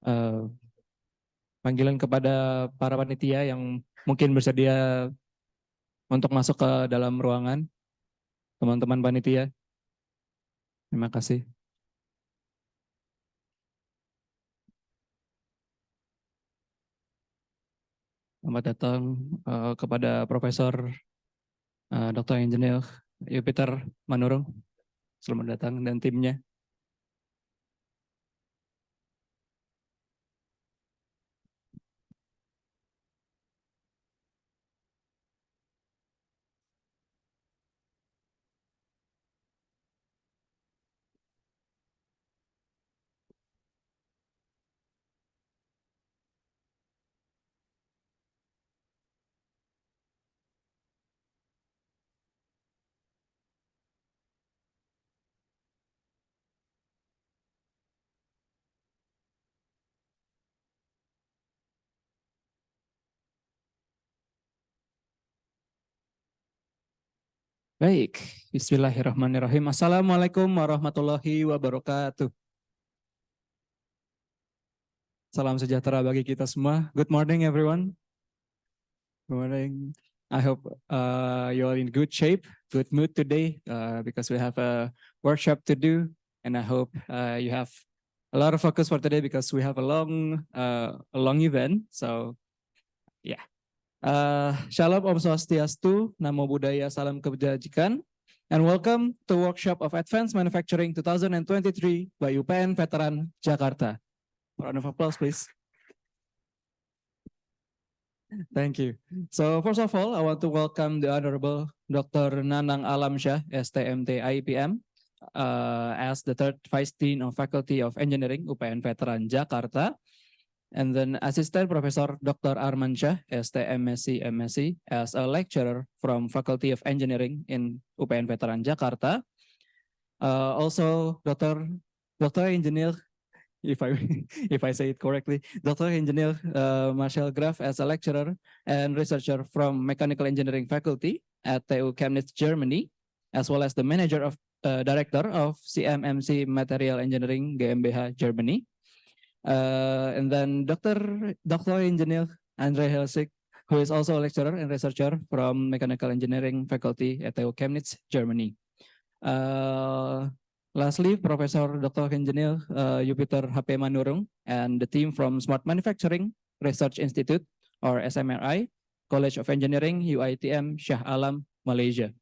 eh, panggilan kepada para panitia yang mungkin bersedia untuk masuk ke dalam ruangan, teman-teman panitia. Terima kasih. Selamat datang kepada Profesor Dr. Engineer Yupiter Manurung. Selamat datang dan timnya. Baik, bismillahirrahmanirrahim. Assalamualaikum warahmatullahi wabarakatuh. Salam sejahtera bagi kita semua. Good morning everyone. Good morning. I hope you are in good shape, good mood today because we have a workshop to do, and I hope you have a lot of focus for today because we have a long event. So yeah. Shalom Om Swastiastu, Namo Buddhaya, Salam Kebajikan, and welcome to Workshop of Advanced Manufacturing 2023 by UPN Veteran Jakarta. Round of applause, please. Thank you. So first of all, I want to welcome the Honorable Dr. Nanang Alamsyah, STMT IPM, as the third Vice Dean of Faculty of Engineering, UPN Veteran Jakarta. And then Assistant Professor Dr. Armansyah, STMC MSc, as a lecturer from Faculty of Engineering in UPN Veteran Jakarta. Also, Dr. Engineer, if I say it correctly, Dr. Engineer Marcel Graf as a lecturer and researcher from Mechanical Engineering Faculty at TU Chemnitz, Germany, as well as the manager of director of CMMC Material Engineering GmbH, Germany. And then Dr. Engineer André Hälsig, who is also a lecturer and researcher from Mechanical Engineering Faculty at TU Chemnitz, Germany. Lastly, Professor Dr. Engineer Yupiter HP Manurung and the team from Smart Manufacturing Research Institute, or SMRI, College of Engineering, UiTM, Shah Alam, Malaysia.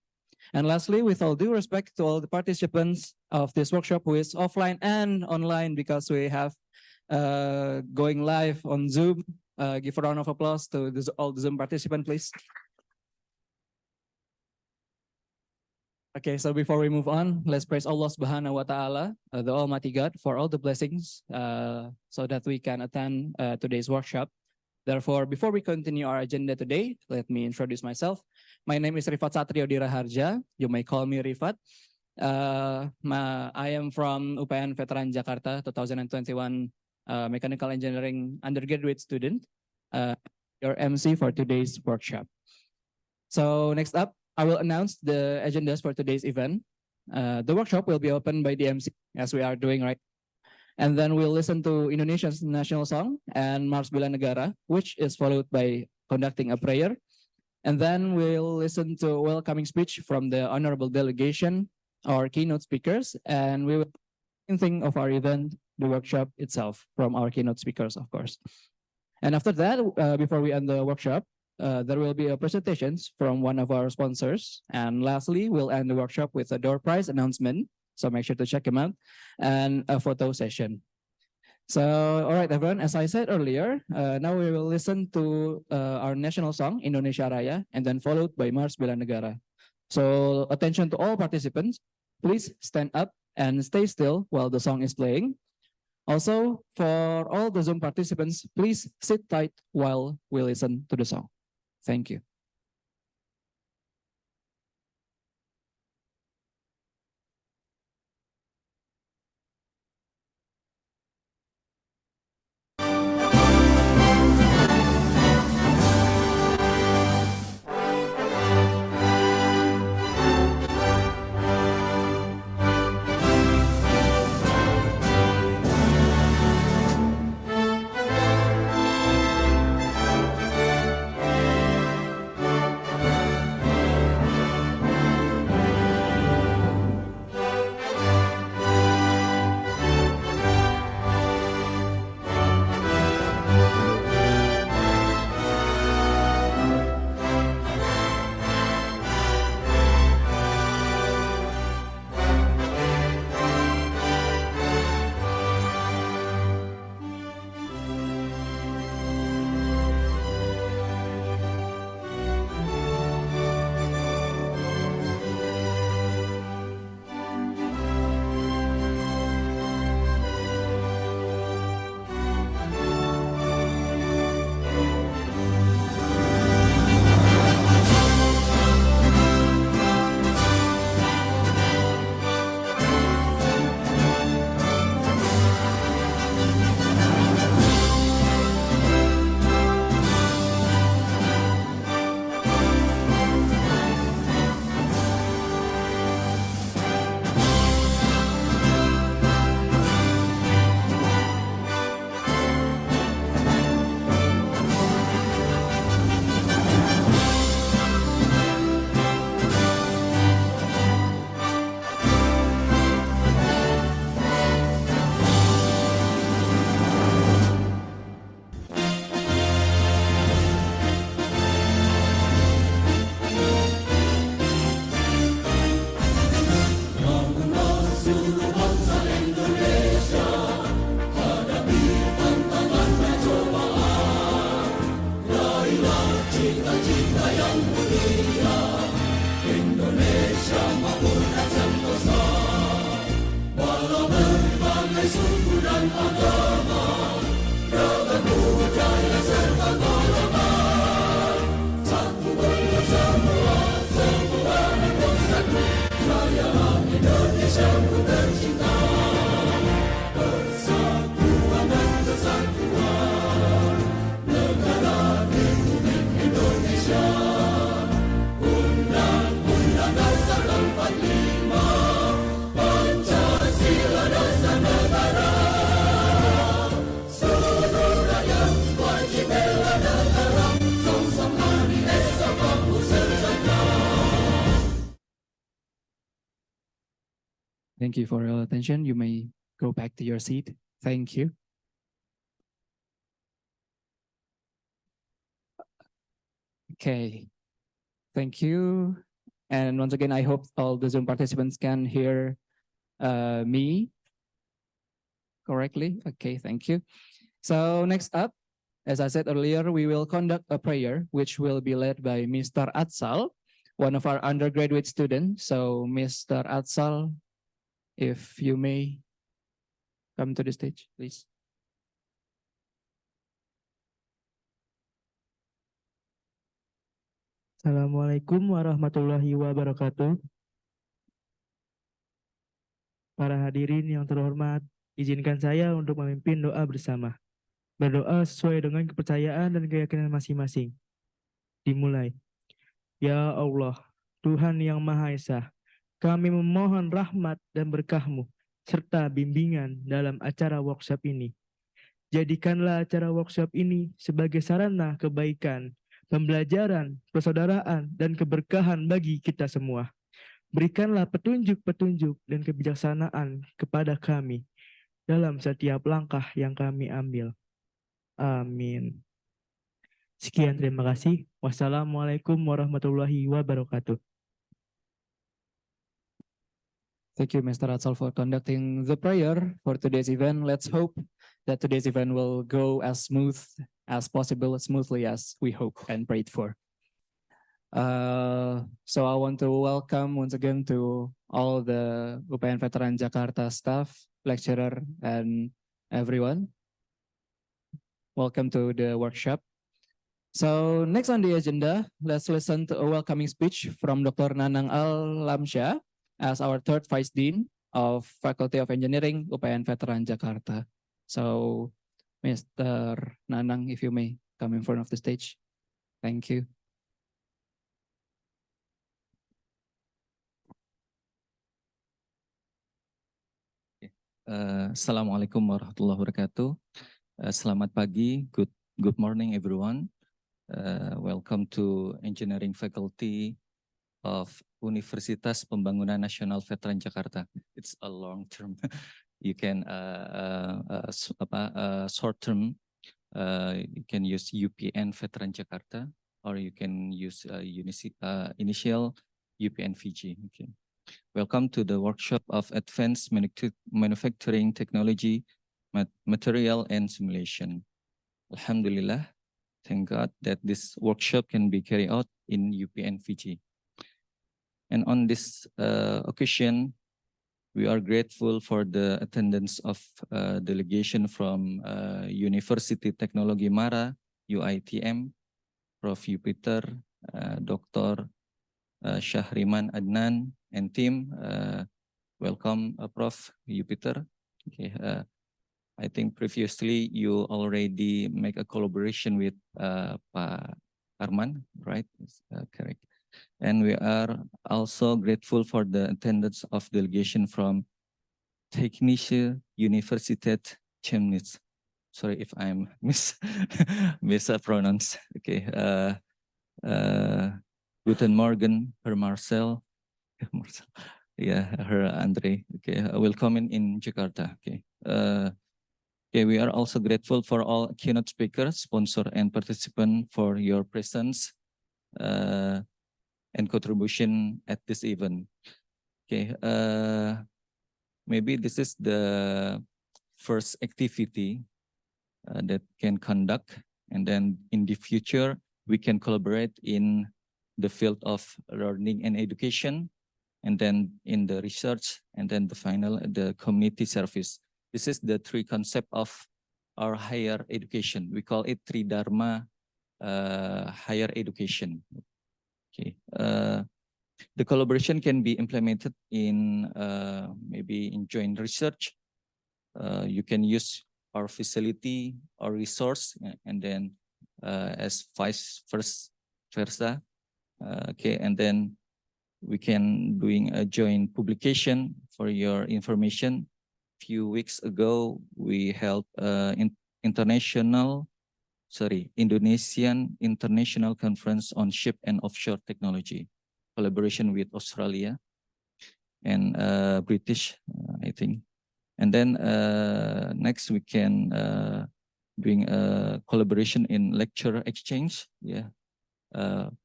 And lastly, with all due respect to all the participants of this workshop who is offline and online because we have going live on Zoom. Give a round of applause to all the Zoom participants, please. Okay, so before we move on, let's praise Allah Subhanahu wa Ta'ala, the Almighty God, for all the blessings so that we can attend today's workshop. Therefore, before we continue our agenda today, let me introduce myself. My name is Rifat Satrio Diraharja. You may call me Rifat. I am from UPN Veteran Jakarta 2021 Mechanical Engineering undergraduate student, your MC for today's workshop. So next up, I will announce the agendas for today's event. The workshop will be opened by the MC, as we are doing right. And then we'll listen to Indonesia's national song and Mars Bela Negara, which is followed by conducting a prayer. And then we'll listen to a welcoming speech from the honorable delegation or keynote speakers, and we will think of our event, the workshop itself, from our keynote speakers, of course. And after that, before we end the workshop, there will be a presentations from one of our sponsors. And lastly, we'll end the workshop with a door prize announcement. So make sure to check them out, and a photo session. So, all right, everyone, as I said earlier, now we will listen to our national song, Indonesia Raya, and then followed by Mars Bela Negara. So attention to all participants, please stand up and stay still while the song is playing. Also, for all the Zoom participants, please sit tight while we listen to the song. Thank you. cita-cita yang mulia, Indonesia makmur dan sentosa. Walau berbagai suku dan agama, ragam budaya serta golongan, satu bentuk semua, semua bentuk satu. Jayalah Indonesia ku tercinta, persatuan dan kesatuan, negara Republik Indonesia. Undang-Undang Dasar 45, Pancasila dasar negara. Seluruh rakyat wajib bela negara, song-song hari esok makmur sejahtera. Thank you for your attention. You may go back to your seat. Thank you. Okay, thank you. And once again, I hope all the Zoom participants can hear me correctly. Okay, thank you. So next up, as I said earlier, we will conduct a prayer which will be led by Mr. Atsal, one of our undergraduate students. So Mr. Atsal, if you may come to the stage, please. Assalamualaikum warahmatullahi wabarakatuh. Para hadirin yang terhormat, izinkan saya untuk memimpin doa bersama. Berdoa sesuai dengan kepercayaan dan keyakinan masing-masing. Dimulai. Ya Allah, Tuhan yang Maha Esa, kami memohon rahmat dan berkah-Mu serta bimbingan dalam acara workshop ini. Jadikanlah acara workshop ini sebagai sarana kebaikan, pembelajaran, persaudaraan, dan keberkahan bagi kita semua. Berikanlah petunjuk-petunjuk dan kebijaksanaan kepada kami dalam setiap langkah yang kami ambil. Amin. Sekian, terima kasih. Wassalamualaikum warahmatullahi wabarakatuh. Thank you, Mr. Atsal, for conducting the prayer for today's event. Let's hope that today's event will go as smooth as possible, as smoothly as we hope and prayed for. So I want to welcome once again to all the UPN Veteran Jakarta staff, lecturer, and everyone. Welcome to the workshop. So next on the agenda, let's listen to a welcoming speech from Dr. Nanang Al-Lamsyah as our third Vice Dean of Faculty of Engineering, UPN Veteran Jakarta. So Mr. Nanang, if you may come in front of the stage. Thank you. Assalamualaikum warahmatullahi wabarakatuh. Selamat pagi, good morning everyone. Welcome to Engineering Faculty of Universitas Pembangunan Nasional Veteran Jakarta. It's a long term. You can short term. You can use UPN Veteran Jakarta, or you can use initial UPNVJ. Okay. Welcome to the workshop of Advanced Manufacturing Technology, Material and Simulation. Alhamdulillah, thank God that this workshop can be carried out in UPNVJ. And on this occasion, we are grateful for the attendance of delegation from University Technology Mara, UiTM, Prof Yupiter, Dr. Syahriman Adnan, and team. Welcome, Prof Yupiter. Okay, I think previously you already make a collaboration with Pak Arman, right? Correct. And we are also grateful for the attendance of delegation from Technische Universität Chemnitz. Sorry if I'm mispronounced. Okay. Guten Morgen, Herr Marcel. Yeah, Herr André. Okay, welcome in Jakarta. Okay. Okay, we are also grateful for all keynote speakers, sponsor, and participant for your presence and contribution at this event. Okay, maybe this is the first activity that can conduct, and then in the future we can collaborate in the field of learning and education, and then in the research, and then the community service. This is the three concept of our higher education. We call it Tridharma higher education. Okay. The collaboration can be implemented in maybe in joint research. You can use our facility or resource, and then as vice versa. Okay, and then we can doing a joint publication. For your information, few weeks ago we held Indonesian International Conference on Ship and Offshore Technology, collaboration with Australia and British, I think. And then next we can doing a collaboration in lecture exchange. Yeah.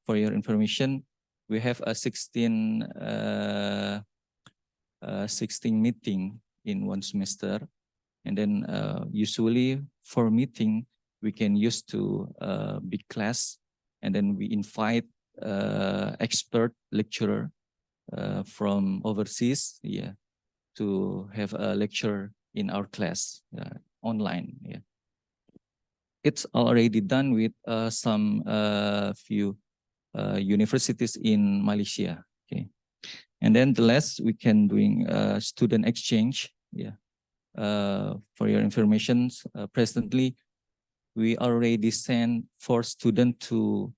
For your information, we have a 16 meeting in one semester, and then usually for meeting we can use to big class, and then we invite expert lecturer from overseas, yeah, to have a lecture in our class online. Yeah, it's already done with some few universities in Malaysia. Okay, and then the last we can doing student exchange. Yeah, for your information, presently we already sent 4 students to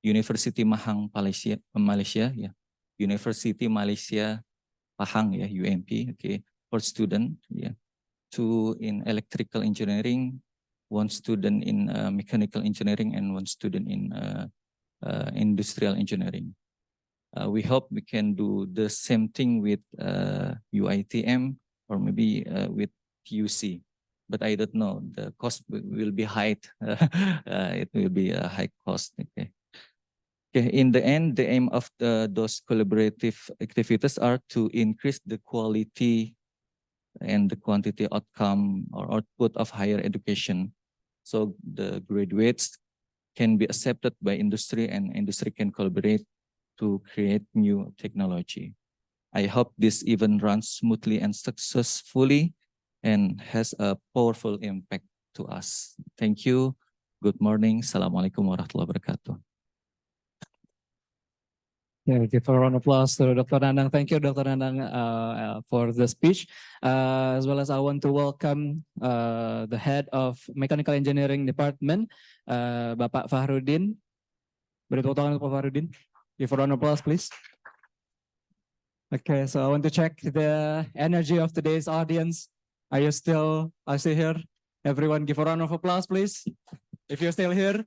University Mahang, Malaysia. Yeah, University Malaysia Pahang, yeah, UMP. Okay, 4 student. Yeah, 2 in electrical engineering, 1 student in mechanical engineering, and 1 student in industrial engineering. We hope we can do the same thing with UiTM or maybe with TUC, but I don't know. The cost will be high. It will be a high cost. Okay. Okay. In the end, the aim of those collaborative activities are to increase the quality and the quantity outcome or output of higher education, so the graduates can be accepted by industry, and industry can collaborate to create new technology. I hope this event runs smoothly and successfully and has a powerful impact to us. Thank you. Good morning. Assalamualaikum warahmatullahi wabarakatuh. Yeah, give a round of applause to Dr. Nanang. Thank you, Dr. Nanang, for the speech. As well as I want to welcome the head of Mechanical Engineering Department, Bapak Fahrudin. Beri tepuk tangan Pak Fahrudin. Give a round of applause, please. Okay, so I want to check the energy of today's audience. Are you still here? Everyone give a round of applause, please. If you're still here.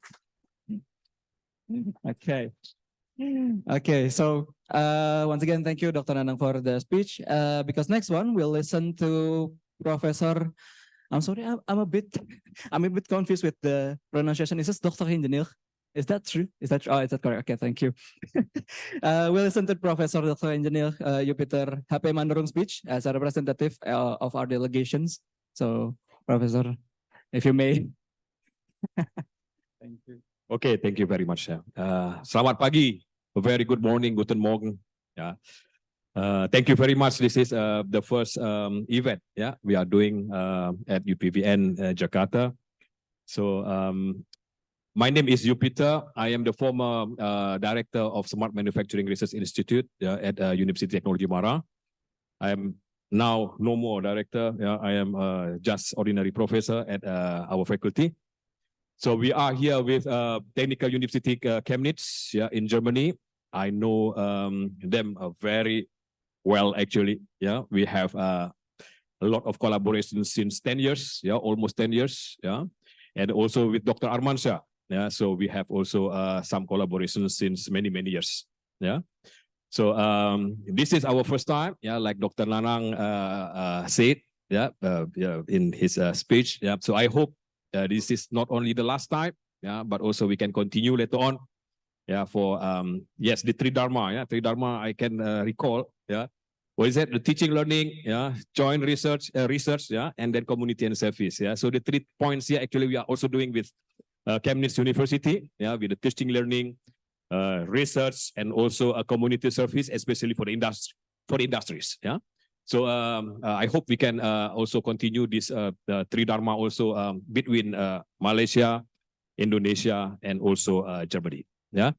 Okay. Okay, so once again, thank you, Dr. Nanang, for the speech. Because next one, we'll listen to Professor. I'm sorry, I'm a bit confused with the pronunciation. Is this Dr. Engineer? Is that true? Is that true? Oh, is that correct? Okay, thank you. We'll listen to Professor Dr. Engineer Yupiter HP Manurung speech as a representative of our delegations. So, Professor, if you may. Thank you. Okay, thank you very much. Selamat pagi, a very good morning, guten Morgen. Yeah. Thank you very much. This is the first event, yeah, we are doing at UPVN Jakarta. So my name is Yupiter. I am the former director of Smart Manufacturing Research Institute at University Technology Mara. I am now no more director. Yeah, I am just ordinary professor at our faculty. So we are here with Technical University Chemnitz, yeah, in Germany. I know them very well, actually. Yeah, we have a lot of collaboration since 10 years, yeah, almost 10 years, yeah, and also with Dr. Armansyah. Yeah, so we have also some collaboration since many years. Yeah, so this is our first time. Yeah, like Dr. Nanang said. Yeah, in his speech. Yeah, so I hope this is not only the last time. Yeah, but also we can continue later on. Yeah, for yes, the Tridharma. Yeah, Tridharma I can recall. Yeah, what is that? The teaching, learning. Yeah, joint research. Yeah, and then community and service. Yeah, so the 3 points here actually we are also doing with Chemnitz University, yeah, with the teaching, learning, research, and also a community service, especially for the industries. Yeah. So I hope we can also continue this Tridharma also between Malaysia, Indonesia, and also Germany. Yeah.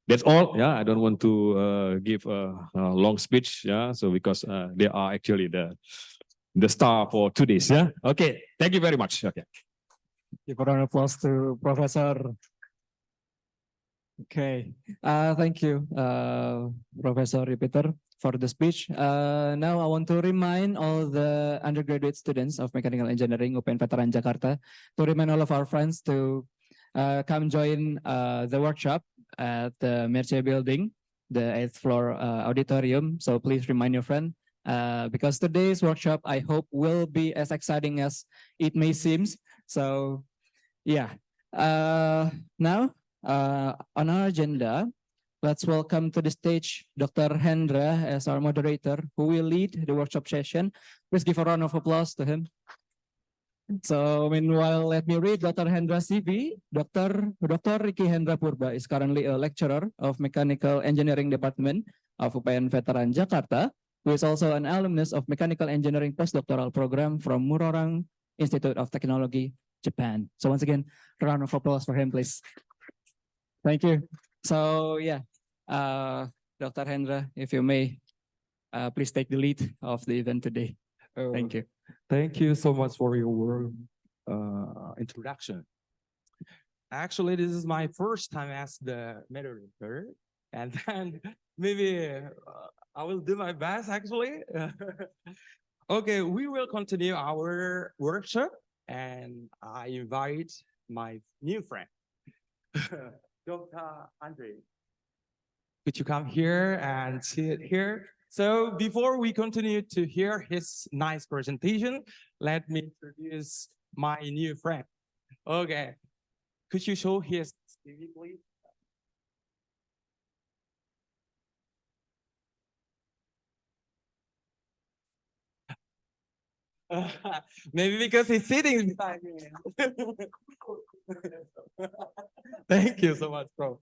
That's all. Yeah, I don't want to give a long speech. Yeah, so because they are actually the star for today's. Yeah. Okay. Thank you very much. Okay. Give a round of applause to Professor. Okay. Thank you, Professor Yupiter, for the speech. Now I want to remind all the undergraduate students of Mechanical Engineering UPN Veteran Jakarta to remind all of our friends to come join the workshop at the Merce building, the 8th floor auditorium. So please remind your friend because today's workshop, I hope, will be as exciting as it may seem. So yeah, now on our agenda, let's welcome to the stage Dr. Hendra as our moderator, who will lead the workshop session. Please give a round of applause to him. So meanwhile, let me read Dr. Hendra's CV. Dr. Ricky Hendra Purba is currently a lecturer of Mechanical Engineering Department of UPN Veteran Jakarta, who is also an alumnus of Mechanical Engineering Postdoctoral Program from Manurung Institute of Technology, Japan. So once again, a round of applause for him, please. Thank you. So yeah, Dr. Hendra, if you may, please take the lead of the event today. Thank you. Thank you so much for your warm introduction. Actually, this is my first time as the moderator, and then maybe I will do my best actually. Okay, we will continue our workshop, and I invite my new friend, Dr. André. Could you come here and sit here? So before we continue to hear his nice presentation, let me introduce my new friend. Okay, could you show his CV, please? Maybe because he's sitting beside me. Thank you so much, Prof.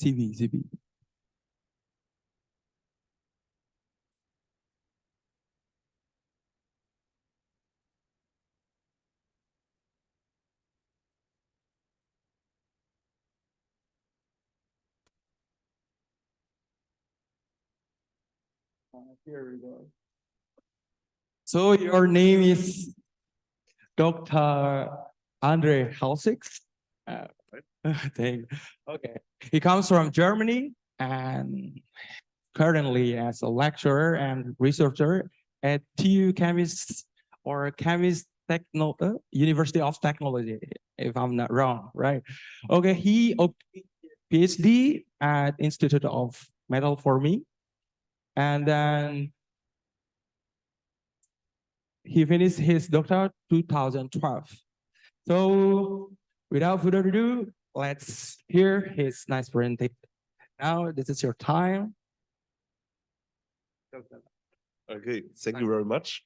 CV. Here we go. So your name is Dr. André Hälsig. Okay. He comes from Germany and currently as a lecturer and researcher at TU Chemnitz or Chemnitz University of Technology, if I'm not wrong, right? Okay, he obtained PhD at Institute of Metal Forming, and then he finished his doctorate 2012. So without further ado, let's hear his nice presentation. Now, this is your time. Okay, thank you very much.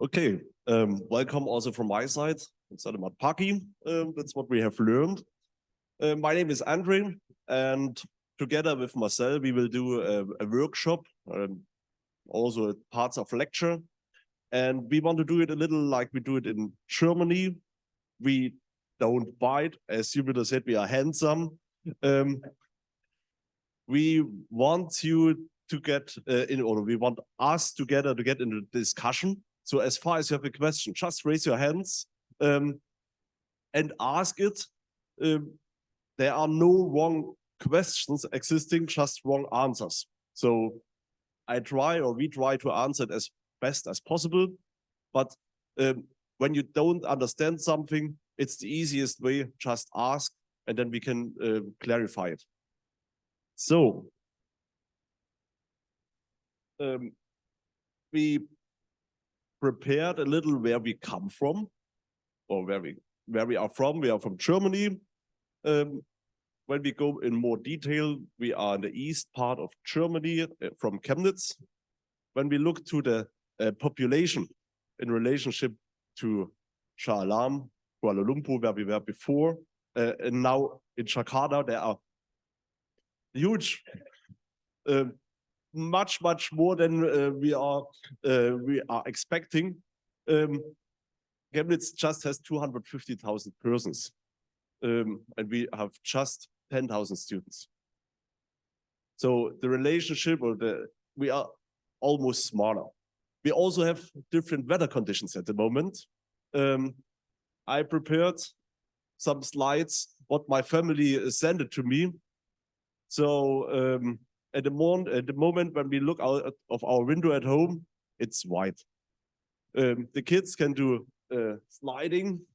Okay, welcome also from my side. It's not about Paki. That's what we have learned. My name is André, and together with Marcel, we will do a workshop, also parts of lecture. And we want to do it a little like we do it in Germany. We don't bite, as Yupiter said, we are handsome. We want you to get we want us together to get into the discussion. So as far as you have a question, just raise your hands and ask it. There are no wrong questions existing, just wrong answers. So we try to answer it as best as possible. But when you don't understand something, it's the easiest way, just ask, and then we can clarify it. So we prepared a little where we come from, or where we are from. We are from Germany. When we go in more detail, we are in the east part of Germany, from Chemnitz. When we look to the population in relationship to Shah Alam, Kuala Lumpur, where we were before, and now in Jakarta, there are huge, much more than we are expecting. Chemnitz just has 250,000 persons, and we have just 10,000 students. So the relationship, we are almost smaller. We also have different weather conditions at the moment. I prepared some slides, what my family sent it to me. So at the moment when we look out of our window at home, it's white. The kids can do sliding.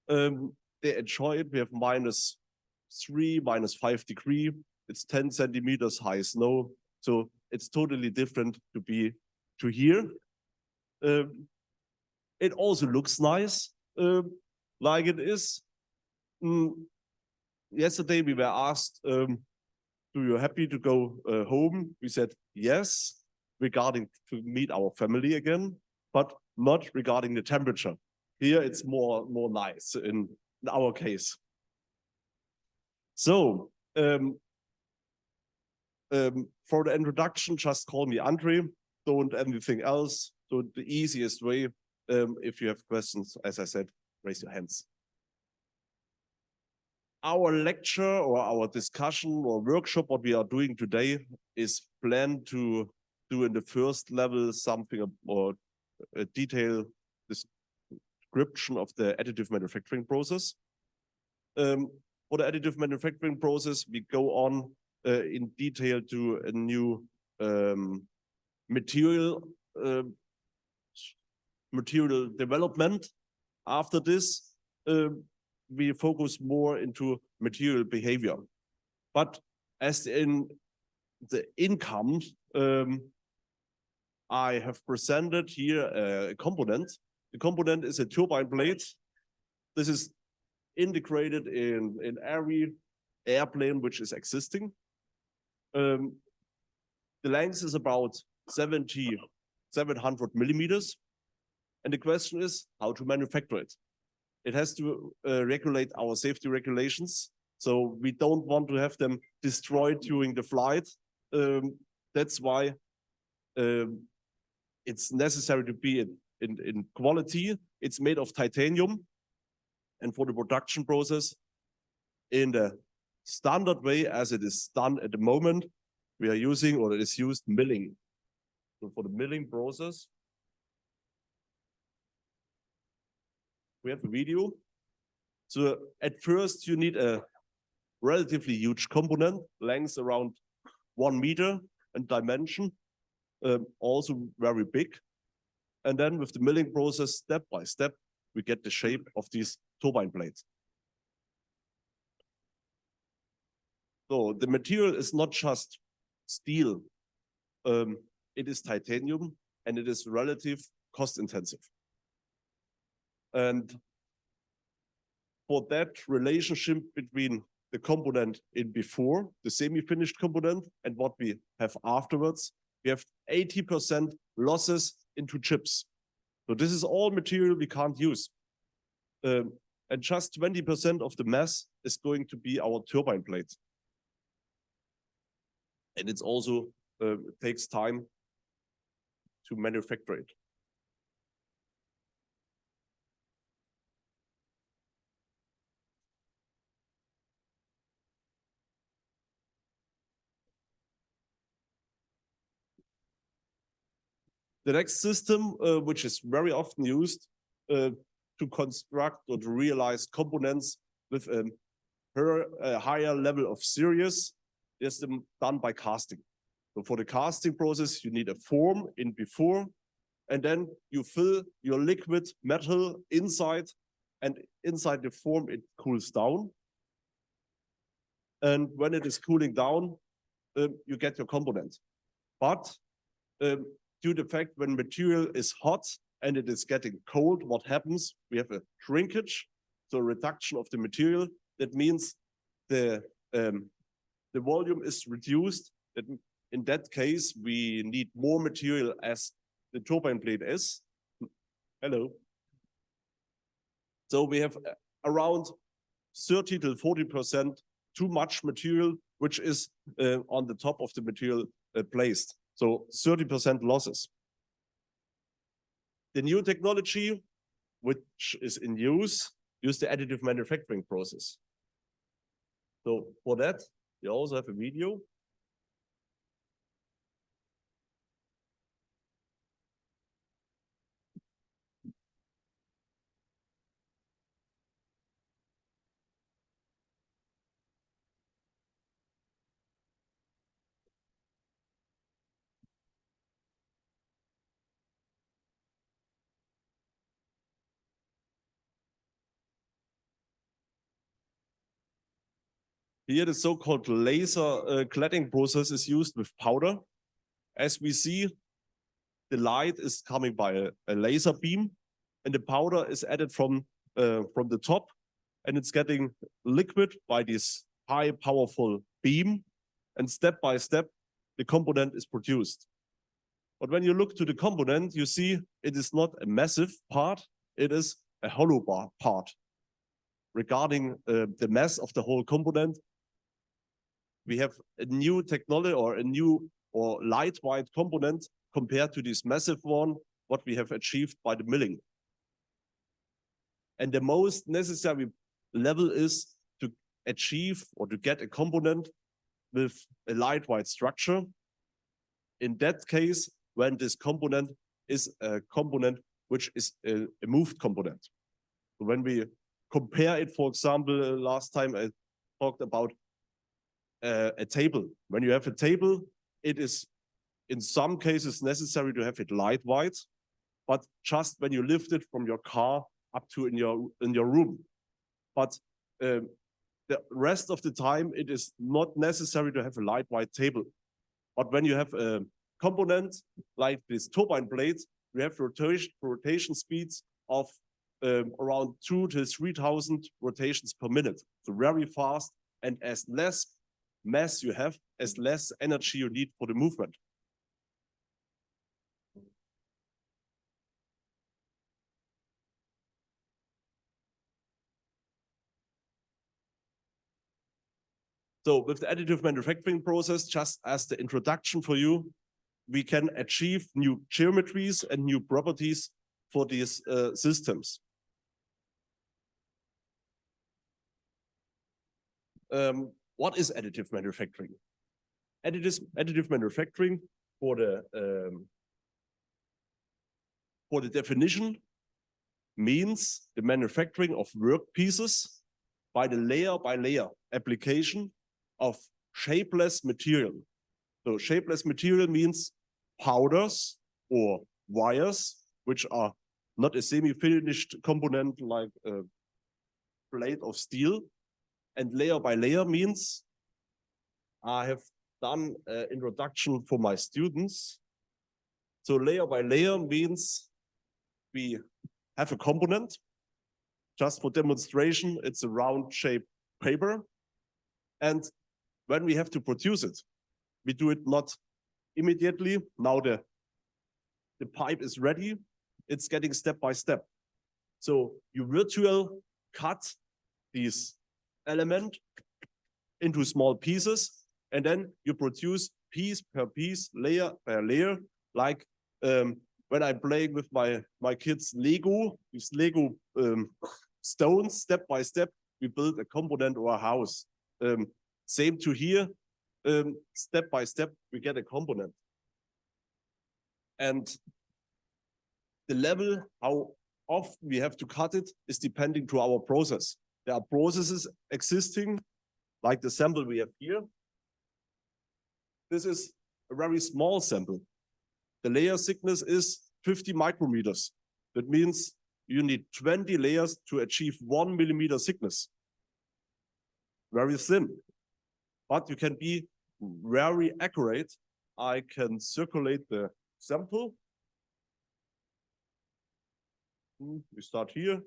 They enjoy it. We have -3, -5 degrees. It's 10 centimeters high snow. So it's totally different to here. It also looks nice, like it is. Yesterday we were asked, do you happy to go home? We said yes, regarding to meet our family again, but not regarding the temperature. Here it's more nice in our case. So for the introduction, just call me André. Don't anything else. So the easiest way, if you have questions, as I said, raise your hands. Our lecture or our discussion or workshop, what we are doing today, is planned to do in the first level something or a detailed description of the additive manufacturing process. For the additive manufacturing process, we go on in detail to a new material development. After this, we focus more into material behavior. But as in the income, I have presented here a component. The component is a turbine blade. This is integrated in every airplane which is existing. The length is about 700 millimeters. And the question is how to manufacture it. It has to regulate our safety regulations. So we don't want to have them destroyed during the flight. That's why it's necessary to be in quality. It's made of titanium. And for the production process, in the standard way as it is done at the moment, we are using, or it is used, milling. So for the milling process, we have a video. So at first you need a relatively huge component, length around 1 meter and dimension, also very big. And then with the milling process, step by step, we get the shape of these turbine blades. So the material is not just steel, it is titanium, and it is relative cost intensive. And for that relationship between the component in before, the semi-finished component, and what we have afterwards, we have 80% losses into chips. So this is all material we can't use. And just 20% of the mass is going to be our turbine plate. And it's also it takes time to manufacture it. The next system, which is very often used to construct or to realize components with a higher level of series, is done by casting. So for the casting process, you need a form in before, and then you fill your liquid metal inside, and inside the form, it cools down. And when it is cooling down, you get your component. But due to the fact when material is hot and it is getting cold, what happens? We have a shrinkage, so a reduction of the material. That means the volume is reduced. In that case, we need more material as the turbine blade is. Hello. So we have around 30 to 40% too much material, which is on the top of the material placed. So 30% losses. The new technology, which is in use the additive manufacturing process. So for that, we also have a video. Here, the so-called laser cladding process is used with powder. As we see, the light is coming by a laser beam, and the powder is added from the top, and it's getting liquid by this high powerful beam, and step by step, the component is produced. But when you look to the component, you see it is not a massive part, it is a hollow part. Regarding the mass of the whole component, we have a new technology or a new or lightweight component compared to this massive one, what we have achieved by the milling. And the most necessary level is to achieve or to get a component with a lightweight structure. In that case, when this component is a component which is a moved component. When we compare it, for example, last time I talked about a table. When you have a table, it is in some cases necessary to have it lightweight, but just when you lift it from your car up to in your room. But the rest of the time, it is not necessary to have a lightweight table. But when you have a component like this turbine blade, we have rotation speeds of around 2,000 to 3,000 rotations per minute. So very fast, and as less mass you have, as less energy you need for the movement. So with the additive manufacturing process, just as the introduction for you, we can achieve new geometries and new properties for these systems. What is additive manufacturing? Additive manufacturing, for the definition, means the manufacturing of work pieces by the layer application of shapeless material. So shapeless material means powders or wires, which are not a semi-finished component like a plate of steel. And layer by layer means, I have done an introduction for my students. So layer by layer means we have a component. Just for demonstration, it's a round shaped paper. And when we have to produce it, we do it not immediately. Now the pipe is ready. It's getting step by step. So you virtual cut these element into small pieces, and then you produce piece per piece, layer per layer, like when I'm playing with my kids Lego, these Lego stones, step by step, we build a component or a house. Same to here, step by step, we get a component. And the level, how often we have to cut it, is depending to our process. There are processes existing, like the sample we have here. This is a very small sample. The layer thickness is 50 micrometers. That means you need 20 layers to achieve 1 millimeter thickness. Very thin, but you can be very accurate. I can circulate the sample. We start here,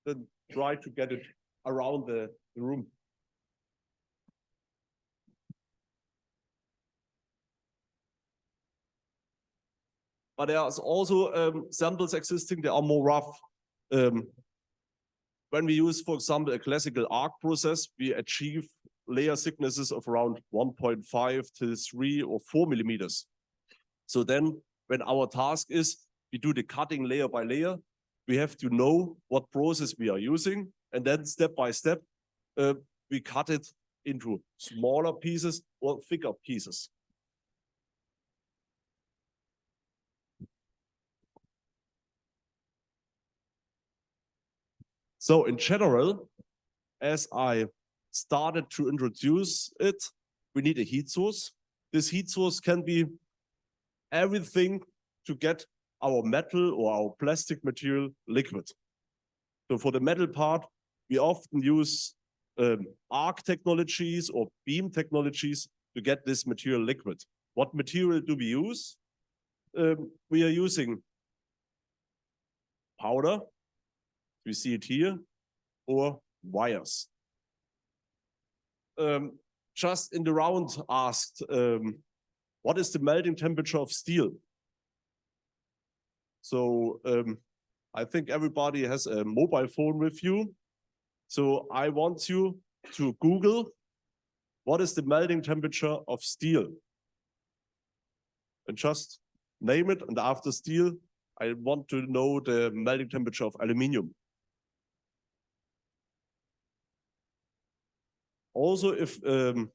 then try to get it around the room. But there's also samples existing, they are more rough. When we use, for example, a classical arc process, we achieve layer thicknesses of around 1.5 to 3 or 4 millimeters. So then when our task is, we do the cutting layer by layer, we have to know what process we are using. And then step by step, we cut it into smaller pieces or thicker pieces. So in general, as I started to introduce it, we need a heat source. This heat source can be everything to get our metal or our plastic material liquid. So for the metal part, we often use arc technologies or beam technologies to get this material liquid. What material do we use? We are using powder. We see it here, or wires. Just in the round asked, what is the melting temperature of steel? So I think everybody has a mobile phone with you. So I want you to Google, what is the melting temperature of steel? And just name it, and after steel, I want to know the melting temperature of aluminium. Also, if the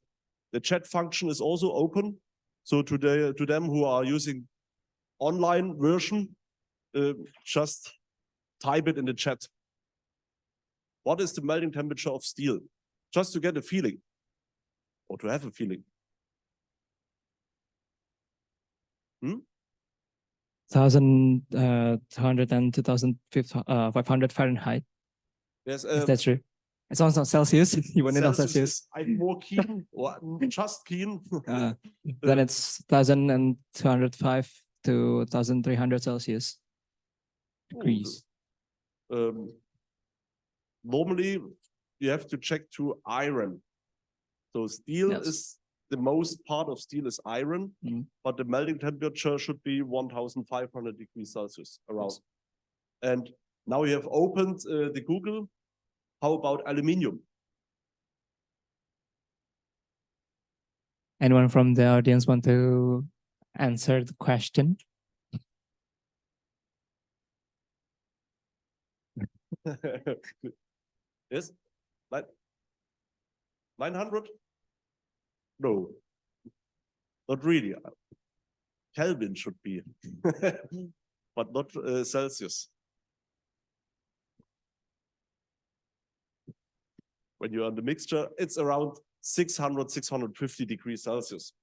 chat function is also open, so to them who are using online version, just type it in the chat. What is the melting temperature of steel? Just to get a feeling, or to have a feeling. 1,200 and 2,500 Fahrenheit. Yes, Is that true? It's also Celsius. You want it on Celsius? I'm more keen, or just keen. Then it's 1,205 to 1,300 Celsius degrees. Normally, you have to check to iron. So steel is the most part of steel is iron, but the melting temperature should be 1,500 degrees Celsius around. Yes. And now you have opened the Google. How about aluminium? Anyone from the audience want to answer the question? Yes, 900? No, not really. Kelvin should be, but not Celsius. When you're on the mixture, it's around 600, 650 degrees Celsius.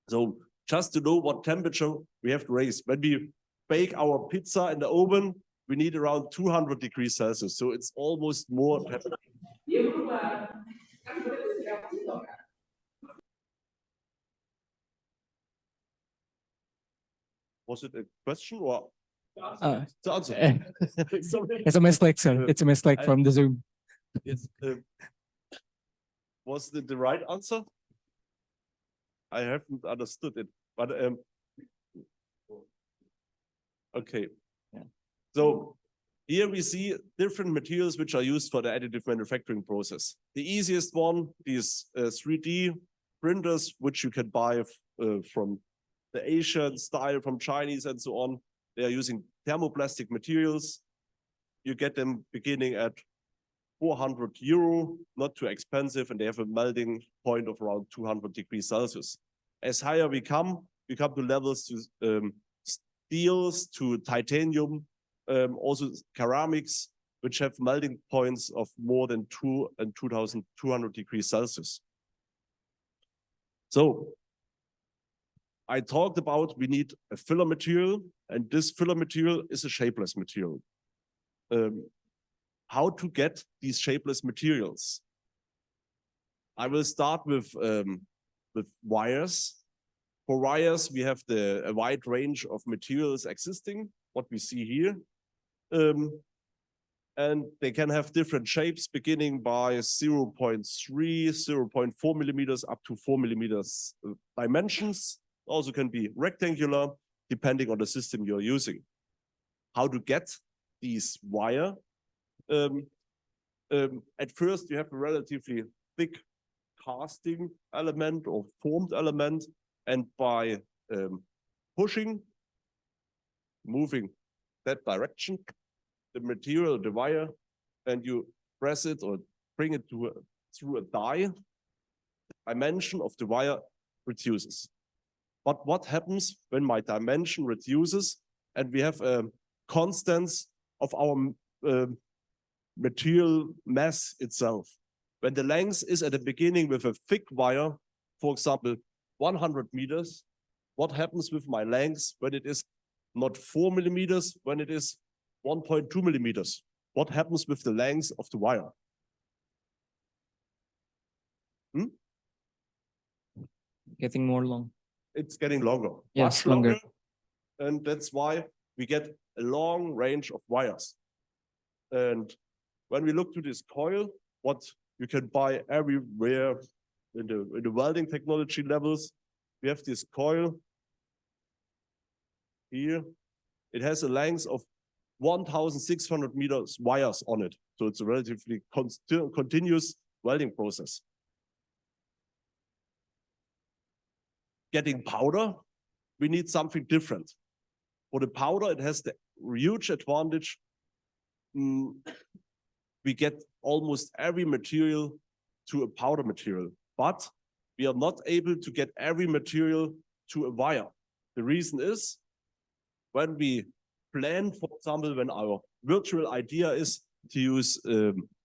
So just to know what temperature we have to raise. When we bake our pizza in the oven, we need around 200 degrees Celsius. So it's almost more. Was it a question or? The answer. It's a mistake, sir. It's a mistake from the Zoom. Yes. Was the right answer? I haven't understood it, but okay. Yeah. So here we see different materials which are used for the additive manufacturing process. The easiest one is 3D printers, which you can buy from the Asian style, from Chinese and so on. They are using thermoplastic materials. You get them beginning at €400, not too expensive, and they have a melting point of around 200 degrees Celsius. As higher we come to levels to steels, to titanium, also ceramics, which have melting points of more than 2,200 degrees Celsius. So I talked about we need a filler material, and this filler material is a shapeless material. How to get these shapeless materials? I will start with wires. For wires, we have a wide range of materials existing, what we see here. And they can have different shapes beginning by 0.3, 0.4 millimeters up to 4 millimeters dimensions. Also can be rectangular, depending on the system you're using. How to get these wire? At first, you have a relatively thick casting element or formed element, and by moving that direction, the material, the wire, and you press it or bring it through a die, the dimension of the wire reduces. But what happens when my dimension reduces and we have a constance of our material mass itself? When the length is at the beginning with a thick wire, for example, 100 meters, what happens with my length when it is not 4 millimeters, when it is 1.2 millimeters? What happens with the length of the wire? Getting more long. It's getting longer. Yes, much longer. And that's why we get a long range of wires. And when we look to this coil, what you can buy everywhere in the welding technology levels, we have this coil here. It has a length of 1,600 meters wires on it. So it's a relatively continuous welding process. Getting powder, we need something different. For the powder, it has the huge advantage. We get almost every material to a powder material, but we are not able to get every material to a wire. The reason is when we plan, for example, when our virtual idea is to use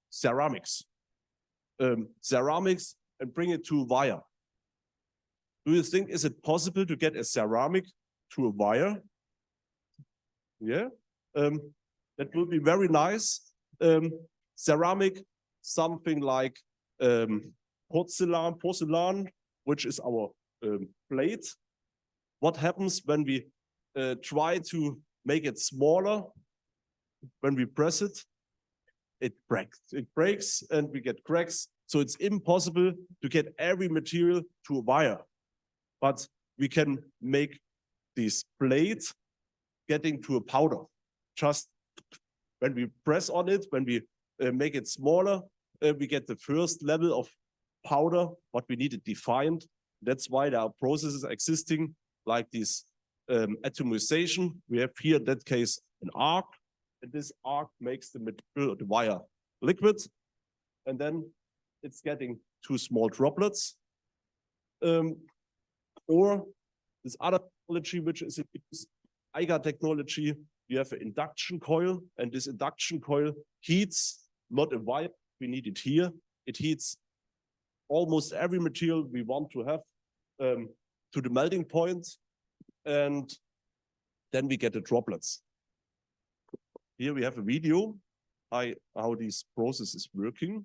ceramics and bring it to a wire. Do you think, is it possible to get a ceramic to a wire? Yeah, that would be very nice. Ceramic, something like porcelain, which is our plate. What happens when we try to make it smaller? When we press it, it breaks. It breaks and we get cracks. So it's impossible to get every material to a wire. But we can make this plate getting to a powder. Just when we press on it, when we make it smaller, we get the first level of powder, but we need it defined. That's why there are processes existing like this atomization. We have here, in that case, an arc, and this arc makes the material, the wire, liquid, and then it's getting two small droplets. Or this other technology, which is IGA technology, you have an induction coil, and this induction coil heats not a wire, we need it here. It heats almost every material we want to have to the melting point, and then we get the droplets. Here we have a video how this process is working.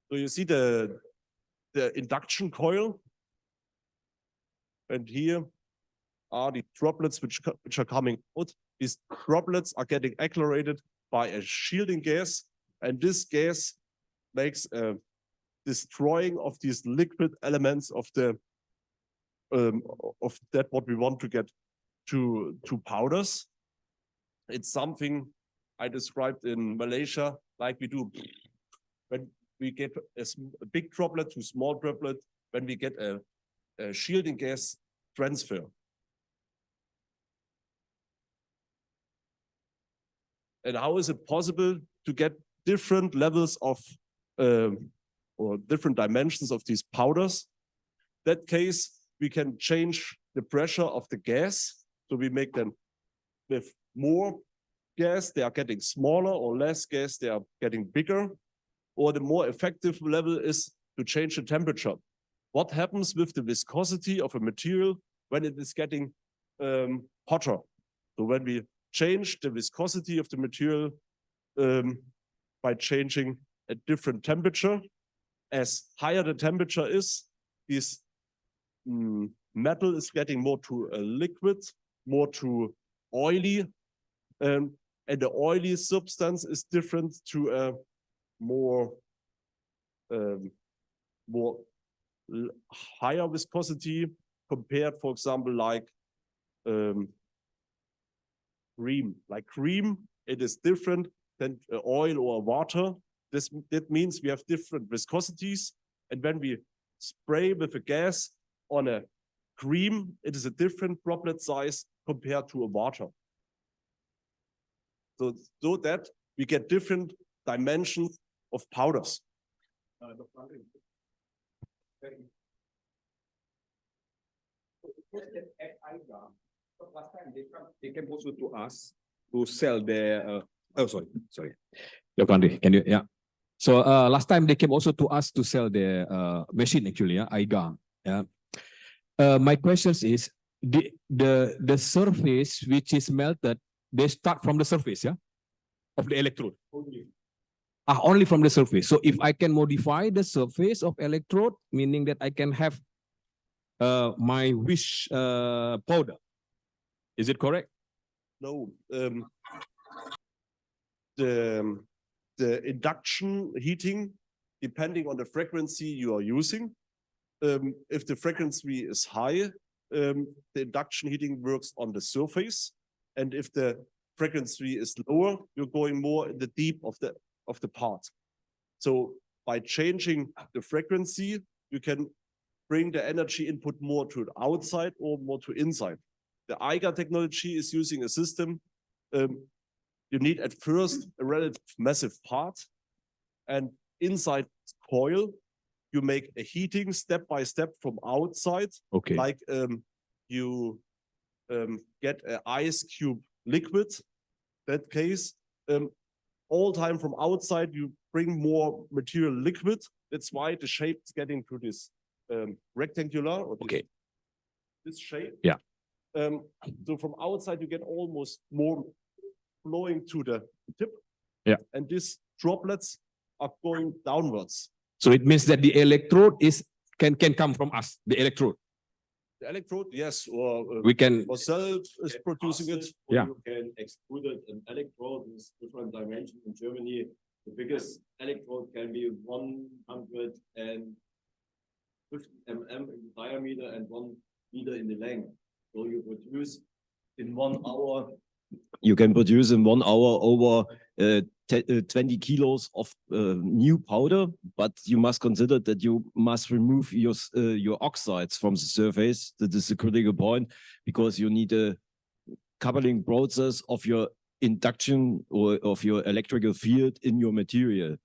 So you see the induction coil, and here are the droplets which are coming out. These droplets are getting accelerated by a shielding gas, and this gas makes a destroying of these liquid elements of that what we want to get to powders. It's something I described in Malaysia, like we do when we get a big droplet to small droplet, when we get a shielding gas transfer. And how is it possible to get different levels of or different dimensions of these powders? In that case, we can change the pressure of the gas. So we make them with more gas, they are getting smaller, or less gas, they are getting bigger. Or the more effective level is to change the temperature. What happens with the viscosity of a material when it is getting hotter? So when we change the viscosity of the material by changing a different temperature, as higher the temperature is, this metal is getting more to a liquid, more to oily, and the oily substance is different to a more higher viscosity compared, for example, like cream. Like cream, it is different than oil or water. That means we have different viscosities, and when we spray with a gas on a cream, it is a different droplet size compared to a water. So that we get different dimensions of powders. Last time they came also to us to sell their. Sorry. Dr. André, can you? Yeah. So last time they came also to us to sell their machine actually. Yeah, IGA. Yeah. My question is the surface which is melted, they start from the surface, yeah, of the electrode. Only from the surface. So if I can modify the surface of electrode, meaning that I can have my wish powder. Is it correct? No. The induction heating, depending on the frequency you are using. If the frequency is high, the induction heating works on the surface. And if the frequency is lower, you're going more in the deep of the part. So by changing the frequency, you can bring the energy input more to the outside or more to inside. The IGA technology is using a system. You need at first a relative massive part, and inside coil, you make a heating step by step from outside. Okay. Like you get an ice cube liquid. That case, all time from outside, you bring more material liquid. That's why the shape is getting to this rectangular or this shape. Yeah. So from outside, you get almost more flowing to the tip. Yeah. And these droplets are going downwards. So it means that the electrode can come from us, the electrode. The electrode, yes, or We can. Marcel is producing it. Yeah. You can extrude an electrode with different dimensions in Germany. The biggest electrode can be 150 mm in diameter and 1 meter in the length. So you produce in 1 hour. You can produce in 1 hour over 20 kilos of new powder, but you must consider that you must remove your oxides from the surface. That is a critical point, because you need a coupling process of your induction or of your electrical field in your material.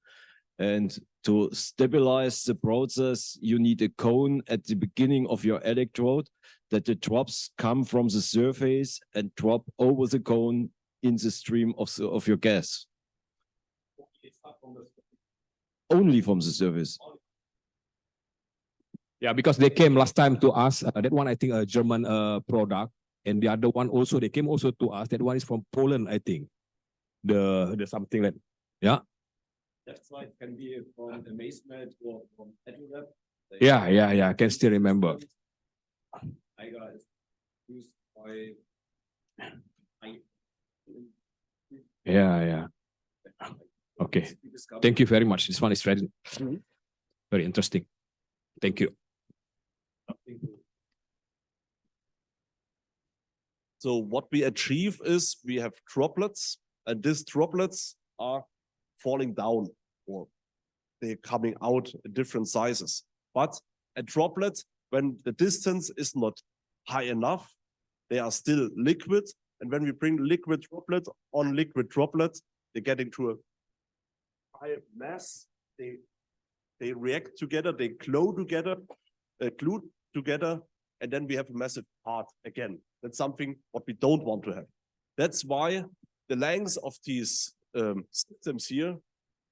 And to stabilize the process, you need a cone at the beginning of your electrode, that the drops come from the surface and drop over the cone in the stream of your gas. Only from the surface. Yeah, because they came last time to us. That one, I think, a German product, and the other one also they came also to us. That one is from Poland, I think. The something that, yeah. That's why it can be from Amazement or from Additive. Yeah. I can still remember. IGA is used by. Yeah. Okay. Thank you very much. This one is very, very interesting. Thank you. So what we achieve is we have droplets, and these droplets are falling down, or they're coming out in different sizes. But a droplet, when the distance is not high enough, they are still liquid. And when we bring liquid droplet on liquid droplet, they're getting to a high mass. They react together, they glue together, and then we have a massive part again. That's something what we don't want to have. That's why the length of these systems here,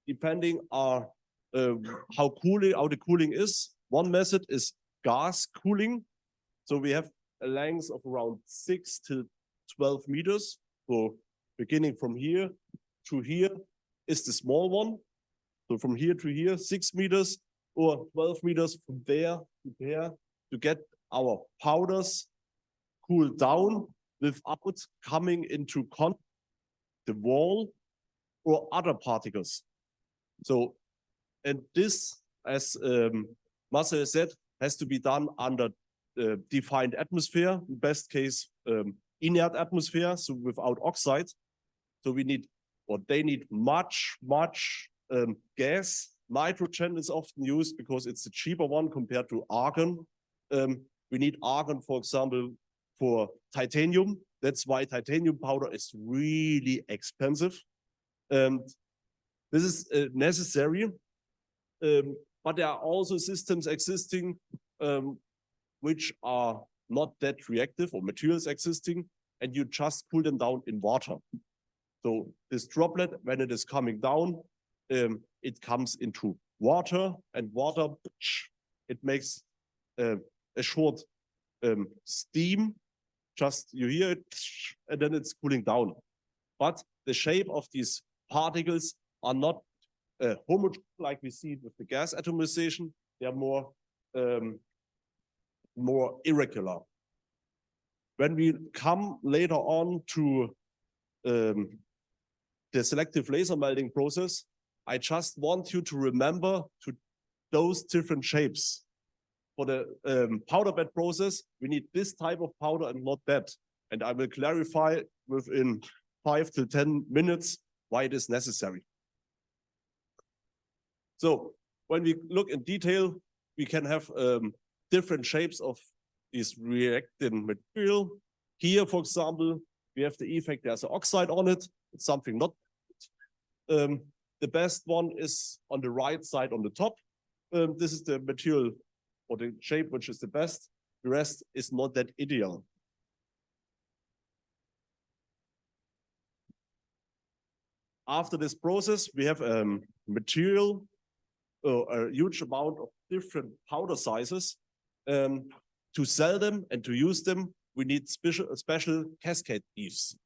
depending on how the cooling is. One method is gas cooling. So we have a length of around 6 to 12 meters. So beginning from here to here is the small one. So from here to here, 6 meters or 12 meters from there to there to get our powders cooled down without coming into contact with the wall or other particles. So, and this, as Marcel said, has to be done under defined atmosphere, in best case, inert atmosphere, so without oxide. So we need, or they need much gas. Nitrogen is often used because it's a cheaper one compared to argon. We need argon, for example, for titanium. That's why titanium powder is really expensive. This is necessary, but there are also systems existing which are not that reactive, or materials existing, and you just cool them down in water. So this droplet, when it is coming down, it comes into water, and water, it makes a short steam. Just you hear it, and then it's cooling down. But the shape of these particles are not homogeneous like we see with the gas atomization. They are more irregular. When we come later on to the selective laser melting process, I just want you to remember those different shapes. For the powder bed process, we need this type of powder and not that. And I will clarify within 5 to 10 minutes why it is necessary. So when we look in detail, we can have different shapes of this reacting material. Here, for example, we have the effect there's an oxide on it. It's something not. The best one is on the right side on the top. This is the material or the shape which is the best. The rest is not that ideal. After this process, we have material, a huge amount of different powder sizes. To sell them and to use them, we need special cascade eaves.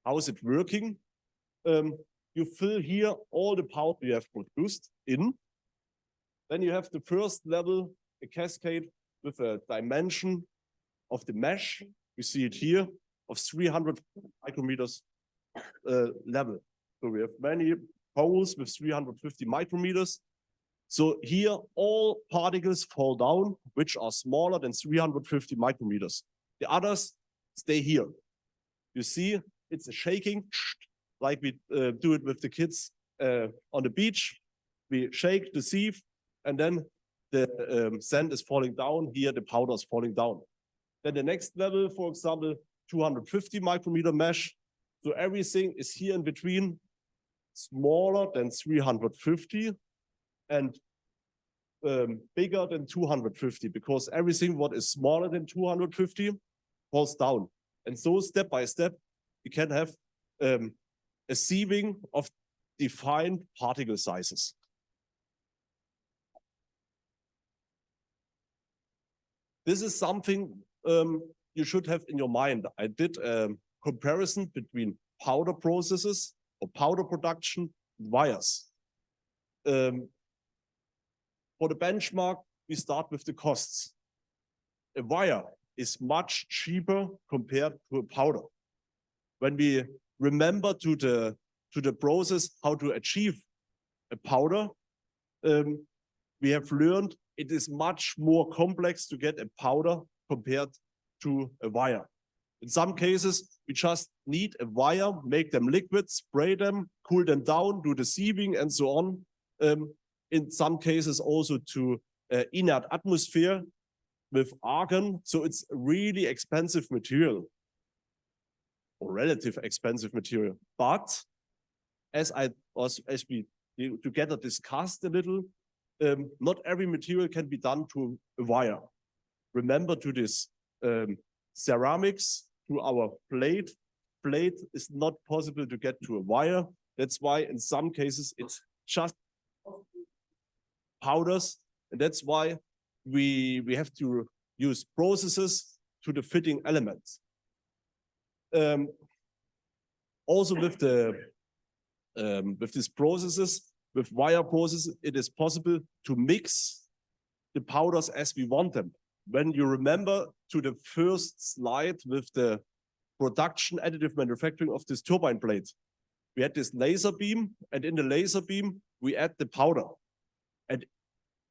How is it working? You fill here all the powder you have produced in. Then you have the first level, a cascade with a dimension of the mesh. We see it here of 300 micrometers level. So we have many holes with 350 micrometers. So here all particles fall down, which are smaller than 350 micrometers. The others stay here. You see, it's a shaking, like we do it with the kids on the beach. We shake the sieve, and then the sand is falling down. Here, the powder is falling down. Then the next level, for example, 250 micrometer mesh. So everything is here in between, smaller than 350 and bigger than 250, because everything what is smaller than 250 falls down. And so step by step, you can have a sieving of defined particle sizes. This is something you should have in your mind. I did a comparison between powder processes or powder production and wires. For the benchmark, we start with the costs. A wire is much cheaper compared to a powder. When we remember to the process how to achieve a powder, we have learned it is much more complex to get a powder compared to a wire. In some cases, we just need a wire, make them liquid, spray them, cool them down, do the sieving and so on. In some cases also to inert atmosphere with argon. So it's really expensive material, or relative expensive material. But as we together discussed a little, not every material can be done to a wire. Remember to this, ceramics to our plate. Plate is not possible to get to a wire. That's why in some cases it's just powders. And that's why we have to use processes to the fitting elements. Also with these processes, with wire processes, it is possible to mix the powders as we want them. When you remember to the first slide with the production additive manufacturing of this turbine plate, we had this laser beam, and in the laser beam, we add the powder. And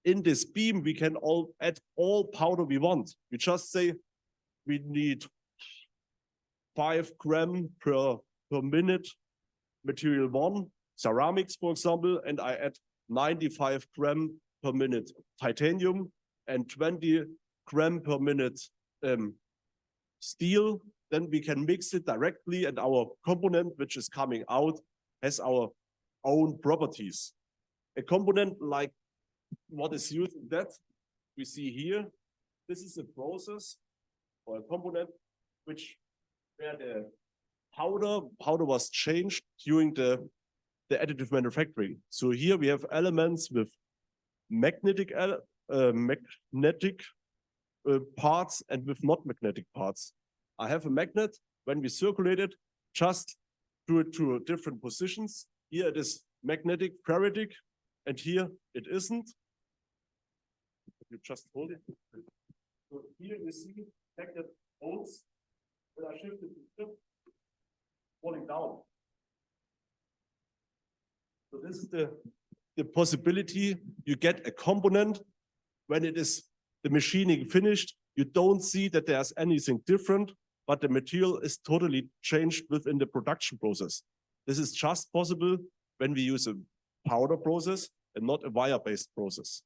in this beam, we can add all powder we want. We just say we need 5 grams per minute material 1, ceramics, for example, and I add 95 grams per minute titanium and 20 grams per minute steel. Then we can mix it directly, and our component, which is coming out, has our own properties. A component like what is used in that we see here, this is a process or a component where the powder was changed during the additive manufacturing. So here we have elements with magnetic parts and with not magnetic parts. I have a magnet. When we circulate it, just do it to different positions. Here it is magnetic, ferritic, and here it isn't. You just hold it. So here you see magnet bolts that are shifted to falling down. So this is the possibility. You get a component when it is the machining finished. You don't see that there's anything different, but the material is totally changed within the production process. This is just possible when we use a powder process and not a wire-based process.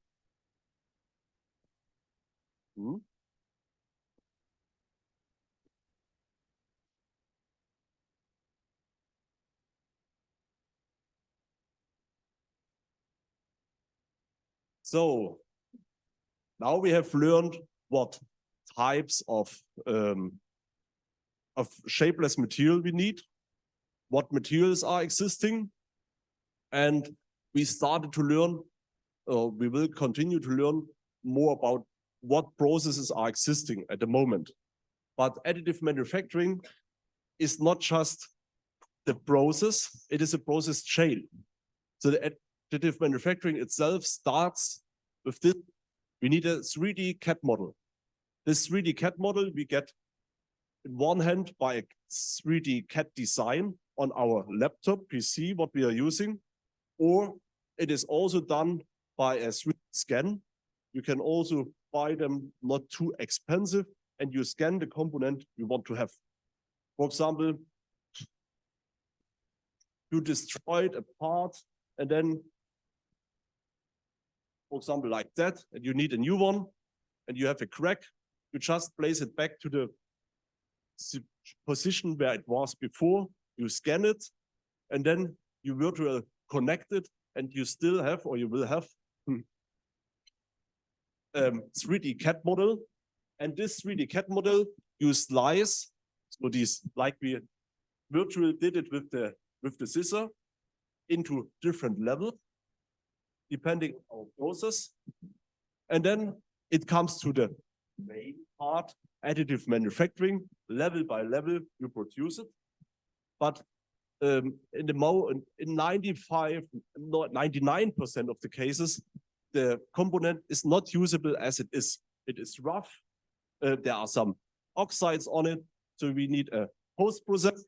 So now we have learned what types of shapeless material we need, what materials are existing, and we started to learn, we will continue to learn more about what processes are existing at the moment. But additive manufacturing is not just the process, it is a process chain. So the additive manufacturing itself starts with this. We need a 3D CAD model. This 3D CAD model we get in one hand by a 3D CAD design on our laptop PC, what we are using, or it is also done by a 3D scan. You can also buy them not too expensive, and you scan the component you want to have. For example, you destroyed a part, and then, for example, like that, and you need a new one, and you have a crack, you just place it back to the position where it was before, you scan it, and then you virtual connect it, and you still have, or you will have, 3D CAD model. And this 3D CAD model, you slice, so these, like we virtually did it with the scissor, into different levels, depending on our process. And then it comes to the main part, additive manufacturing. Level by level, you produce it. But in 99% of the cases, the component is not usable as it is. It is rough. There are some oxides on it. So we need a post-process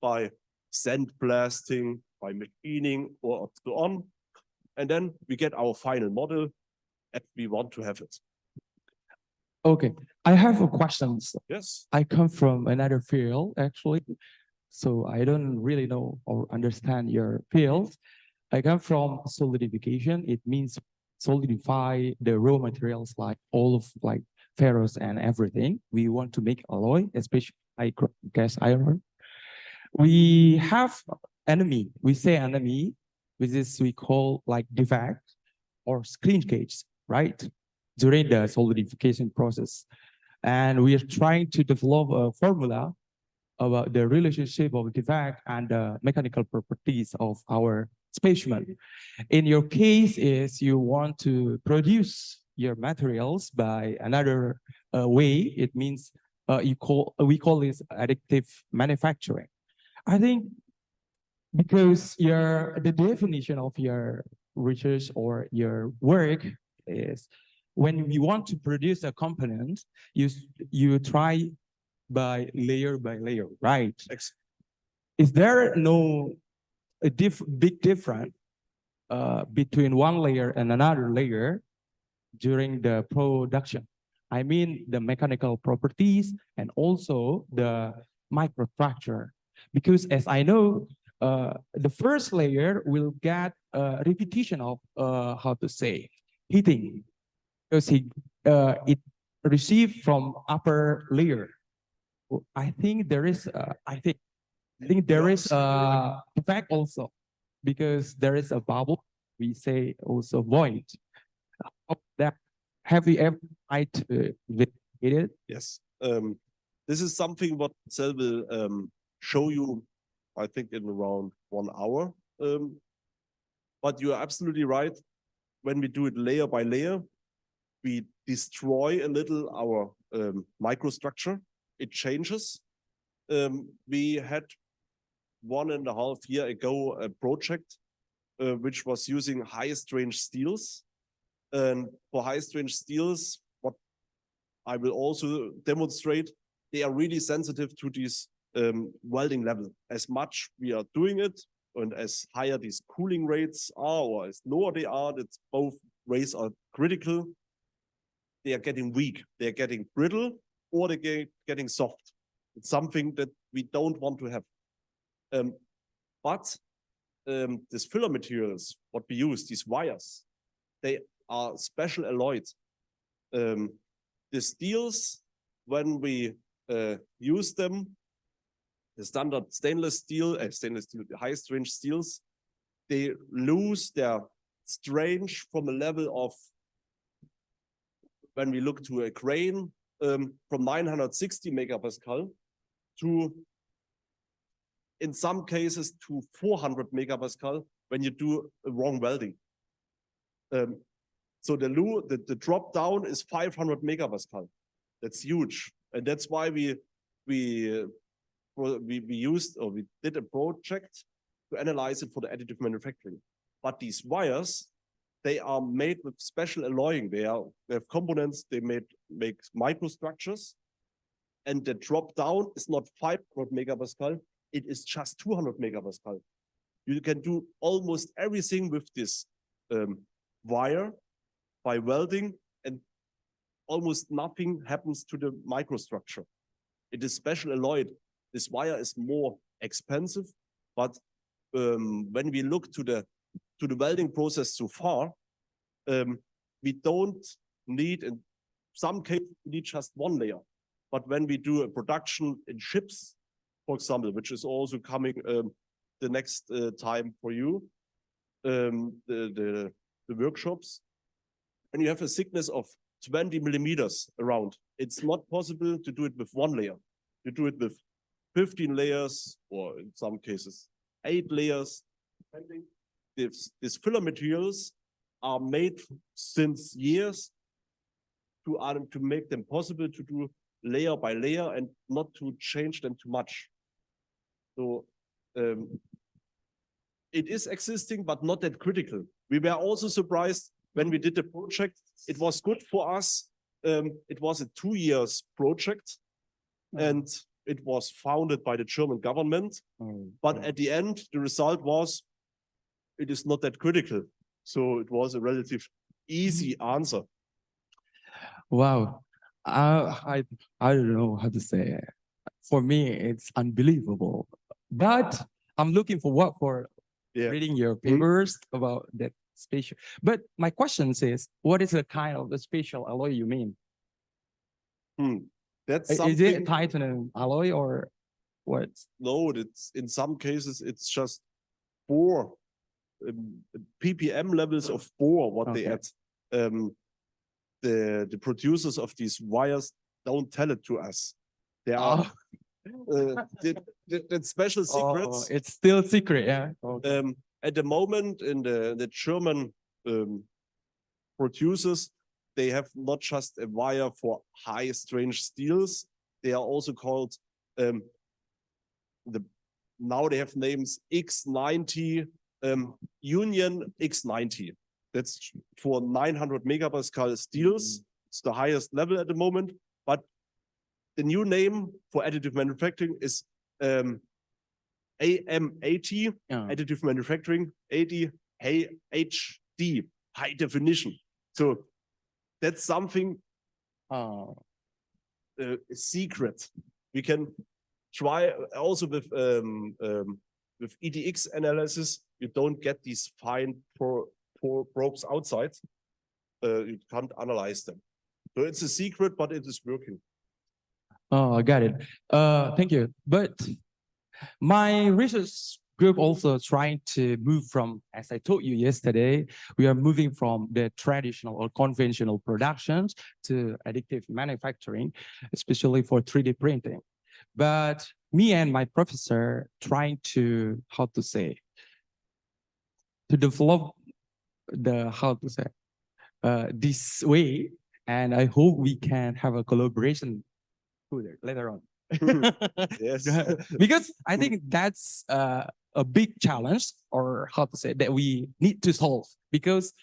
by sandblasting, by machining, or so on. And then we get our final model and we want to have it. Okay, I have a question. Yes. I come from another field, actually. So I don't really know or understand your field. I come from solidification. It means solidify the raw materials like all of like ferrous and everything. We want to make alloy, especially like cast iron. We have enemy. We say enemy, which is we call like defect or shrinkage, right? During the solidification process. And we are trying to develop a formula about the relationship of defect and the mechanical properties of our specimen. In your case is you want to produce your materials by another way. It means we call this additive manufacturing. I think because the definition of your research or your work is when you want to produce a component, you try by layer, right? Is there no big difference between one layer and another layer during the production? I mean the mechanical properties and also the microstructure. Because as I know, the first layer will get a repetition of how to say heating, because it received from upper layer. I think there is a effect also, because there is a bubble. We say also void. That have you ever tried to investigate it? Yes. This is something what Marcel will show you, I think, in around 1 hour. But you are absolutely right. When we do it layer by layer, we destroy a little our microstructure. It changes. We had 1.5 years ago a project which was using high strength steels. And for high strength steels, what I will also demonstrate, they are really sensitive to this welding level. As much we are doing it, and as higher these cooling rates are, or as lower they are, that both ways are critical. They are getting weak, they are getting brittle, or they're getting soft. It's something that we don't want to have. But these filler materials, what we use, these wires, they are special alloyed. The steels, when we use them, the standard stainless steel, the high strength steels, they lose their strength from a level of, when we look to a crane, from 960 megapascal to, in some cases, to 400 megapascal when you do a wrong welding. So the drop down is 500 megapascal. That's huge, and that's why we used, or we did a project to analyze it for the additive manufacturing. But these wires, they are made with special alloying. They have components. They make microstructures, and the drop down is not 500 megapascal. It is just 200 megapascal. You can do almost everything with this wire by welding, and almost nothing happens to the microstructure. It is special alloyed. This wire is more expensive, but when we look to the welding process so far, we don't need, in some cases, we need just one layer. But when we do a production in ships, for example, which is also coming the next time for you, the workshops, and you have a thickness of 20 millimeters around, it's not possible to do it with one layer. You do it with 15 layers, or in some cases, 8 layers. These filler materials are made since years to make them possible to do layer by layer and not to change them too much. So it is existing, but not that critical. We were also surprised when we did the project. It was good for us. It was a 2 years project, and it was founded by the German government. But at the end, the result was, it is not that critical. So it was a relative easy answer. Wow. I don't know how to say it. For me, it's unbelievable. But I'm looking for reading your papers about that spatial. But my question is, what is the kind of the spatial alloy you mean? That's Is it titanium alloy or what? No, it's in some cases it's just bore, ppm levels of bore. What they add. The producers of these wires don't tell it to us. There are the special secrets. It's still secret, yeah. Okay. At the moment, in the German producers, they have not just a wire for high strange steels. They are also called now they have names X90, Union X90. That's for 900 megapascal steels. It's the highest level at the moment. But the new name for additive manufacturing is AM80, additive manufacturing 80 HD, high definition. So that's something a secret. We can try also with EDX analysis. You don't get these fine probes outside. You can't analyze them. So it's a secret, but it is working. Oh, I got it. Thank you. But my research group also trying to move from, as I told you yesterday, we are moving from the traditional or conventional productions to additive manufacturing, especially for 3D printing. But me and my professor trying to, to develop this way, and I hope we can have a collaboration later on. Yes. Because I think that's a big challenge, or that we need to solve, because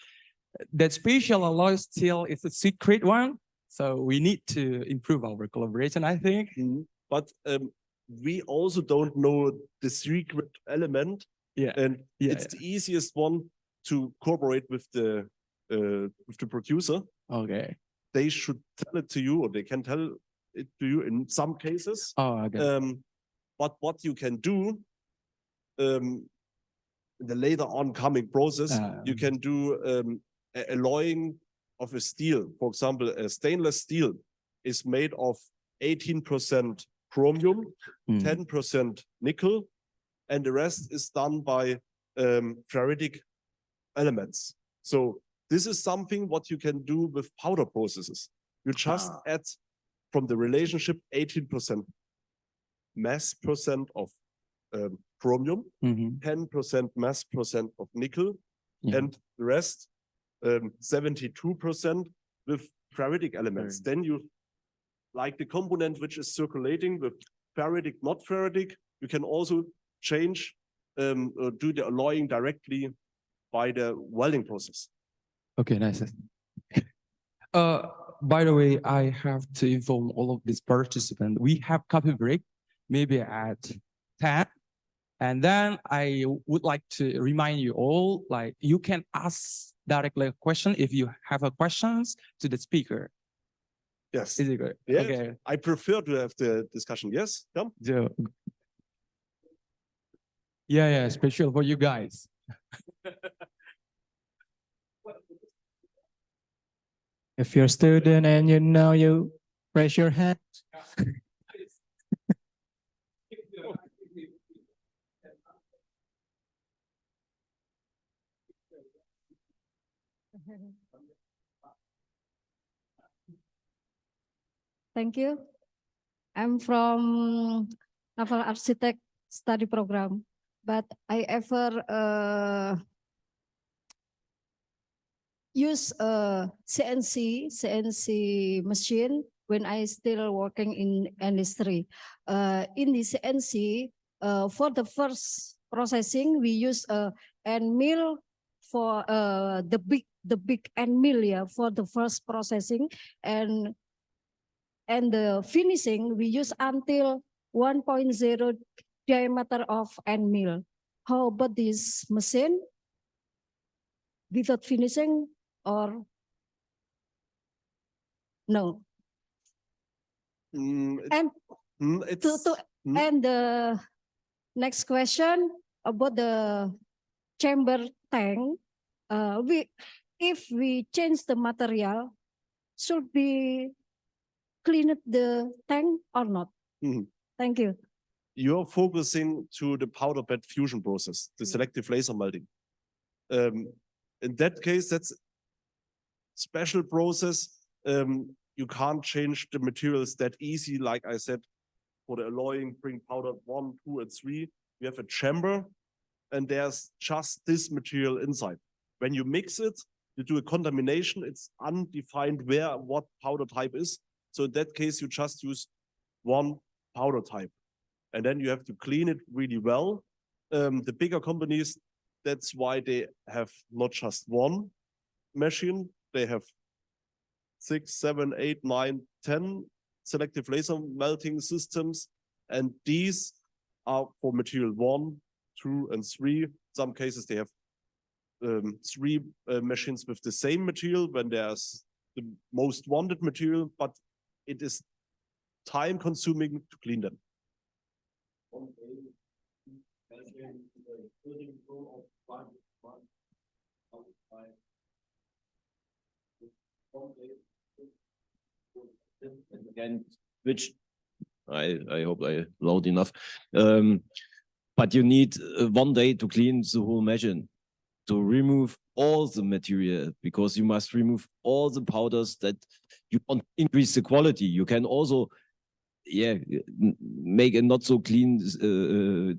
that special alloy steel is a secret one. So we need to improve our collaboration, I think. But we also don't know the secret element. Yeah. And it's the easiest one to cooperate with the producer. Okay. They should tell it to you, or they can tell it to you in some cases. Oh, okay. But what you can do in the later on coming process, you can do alloying of a steel. For example, a stainless steel is made of 18% chromium, 10% nickel, and the rest is done by ferritic elements. So this is something what you can do with powder processes. You just add from the relationship 18% mass percent of chromium, 10% mass percent of nickel, and the rest 72% with ferritic elements. Then you, like the component which is circulating with ferritic, not ferritic, you can also change, do the alloying directly by the welding process. Okay, nice. By the way, I have to inform all of these participants. We have coffee break, maybe at 10. And then I would like to remind you all, like, you can ask directly a question if you have a questions to the speaker. Yes. Is it good? Yeah. Okay. I prefer to have the discussion. Yes. Yeah, special for you guys. If you're a student and you know, you raise your hand. Thank you. I'm from Naval Architect Study Program, but I ever use a CNC machine when I still working in industry. In the CNC, for the first processing, we use a end mill for the big end mill, yeah, for the first processing, and the finishing we use until 1.0 diameter of end mill. How about this machine? Without finishing or no? And the next question about the chamber tank, if we change the material, should we clean up the tank or not? Thank you. You're focusing to the powder bed fusion process, the selective laser melting. In that case, that's special process. you can't change the materials that easy. Like I said, for the alloying, bring powder 1, 2, and 3. You have a chamber, and there's just this material inside. When you mix it, you do a contamination. It's undefined where what powder type is. So in that case, you just use one powder type, and then you have to clean it really well. The bigger companies, that's why they have not just one machine. They have 6, 7, 8, 9, 10 selective laser melting systems, and these are for material 1, 2, and 3. In some cases, they have 3 machines with the same material when there's the most wanted material, but it is time consuming to clean them. Again, which I hope I loud enough. But you need 1 day to clean the whole machine, to remove all the material, because you must remove all the powders that you want to increase the quality. You can also, make a not so clean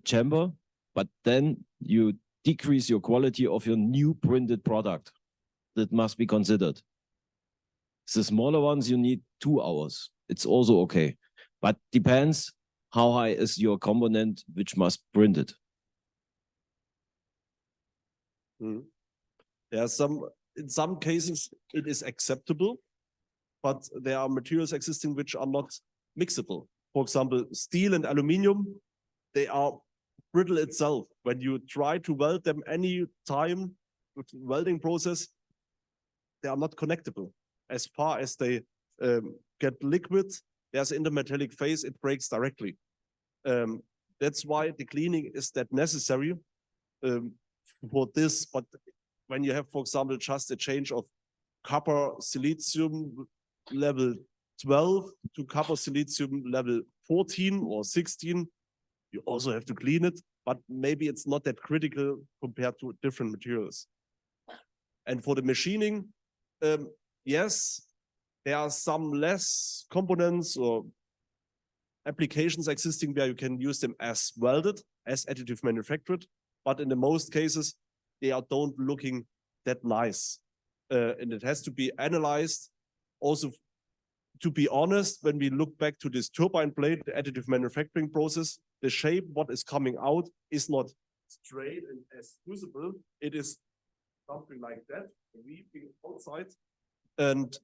chamber, but then you decrease your quality of your new printed product. That must be considered. The smaller ones, you need 2 hours. It's also okay, but depends how high is your component which must print it. There are in some cases it is acceptable, but there are materials existing which are not mixable. For example, steel and aluminium, they are brittle itself. When you try to weld them any time with the welding process, they are not connectable. As far as they get liquid, there's an intermetallic phase, it breaks directly. That's why the cleaning is that necessary for this. But when you have, for example, just a change of copper silicium level 12 to copper silicium level 14 or 16, you also have to clean it, but maybe it's not that critical compared to different materials. And for the machining, yes, there are some less components or applications existing where you can use them as welded, as additive manufactured, but in the most cases, they don't looking that nice. And it has to be analyzed. Also, to be honest, when we look back to this turbine blade, the additive manufacturing process, the shape, what is coming out is not straight and as visible. It is something like that, weaving outside. And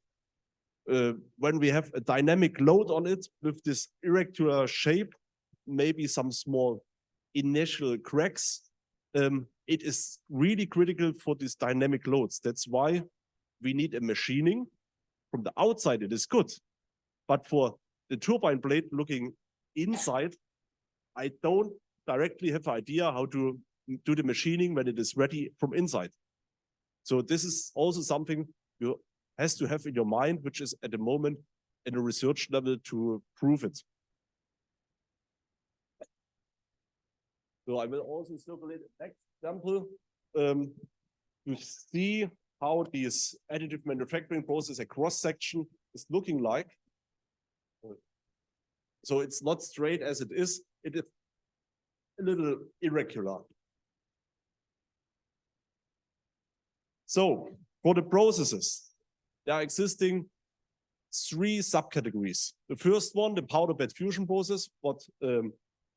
when we have a dynamic load on it with this irregular shape, maybe some small initial cracks, it is really critical for these dynamic loads. That's why we need a machining. From the outside, it is good. But for the turbine blade looking inside, I don't directly have an idea how to do the machining when it is ready from inside. So this is also something you has to have in your mind, which is at the moment in a research level to prove it. So I will also circulate an example to see how this additive manufacturing process, a cross section, is looking like. So it's not straight as it is a little irregular. So for the processes, there are existing 3 subcategories. The first one, the powder bed fusion process, what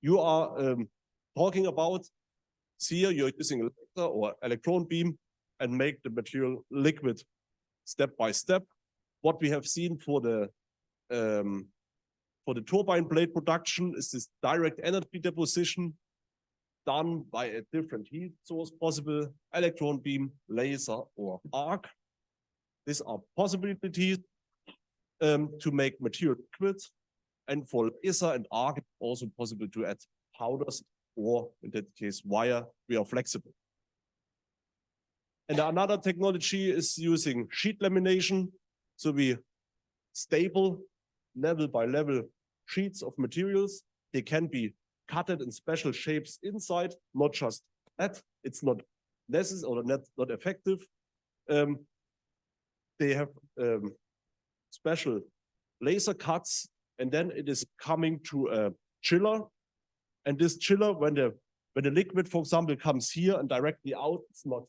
you are talking about. Here you're using a laser or electron beam and make the material liquid step by step. What we have seen for the turbine blade production is this direct energy deposition done by a different heat source possible, electron beam, laser, or arc. These are possibilities to make material liquid. And for laser and arc, it's also possible to add powders, or in that case, wire. We are flexible. And another technology is using sheet lamination. So we staple level by level sheets of materials. They can be cutted in special shapes inside, not just that. It's not necessary or not effective. They have special laser cuts, and then it is coming to a chiller. And this chiller, when the liquid, for example, comes here and directly out, it's not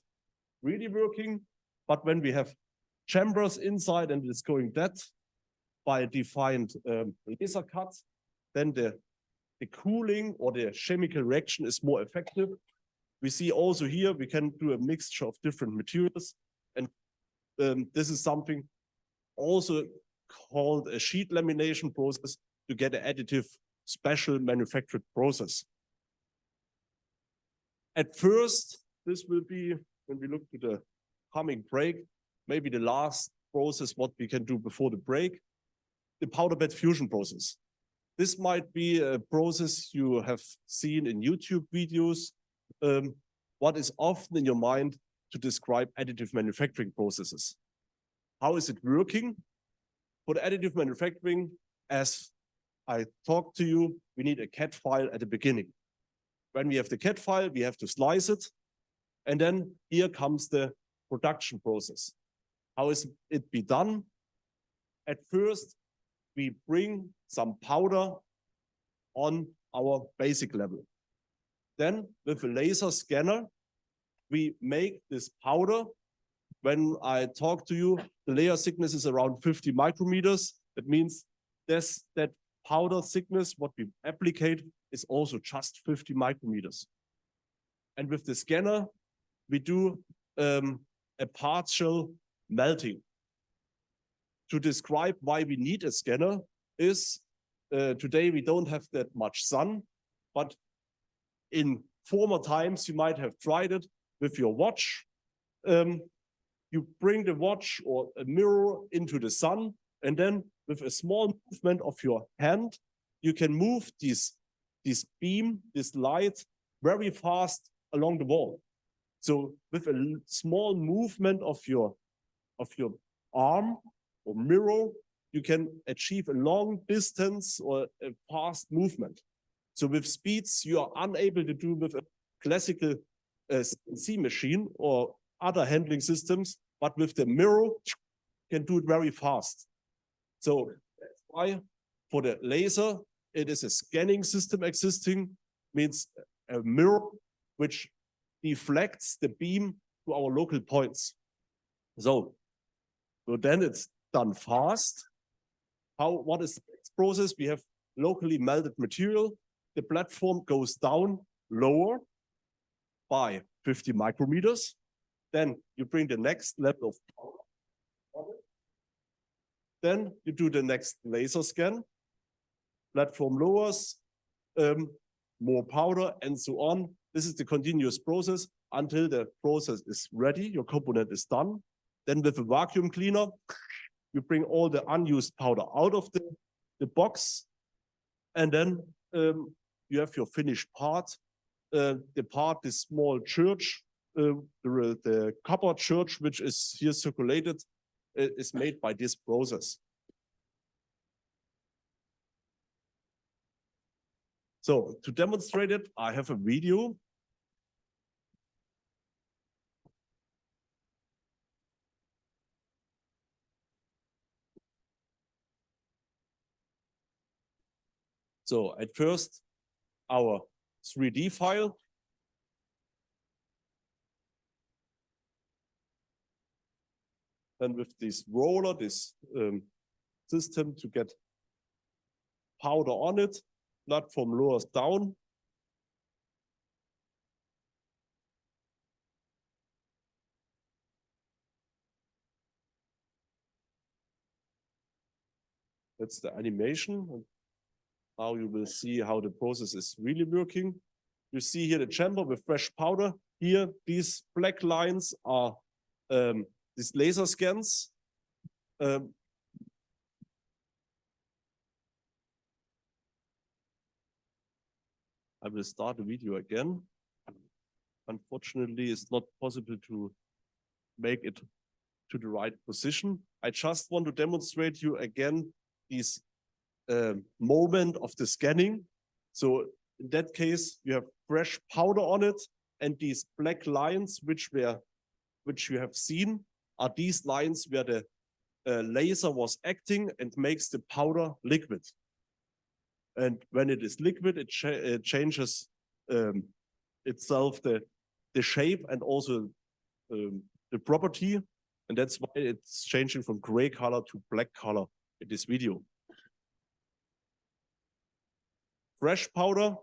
really working. But when we have chambers inside and it's going that by a defined laser cut, then the cooling or the chemical reaction is more effective. We see also here, we can do a mixture of different materials. And this is something also called a sheet lamination process to get an additive special manufactured process. At first, this will be, when we look to the coming break, maybe the last process what we can do before the break, the powder bed fusion process. This might be a process you have seen in YouTube videos. What is often in your mind to describe additive manufacturing processes? How is it working? For the additive manufacturing, as I talked to you, we need a CAD file at the beginning. When we have the CAD file, we have to slice it. And then here comes the production process. How is it be done? At first, we bring some powder on our basic level. Then with a laser scanner, we make this powder. When I talk to you, the layer thickness is around 50 micrometers. That means that powder thickness, what we applicate, is also just 50 micrometers. And with the scanner, we do a partial melting. To describe why we need a scanner is today we don't have that much sun, but in former times you might have tried it with your watch. You bring the watch or a mirror into the sun, and then with a small movement of your hand, you can move this beam, this light, very fast along the wall. So with a small movement of your arm or mirror, you can achieve a long distance or a fast movement. So with speeds you are unable to do with a classical CNC machine or other handling systems, but with the mirror, you can do it very fast. So that's why for the laser, it is a scanning system existing, means a mirror which deflects the beam to our local points. So then it's done fast. What is the next process? We have locally melted material. The platform goes down lower by 50 micrometers. Then you bring the next level of powder. Then you do the next laser scan. Platform lowers, more powder, and so on. This is the continuous process until the process is ready, your component is done. Then with a vacuum cleaner, you bring all the unused powder out of the box, and then you have your finished part. The part, this small church, the copper church, which is here circulated, is made by this process. So to demonstrate it, I have a video. So at first, our 3D file. Then with this roller, this system to get powder on it, platform lowers down. That's the animation. Now you will see how the process is really working. You see here the chamber with fresh powder. Here, these black lines are these laser scans. I will start the video again. Unfortunately, it's not possible to make it to the right position. I just want to demonstrate you again this moment of the scanning. So in that case, you have fresh powder on it, and these black lines which you have seen are these lines where the laser was acting and makes the powder liquid. And when it is liquid, it changes itself the shape and also the property. And that's why it's changing from gray color to black color in this video. Fresh powder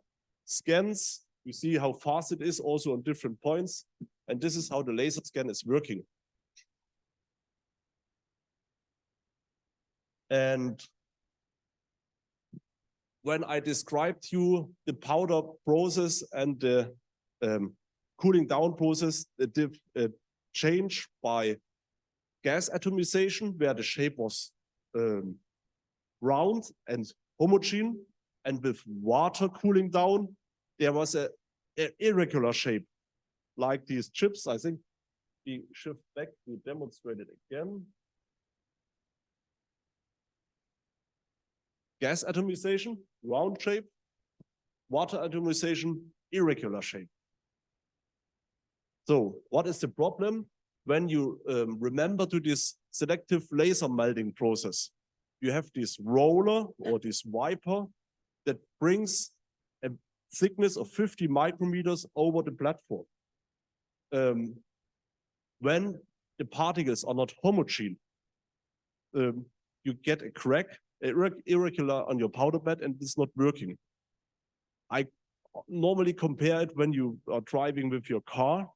scans, you see how fast it is also on different points. And this is how the laser scan is working. And when I described you the powder process and the cooling down process, the change by gas atomization, where the shape was round and homogeneous, and with water cooling down, there was an irregular shape, like these chips. I think we shift back to demonstrate it again. Gas atomization, round shape. Water atomization, irregular shape. So what is the problem? When you remember to this selective laser melting process, you have this roller or this wiper that brings a thickness of 50 micrometers over the platform. When the particles are not homogeneous, you get a crack, irregular on your powder bed, and it's not working. I normally compare it when you are driving with your car,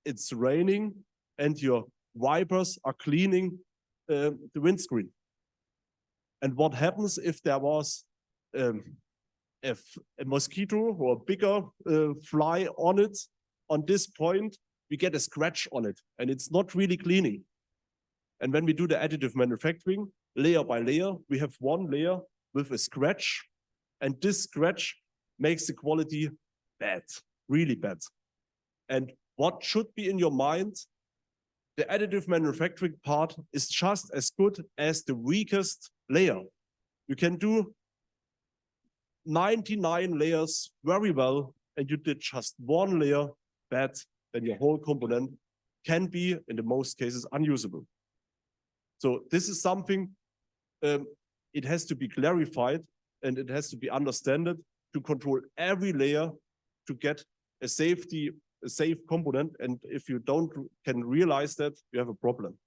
it's raining, and your wipers are cleaning the windscreen. And what happens if there was a mosquito or a bigger fly on it? On this point, we get a scratch on it, and it's not really cleaning. And when we do the additive manufacturing, layer by layer, we have one layer with a scratch, and this scratch makes the quality bad, really bad. And what should be in your mind? The additive manufacturing part is just as good as the weakest layer. You can do 99 layers very well, and you did just one layer bad, then your whole component can be, in the most cases, unusable. So this is something, it has to be clarified, and it has to be understood to control every layer to get a safe component. And if you can realize that, you have a problem.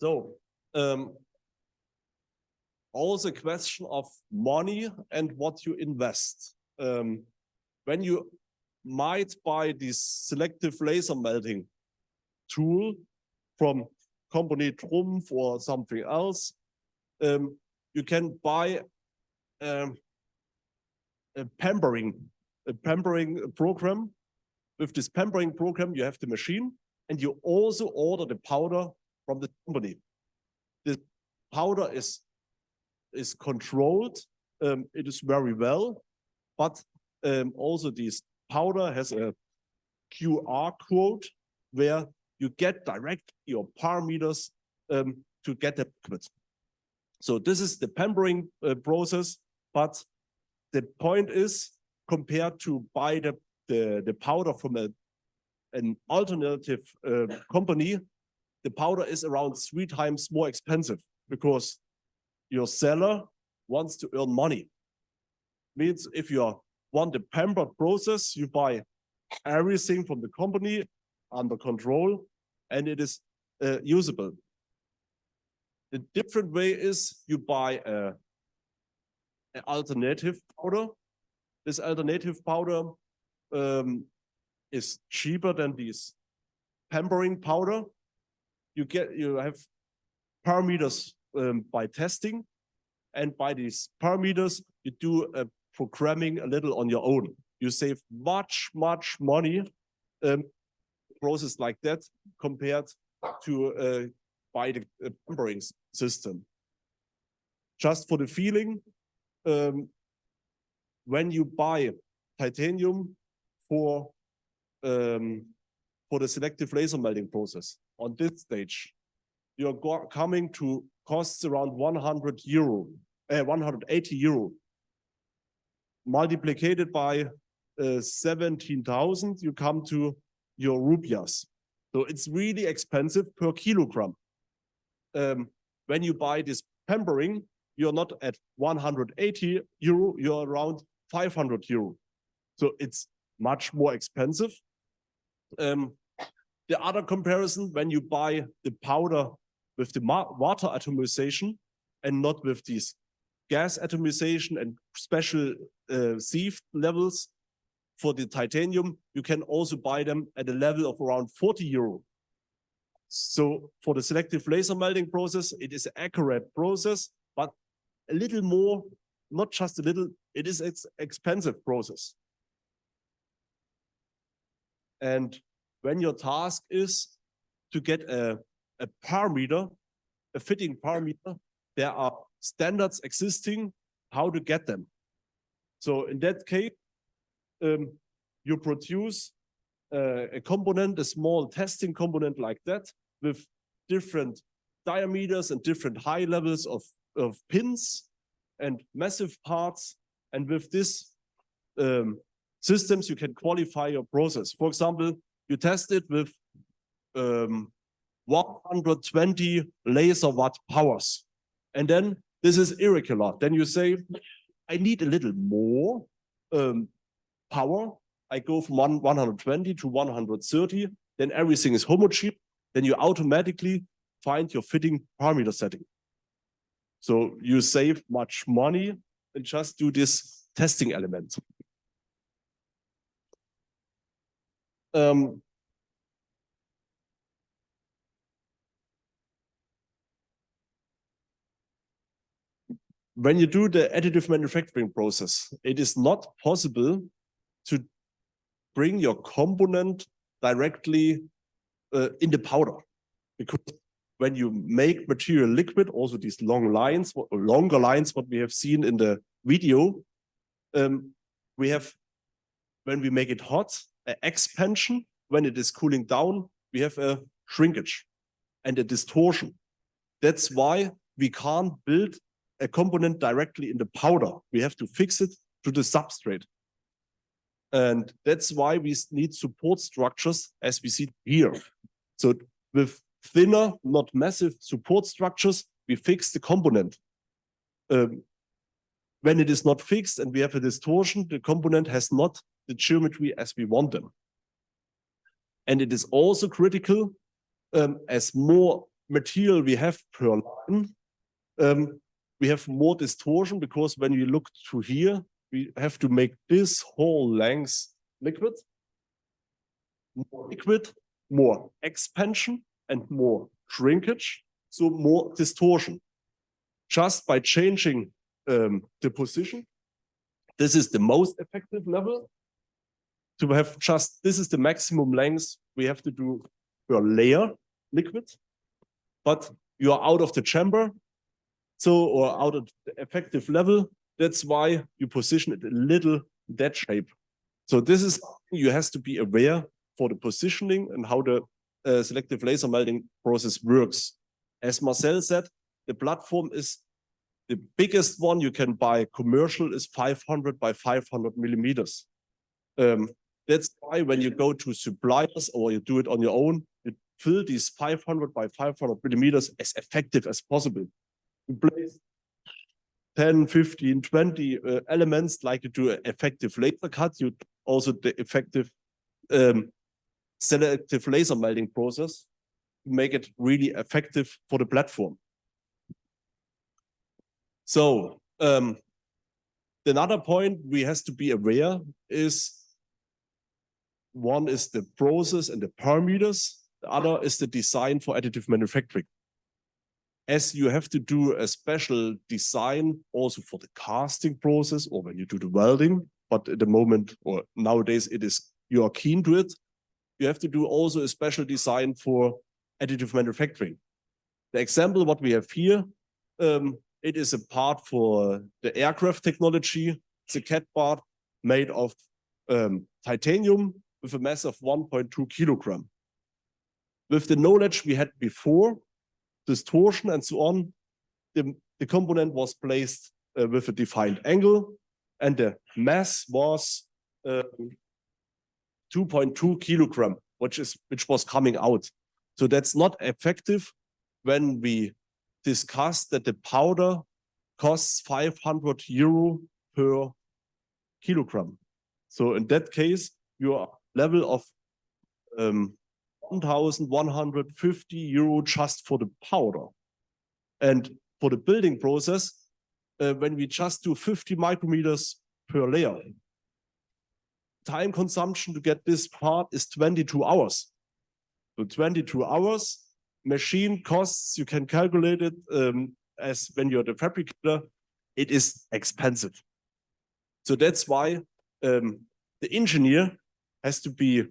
So also a question of money and what you invest. When you might buy this selective laser melting tool from company Trumpf or something else, you can buy a pampering program. With this pampering program, you have the machine, and you also order the powder from the company. The powder is controlled. It is very well, but also this powder has a QR code where you get direct your parameters to get the liquid. So this is the pampering process, but the point is, compared to buy the powder from an alternative company, the powder is around 3 times more expensive because your seller wants to earn money. Means if you want the pampered process, you buy everything from the company under control, and it is usable. The different way is you buy an alternative powder. This alternative powder is cheaper than this pampering powder. You have parameters by testing, and by these parameters you do programming a little on your own. You save much money process like that compared to by the pampering system. Just for the feeling, when you buy titanium for the selective laser melting process on this stage, you're coming to costs around 100 euro, 180 euro, multiplied by 17,000, you come to your rupiahs. So it's really expensive per kilogram. When you buy this pampering, you're not at 180 euro, you're around 500 euro. So it's much more expensive. The other comparison, when you buy the powder with the water atomization and not with these gas atomization and special sieve levels for the titanium, you can also buy them at a level of around 40 euro. So for the selective laser melting process, it is an accurate process, but a little more, not just a little, it is an expensive process. And when your task is to get a parameter, a fitting parameter, there are standards existing how to get them. So in that case, you produce a component, a small testing component like that with different diameters and different high levels of pins and massive parts. And with this systems, you can qualify your process. For example, you test it with 120 laser watt powers. And then this is irregular. Then you say, I need a little more power. I go from 120 to 130. Then everything is homogeneous. Then you automatically find your fitting parameter setting. So you save much money and just do this testing element. When you do the additive manufacturing process, it is not possible to bring your component directly in the powder, because when you make material liquid, also these long lines, or longer lines, what we have seen in the video, we have, when we make it hot, an expansion. When it is cooling down, we have a shrinkage and a distortion. That's why we can't build a component directly in the powder. We have to fix it to the substrate. And that's why we need support structures as we see here. So with thinner, not massive support structures, we fix the component. When it is not fixed and we have a distortion, the component has not the geometry as we want them. And it is also critical, as more material we have per line, we have more distortion, because when you look to here, we have to make this whole length liquid. More liquid, more expansion, and more shrinkage, so more distortion. Just by changing the position, this is the most effective level. To have just, this is the maximum length we have to do per layer liquid, but you are out of the chamber, so, or out of the effective level. That's why you position it a little that shape. So this is, you have to be aware for the positioning and how the selective laser melting process works. As Marcel said, the platform is the biggest one you can buy commercial is 500 by 500 millimeters. That's why when you go to suppliers or you do it on your own, you fill these 500 by 500 millimeters as effective as possible. You place 10, 15, 20 elements like you do an effective laser cut, you also the effective selective laser melting process to make it really effective for the platform. So another point we have to be aware is, one is the process and the parameters, the other is the design for additive manufacturing. As you have to do a special design also for the casting process or when you do the welding, but at the moment or nowadays it is, you are keen to it, you have to do also a special design for additive manufacturing. The example what we have here, it is a part for the aircraft technology. It's a cat part made of titanium with a mass of 1.2 kilogram. With the knowledge we had before, distortion and so on, the component was placed with a defined angle and the mass was 2.2 kilogram, which was coming out. So that's not effective when we discussed that the powder costs 500 euro per kilogram. So in that case, your level of 1,150 euro just for the powder. And for the building process, when we just do 50 micrometers per layer, time consumption to get this part is 22 hours. So 22 hours, machine costs, you can calculate it as when you're the fabricator, it is expensive. So that's why the engineer has to be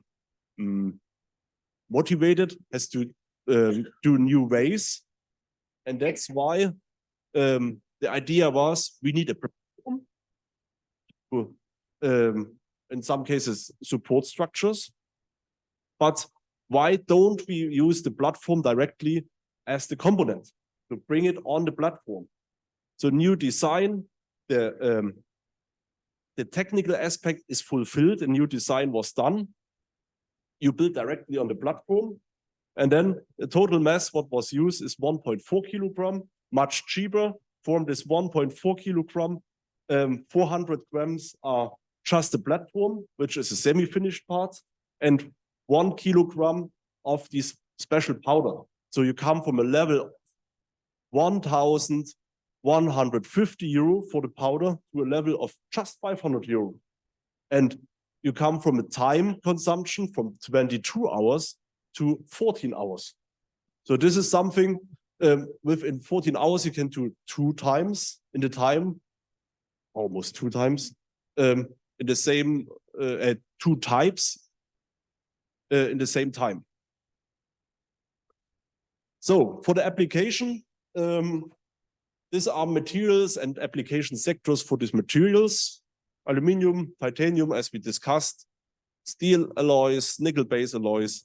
motivated, has to do new ways. And that's why the idea was we need a platform to, in some cases, support structures. But why don't we use the platform directly as the component to bring it on the platform? So new design, the technical aspect is fulfilled, a new design was done. You build directly on the platform. And then the total mass, what was used is 1.4 kilogram, much cheaper. From this 1.4 kilogram, 400 grams are just the platform, which is a semi-finished part, and 1 kilogram of this special powder. So you come from a level of 1,150 euro for the powder to a level of just 500 euro. And you come from a time consumption from 22 hours to 14 hours. So this is something within 14 hours you can do 2 times in the time, almost 2 times, in the same, 2 types in the same time. So for the application, these are materials and application sectors for these materials. Aluminium, titanium, as we discussed, steel alloys, nickel-based alloys.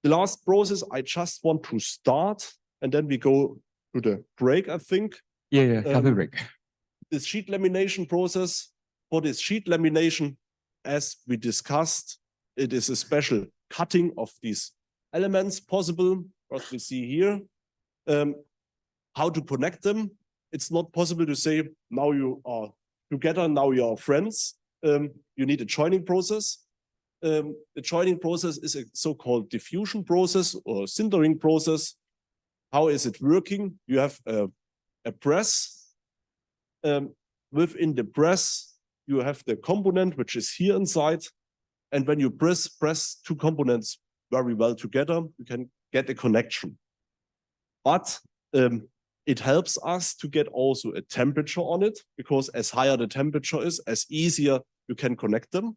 The last process I just want to start, and then we go to the break, I think. Yeah, coffee break. This sheet lamination process. For this sheet lamination, as we discussed, it is a special cutting of these elements possible, what we see here. How to connect them. It's not possible to say, now you are together, now you are friends. You need a joining process. The joining process is a so-called diffusion process or sintering process. How is it working? You have a press. Within the press, you have the component, which is here inside. And when you press 2 components very well together, you can get a connection. But it helps us to get also a temperature on it, because as higher the temperature is, as easier you can connect them.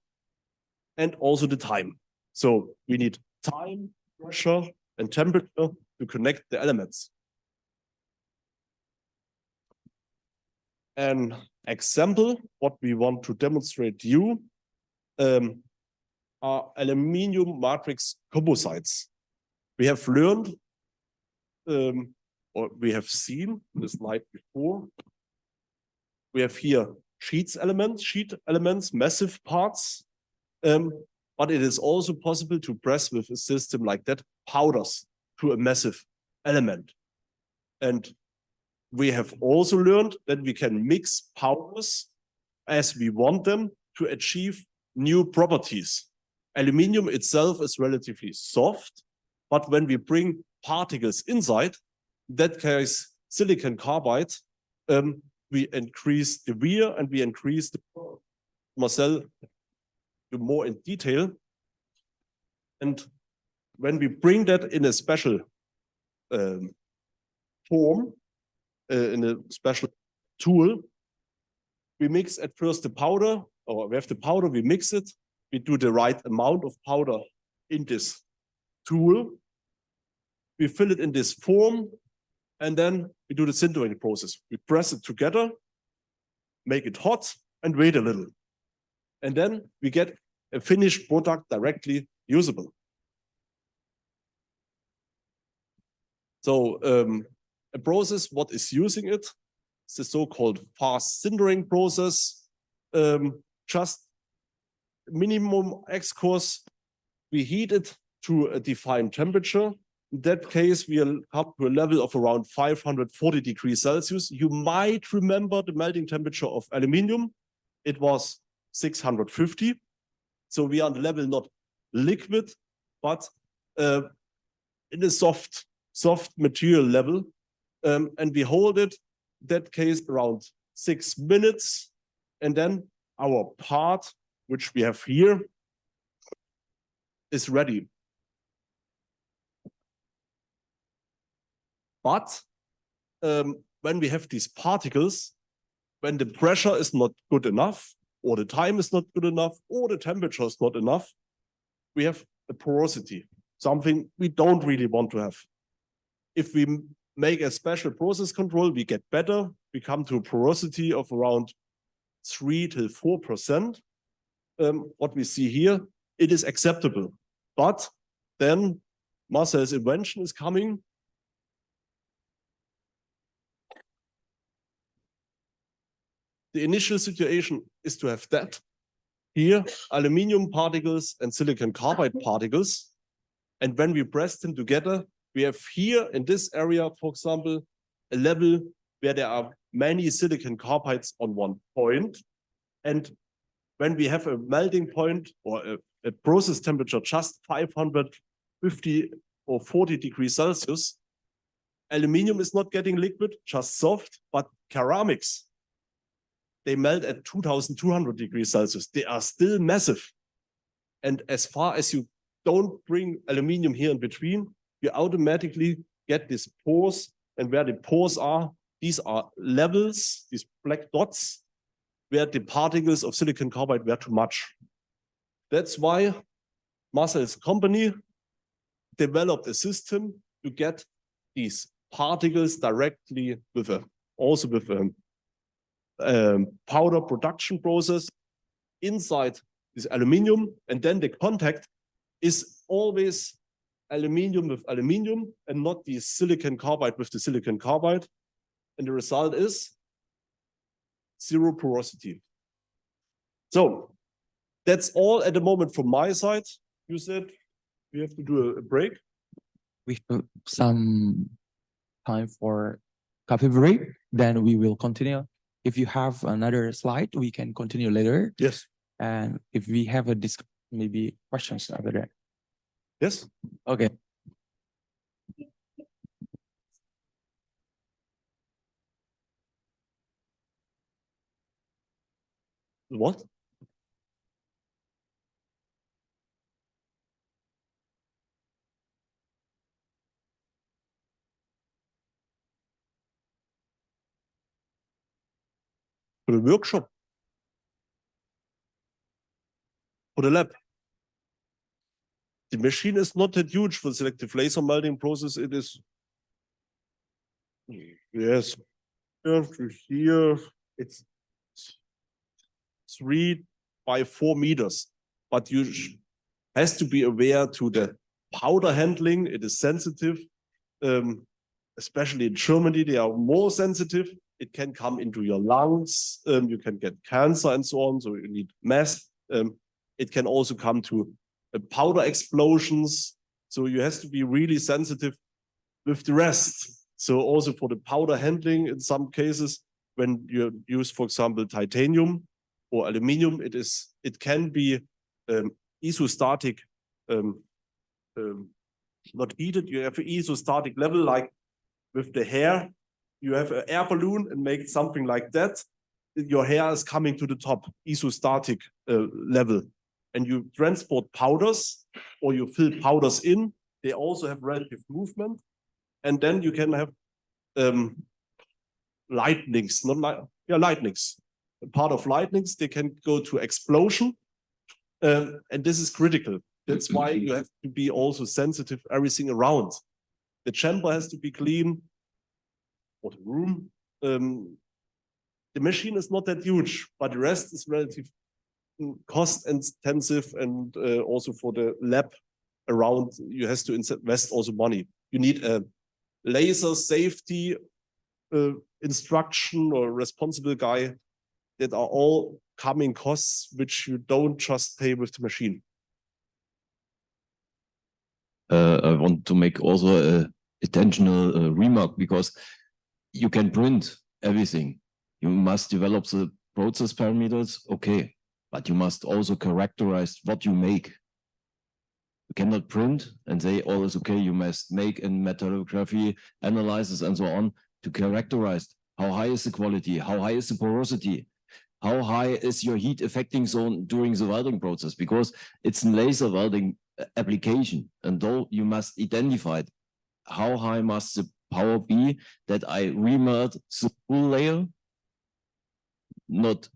And also the time. So we need time, pressure, and temperature to connect the elements. An example, what we want to demonstrate to you, are aluminium matrix composites. We have learned, or we have seen in the slide before, we have here sheet elements, massive parts. But it is also possible to press with a system like that powders to a massive element. And we have also learned that we can mix powders as we want them to achieve new properties. Aluminium itself is relatively soft, but when we bring particles inside, in that case silicon carbide, we increase the wear and we increase the Marcel more in detail. And when we bring that in a special form, in a special tool, we mix at first the powder, or we have the powder, we mix it, we do the right amount of powder in this tool, we fill it in this form, and then we do the sintering process. We press it together, make it hot, and wait a little. And then we get a finished product directly usable. So a process, what is using it? the so-called fast sintering process. Just minimum X course, we heat it to a defined temperature. In that case, we are up to a level of around 540 degrees Celsius. You might remember the melting temperature of aluminium. It was 650. So we are on the level not liquid, but in a soft material level. And we hold it, in that case, around 6 minutes. And then our part, which we have here, is ready. But when we have these particles, when the pressure is not good enough, or the time is not good enough, or the temperature is not enough, we have a porosity, something we don't really want to have. If we make a special process control, we get better. We come to a porosity of around 3 to 4%. What we see here, it is acceptable. But then Marcel's invention is coming. The initial situation is to have that. Here, aluminium particles and silicon carbide particles. And when we press them together, we have here in this area, for example, a level where there are many silicon carbides on one point. And when we have a melting point or a process temperature just 550 or 40 degrees Celsius, aluminium is not getting liquid, just soft, but ceramics, they melt at 2200 degrees Celsius. They are still massive. And as far as you don't bring aluminium here in between, you automatically get these pores. And where the pores are, these are levels, these black dots, where the particles of silicon carbide were too much. That's why Marcel's company developed a system to get these particles directly with a powder production process inside this aluminium, and then the contact is always aluminium with aluminium and not the silicon carbide with the silicon carbide. And the result is zero porosity. So that's all at the moment from my side. You said we have to do a break. We have some time for coffee break, then we will continue. If you have another slide, we can continue later. Yes. And if we have maybe questions after that. Yes. Okay. What? For the workshop? For the lab? The machine is not that huge for selective laser melting process. It is, yes, here it's 3 by 4 meters, but you has to be aware to the powder handling. It is sensitive, especially in Germany, they are more sensitive. It can come into your lungs. You can get cancer and so on. So you need mask. It can also come to powder explosions. So you have to be really sensitive with the rest. So also for the powder handling, in some cases, when you use, for example, titanium or aluminium, it can be isostatic, not heated. You have an isostatic level, like with the hair. You have an air balloon and make something like that. Your hair is coming to the top, isostatic level. And you transport powders or you fill powders in. They also have relative movement. And then you can have lightnings, lightnings. A part of lightnings, they can go to explosion. And this is critical. That's why you have to be also sensitive everything around. The chamber has to be clean, or the room. The machine is not that huge, but the rest is relative cost intensive, and also for the lab around, you have to invest also money. You need a laser safety instruction or responsible guy, that are all coming costs which you don't just pay with the machine. I want to make also a intentional remark, because you can print everything. You must develop the process parameters, okay, but you must also characterize what you make. You cannot print and say all is okay. You must make in metallography analysis and so on to characterize how high is the quality, how high is the porosity, how high is your heat affecting zone during the welding process, because it's a laser welding application. And though you must identify how high must the power be that I remelt the full layer, not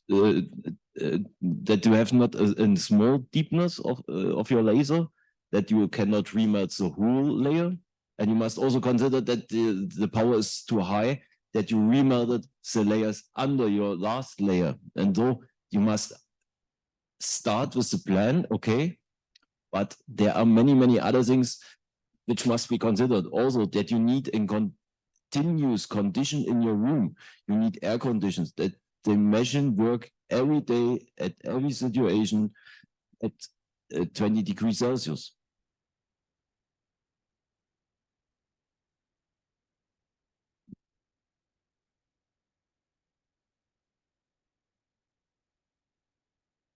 that you have not a small deepness of your laser, that you cannot remelt the whole layer. And you must also consider that the power is too high, that you remelted the layers under your last layer. And so you must start with the plan, okay, but there are many, many other things which must be considered. Also that you need a continuous condition in your room. You need air conditions, that the machine work every day at every situation at 20 degrees Celsius.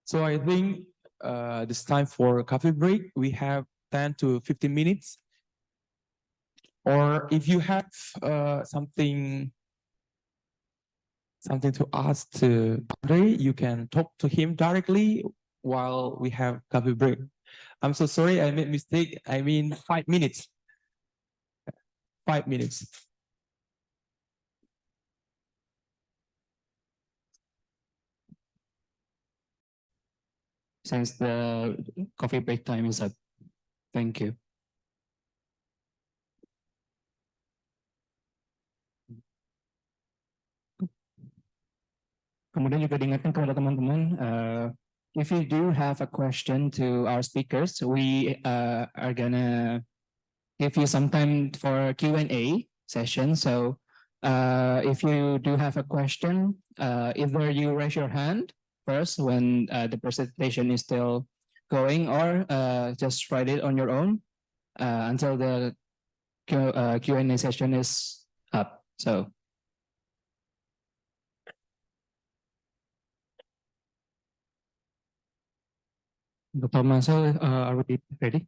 So I think it's time for a coffee break. We have 10 to 15 minutes. Or if you have something to ask to André, you can talk to him directly while we have coffee break. I'm so sorry, I made mistake. I mean 5 minutes. 5 minutes. Since the coffee break time is up. Thank you. Kemudian juga diingatkan kepada teman-teman, if you do have a question to our speakers, we are gonna give you some time for Q&A session. So if you do have a question, either you raise your hand first when the presentation is still going, or just write it on your own until the Q&A session is up. So. Dr. Marcel, are we ready?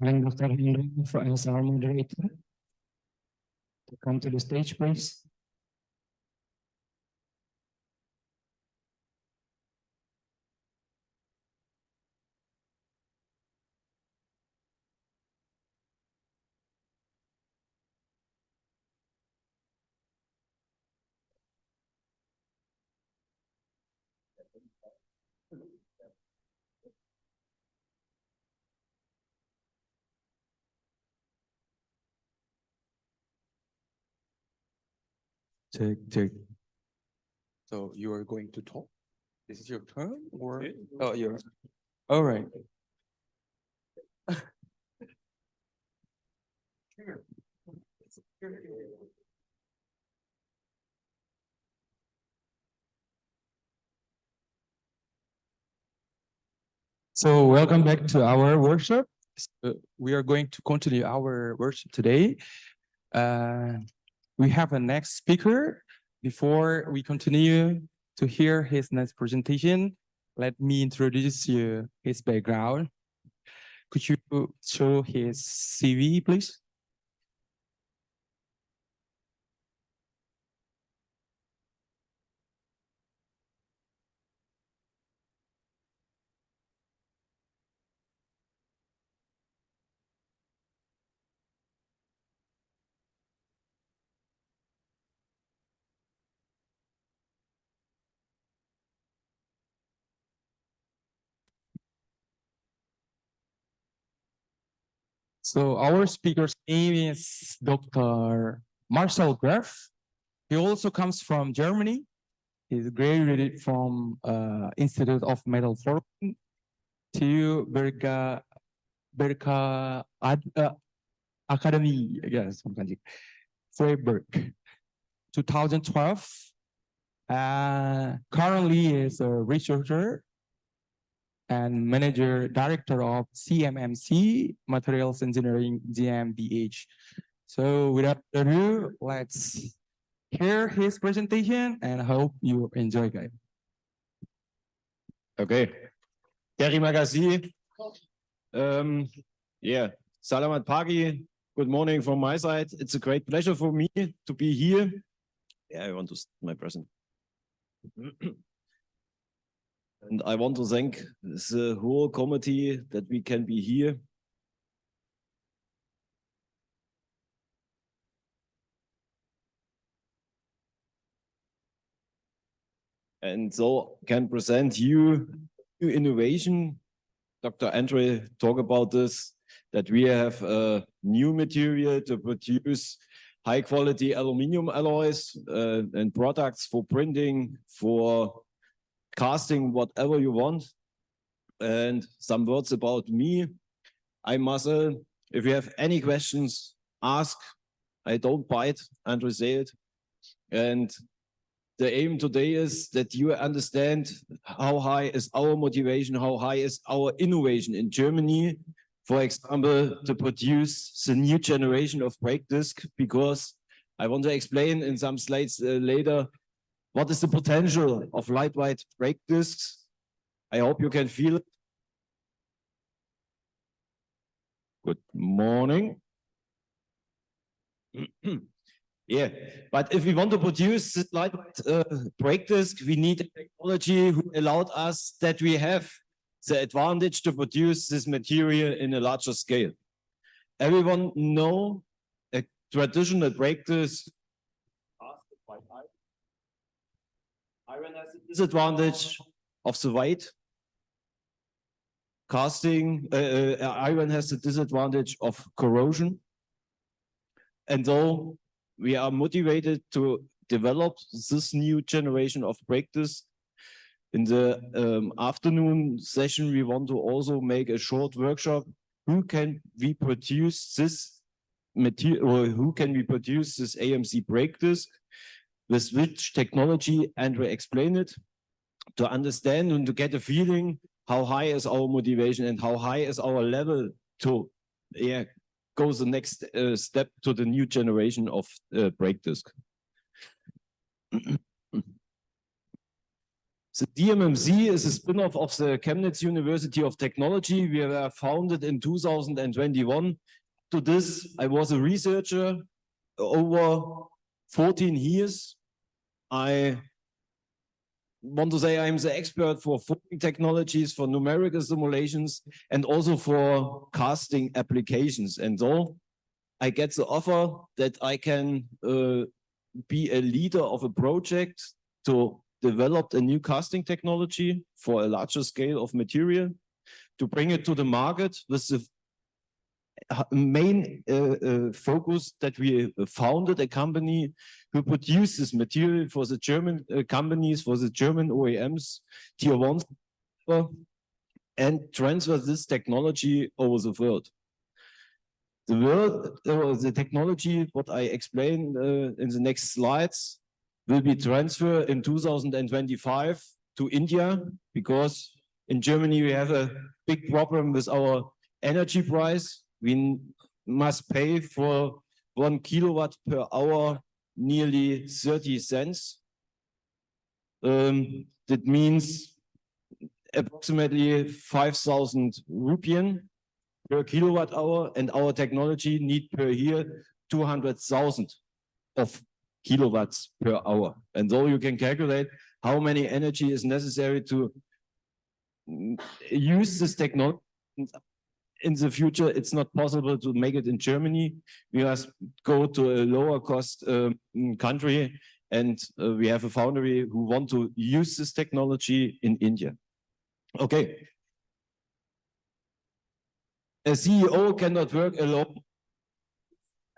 And Dr. André as our moderator to come to the stage, please. Check. So you are going to talk? This is your turn, or oh, you're all right. So welcome back to our workshop. We are going to continue our workshop today. We have a next speaker. Before we continue to hear his next presentation, let me introduce you his background. Could you show his CV, please? So our speaker's name is Dr. Marcel Graf. He also comes from Germany. He's graduated from Institute of Metal Forming to Academy, yes, Freiburg, 2012. Currently is a researcher and manager director of CMMC Materials Engineering GmbH. So without further ado, let's hear his presentation and hope you enjoy, guys. Okay. Terima kasih. Yeah, Salamat pagi. Good morning from my side. It's a great pleasure for me to be here. Yeah, I want to start my present. And I want to thank the whole committee that we can be here. And so can present you new innovation. Dr. André talked about this, that we have a new material to produce high quality aluminum alloys and products for printing, for casting, whatever you want. And some words about me. I'm Marcel. If you have any questions, ask. I don't bite, André said. And the aim today is that you understand how high is our motivation, how high is our innovation in Germany, for example, to produce the new generation of brake disc, because I want to explain in some slides later what is the potential of lightweight brake discs. I hope you can feel it. Good morning. Yeah, but if we want to produce this lightweight brake disc, we need a technology who allowed us that we have the advantage to produce this material in a larger scale. Everyone know a traditional brake disc. Iron has the disadvantage of the weight. Casting, iron has the disadvantage of corrosion. And so we are motivated to develop this new generation of brake disc. In the afternoon session, we want to also make a short workshop. Who can we produce this material, or who can we produce this AMC brake disc? With which technology, André explained it, to understand and to get a feeling how high is our motivation and how high is our level to go the next step to the new generation of brake disc. The DMMC is a spin-off of the Chemnitz University of Technology. We were founded in 2021. To this, I was a researcher over 14 years. I want to say I'm the expert for forming technologies, for numerical simulations, and also for casting applications. And so I get the offer that I can be a leader of a project to develop a new casting technology for a larger scale of material, to bring it to the market with the main focus that we founded a company who produces material for the German companies, for the German OEMs, tier 1, and transfer this technology over the world. The technology, what I explain in the next slides, will be transferred in 2025 to India, because in Germany we have a big problem with our energy price. We must pay for 1 kilowatt per hour nearly 30 cents. That means approximately 5,000 rupiah per kilowatt hour, and our technology need per year 200,000 of kilowatts per hour. And so you can calculate how many energy is necessary to use this technology. In the future, it's not possible to make it in Germany. We must go to a lower cost country, and we have a foundry who want to use this technology in India. Okay. A CEO cannot work alone.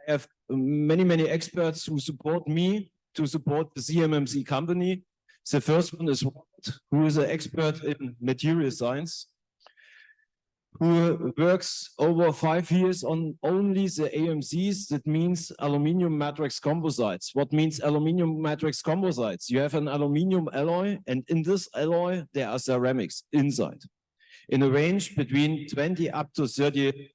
I have many experts who support me to support the CMMC company. The first one is Robert, who is an expert in material science. who works over 5 years on only the AMCs. That means aluminium matrix composites. What means aluminium matrix composites? You have an aluminium alloy, and in this alloy, there are ceramics inside in a range between 20 up to 30%.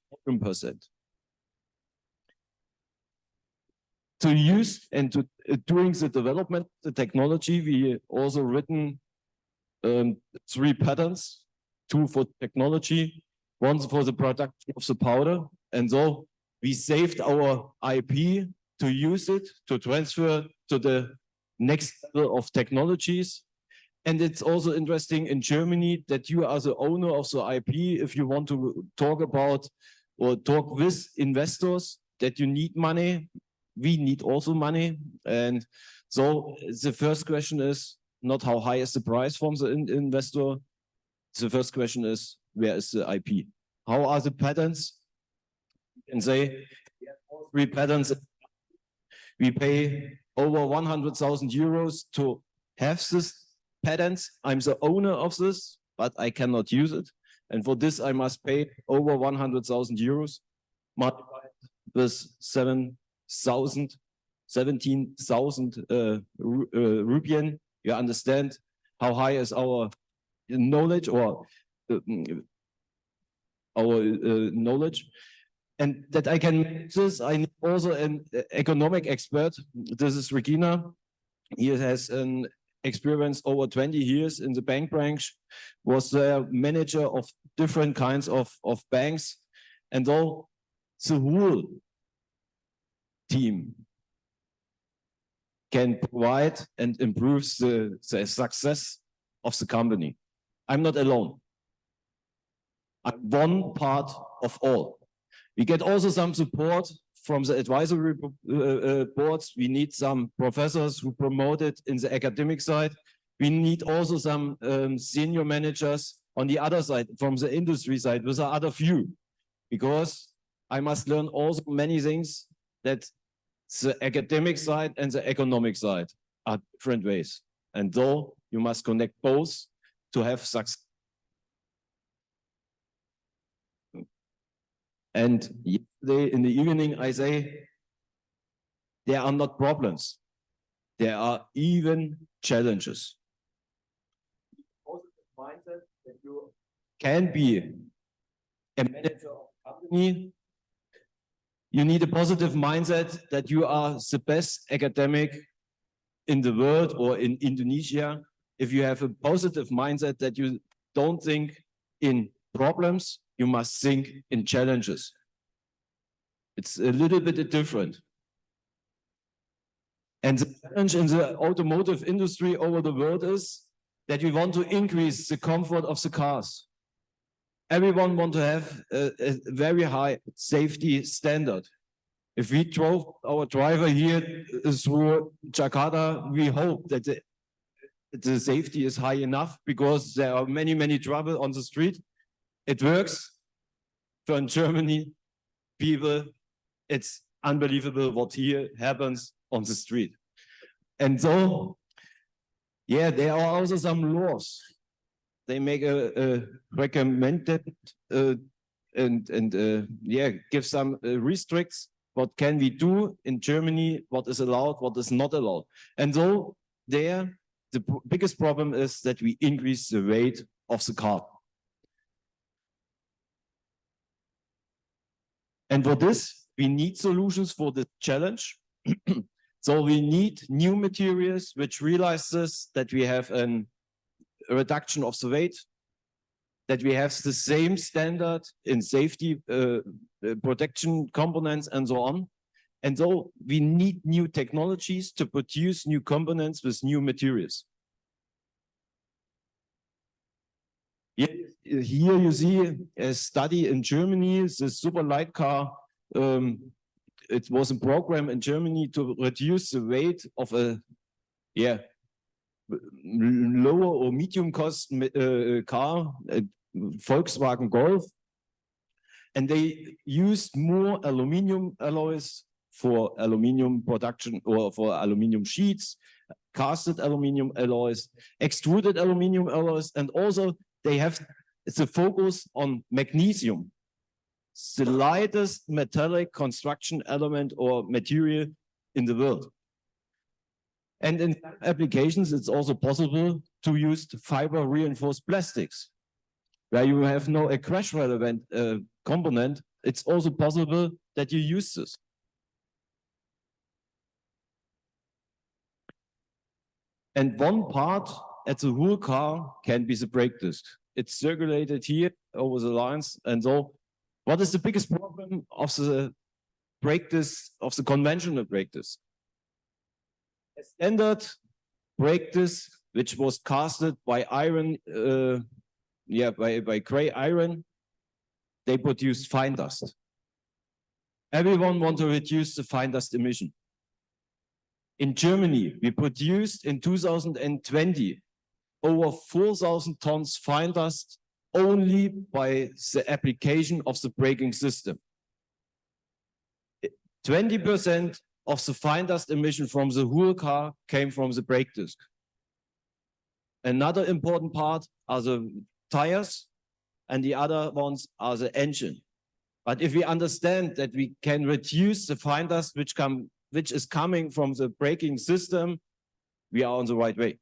To use and to during the development, the technology, we also written 3 patents, 2 for technology, 1 for the production of the powder. And so we saved our IP to use it, to transfer to the next level of technologies. And it's also interesting in Germany that you are the owner of the IP. If you want to talk about or talk with investors, that you need money, we need also money. And so the first question is not how high is the price from the investor. The first question is, where is the IP? How are the patents? You can say 3 patents. We pay over 100,000 euros to have this patents. I'm the owner of this, but I cannot use it. And for this, I must pay over 100,000 euros multiplied with 17,000 rupiah. You understand how high is our knowledge or our knowledge, and that I can make this. I need also an economic expert. This is Regina. He has an experience over 20 years in the bank branch, was the manager of different kinds of banks, and all the whole team can provide and improve the success of the company. I'm not alone. I'm one part of all. We get also some support from the advisory boards. We need some professors who promote it in the academic side. We need also some senior managers on the other side, from the industry side, with the other view, because I must learn also many things that the academic side and the economic side are different ways. And though you must connect both to have success. And yesterday in the evening, I say, there are not problems. There are even challenges. Positive mindset that you can be a manager of a company. You need a positive mindset that you are the best academic in the world or in Indonesia. If you have a positive mindset that you don't think in problems, you must think in challenges. It's a little bit different. And the challenge in the automotive industry over the world is that we want to increase the comfort of the cars. Everyone wants to have a very high safety standard. If we drove our driver here through Jakarta, we hope that the safety is high enough, because there are many trouble on the street. It works. For in Germany, people, it's unbelievable what here happens on the street. And so, yeah, there are also some laws. They make a recommended give some restricts. What can we do in Germany? What is allowed? What is not allowed? And so there, the biggest problem is that we increase the weight of the car. And for this, we need solutions for the challenge. So we need new materials which realizes that we have a reduction of the weight, that we have the same standard in safety, protection components, and so on. And so we need new technologies to produce new components with new materials. Here you see a study in Germany, the super light car. It was a program in Germany to reduce the weight of a lower or medium cost car, a Volkswagen Golf. And they used more aluminum alloys for aluminum production, or for aluminum sheets, casted aluminum alloys, extruded aluminum alloys, and also they have it's a focus on magnesium. It's the lightest metallic construction element or material in the world. And in applications, it's also possible to use fiber reinforced plastics, where you have no crash relevant component. It's also possible that you use this. And one part at the whole car can be the brake disc. It's circulated here over the lines. And so what is the biggest problem of the brake disc, of the conventional brake disc? A standard brake disc, which was casted by iron, by gray iron, they produced fine dust. Everyone wants to reduce the fine dust emission. In Germany, we produced in 2020 over 4,000 tons fine dust only by the application of the braking system. 20% of the fine dust emission from the whole car came from the brake disc. Another important part are the tires, and the other ones are the engine. But if we understand that we can reduce the fine dust which is coming from the braking system, we are on the right way.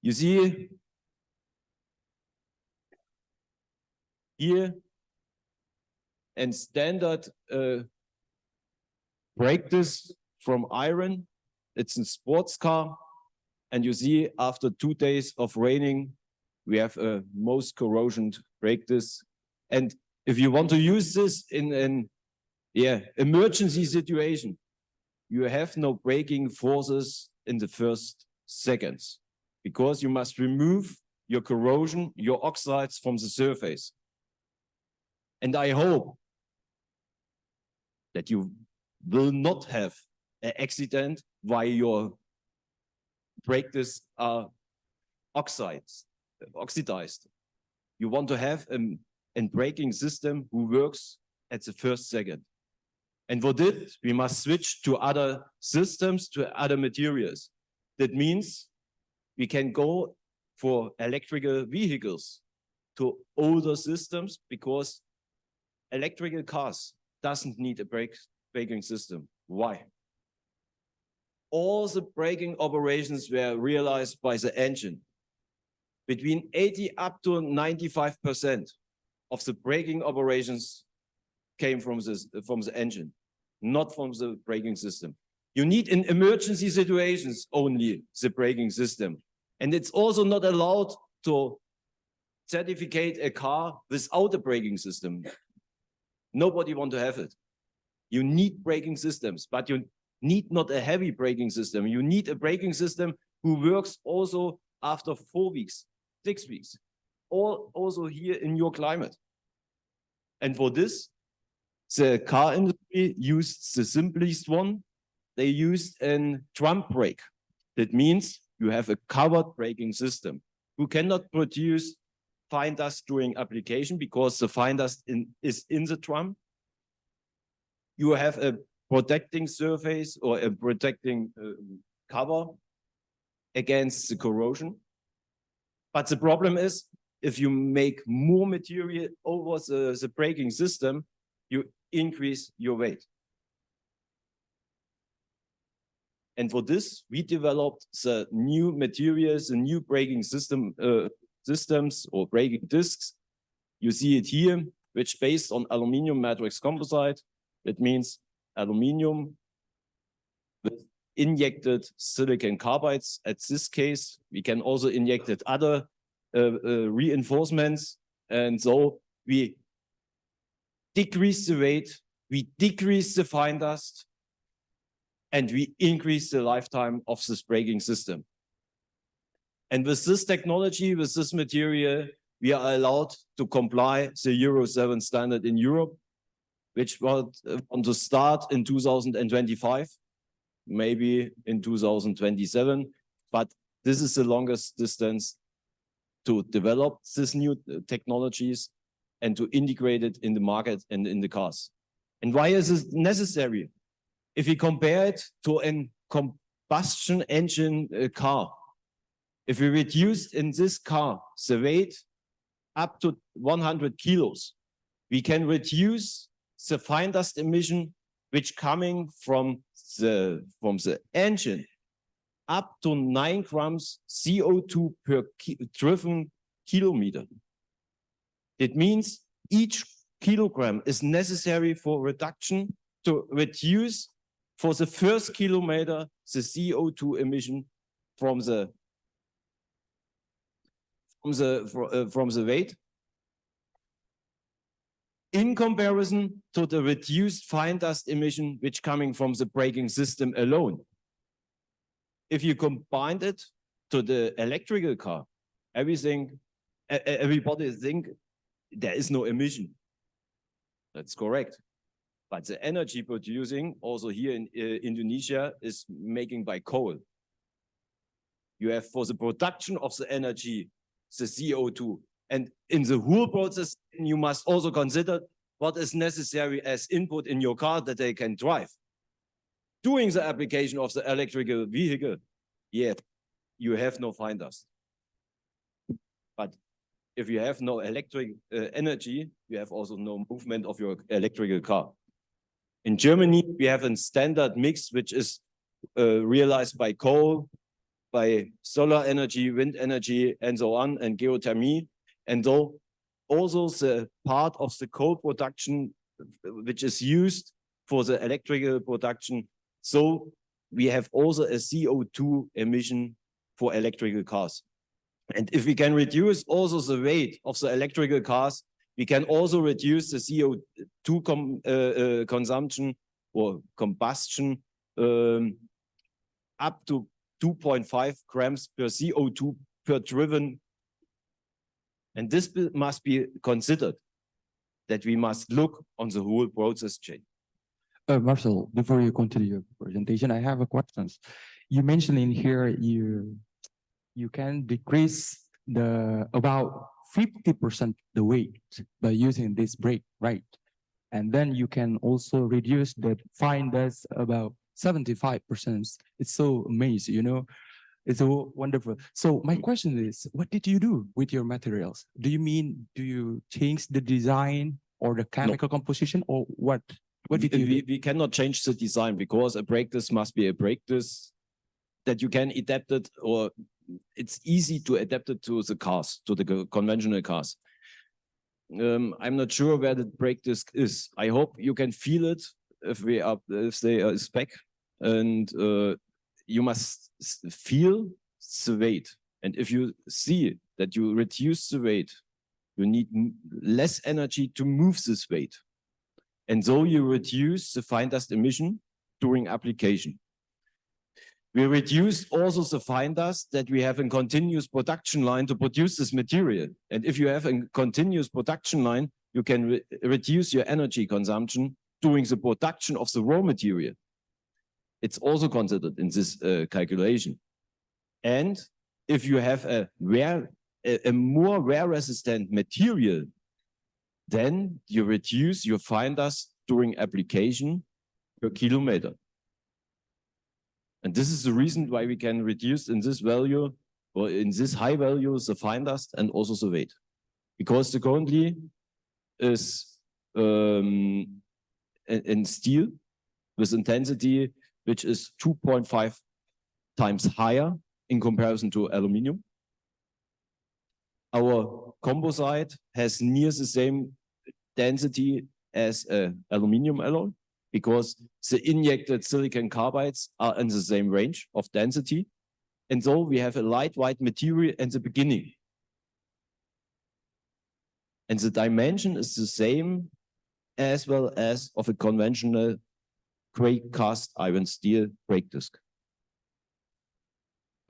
You see here a standard brake disc from iron. It's a sports car. And you see after 2 days of raining, we have a most corrosion brake disc. And if you want to use this in an emergency situation, you have no braking forces in the first seconds, because you must remove your corrosion, your oxides from the surface. And I hope that you will not have an accident while your brake discs are oxidized. You want to have a braking system who works at the first second. And for this, we must switch to other systems, to other materials. That means we can go for electrical vehicles to older systems, because electrical cars doesn't need a braking system. Why? All the braking operations were realized by the engine. Between 80 up to 95% of the braking operations came from the engine, not from the braking system. You need in emergency situations only the braking system. And it's also not allowed to certificate a car without a braking system. Nobody wants to have it. You need braking systems, but you need not a heavy braking system. You need a braking system who works also after 4 weeks, 6 weeks, or also here in your climate. And for this, the car industry used the simplest one. They used a drum brake. That means you have a covered braking system who cannot produce fine dust during application, because the fine dust is in the drum. You have a protecting surface or a protecting cover against the corrosion. But the problem is, if you make more material over the braking system, you increase your weight. And for this, we developed the new materials, the new braking systems or braking discs. You see it here, which based on aluminum matrix composite. That means aluminum with injected silicon carbides. At this case, we can also inject other reinforcements. And so we decrease the weight, we decrease the fine dust, and we increase the lifetime of this braking system. And with this technology, with this material, we are allowed to comply the Euro 7 standard in Europe, which was on to start in 2025, maybe in 2027. But this is the longest distance to develop these new technologies and to integrate it in the market and in the cars. And why is this necessary? If we compare it to a combustion engine car, If we reduce in this car the weight up to 100 kilos, we can reduce the fine dust emission which coming from the engine up to 9 grams CO2 per driven kilometer. It means each kilogram is necessary for reduction to reduce for the first kilometer the CO2 emission from the weight, in comparison to the reduced fine dust emission which coming from the braking system alone. If you combine it to the electrical car, everybody think there is no emission. That's correct. But the energy producing also here in Indonesia is making by coal. You have for the production of the energy, the CO2. And in the whole process, you must also consider what is necessary as input in your car that they can drive. Doing the application of the electrical vehicle, yeah, you have no fine dust. But if you have no electric energy, you have also no movement of your electrical car. In Germany, we have a standard mix, which is realized by coal, by solar energy, wind energy, and so on, and geothermy. And so also the part of the coal production, which is used for the electrical production. So we have also a CO2 emission for electrical cars. And if we can reduce also the weight of the electrical cars, we can also reduce the CO2 consumption or combustion up to 2.5 grams per CO2 per driven. And this must be considered, that we must look on the whole process chain. Marcel, before you continue your presentation, I have a question. You mentioned in here you can decrease about 50% the weight by using this brake, right? And then you can also reduce the fine dust about 75%. It's so amazing, you know? It's so wonderful. So my question is, what did you do with your materials? Do you change the design or the chemical composition, or what? What did you do? We cannot change the design, because a brake disc must be a brake disc that you can adapt it, or it's easy to adapt it to the cars, to the conventional cars. I'm not sure where the brake disc is. I hope you can feel it if they are spec, and you must feel the weight. And if you see that you reduce the weight, you need less energy to move this weight. And so you reduce the fine dust emission during application. We reduce also the fine dust that we have in continuous production line to produce this material. And if you have a continuous production line, you can reduce your energy consumption during the production of the raw material. It's also considered in this calculation. And if you have a more wear resistant material, then you reduce your fine dust during application per kilometer. And this is the reason why we can reduce in this value, or in this high value, the fine dust and also the weight. Because the currently is in steel with intensity which is 2.5 times higher in comparison to aluminium. Our composite has near the same density as aluminium alloy, because the injected silicon carbides are in the same range of density. And so we have a lightweight material in the beginning. And the dimension is the same as well as of a conventional gray cast iron steel brake disc.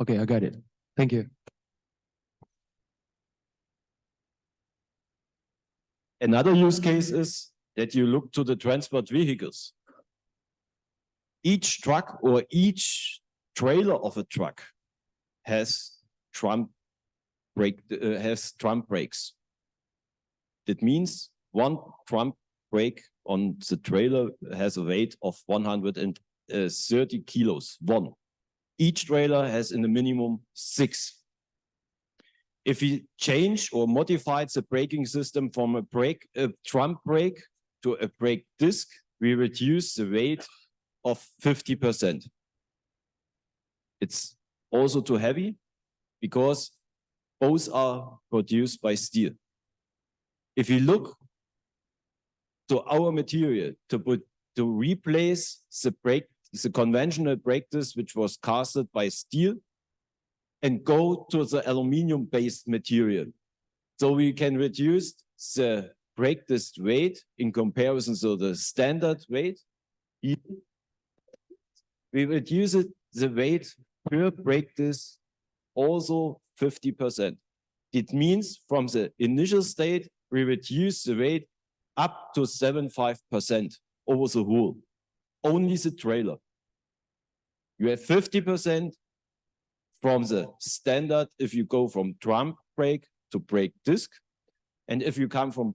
Okay, I got it. Thank you. Another use case is that you look to the transport vehicles. Each truck or each trailer of a truck has drum brakes. That means one drum brake on the trailer has a weight of 130 kilos, one. Each trailer has in the minimum 6 If we change or modified the braking system from a trump brake to a brake disc, we reduce the weight of 50%. It's also too heavy because both are produced by steel. If you look to our material to replace the conventional brake disc, which was casted by steel, and go to the aluminum-based material, so we can reduce the brake disc weight in comparison to the standard weight. We reduce the weight per brake disc also 50%. It means from the initial state, we reduce the weight up to 75% over the whole, only the trailer. You have 50% from the standard if you go from drum brake to brake disc. And if you come from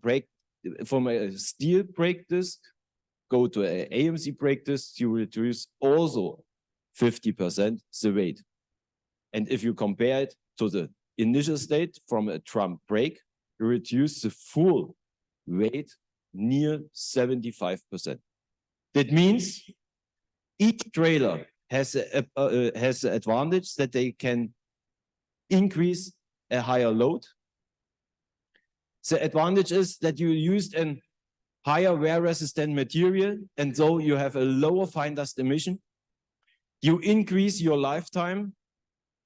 a steel brake disc, go to an AMC brake disc, you reduce also 50% the weight. And if you compare it to the initial state from a drum brake, you reduce the full weight near 75%. That means each trailer has the advantage that they can increase a higher load. The advantage is that you used a higher wear-resistant material, and so you have a lower fine dust emission. You increase your lifetime,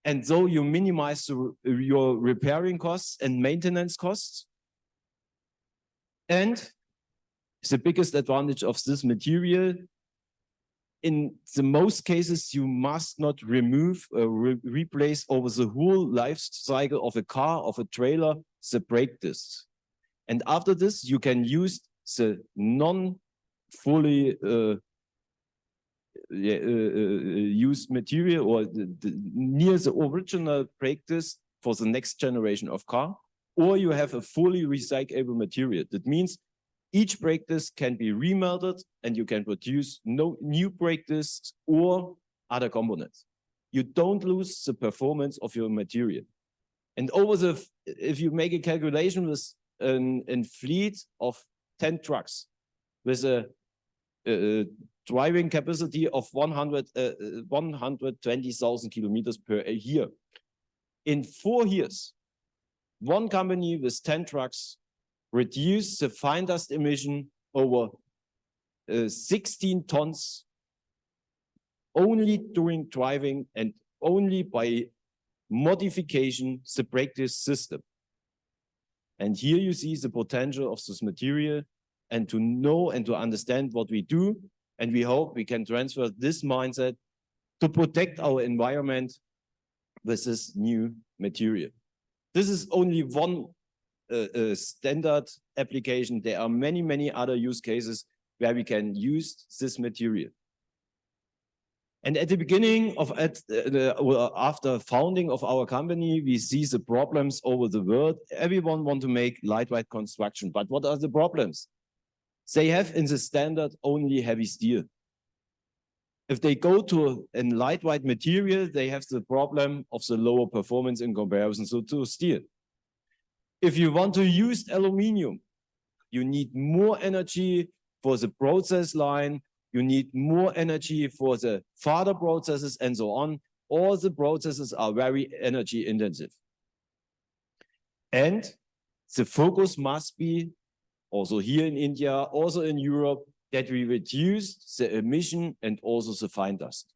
and so you minimize your repairing costs and maintenance costs. And the biggest advantage of this material, in the most cases, you must not remove or replace over the whole life cycle of a car, of a trailer, the brake discs. And after this, you can use the non-fully used material or near the original brake disc for the next generation of car, or you have a fully recyclable material. That means each brake disc can be remelted and you can produce new brake discs or other components. You don't lose the performance of your material. And if you make a calculation with a fleet of 10 trucks with a driving capacity of 120,000 kilometers per year, in 4 years, one company with 10 trucks reduce the fine dust emission over 16 tons only during driving and only by modification the brake disc system. And here you see the potential of this material, and to know and to understand what we do. And we hope we can transfer this mindset to protect our environment with this new material. This is only one standard application. There are many, many other use cases where we can use this material. And at the beginning of after founding of our company, we see the problems over the world. Everyone wants to make lightweight construction, but what are the problems? They have in the standard only heavy steel. If they go to a lightweight material, they have the problem of the lower performance in comparison to steel. If you want to use aluminum, you need more energy for the process line, you need more energy for the further processes and so on. All the processes are very energy intensive. And the focus must be, also here in India, also in Europe, that we reduce the emission and also the fine dust.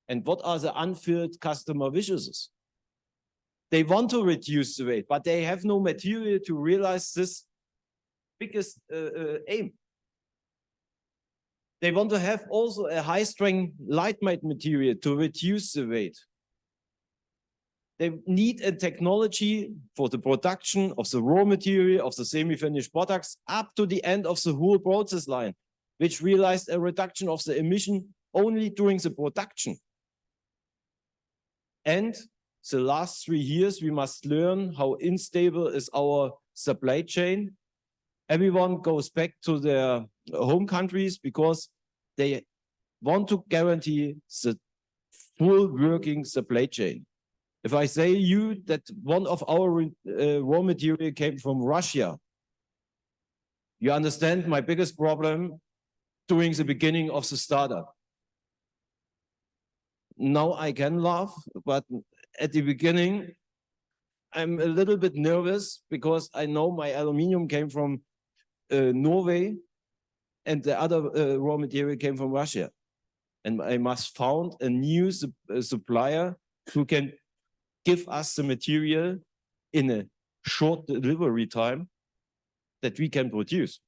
And what are the unfilled customer wishes? They want to reduce the weight, but they have no material to realize this biggest aim. They want to have also a high-strength lightweight material to reduce the weight. They need a technology for the production of the raw material, of the semi-finished products, up to the end of the whole process line, which realized a reduction of the emission only during the production. And the last 3 years, we must learn how unstable is our supply chain. Everyone goes back to their home countries because they want to guarantee the full working supply chain. If I say you that one of our raw material came from Russia, you understand my biggest problem during the beginning of the startup. Now I can laugh, but at the beginning, I'm a little bit nervous because I know my aluminium came from Norway and the other raw material came from Russia. And I must found a new supplier who can give us the material in a short delivery time that we can produce.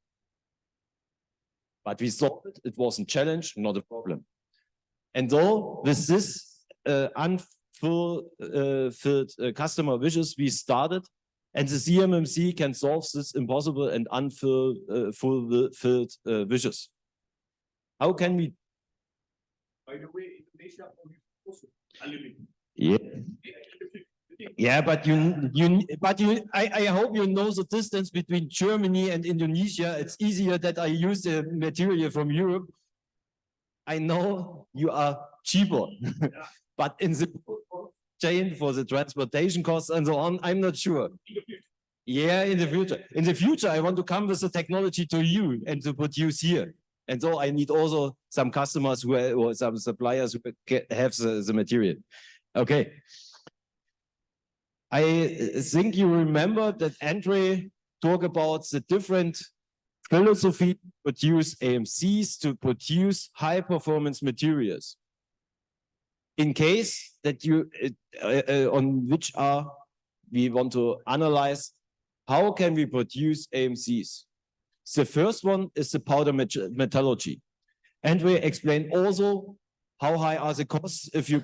But we thought it was a challenge, not a problem. And so with this unfulfilled customer wishes, we started, and the CMMC can solve this impossible and unfulfilled wishes. How can we? By the way, Indonesia also aluminum. Yeah. Yeah, but I hope you know the distance between Germany and Indonesia. It's easier that I use the material from Europe. I know you are cheaper, but in the chain for the transportation costs and so on, I'm not sure. Yeah, in the future. In the future, I want to come with the technology to you and to produce here. And so I need also some customers who or some suppliers who have the material. Okay. I think you remember that André talked about the different philosophy to produce AMCs, to produce high performance materials. In case that you, on which we want to analyze, how can we produce AMCs? The first one is the powder metallurgy. André explained also how high are the costs if you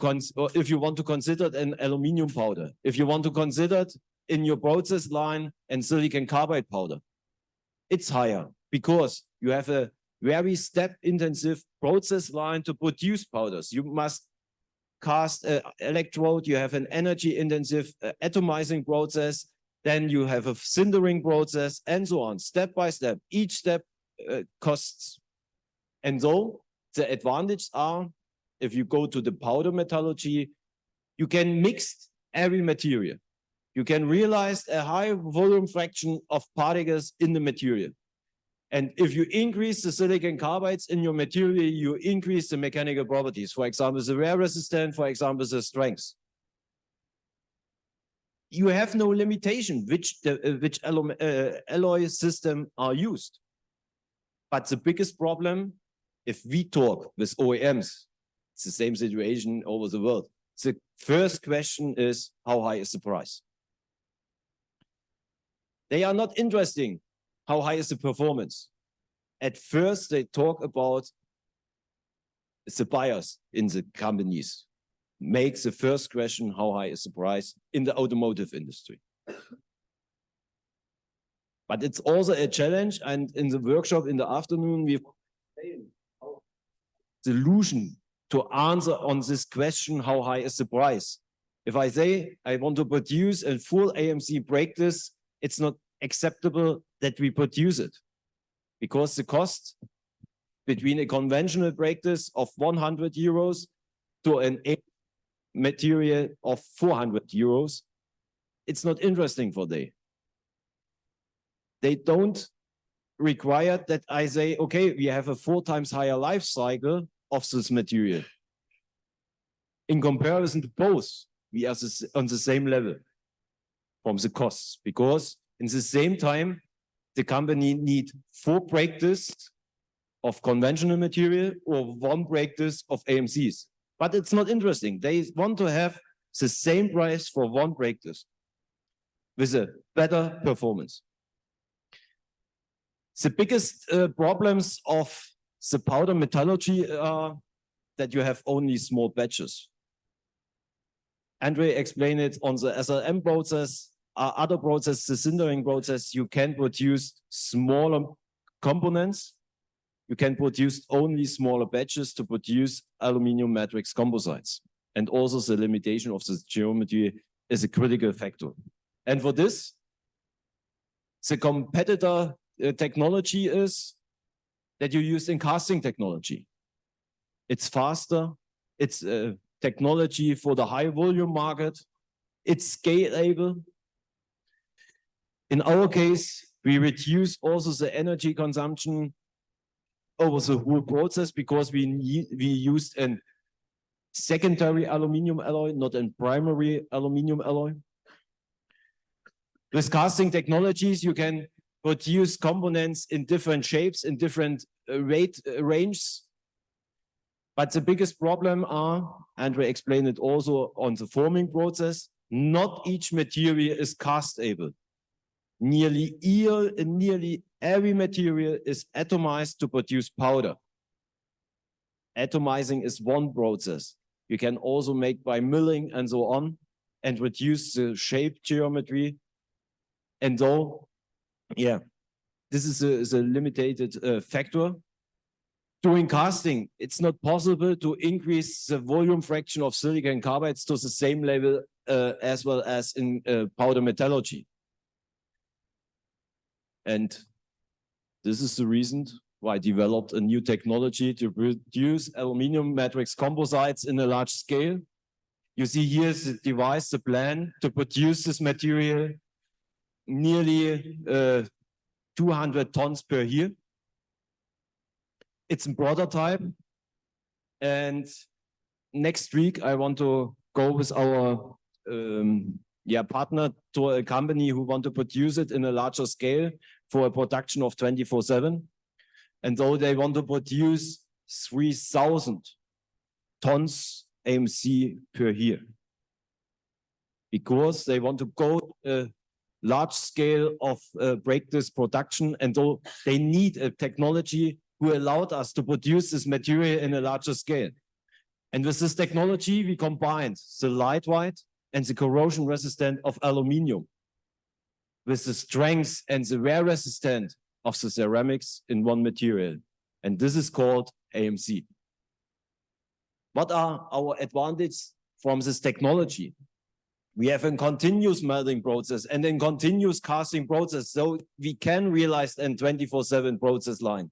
want to consider an aluminium powder, if you want to consider it in your process line and silicon carbide powder. It's higher because you have a very step-intensive process line to produce powders. You must cast an electrode, you have an energy-intensive atomizing process, then you have a sintering process, and so on, step by step. Each step costs. And so the advantages are, if you go to the powder metallurgy, you can mix every material. You can realize a high volume fraction of particles in the material. And if you increase the silicon carbides in your material, you increase the mechanical properties. For example, the wear resistance, for example, the strength. You have no limitation which alloy system are used. But the biggest problem, if we talk with OEMs, it's the same situation over the world. The first question is, how high is the price? They are not interested. How high is the performance? At first, they talk about the buyers in the companies. Make the first question, how high is the price in the automotive industry? But it's also a challenge. And in the workshop in the afternoon, we solution to answer on this question, how high is the price? If I say I want to produce a full AMC brake disc, it's not acceptable that we produce it because the cost between a conventional brake disc of 100 euros to an material of 400 euros, it's not interesting for them. They don't require that I say, okay, we have a 4 times higher life cycle of this material. In comparison to both, we are on the same level from the costs, because in the same time, the company need 4 brake discs of conventional material or 1 brake disc of AMCs. But it's not interesting. They want to have the same price for 1 brake disc with a better performance. The biggest problems of the powder metallurgy are that you have only small batches. André explained it on the SLM process, other process, the sintering process, you can produce smaller components. You can produce only smaller batches to produce aluminum matrix composites. And also the limitation of the geometry is a critical factor. And for this, the competitor technology is that you use in casting technology. It's faster, it's technology for the high volume market, It's scalable. In our case, we reduce also the energy consumption over the whole process because we used a secondary aluminum alloy, not a primary aluminum alloy. With casting technologies, you can produce components in different shapes, in different weight ranges. But the biggest problem are, André explained it also on the forming process, not each material is castable. Nearly every material is atomized to produce powder. Atomizing is one process. You can also make by milling and so on, and reduce the shape geometry. And so, yeah, this is a limited factor. During casting, it's not possible to increase the volume fraction of silicon carbides to the same level as well as in powder metallurgy. And this is the reason why I developed a new technology to produce aluminum matrix composites in a large scale. You see here the device, the plan to produce this material nearly 200 tons per year. It's a prototype. And next week, I want to go with our partner to a company who want to produce it in a larger scale for a production of 24/7. And so they want to produce 3,000 tons AMC per year. Because they want to go large scale of break this production, and so they need a technology who allowed us to produce this material in a larger scale. And with this technology, we combined the lightweight and the corrosion resistant of aluminium with the strength and the wear resistant of the ceramics in one material. And this is called AMC. What are our advantages from this technology? We have a continuous melting process and a continuous casting process, so we can realize a 24/7 process line.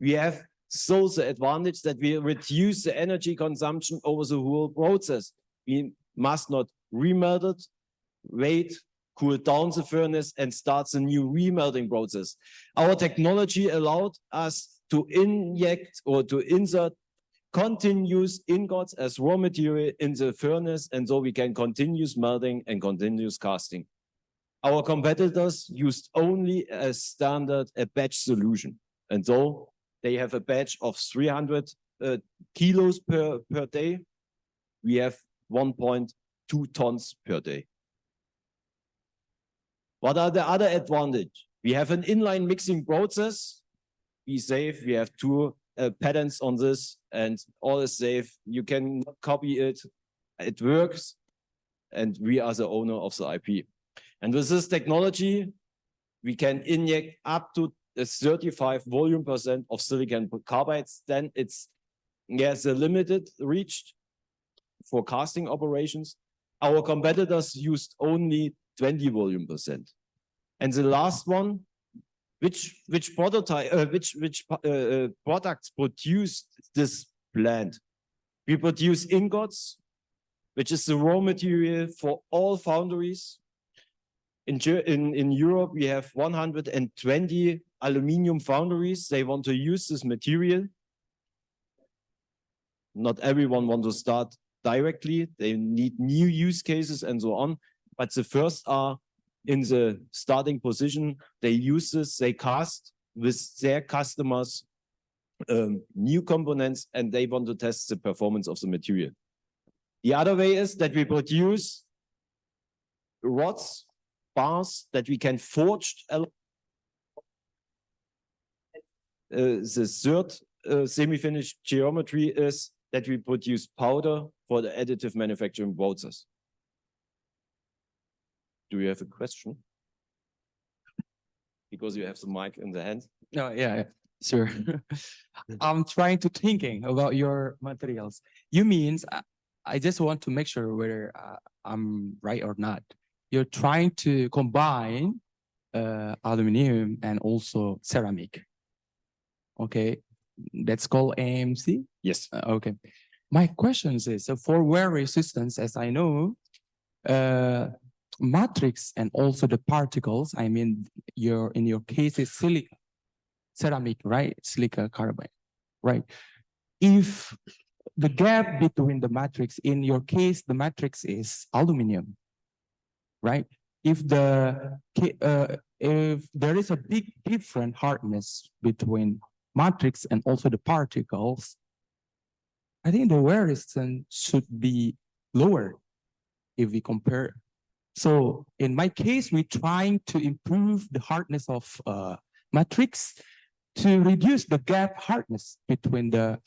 We have so the advantage that we reduce the energy consumption over the whole process. We must not remelt it, wait, cool down the furnace and start the new remelting process. Our technology allowed us to inject or to insert continuous ingots as raw material in the furnace, and so we can continuous melting and continuous casting. Our competitors used only a standard batch solution, and so they have a batch of 300 kilos per day. We have 1.2 tons per day. What are the other advantages? We have an inline mixing process. Be safe. We have 2 patents on this, and all is safe. You can copy it. It works, and we are the owner of the IP. And with this technology, we can inject up to 35 volume% of silicon carbides. Then it's the limited reached for casting operations. Our competitors used only 20 volume%. And the last one, which products produced this plant? We produce ingots, which is the raw material for all foundries. In Europe, we have 120 aluminum foundries. They want to use this material. Not everyone wants to start directly. They need new use cases and so on. But the first are in the starting position. They use this, they cast with their customers new components, and they want to test the performance of the material. The other way is that we produce rods, bars that we can forge. The third semi-finished geometry is that we produce powder for the additive manufacturing process. Do you have a question? Because you have the mic in the hand. No, yeah, sure. I'm trying to thinking about your materials. You means I just want to make sure whether I'm right or not. You're trying to combine aluminum and also ceramic. Okay, that's called AMC? Yes. Okay. My question is, so for wear resistance, as I know, matrix and also the particles. I mean, in your case is silica, ceramic, right? Silica carbide, right? If the gap between the matrix, in your case, the matrix is aluminum, right? If if there is a big different hardness between matrix and also the particles, I think the wear resistance should be lower if we compare. So in my case, we're trying to improve the hardness of matrix to reduce the gap hardness between the,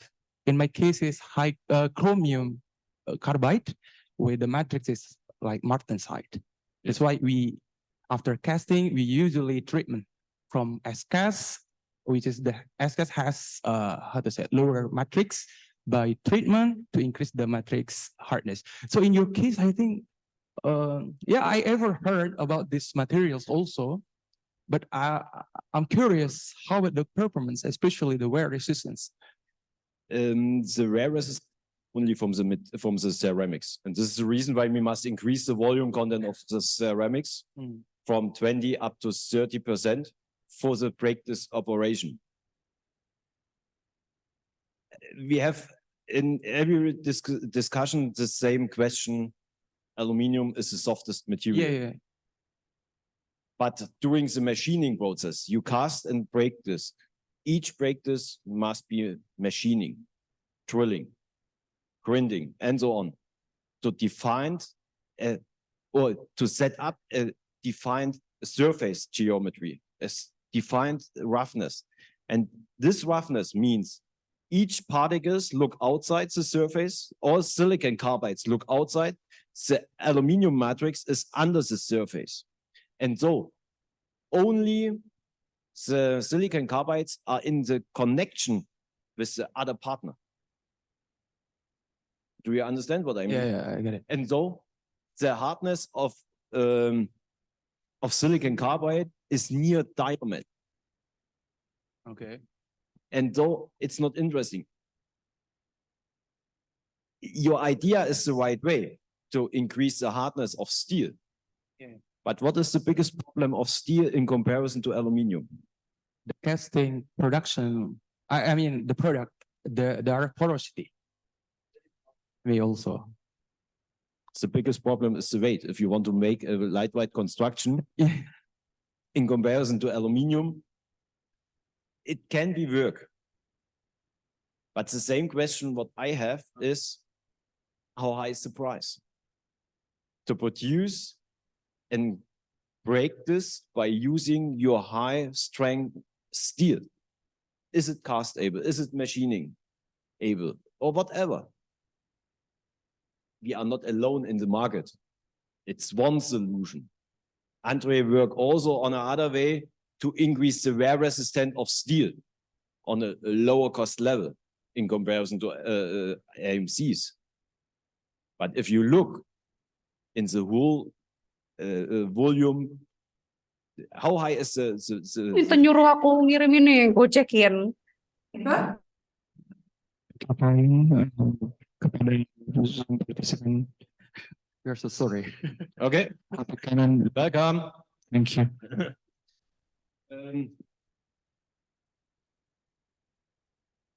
in my case, is high chromium carbide, where the matrix is like martensite. That's why we, after casting, we usually treatment from SCAS, which is the SCAS has how to say lower matrix by treatment to increase the matrix hardness. So in your case, I think, yeah, I ever heard about these materials also, but I'm curious how about the performance, especially the wear resistance. The wear resistance only from the ceramics, and this is the reason why we must increase the volume content of the ceramics from 20 up to 30% for the practice operation. We have in every discussion the same question: aluminium is the softest material. Yeah. But during the machining process, you cast and break this. Each break this must be machining, drilling, grinding, and so on, to define or to set up a defined surface geometry, a defined roughness. And this roughness means each particles look outside the surface, all silicon carbides look outside, the aluminium matrix is under the surface. And so only the silicon carbides are in the connection with the other partner. Do you understand what I mean? Yeah, I get it. And so the hardness of silicon carbide is near diamond. Okay. And though it's not interesting, your idea is the right way to increase the hardness of steel. Yeah. But what is the biggest problem of steel in comparison to aluminium? The casting production, I mean the product, the porosity. We also. The biggest problem is the weight. If you want to make a lightweight construction, Yeah. in comparison to aluminium, it can be work. But the same question what I have is, how high is the price to produce and break this by using your high strength steel? Is it cast able? Is it machining able or whatever? We are not alone in the market. It's one solution. André work also on another way to increase the wear resistance of steel on a lower cost level in comparison to AMCs. But if you look in the whole volume, how high is the Itu nyuruh aku ngirim ini, gocekin. We're so sorry. Okay. Welcome. Thank you.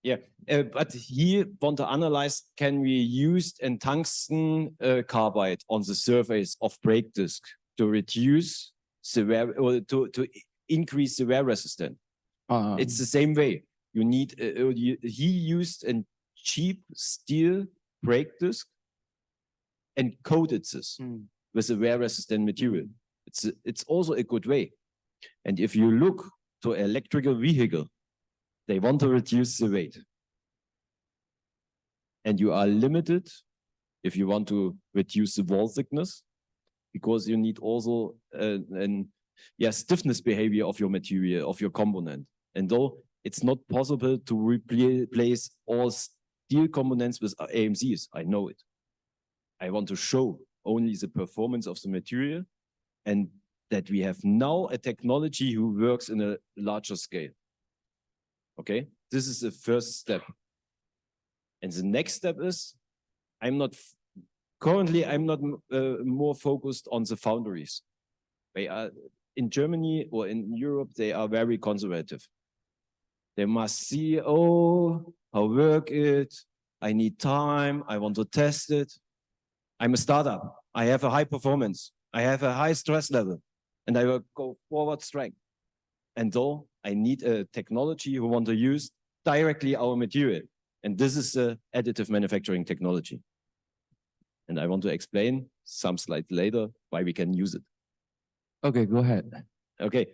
Yeah, but here want to analyze, can we use a tungsten carbide on the surface of brake disc to reduce the wear or to increase the wear resistance? It's the same way. You need he used a cheap steel brake disc and coated this with a wear resistant material. It's also a good way. And if you look to electrical vehicle, they want to reduce the weight. And you are limited if you want to reduce the wall thickness, because you need also stiffness behavior of your material, of your component. And though it's not possible to replace all steel components with AMCs, I know it. I want to show only the performance of the material and that we have now a technology who works in a larger scale. Okay, this is the first step. And the next step is, I'm not currently I'm not more focused on the foundries. They are in Germany or in Europe, they are very conservative. They must see, oh, how work it, I need time, I want to test it. I'm a startup, I have a high performance, I have a high stress level, and I will go forward strength. And so I need a technology who want to use directly our material. And this is the additive manufacturing technology. And I want to explain some slides later why we can use it. Okay, go ahead. Okay.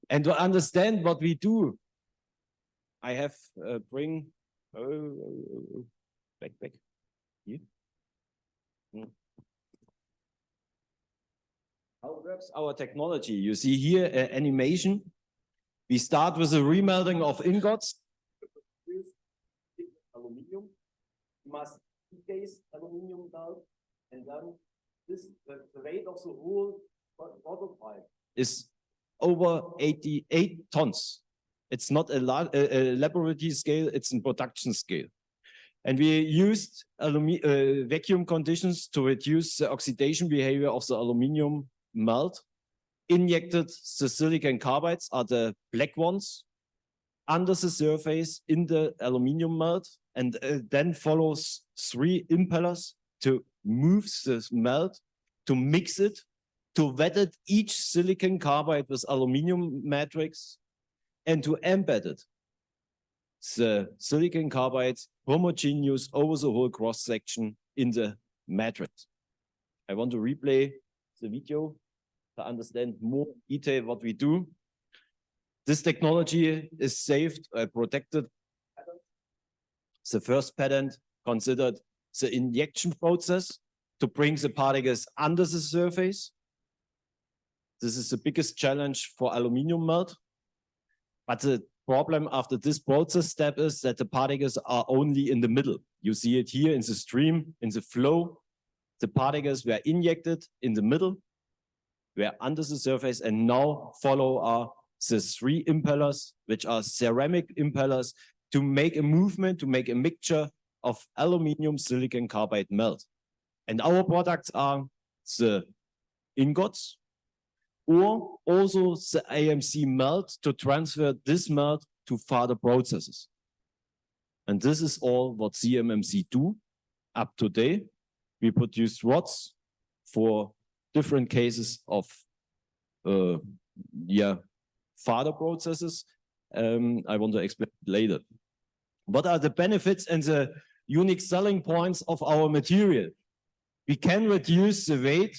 And to understand what we do, I have bring back here. How works our technology? You see here animation. We start with a remelting of ingots. Aluminium. You must decase aluminium down, and then this the weight of the whole prototype is over 88 tons. It's not a laboratory scale, it's a production scale. And we used vacuum conditions to reduce the oxidation behavior of the aluminium melt. Injected the silicon carbides are the black ones under the surface in the aluminium melt, and then follows 3 impellers to move the melt, to mix it, to wet it each silicon carbide with aluminium matrix, and to embed it. The silicon carbides homogeneous over the whole cross section in the matrix. I want to replay the video to understand more detail what we do. This technology is saved, protected. The first patent considered the injection process to bring the particles under the surface. This is the biggest challenge for aluminium melt. But the problem after this process step is that the particles are only in the middle. You see it here in the stream, in the flow. The particles were injected in the middle, were under the surface, and now follow the 3 impellers, which are ceramic impellers, to make a movement, to make a mixture of aluminium silicon carbide melt. And our products are the ingots, or also the AMC melt to transfer this melt to further processes. And this is all what CMMC do up to date. We produce rods for different cases of further processes. I want to explain later. What are the benefits and the unique selling points of our material? We can reduce the weight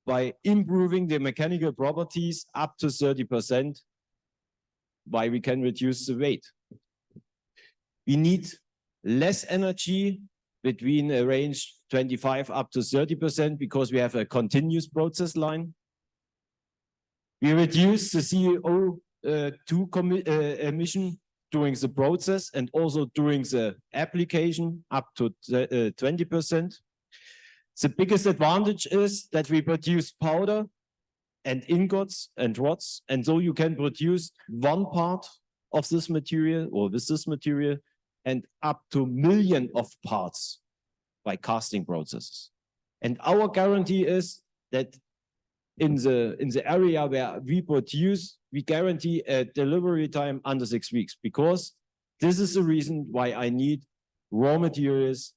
by improving the mechanical properties up to 30%. Why we can reduce the weight? We need less energy between a range 25 up to 30% because we have a continuous process line. We reduce the CO2 emission during the process and also during the application up to 20%. The biggest advantage is that we produce powder and ingots and rods, and so you can produce one part of this material or with this material and up to millions of parts by casting processes. And our guarantee is that in the area where we produce, we guarantee a delivery time under 6 weeks, because this is the reason why I need raw materials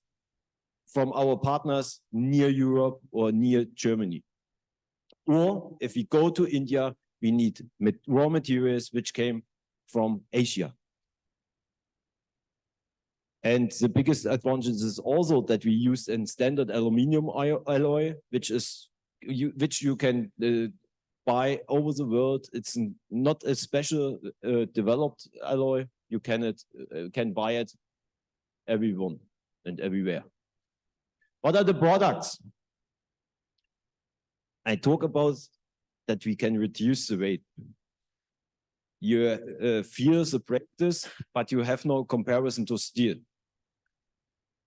from our partners near Europe or near Germany. Or if we go to India, we need raw materials which came from Asia. And the biggest advantage is also that we use a standard aluminium alloy, which you can buy over the world. It's not a special developed alloy. You can buy it everyone and everywhere. What are the products? I talk about that we can reduce the weight. You feel the practice, but you have no comparison to steel.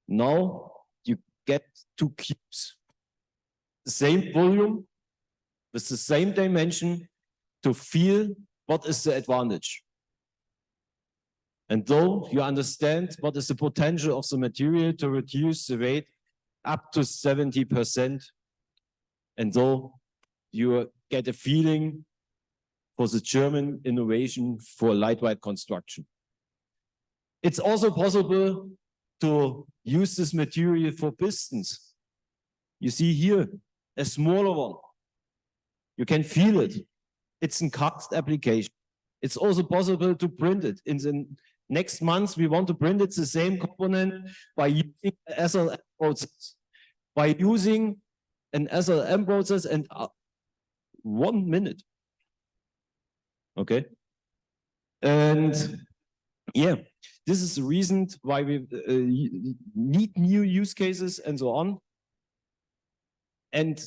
Now you get 2 cubes, the same volume with the same dimension, to feel what is the advantage. And though you understand what is the potential of the material to reduce the weight, up to 70%. And so you get a feeling for the German innovation for lightweight construction. It's also possible to use this material for pistons. You see here a smaller one. You can feel it. It's a cast application. It's also possible to print it. In the next months, we want to print it the same component by using an SLM process. By using an SLM process and 1 minute. Okay. And yeah, this is the reason why we need new use cases and so on. And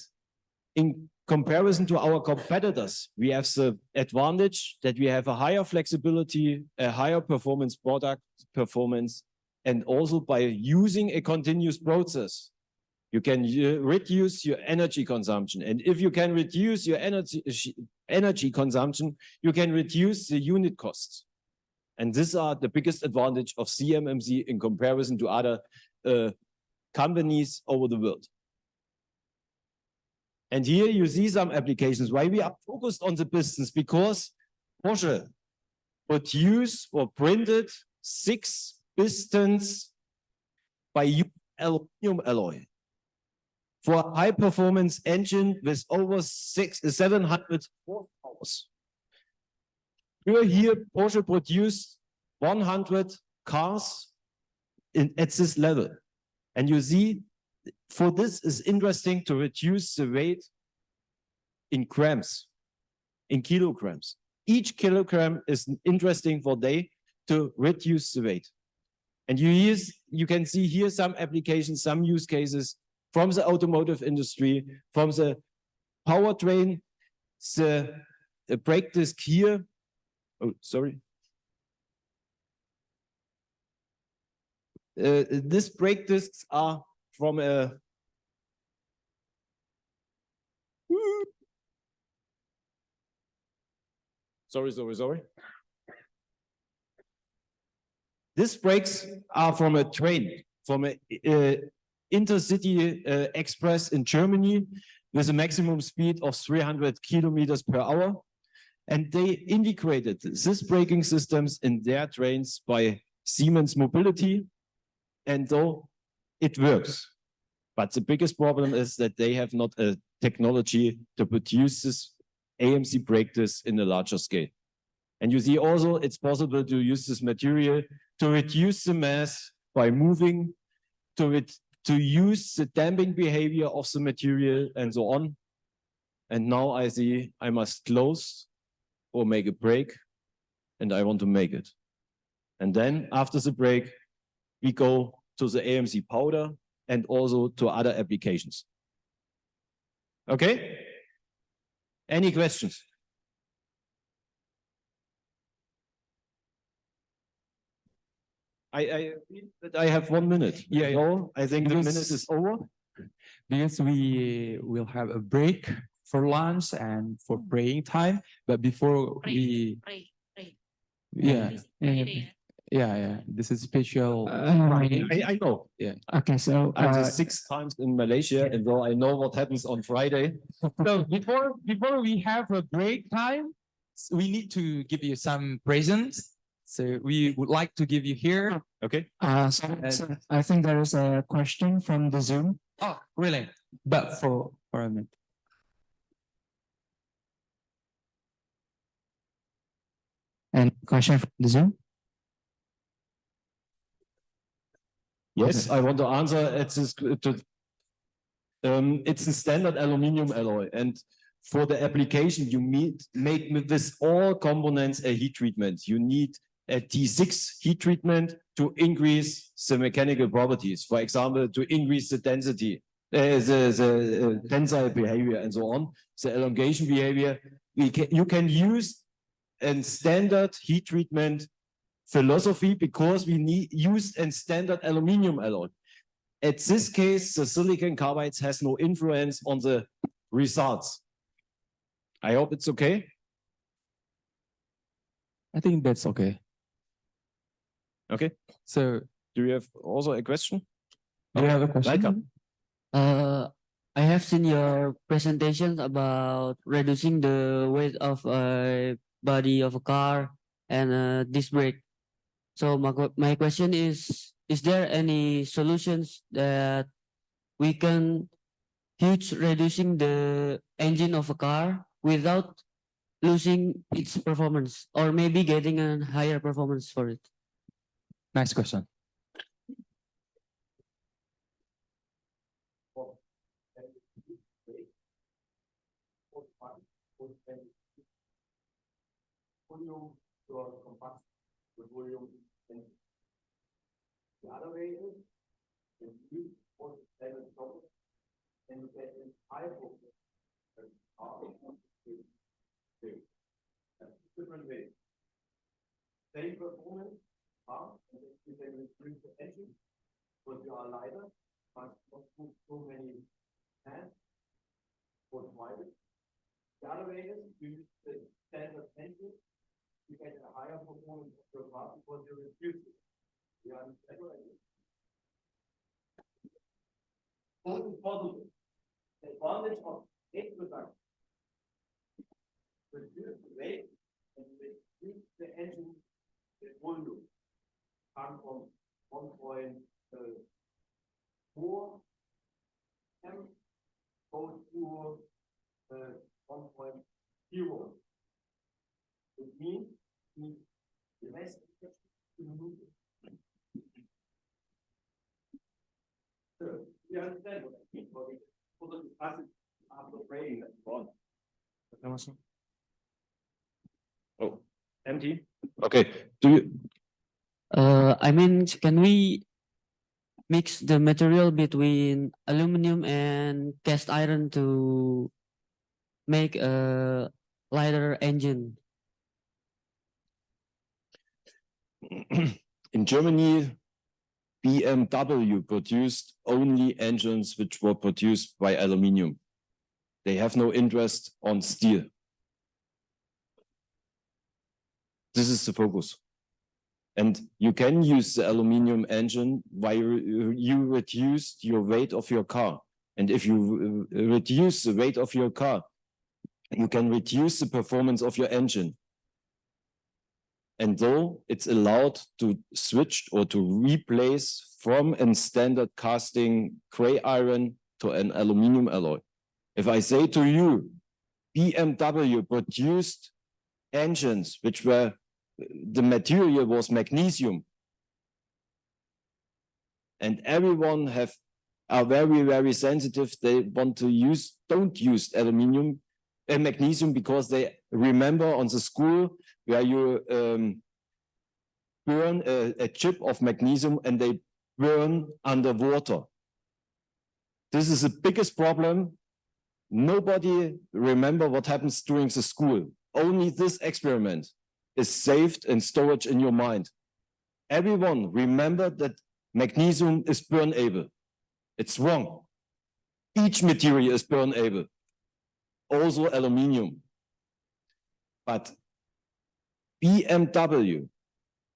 in comparison to our competitors, we have the advantage that we have a higher flexibility, a higher performance product performance, and also by using a continuous process, you can reduce your energy consumption. And if you can reduce your energy consumption, you can reduce the unit costs. And these are the biggest advantage of CMMC in comparison to other companies over the world. And here you see some applications. Why we are focused on the pistons? Because Porsche produced or printed 6 pistons by aluminum alloy for a high performance engine with over 700 horsepower. Here Porsche produced 100 cars at this level. And you see, for this is interesting to reduce the weight in grams, in kilograms. Each kilogram is interesting for they to reduce the weight. And you can see here some applications, some use cases from the automotive industry, from the powertrain, the brake disc here. Oh, sorry. These brake discs are from a sorry. These brakes are from a train, from an intercity express in Germany with a maximum speed of 300 kilometers per hour. And they integrated these braking systems in their trains by Siemens Mobility. And so it works. But the biggest problem is that they have not a technology to produce this AMC brake disc in a larger scale. And you see also it's possible to use this material to reduce the mass by moving, to use the damping behavior of the material and so on. And now I see I must close or make a break, and I want to make it. And then after the break, we go to the AMC powder and also to other applications. Okay? Any questions? I have 1 minute. Yeah, yeah. No, I think the minute is over. Because we will have a break for lunch and for praying time, but before we this is special Friday. I know. Yeah. Okay, so I'm just 6 times in Malaysia, and so I know what happens on Friday. So before we have a break time, we need to give you some presents. So we would like to give you here. Okay. So I think there is a question from the Zoom. Oh, really? But for a minute. And question from the Zoom? Yes, I want to answer. It's a standard aluminum alloy, and for the application, you make with this all components a heat treatment. You need a T6 heat treatment to increase the mechanical properties. For example, to increase the density, the tensile behavior, and so on. The elongation behavior. You can use a standard heat treatment philosophy because we use a standard aluminum alloy. At this case, the silicon carbide has no influence on the results. I hope it's okay. I think that's okay. Okay. So do you have also a question? Do you have a question? Welcome. I have seen your presentations about reducing the weight of a body of a car and disc brake. So my question is there any solutions that we can huge reducing the engine of a car without losing its performance or maybe getting a higher performance for it? Next question. Volume to compact the volume. The other way is if you want to sell a product and you get in high focus, different way. Same performance, and you can increase the engine, but you are lighter, but not put so many hands for driving. The other way is you use the standard engine. You get a higher performance of your car because you reduce it. You understand what I mean? Both is possible. The advantage of weight reduction. Reduce the weight and reduce the engine volume. Come from 1.4 M goes to 1.0. It means the rest to move. So you understand what I mean? For the discussion after praying that one. Oh, empty. okay. Do you? I mean, can we mix the material between aluminum and cast iron to make a lighter engine? In Germany, BMW produced only engines which were produced by aluminium. They have no interest on steel. This is the focus. And you can use the aluminium engine while you reduce your weight of your car. And if you reduce the weight of your car, you can reduce the performance of your engine. And though it's allowed to switch or to replace from a standard casting gray iron to an aluminum alloy. If I say to you, BMW produced engines which were, the material was magnesium, and everyone are very, very sensitive. They want to don't use aluminum and magnesium because they remember on the school where you burn a chip of magnesium and they burn underwater. This is the biggest problem. Nobody remember what happens during the school. Only this experiment is saved in storage in your mind. Everyone remember that magnesium is burnable. It's wrong. Each material is burnable. Also aluminium. But BMW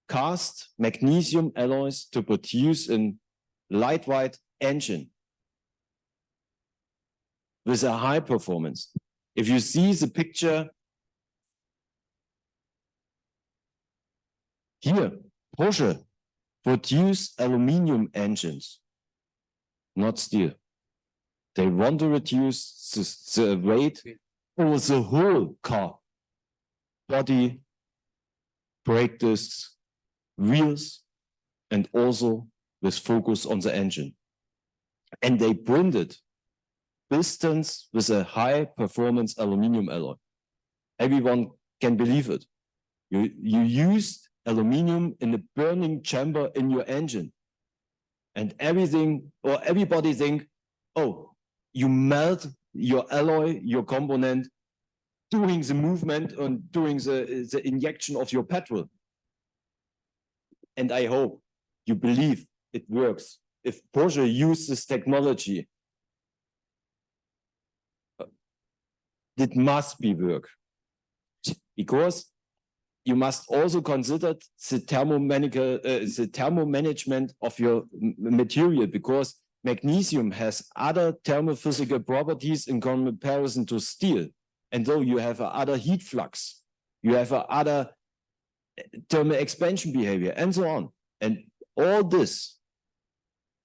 cast magnesium alloys to produce a lightweight engine with a high performance. If you see the picture here, Porsche produce aluminium engines, not steel. They want to reduce the weight of the whole car. Body, brake discs, wheels, and also with focus on the engine. And they printed pistons with a high performance aluminum alloy. Everyone can believe it. You used aluminum in the burning chamber in your engine. And everybody think, oh, you melt your alloy, your component, during the movement and during the injection of your petrol. And I hope you believe it works. If Porsche uses this technology, it must be work. Because you must also consider the thermo management of your material, because magnesium has other thermophysical properties in comparison to steel. And though you have other heat flux, you have other thermal expansion behavior and so on. And all this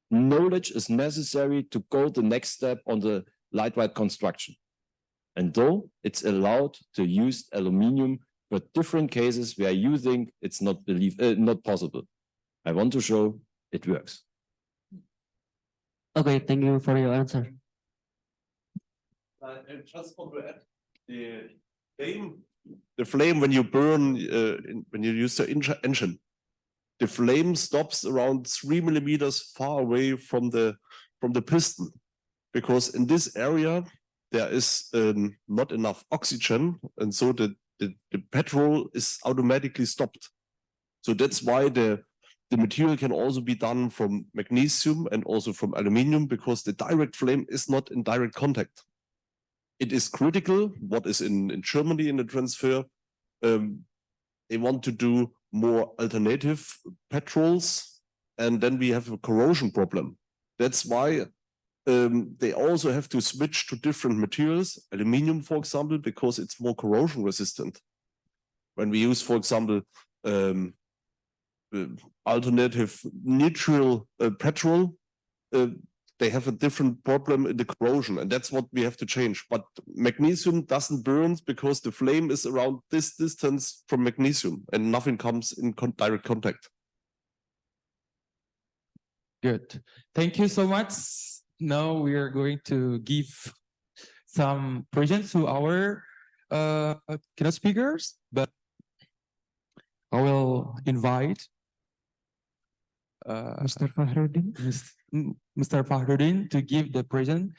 knowledge is necessary to go the next step on the lightweight construction. And though it's allowed to use aluminium for different cases where you think it's not possible, I want to show it works. Okay, thank you for your answer. And just want to add, the flame when you burn, when you use the engine, the flame stops around 3 millimeters far away from the piston, because in this area there is not enough oxygen, and so the petrol is automatically stopped. So that's why the material can also be done from magnesium and also from aluminium, because the direct flame is not in direct contact. It is critical what is in Germany in the transfer. They want to do more alternative petrols, and then we have a corrosion problem. That's why they also have to switch to different materials, aluminium, for example, because it's more corrosion resistant. When we use, for example, alternative neutral petrol, they have a different problem in the corrosion, and that's what we have to change. But magnesium doesn't burn because the flame is around this distance from magnesium and nothing comes in direct contact. Good. Thank you so much. Now we are going to give some presents to our keynote speakers, but I will invite Mr. Fahrudin. Mr. Fahrudin to give the present.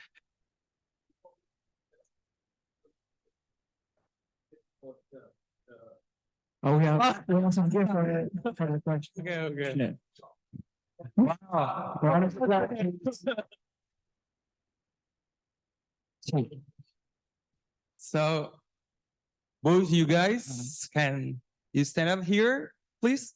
Oh, we have some here for the question. Okay. Wow. So both you guys, can you stand up here, please?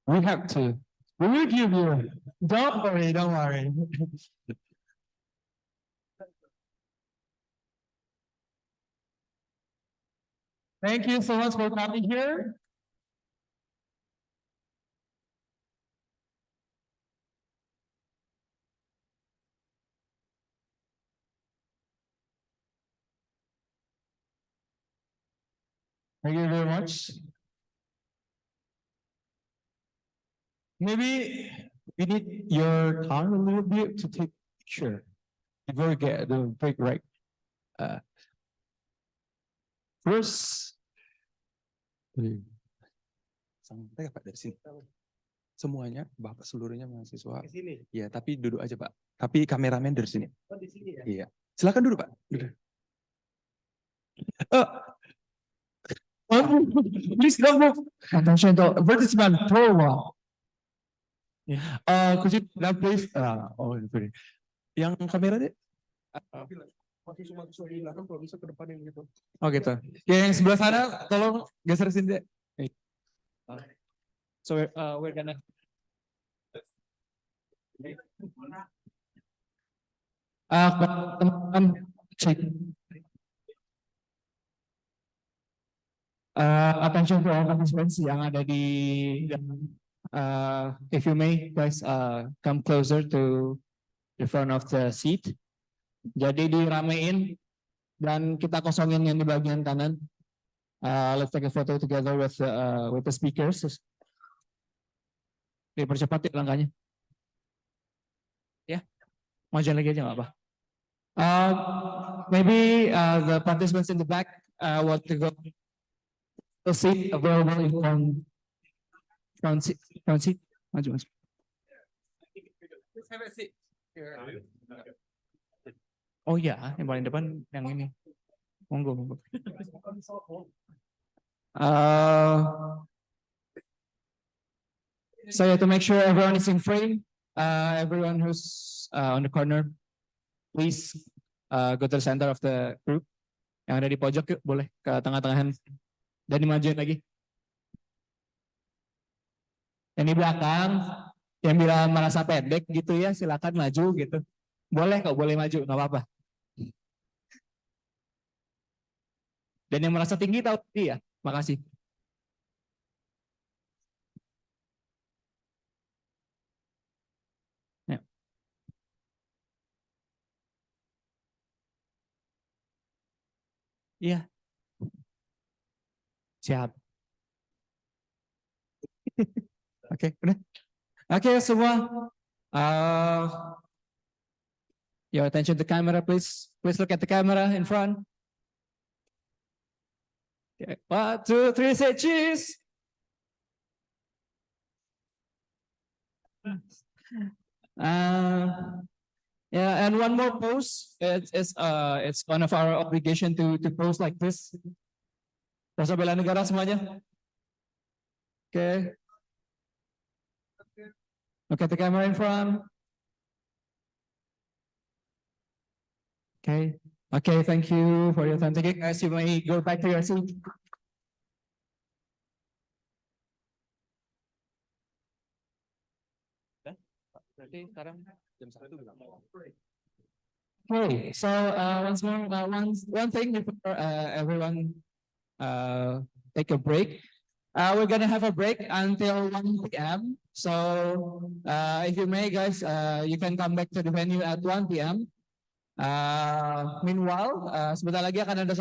We have to. We will give you. Don't worry, don't worry. Thank you so much for coming here. Thank you very much. Maybe we need your time a little bit to take a picture before we get the break, right? First, Sampai Pak dari sini. Semuanya, Bapak seluruhnya mahasiswa. Ya, tapi duduk aja Pak. Tapi kameramen dari sini. Oh, di sini ya? Iya. Silakan duduk Pak. Duduk. Please don't move. Attention to advertisement promo. Could you now please? Oh, sorry. Yang kamera deh. Oh gitu. Ya, yang sebelah sana tolong geser sini deh. So we're gonna. Teman-teman cek Attention to all participants yang ada di if you may guys come closer to the front of the seat. Jadi diramein dan kita kosongin yang di bagian kanan. Let's take a photo together with the speakers. Dipercepat ya langkahnya. Ya, maju lagi aja nggak apa. Maybe the participants in the back want to go to seat available in front seat. Maju. Oh ya, yang paling depan yang ini. Monggo. So to make sure everyone is in frame, everyone who's on the corner, please go to the center of the group. Yang ada di pojok yuk, boleh ke tengah-tengahan dan dimajuin lagi. Yang di belakang, yang bila merasa pendek gitu ya, silakan maju gitu. Boleh kok, boleh maju, nggak apa-apa. Dan yang merasa tinggi tahu ya, makasih. Ya. Iya. Siap. Oke, udah. Oke, semua. Your attention to camera, please. Please look at the camera in front. Okay. 1, 2, 3, say cheese. Yeah, and one more pose. It's one of our obligation to pose like this. Rasa bela negara semuanya. Okay. Look at the camera in front. Okay. Okay, thank you for your time. Thank you guys. You may go back to your seat. Okay, so once more, one thing before everyone take a break. We're gonna have a break until 1 p.m. So if you may, guys, you can come back to the venue at 1 p.m. Meanwhile, sebentar lagi akan ada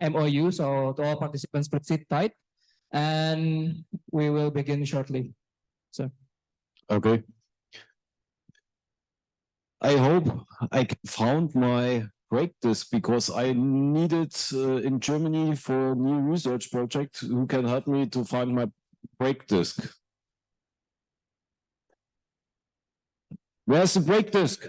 MOU, so to all participants, please sit tight, and we will begin shortly. So, okay. I hope I found my break disk because I needed in Germany for a new research project who can help me to find my break disk. Where's the break disk?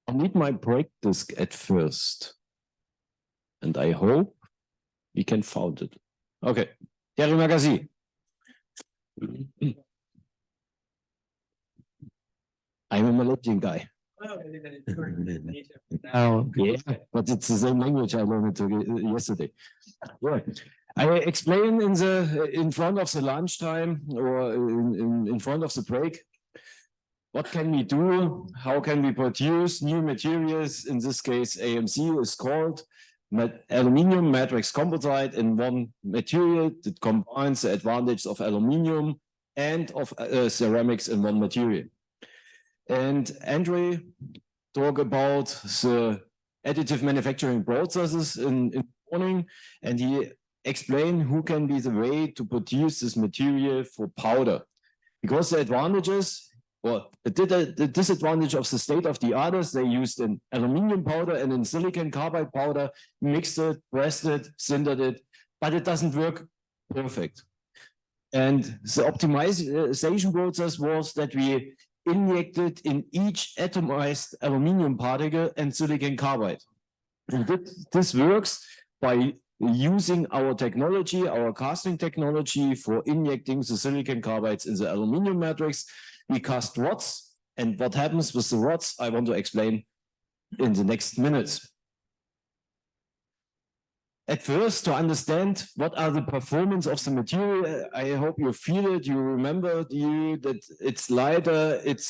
I need my break disk at first. And I hope we can find it. Okay. Terry Magazine. I'm a Malaysian guy. Oh, yeah, but it's the same language I learned yesterday. Yeah. I explain in front of the lunchtime or in front of the break. What can we do? How can we produce new materials? In this case, AMC is called aluminium matrix composite in one material that combines the advantage of aluminium and of ceramics in one material. And André talked about the additive manufacturing processes in the morning, and he explained who can be the way to produce this material for powder. Because the advantages, or the disadvantage of the state of the art is they used in aluminium powder and in silicon carbide powder, mixed it, pressed it, sintered it, but it doesn't work perfect. And the optimization process was that we injected in each atomized aluminium particle and silicon carbide. And this works by using our technology, our casting technology for injecting the silicon carbides in the aluminium matrix. We cast rods, and what happens with the rods, I want to explain in the next minutes. at first to understand what are the performance of the material. I hope you feel it, you remember that it's lighter, it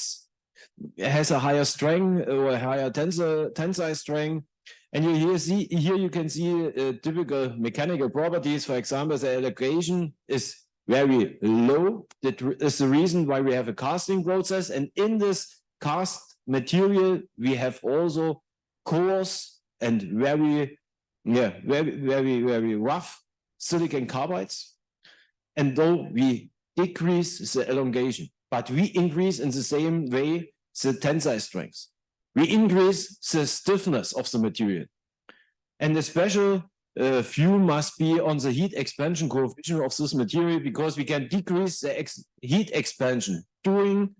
has a higher strength or a higher tensile strength. And here you can see typical mechanical properties. For example, the elongation is very low. That is the reason why we have a casting process. And in this cast material, we have also coarse and very rough silicon carbides. And though we decrease the elongation, but we increase in the same way the tensile strength. We increase the stiffness of the material. And the special view must be on the heat expansion coefficient of this material, because we can decrease the heat expansion during,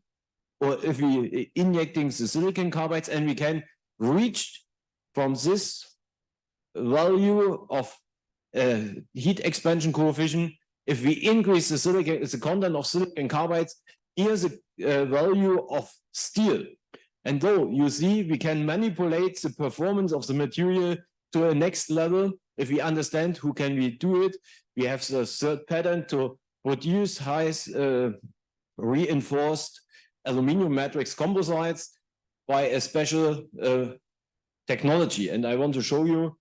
or if we injecting the silicon carbides, and we can reach from this value of heat expansion coefficient, if we increase the content of silicon carbides, here's a value of steel. And though you see, we can manipulate the performance of the material to a next level. If we understand who can we do it, we have the third pattern to produce high reinforced aluminum matrix composites by a special technology. And I want to show you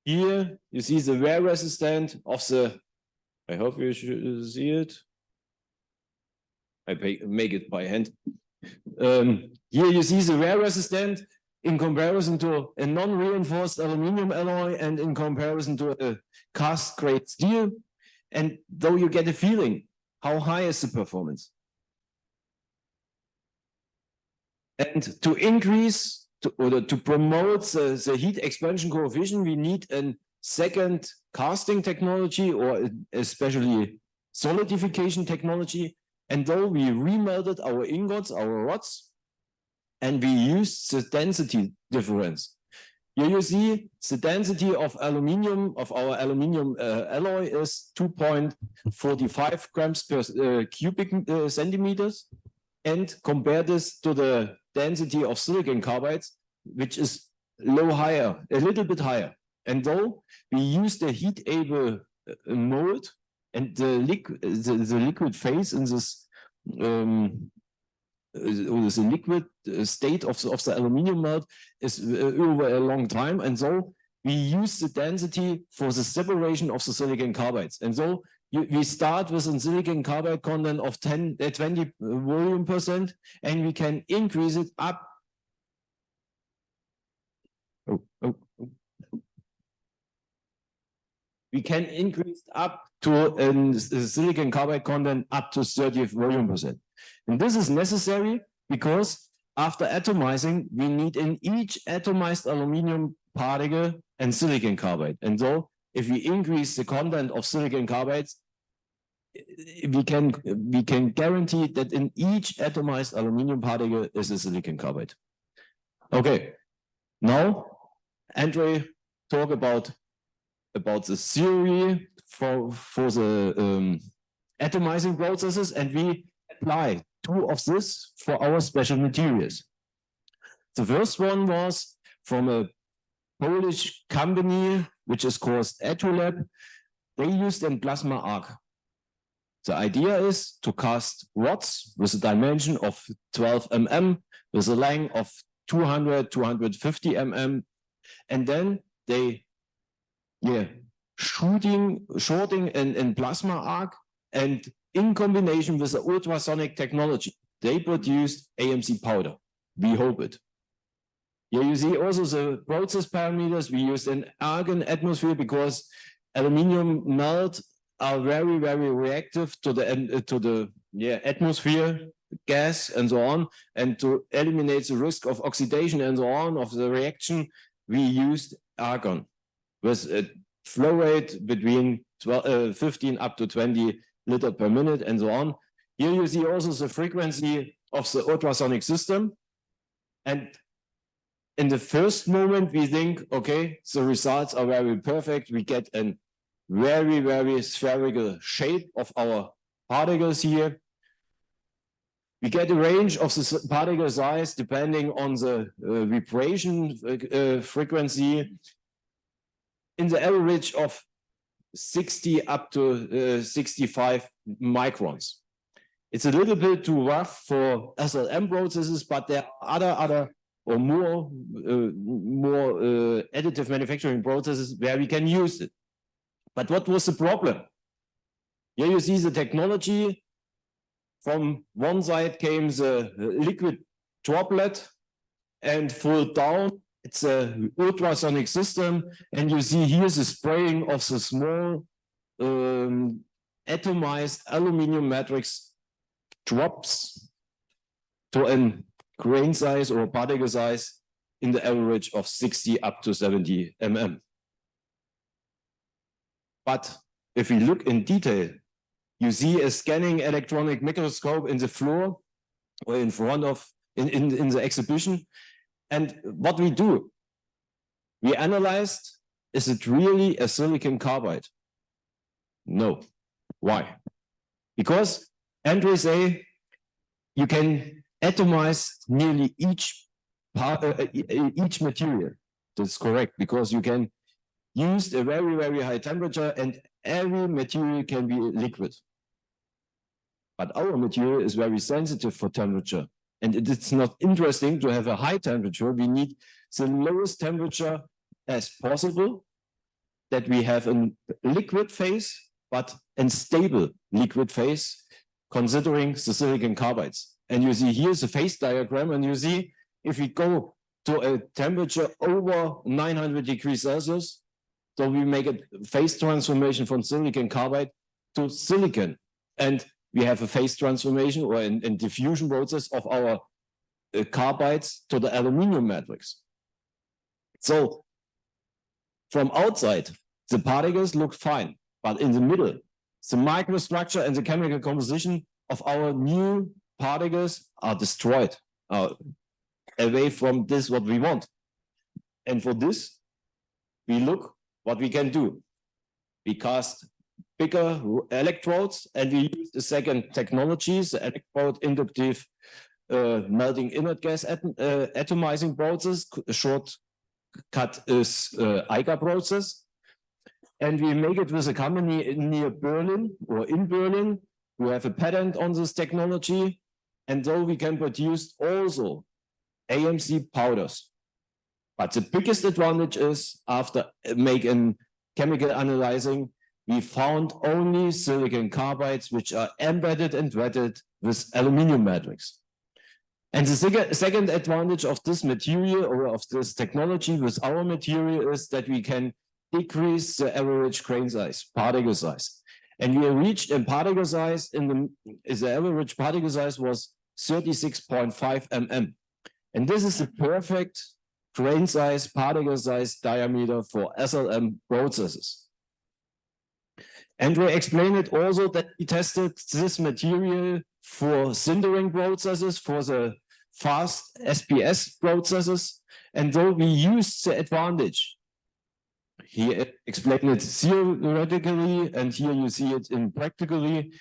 here, you see the wear resistant of the, I hope you should see it. I make it by hand. Here you see the wear resistant in comparison to a non-reinforced aluminum alloy and in comparison to a cast grade steel. And though you get a feeling, how high is the performance? And to increase or to promote the heat expansion coefficient, we need a second casting technology, or especially solidification technology. And though we remelted our ingots, our rods, and we used the density difference. Here you see the density of aluminum, of our aluminum alloy, is 2.45 grams per cubic centimeters, and compare this to the density of silicon carbides, which is a little bit higher. And though we use the heat-able mold, and the liquid phase in this the liquid state of the aluminum melt is over a long time, and so we use the density for the separation of the silicon carbides. And so we start with a silicon carbide content of 20 volume %, and we can increase it up. We can increase up to a silicon carbide content up to 30 volume %. And this is necessary because after atomizing, we need in each atomized aluminum particle and silicon carbide. And so if we increase the content of silicon carbides, we can guarantee that in each atomized aluminum particle is a silicon carbide. Okay, now André talk about the theory for the atomizing processes, and we apply two of this for our special materials. The first one was from a Polish company, which is called Additive. They used a plasma arc. The idea is to cast rods with a dimension of 12 mm, with a length of 250 mm, and then they shorting in plasma arc, and in combination with the ultrasonic technology, they produced AMC powder. We hope it. Here you see also the process parameters. We used an argon atmosphere because aluminum melt are very, very reactive to the atmosphere gas and so on, and to eliminate the risk of oxidation and so on of the reaction, we used argon with a flow rate between 15 up to 20 liter per minute and so on. Here you see also the frequency of the ultrasonic system. And in the first moment, we think, okay, the results are very perfect. We get a very, very spherical shape of our particles here. We get a range of the particle size depending on the vibration frequency. in the average of 60 up to 65 microns. It's a little bit too rough for SLM processes, but there are other or more additive manufacturing processes where we can use it. But what was the problem? Here you see the technology. From one side came the liquid droplet, and full down it's a ultrasonic system, and you see here the spraying of the small atomized aluminum matrix drops to a grain size or particle size in the average of 60 up to 70 mm. But if we look in detail, you see a scanning electronic microscope in the floor or in front of in the exhibition. And what we do, we analyzed, is it really a silicon carbide? No. Why? Because André say you can atomize nearly each material. That's correct, because you can use a very, very high temperature and every material can be liquid. But our material is very sensitive for temperature. And it's not interesting to have a high temperature. We need the lowest temperature as possible, that we have a liquid phase, but a stable liquid phase, considering the silicon carbides. And you see here's a phase diagram, and you see if we go to a temperature over 900 degrees Celsius, so we make a phase transformation from silicon carbide to silicon. And we have a phase transformation or a diffusion process of our carbides to the aluminum matrix. So from outside, the particles look fine, but in the middle, the microstructure and the chemical composition of our new particles are destroyed away from this what we want. And for this, we look what we can do. We cast bigger electrodes, and we use the second technologies, the electrode inductive melting inert gas atomizing process. Shortcut is IGA process. And we make it with a company near Berlin or in Berlin who have a patent on this technology. And so we can produce also AMC powders. But the biggest advantage is after making chemical analyzing, we found only silicon carbides which are embedded and wetted with aluminum matrix. And the second advantage of this material or of this technology with our material is that we can decrease the average grain size, particle size. And we reached a particle size the average particle size was 36.5 mm. And this is the perfect grain size, particle size diameter for SLM processes. André explained it also that he tested this material for sintering processes, for the fast SPS processes, and though we used the advantage. He explained it theoretically, and here you see it in practically.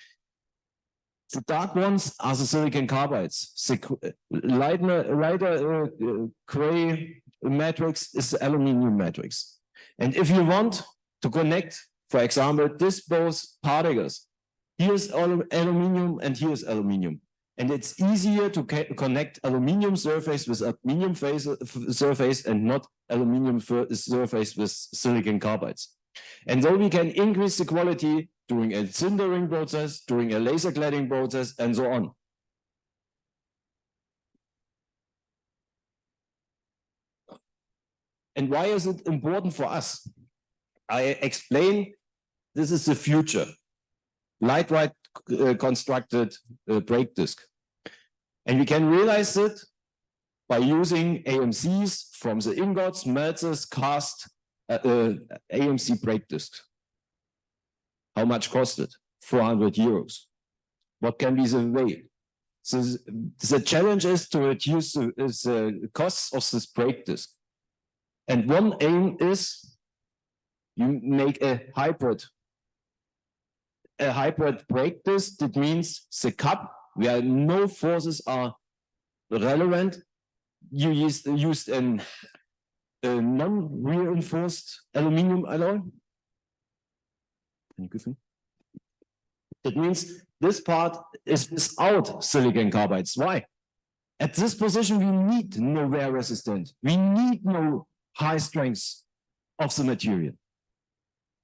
The dark ones are the silicon carbides. The lighter gray matrix is the aluminum matrix. And if you want to connect, for example, this both particles, here's aluminum and here's aluminum. And it's easier to connect aluminum surface with aluminum surface and not aluminum surface with silicon carbides. And so we can increase the quality during a sintering process, during a laser cladding process, and so on. And why is it important for us? I explain this is the future. Lightweight constructed brake disc. And we can realize it by using AMCs from the ingots, melters, cast AMC brake discs. How much cost it? 400 euros. What can be the way? So the challenge is to reduce the costs of this brake disc. And one aim is you make a hybrid brake disc. That means the cup where no forces are relevant. You used an a non-reinforced aluminum alloy. Can you give me? That means this part is without silicon carbides. Why? At this position, we need no wear resistant. We need no high strength of the material.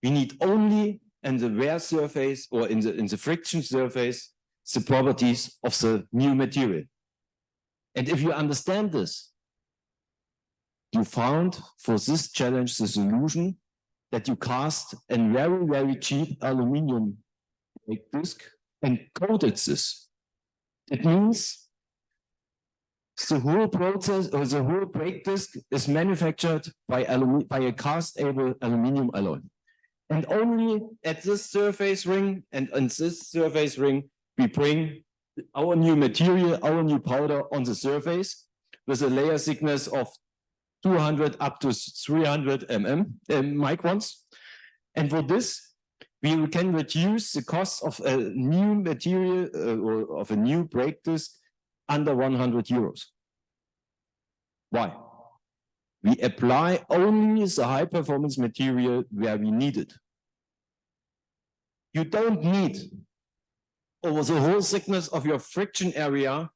We need only in the wear surface or in the friction surface the properties of the new material. And if you understand this, you found for this challenge the solution that you cast a very, very cheap aluminum brake disc and coated this. It means the whole process or the whole brake disc is manufactured by a cast-able aluminum alloy. And only at this surface ring and on this surface ring, we bring our new material, our new powder on the surface with a layer thickness of 200 up to 300 microns. And for this, we can reduce the cost of a new material or of a new brake disc under 100 euros. Why? We apply only the high performance material where we need it. You don't need over the whole thickness of your friction area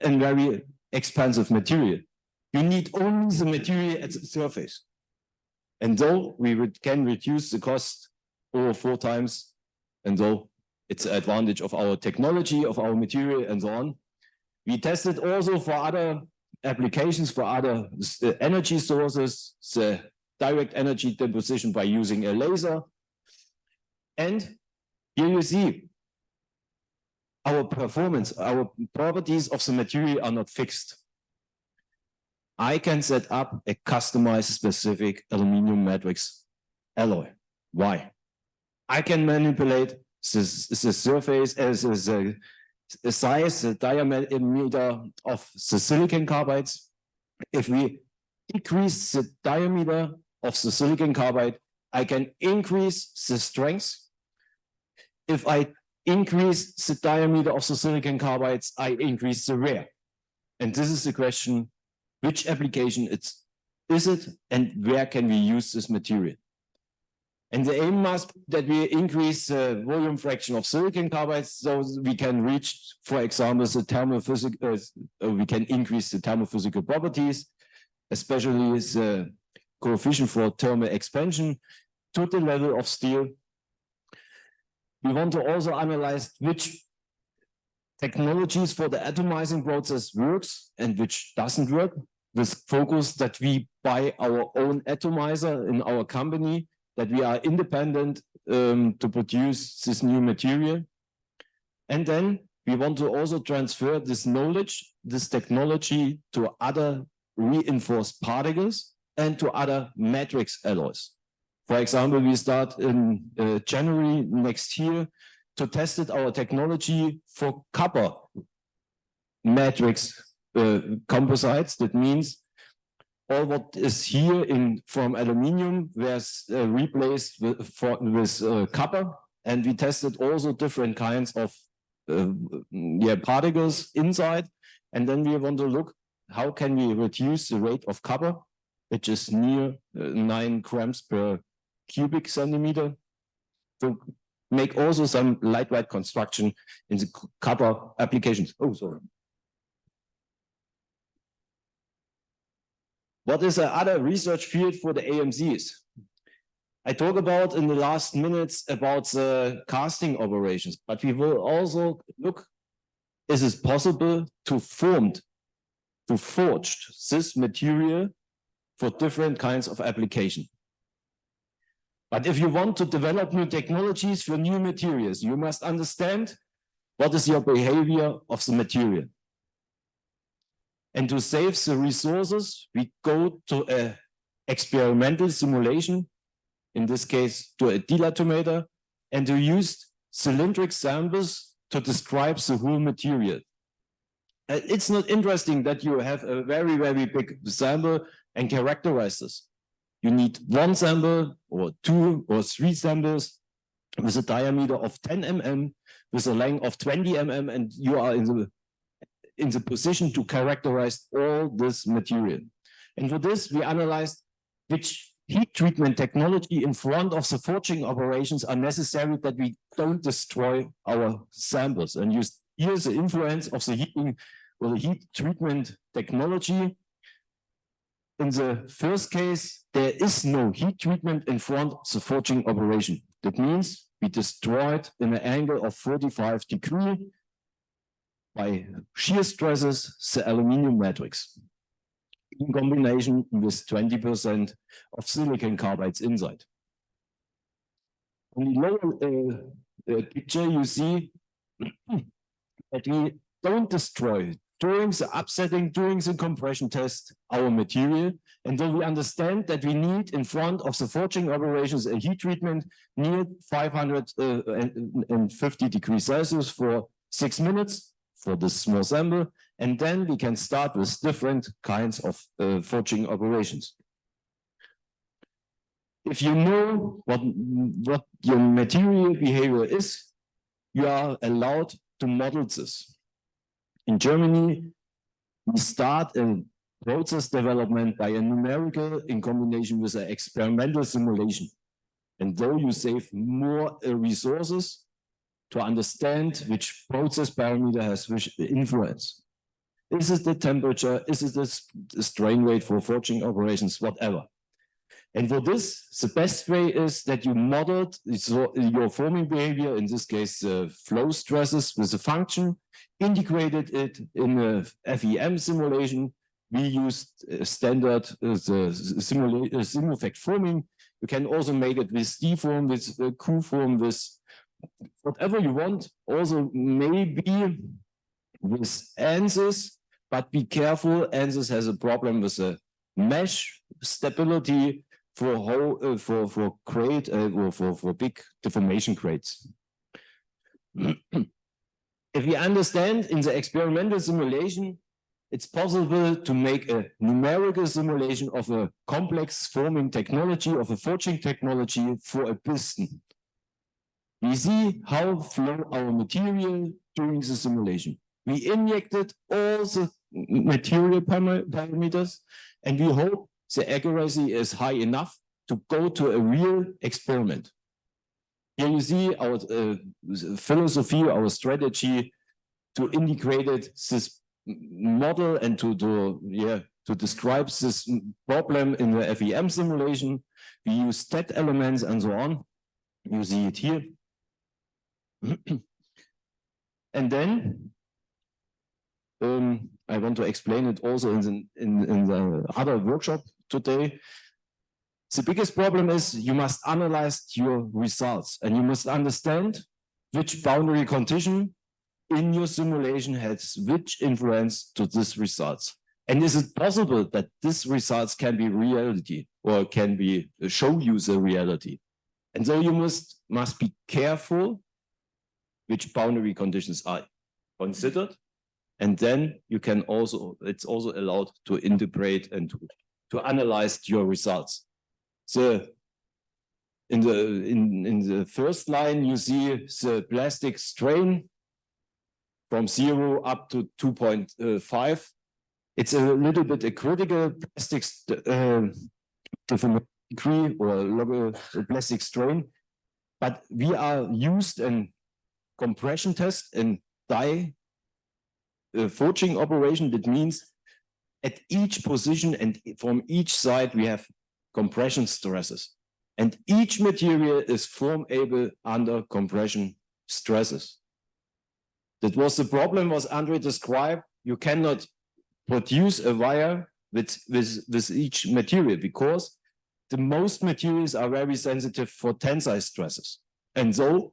a very expensive material. You need only the material at the surface. And though we can reduce the cost over 4 times, and though it's an advantage of our technology, of our material, and so on, we tested also for other applications, for other energy sources, the direct energy deposition by using a laser. And here you see our performance, our properties of the material are not fixed. I can set up a customized specific aluminum matrix alloy. Why? I can manipulate the surface as the size, the diameter of the silicon carbides. If we decrease the diameter of the silicon carbide, I can increase the strength. If I increase the diameter of the silicon carbides, I increase the wear. And this is the question, which application is it and where can we use this material? And the aim must be that we increase the volume fraction of silicon carbides so we can reach, for example, the thermophysical, we can increase the thermophysical properties, especially the coefficient for thermal expansion to the level of steel. We want to also analyze which technologies for the atomizing process works and which doesn't work, with focus that we buy our own atomizer in our company, that we are independent to produce this new material. And then we want to also transfer this knowledge, this technology to other reinforced particles and to other matrix alloys. For example, we start in January next year to test our technology for copper matrix composites. That means all what is here from aluminum was replaced with copper, and we tested also different kinds of particles inside. And then we want to look how can we reduce the rate of copper, which is near 9 grams per cubic centimeter, to make also some lightweight construction in the copper applications. Oh, sorry. What is the other research field for the AMCs? I talk about in the last minutes about the casting operations, but we will also look, is it possible to forge this material for different kinds of application? But if you want to develop new technologies for new materials, you must understand what is your behavior of the material. And to save the resources, we go to an experimental simulation, in this case to a dilatometer, and to use cylindric samples to describe the whole material. It's not interesting that you have a very, very big sample and characterize this. You need 1 sample or 2 or 3 samples with a diameter of 10 mm, with a length of 20 mm, and you are in the position to characterize all this material. And for this, we analyzed which heat treatment technology in front of the forging operations are necessary that we don't destroy our samples. And here's the influence of the heating or the heat treatment technology. In the first case, there is no heat treatment in front of the forging operation. That means we destroyed in an angle of 45 degrees by shear stresses the aluminum matrix in combination with 20% of silicon carbides inside. On the lower picture, you see that we don't destroy during the upsetting, during the compression test, our material. And then we understand that we need in front of the forging operations a heat treatment near 550 degrees Celsius for 6 minutes for this small sample. And then we can start with different kinds of forging operations. If you know what your material behavior is, you are allowed to model this. In Germany, we start a process development by a numerical in combination with an experimental simulation. And though you save more resources to understand which process parameter has which influence. Is it the temperature? Is it the strain rate for forging operations? Whatever. And for this, the best way is that you modeled your forming behavior, in this case, flow stresses with a function, integrated it in a FEM simulation. We used standard simulfact forming. You can also make it with D form, with Q form, with whatever you want. Also maybe with ANSYS, but be careful. ANSYS has a problem with the mesh stability for crate or for big deformation crates. If we understand in the experimental simulation, it's possible to make a numerical simulation of a complex forming technology, of a forging technology for a piston. We see how flow our material during the simulation. We injected all the material parameters, and we hope the accuracy is high enough to go to a real experiment. Here you see our philosophy, our strategy to integrate this model and to describe this problem in the FEM simulation. We use stat elements and so on. You see it here. And then I want to explain it also in the other workshop today. The biggest problem is you must analyze your results and you must understand which boundary condition in your simulation has which influence to these results. And is it possible that these results can be reality or can be show you the reality? And so you must be careful which boundary conditions are considered. And then you can also, it's also allowed to interpret and to analyze your results. So in the first line, you see the plastic strain from 0 up to 2.5. It's a little bit a critical plastic degree or plastic strain, but we are used in compression test and die forging operation. That means at each position and from each side we have compression stresses, and each material is formable under compression stresses. That was the problem was André described. You cannot produce a wire with each material because the most materials are very sensitive for tensile stresses. And so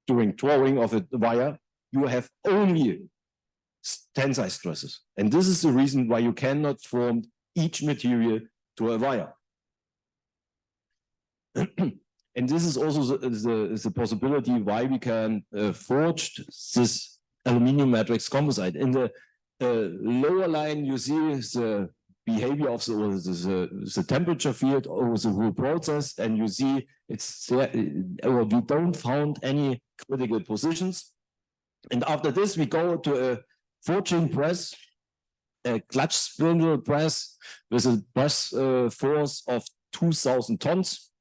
during drawing of a wire, you have only tensile stresses. And this is the reason why you cannot form each material to a wire. And this is also the possibility why we can forge this aluminum matrix composite. In the lower line, you see the behavior of the temperature field over the whole process, and you see it's we don't found any critical positions. And after this, we go to a forging press, a clutch spindle press with a press force of 2,000 tons.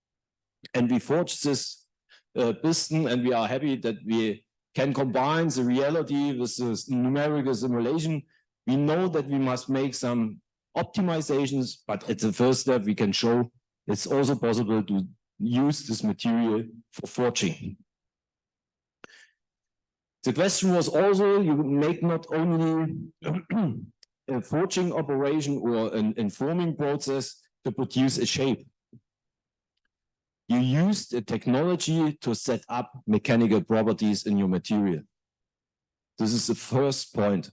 And we forged this piston, and we are happy that we can combine the reality with the numerical simulation. We know that we must make some optimizations, but at the first step, we can show it's also possible to use this material for forging. The question was also, you make not only a forging operation or an informing process to produce a shape. You use the technology to set up mechanical properties in your material. This is the first point.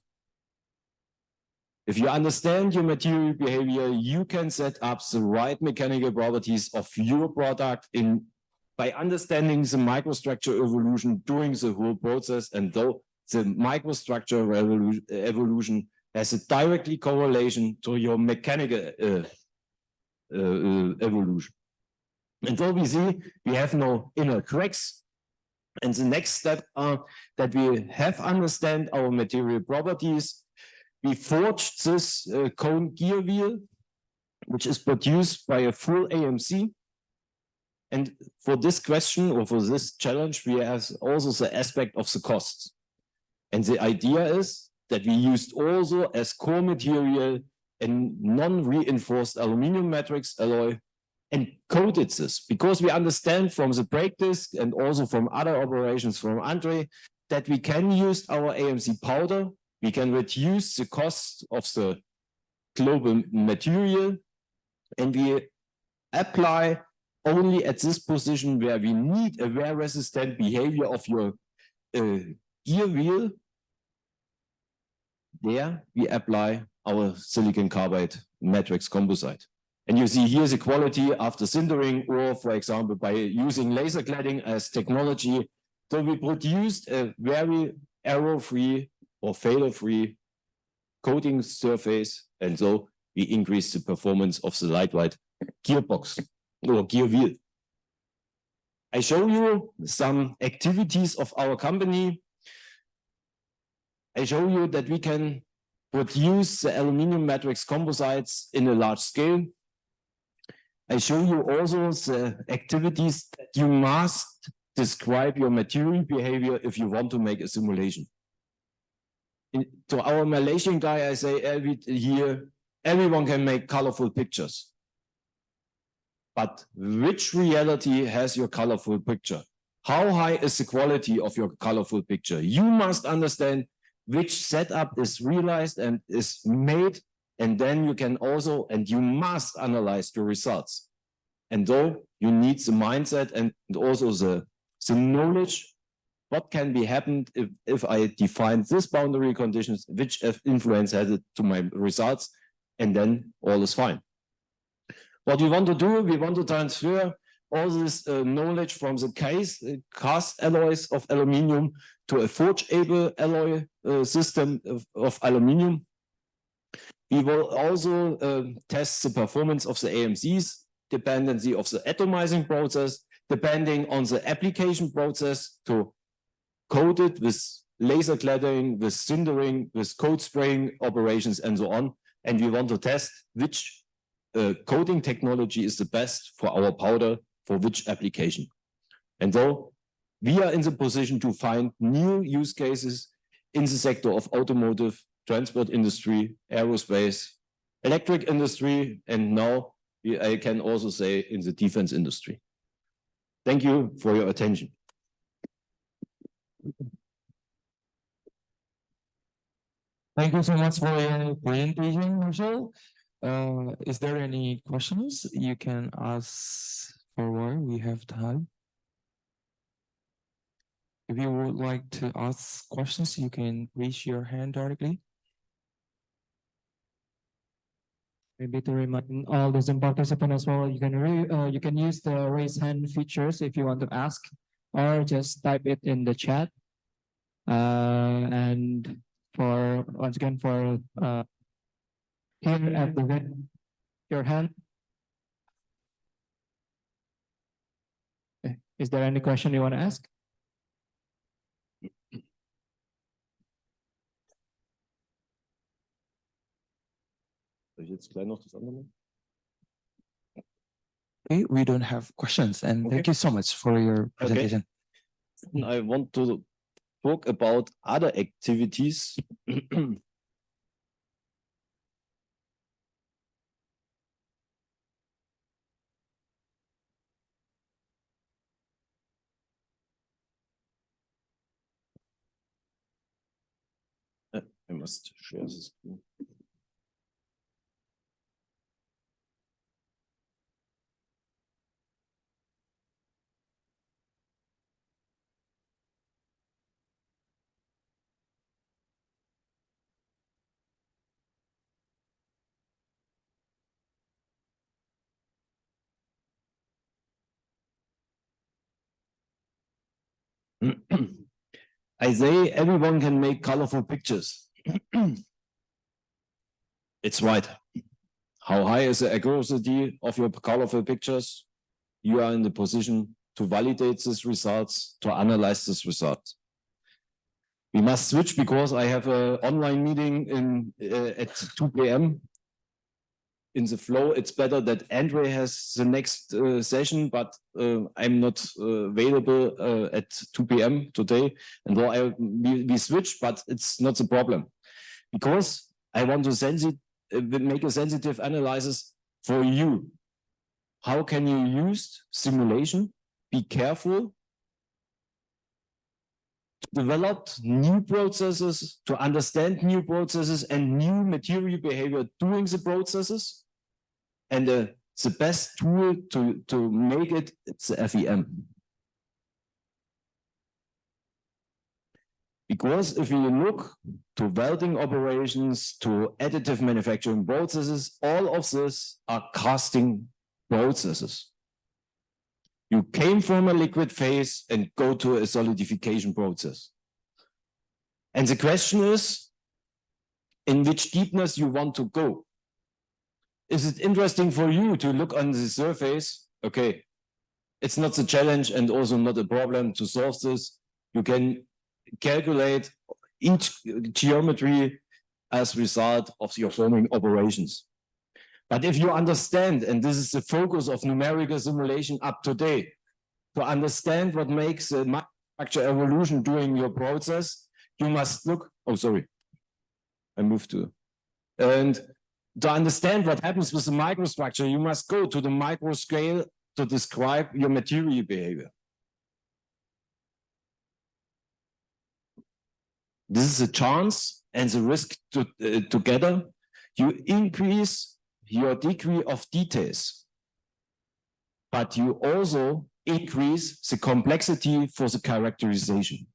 If you understand your material behavior, you can set up the right mechanical properties of your product by understanding the microstructure evolution during the whole process, and though the microstructure evolution has a directly correlation to your mechanical evolution. And so we see we have no inner cracks. And the next step are that we have understand our material properties. We forged this cone gear wheel, which is produced by a full AMC. And for this question or for this challenge, we have also the aspect of the costs. And the idea is that we used also as core material a non-reinforced aluminum matrix alloy and coated this, because we understand from the brake disc and also from other operations from André that we can use our AMC powder, we can reduce the cost of the global material, and we apply only at this position where we need a wear resistant behavior of your gear wheel. There we apply our silicon carbide matrix composite. And you see here the quality after sintering, or for example, by using laser cladding as technology. So we produced a very error-free or failure-free coating surface. And so we increase the performance of the lightweight gearbox or gear wheel. I show you some activities of our company. I show you that we can produce the aluminum matrix composites in a large scale. I show you also the activities that you must describe your material behavior if you want to make a simulation. To our Malaysian guy, I say everyone can make colorful pictures. But which reality has your colorful picture? How high is the quality of your colorful picture? You must understand which setup is realized and is made, and then you can also, and you must analyze the results. And though you need the mindset and also the knowledge, what can be happened if I define this boundary conditions, which influence has it to my results, and then all is fine. What we want to do, we want to transfer all this knowledge from the cast alloys of aluminium to a forgeable alloy system of aluminium. We will also test the performance of the AMCs, dependency of the atomizing process, depending on the application process to coat it with laser cladding, with sintering, with coat spraying operations, and so on. And we want to test which coating technology is the best for our powder for which application. And so we are in the position to find new use cases in the sector of automotive, transport industry, aerospace, electric industry, and now I can also say in the defense industry. Thank you for your attention. Thank you so much for your presentation, Marcel. Is there any questions you can ask forward? We have time. If you would like to ask questions, you can raise your hand directly. Maybe to remind all the Zoom participants as well, you can use the raise hand features if you want to ask, or just type it in the chat. And for once again for here at the event, your hand. Okay. Is there any question you want to ask? Soll ich jetzt gleich noch das andere? Okay, we don't have questions, and thank you so much for your presentation. I want to talk about other activities. I must share the screen. I say everyone can make colorful pictures. It's right. How high is the accuracy of your colorful pictures? You are in the position to validate these results, to analyze this result. We must switch because I have an online meeting at 2 p.m. In the flow, it's better that André has the next session, but I'm not available at 2 p.m. today. And though we switch, but it's not the problem. Because I want to make a sensitive analysis for you. How can you use simulation? Be careful to develop new processes, to understand new processes and new material behavior during the processes. And the best tool to make it, it's the FEM. Because if you look to welding operations, to additive manufacturing processes, all of this are casting processes. You came from a liquid phase and go to a solidification process. And the question is, in which deepness you want to go. Is it interesting for you to look on the surface? Okay, it's not a challenge and also not a problem to solve this. You can calculate each geometry as a result of your forming operations. But if you understand, and this is the focus of numerical simulation up to date, to understand what makes a microstructure evolution during your process, you must look, oh, sorry, I moved to, and to understand what happens with the microstructure, you must go to the micro scale to describe your material behavior. This is a chance and the risk together. You increase your degree of details, but you also increase the complexity for the characterization.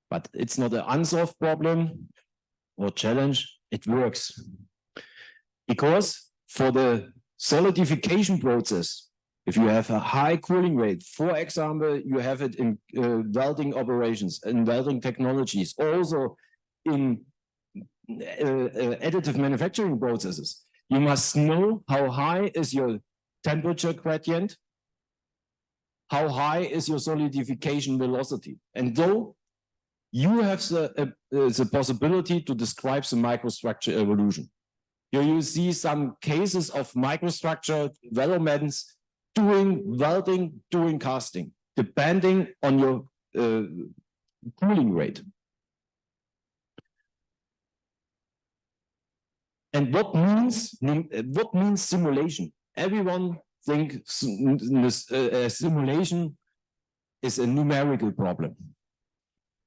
But it's not an unsolved problem or challenge, it works. Because for the solidification process, if you have a high cooling rate, for example, you have it in welding operations, in welding technologies, also in additive manufacturing processes, you must know how high is your temperature gradient, how high is your solidification velocity. And though you have the possibility to describe the microstructure evolution. Here you see some cases of microstructure developments doing welding, doing casting, depending on your cooling rate. And what means simulation? Everyone thinks simulation is a numerical problem.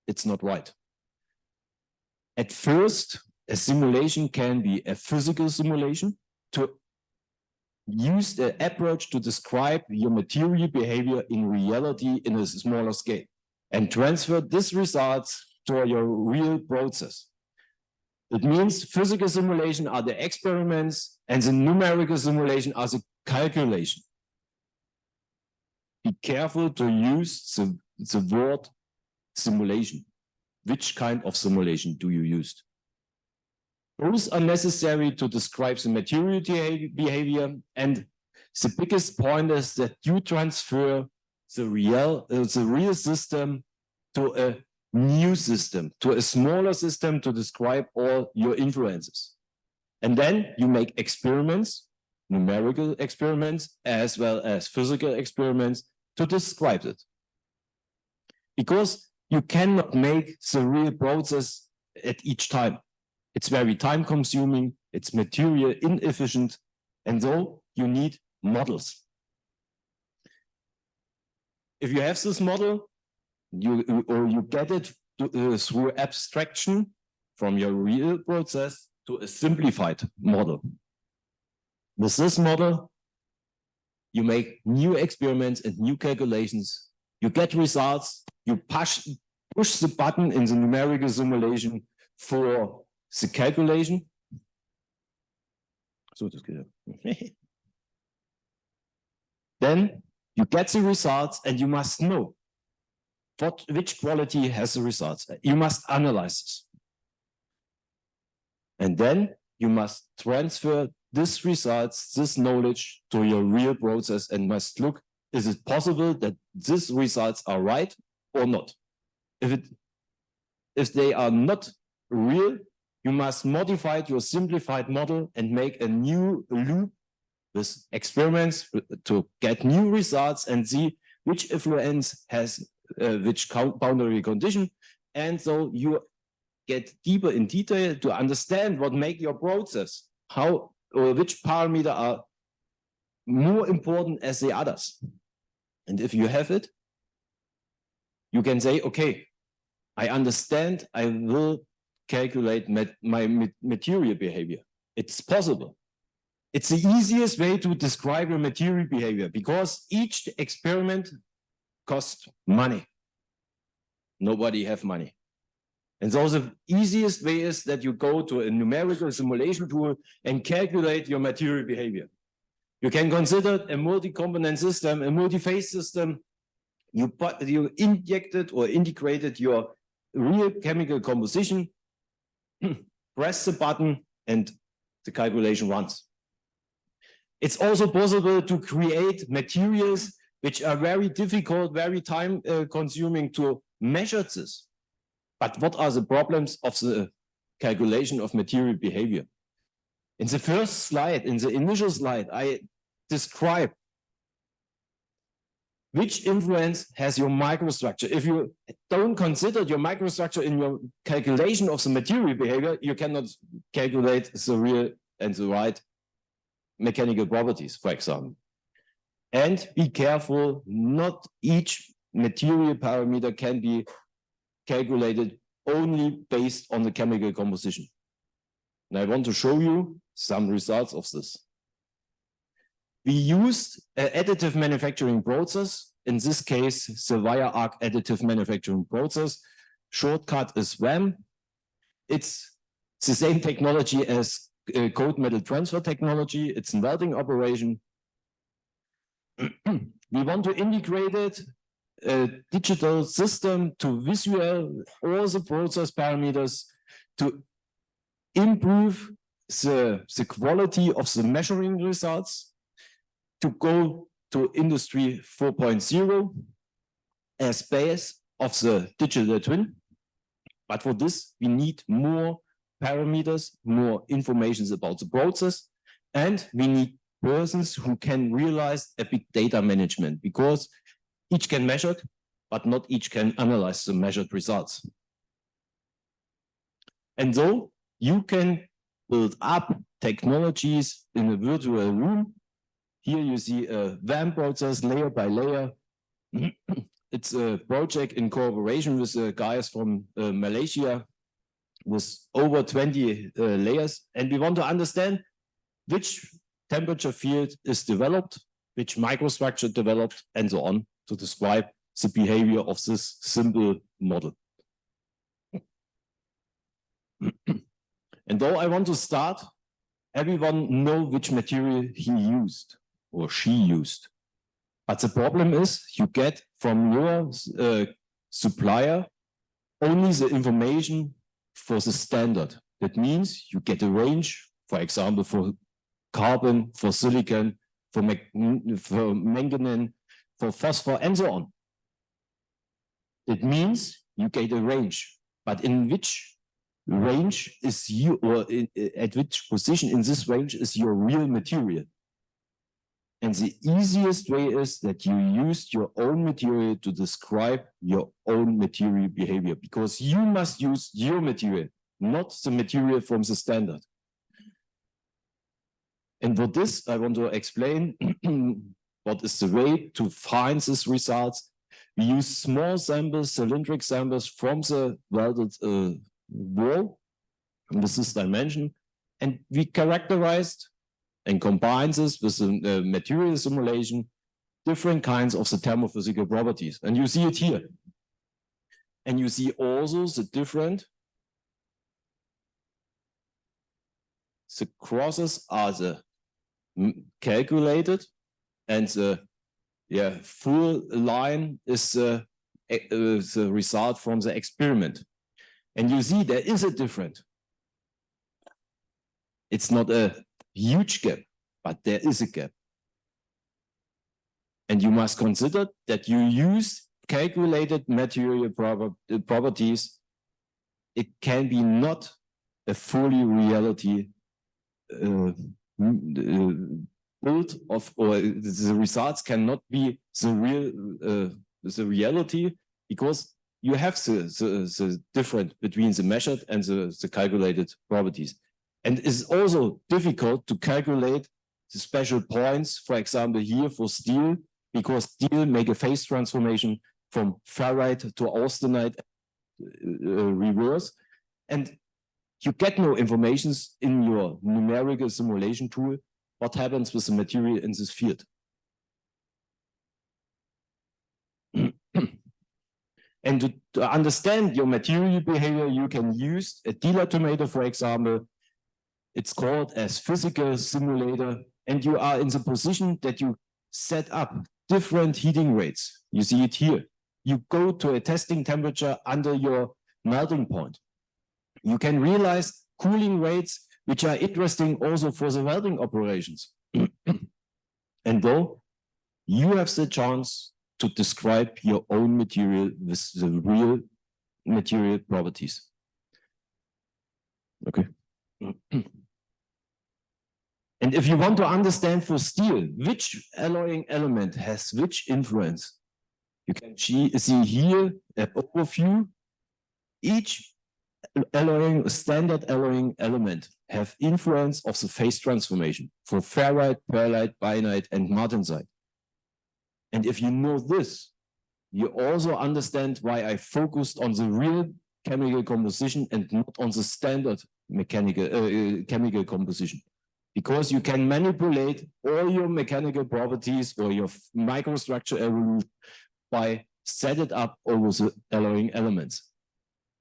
It's not right. At first, a simulation can be a physical simulation to use the approach to describe your material behavior in reality in a smaller scale and transfer these results to your real process. It means physical simulation are the experiments and the numerical simulation are the calculation. Be careful to use the word simulation. Which kind of simulation do you use? Those are necessary to describe the material behavior, and the biggest point is that you transfer the real system to a new system, to a smaller system to describe all your influences. And then you make experiments, numerical experiments as well as physical experiments to describe it. Because you cannot make the real process at each time. It's very time consuming, it's material inefficient, and so you need models. If you have this model, you get it through abstraction from your real process to a simplified model. With this model, you make new experiments and new calculations. You get results, you push the button in the numerical simulation for the calculation. So das geht ja. Then you get the results and you must know which quality has the results. You must analyze this. And then you must transfer this results, this knowledge to your real process and must look, is it possible that these results are right or not? If they are not real, you must modify your simplified model and make a new loop with experiments to get new results and see which influence has which boundary condition. And so you get deeper in detail to understand what make your process, how or which parameter are more important as the others. And if you have it, you can say, okay, I understand, I will calculate my material behavior. It's possible. It's the easiest way to describe your material behavior because each experiment costs money. Nobody have money. And so the easiest way is that you go to a numerical simulation tool and calculate your material behavior. You can consider a multi-component system, a multi-phase system. You injected or integrated your real chemical composition, press the button, and the calculation runs. It's also possible to create materials which are very difficult, very time consuming to measure this. But what are the problems of the calculation of material behavior? In the first slide, in the initial slide, I describe which influence has your microstructure. If you don't consider your microstructure in your calculation of the material behavior, you cannot calculate the real and the right mechanical properties, for example. And be careful, not each material parameter can be calculated only based on the chemical composition. And I want to show you some results of this. We used an additive manufacturing process, in this case, the wire arc additive manufacturing process. Shortcut is WAM. It's the same technology as cold metal transfer technology. It's a welding operation. We want to integrate it, a digital system to visual all the process parameters to improve the quality of the measuring results, to go to Industry 4.0 as base of the digital twin. But for this, we need more parameters, more information about the process, and we need persons who can realize a big data management because each can measure it, but not each can analyze the measured results. And so you can build up technologies in a virtual room. Here you see a WAM process layer by layer. It's a project in cooperation with the guys from Malaysia with over 20 layers. And we want to understand which temperature field is developed, which microstructure developed, and so on to describe the behavior of this simple model. And though I want to start, everyone knows which material he used or she used. But the problem is you get from your supplier only the information for the standard. That means you get a range, for example, for carbon, for silicon, for manganese, for phosphor, and so on. It means you get a range, but in which range is you, or at which position in this range is your real material? And the easiest way is that you use your own material to describe your own material behavior, because you must use your material, not the material from the standard. And for this, I want to explain what is the way to find these results. We use small samples, cylindric samples from the welded wall with this dimension, and we characterized and combine this with the material simulation, different kinds of the thermophysical properties. And you see it here. And you see also the different, the crosses are the calculated, and the full line is the result from the experiment. And you see there is a difference. It's not a huge gap, but there is a gap. And you must consider that you use calculated material properties. It can be not a fully reality build of, or the results cannot be the reality, because you have the difference between the measured and the calculated properties. And it's also difficult to calculate the special points, for example, here for steel, because steel make a phase transformation from ferrite to austenite reverse. And you get no informations in your numerical simulation tool what happens with the material in this field. And to understand your material behavior, you can use a dilatometer, for example. It's called as physical simulator, and you are in the position that you set up different heating rates. You see it here. You go to a testing temperature under your melting point. You can realize cooling rates, which are interesting also for the welding operations. And though you have the chance to describe your own material with the real material properties. Okay. And if you want to understand for steel, which alloying element has which influence, you can see here an overview. Each alloying, standard alloying element have influence of the phase transformation for ferrite, pearlite, bainite, and martensite. And if you know this, you also understand why I focused on the real chemical composition and not on the standard mechanical chemical composition. Because you can manipulate all your mechanical properties or your microstructure evolution by set it up over the alloying elements.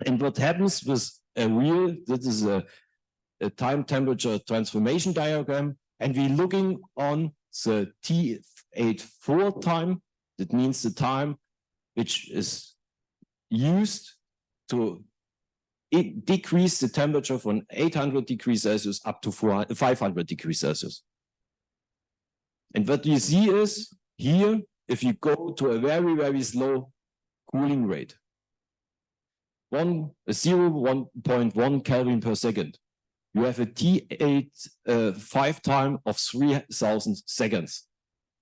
And what happens with a real, this is a time temperature transformation diagram, and we're looking on the T84 time. That means the time which is used to decrease the temperature from 800 degrees Celsius up to 500 degrees Celsius. And what you see is here, if you go to a very, very slow cooling rate, 1.1 Kelvin per second, you have a T85 time of 3000 seconds.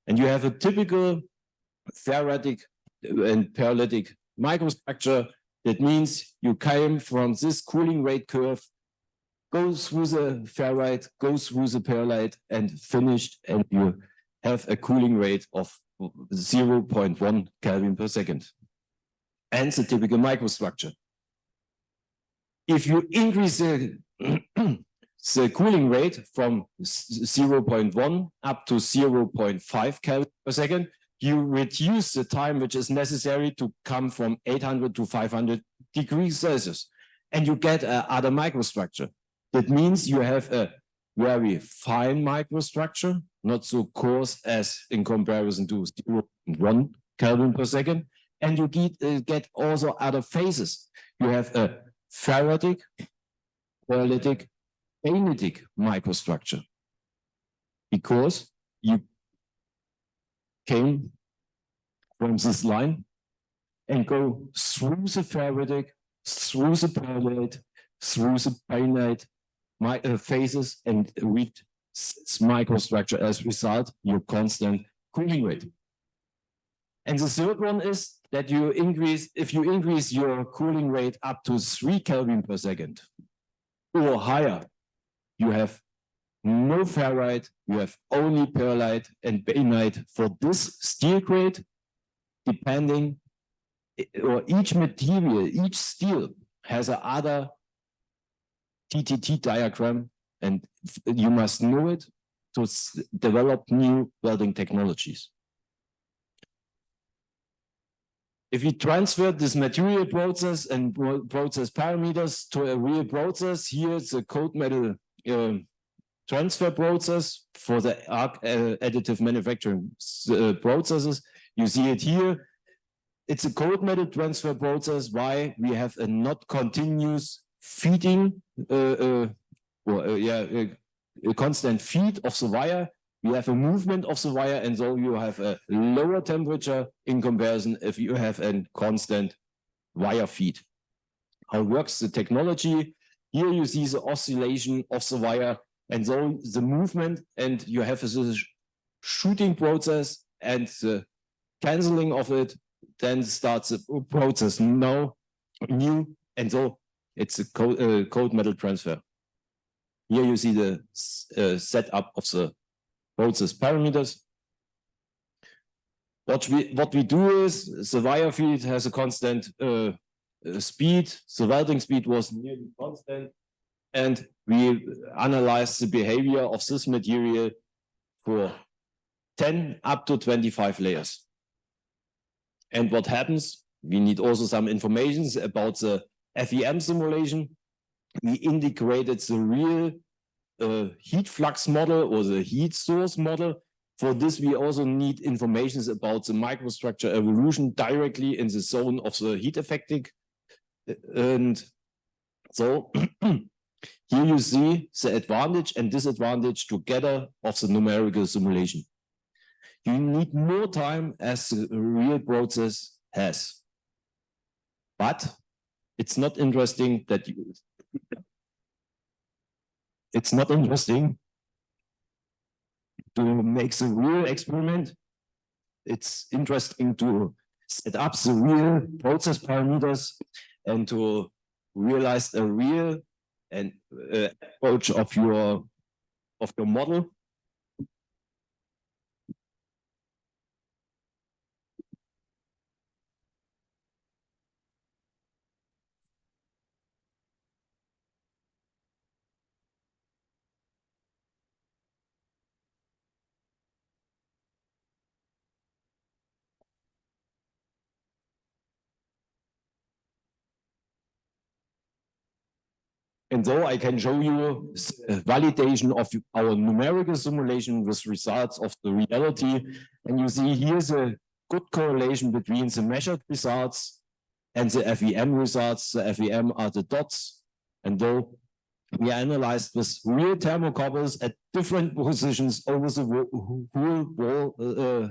And you have a typical ferritic and pearlitic microstructure. That means you came from this cooling rate curve, go through the ferrite, go through the pearlite, and finished, and you have a cooling rate of 0.1 Kelvin per second. And the typical microstructure. If you increase the cooling rate from 0.1 up to 0.5 Kelvin per second, you reduce the time which is necessary to come from 800 to 500 degrees Celsius, and you get other microstructure. That means you have a very fine microstructure, not so coarse as in comparison to 0.1 Kelvin per second, and you get also other phases. You have a ferritic, pearlitic, bainitic microstructure, because you came from this line and go through the ferritic, through the pearlite, through the bainite phases, and reach microstructure as result, your constant cooling rate. And the third one is that if you increase your cooling rate up to 3 Kelvin per second or higher, you have no ferrite, you have only perlite and bainite for this steel grade, depending, or each material, each steel has a other TTT diagram, and you must know it to develop new welding technologies. If we transfer this material process and process parameters to a real process, here's a cold metal transfer process for the additive manufacturing processes. You see it here. It's a cold metal transfer process. Why? We have a not continuous feeding, a constant feed of the wire. We have a movement of the wire, and so you have a lower temperature in comparison if you have a constant wire feed. How works the technology? Here you see the oscillation of the wire, and so the movement, and you have a shooting process and the canceling of it, then starts the process new, and so it's a cold metal transfer. Here you see the setup of the process parameters. What we do is the wire feed has a constant speed. The welding speed was nearly constant, and we analyze the behavior of this material for 10 up to 25 layers. And what happens? We need also some information about the FEM simulation. We integrated the real heat flux model or the heat source model. For this, we also need information about the microstructure evolution directly in the zone of the heat effecting. And so here you see the advantage and disadvantage together of the numerical simulation. You need more time as the real process has. But it's not interesting that you it's not interesting to make the real experiment. It's interesting to set up the real process parameters and to realize a real and approach of your model. And so I can show you validation of our numerical simulation with results of the reality. And you see here's a good correlation between the measured results and the FEM results. The FEM are the dots. And though we analyzed with real thermocouples at different positions over the whole wall,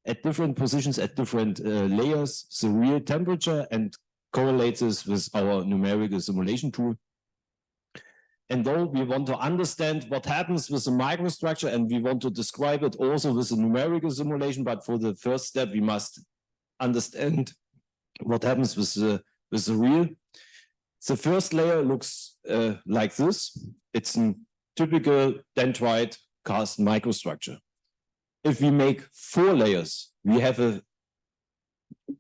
at different positions, at different layers, the real temperature, and correlates this with our numerical simulation tool. And though we want to understand what happens with the microstructure, and we want to describe it also with the numerical simulation, but for the first step, we must understand what happens with the real. The first layer looks like this. It's a typical dendrite cast microstructure. If we make 4 layers, we have a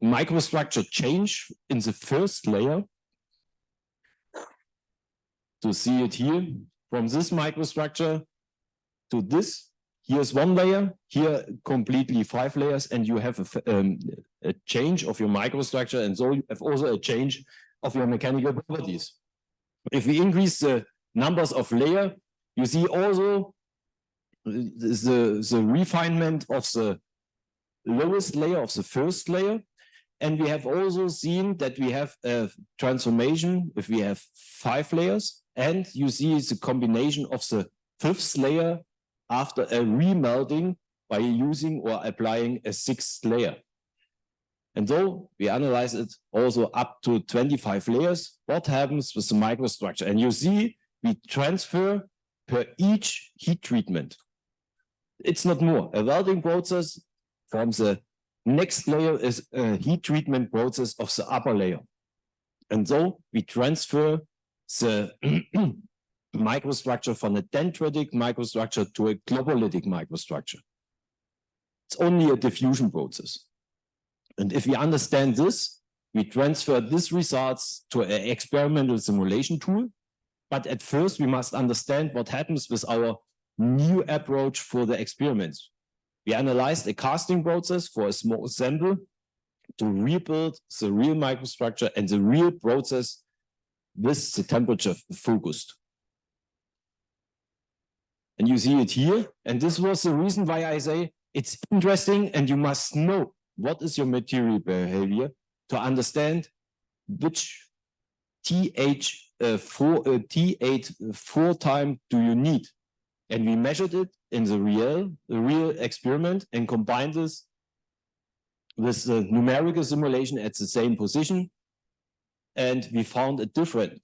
microstructure change in the first layer. To see it here, from this microstructure to this, here's 1 layer, here completely 5 layers, and you have a change of your microstructure, and so you have also a change of your mechanical properties. If we increase the numbers of layers, you see also the refinement of the lowest layer of the first layer. And we have also seen that we have a transformation if we have 5 layers, and you see the combination of the 5th layer after a remelting by using or applying a 6th layer. And so we analyze it also up to 25 layers. What happens with the microstructure? And you see we transfer per each heat treatment. It's not more. A welding process from the next layer is a heat treatment process of the upper layer. And so we transfer the microstructure from a dendritic microstructure to a globolytic microstructure. It's only a diffusion process. And if we understand this, we transfer these results to an experimental simulation tool. But at first, we must understand what happens with our new approach for the experiments. We analyzed a casting process for a small sample to rebuild the real microstructure and the real process with the temperature focused. And you see it here. And this was the reason why I say it's interesting and you must know what is your material behavior to understand which T8 time do you need. And we measured it in the real experiment and combined this with the numerical simulation at the same position. And we found it different.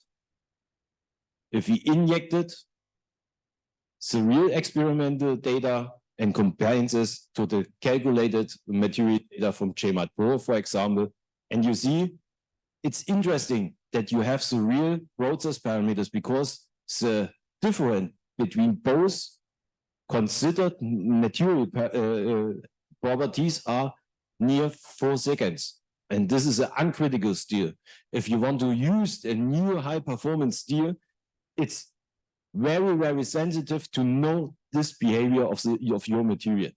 If we injected the real experimental data and combine this to the calculated material data from GmbH Prof, for example, and you see, it's interesting that you have the real process parameters because the difference between both considered material properties are near 4 seconds. And this is an uncritical steel. If you want to use a new high performance steel, it's very, very sensitive to know this behavior of your material.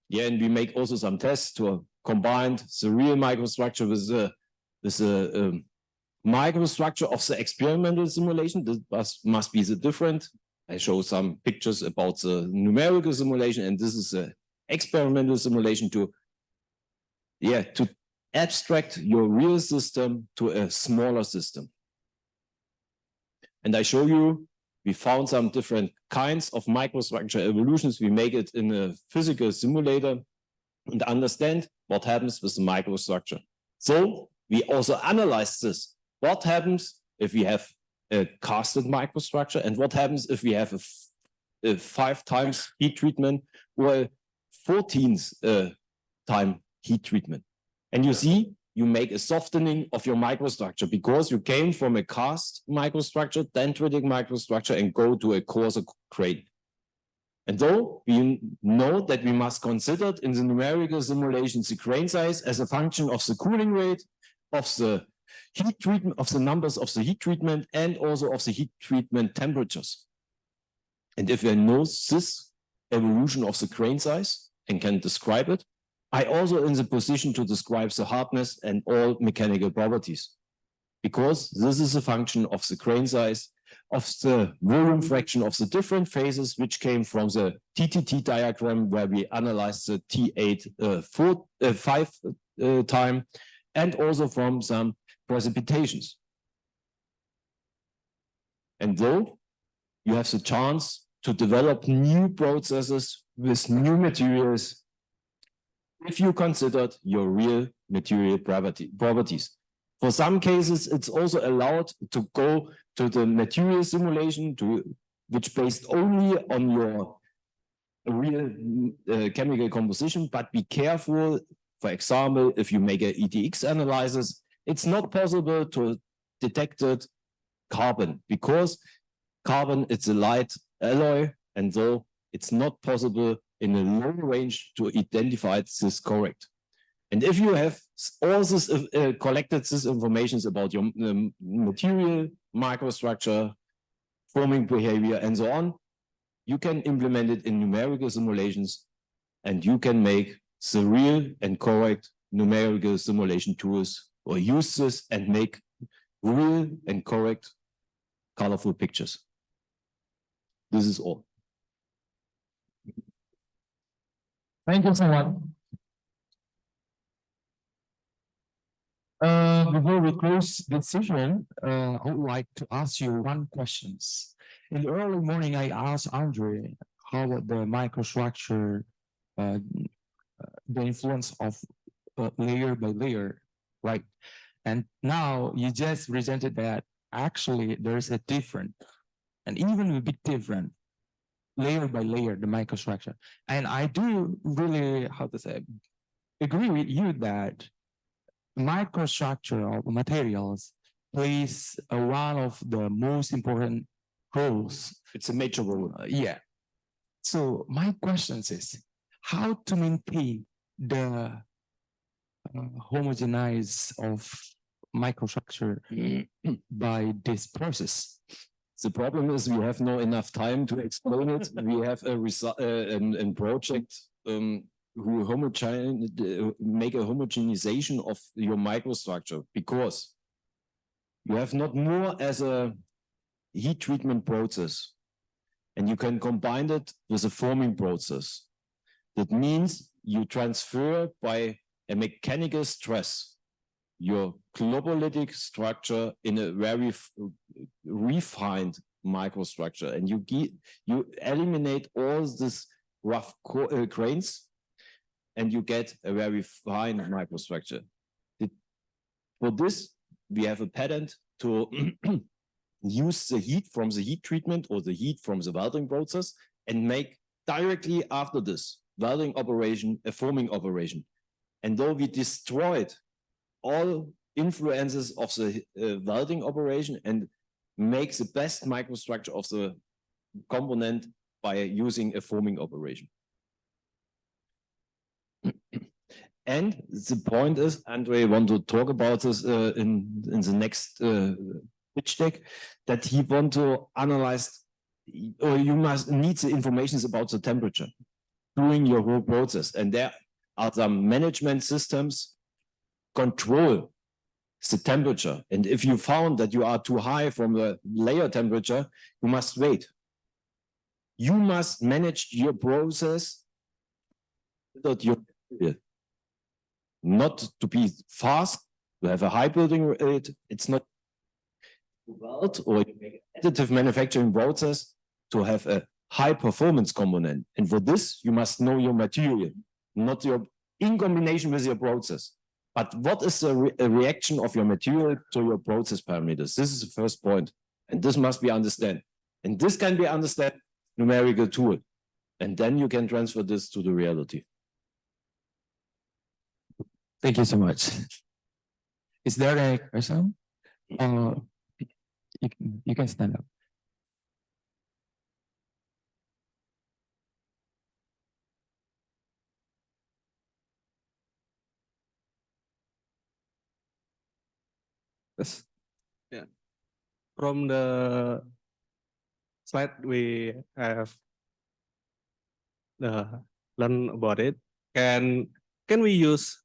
Yeah, and we make also some tests to combine the real microstructure with the microstructure of the experimental simulation. This must be the different. I show some pictures about the numerical simulation, and this is the experimental simulation to abstract your real system to a smaller system. And I show you, we found some different kinds of microstructure evolutions. We make it in a physical simulator and understand what happens with the microstructure. So we also analyze this. What happens if we have a casted microstructure, and what happens if we have a 5 times heat treatment or a 14th time heat treatment? And you see, you make a softening of your microstructure because you came from a cast microstructure, dendritic microstructure, and go to a coarser grain. And though we know that we must consider in the numerical simulations the grain size as a function of the cooling rate, of the heat treatment, of the numbers of the heat treatment, and also of the heat treatment temperatures. And if I know this evolution of the grain size and can describe it, I also in the position to describe the hardness and all mechanical properties, because this is a function of the grain size, of the volume fraction of the different phases, which came from the TTT diagram where we analyzed the T8 time, and also from some precipitations. And though you have the chance to develop new processes with new materials, if you considered your real material properties. For some cases, it's also allowed to go to the material simulation, which based only on your real chemical composition, but be careful. For example, if you make an ETX analysis, it's not possible to detect carbon because carbon, it's a light alloy, and so it's not possible in a low range to identify this correct. And if you have all this collected this information about your material, microstructure, forming behavior, and so on, you can implement it in numerical simulations, and you can make the real and correct numerical simulation tools, or use this and make real and correct colorful pictures. This is all. Thank you so much. Before we close this session, I would like to ask you one question. In the early morning, I asked André how the microstructure, the influence of layer by layer, right? And now you just presented that actually there's a difference and even a bit different, layer by layer, the microstructure. And I do really, how to say, agree with you that microstructure of materials plays one of the most important roles. It's a major role. Yeah. So my question is, how to maintain the homogenize of microstructure by this process? The problem is we have not enough time to explain it. We have a project who make a homogenization of your microstructure, because you have not more as a heat treatment process, and you can combine it with a forming process. That means you transfer by a mechanical stress your globolytic structure in a very refined microstructure, and you eliminate all this rough grains, and you get a very fine microstructure. For this, we have a patent to use the heat from the heat treatment or the heat from the welding process and make directly after this welding operation a forming operation. And though we destroyed all influences of the welding operation and make the best microstructure of the component by using a forming operation. And the point is, André want to talk about this in the next pitch deck, that he want to analyze, or you must need the information about the temperature during your whole process. And there are some management systems control the temperature. And if you found that you are too high from the layer temperature, you must wait. You must manage your process without your not to be fast, to have a high building rate. It's not to weld or additive manufacturing process to have a high performance component. And for this, you must know your material, not your in combination with your process. But what is the reaction of your material to your process parameters? This is the first point. And this must be understood. And this can be understood numerical tool. And then you can transfer this to the reality. Thank you so much. Is there a question? You can stand up. Yes. Yeah. From the slide we have learned about it. Can we use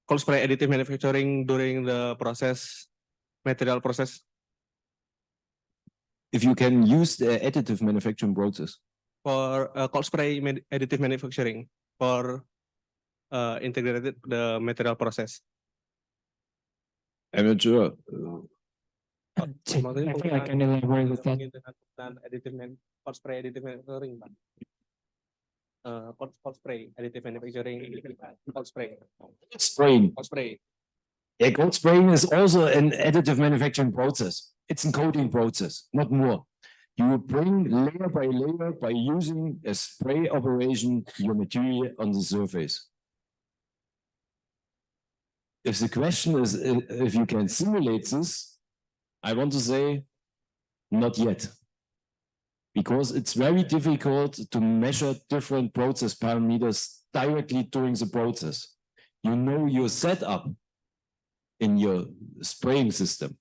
cold spray additive manufacturing during the material process? If you can use the additive manufacturing process. For cold spray additive manufacturing for integrated the material process. I'm not sure. I think I can elaborate with that. Cold spray additive manufacturing, cold spray additive manufacturing, cold spray. Spraying. Cold spray. Yeah, cold spraying is also an additive manufacturing process. It's a coating process, not more. You bring layer by layer by using a spray operation your material on the surface. If the question is if you can simulate this, I want to say not yet. Because it's very difficult to measure different process parameters directly during the process. You know your setup in your spraying system,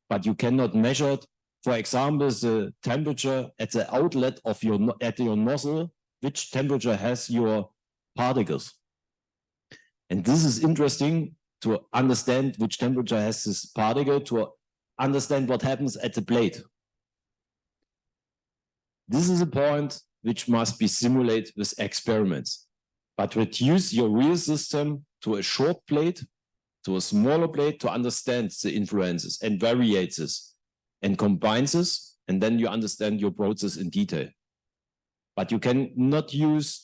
but you cannot measure it. For example, the temperature at the outlet of your nozzle, which temperature has your particles. And this is interesting to understand which temperature has this particle, to understand what happens at the plate. This is a point which must be simulated with experiments, but reduce your real system to a short plate, to a smaller plate, to understand the influences and variates this and combines this, and then you understand your process in detail. But you cannot use,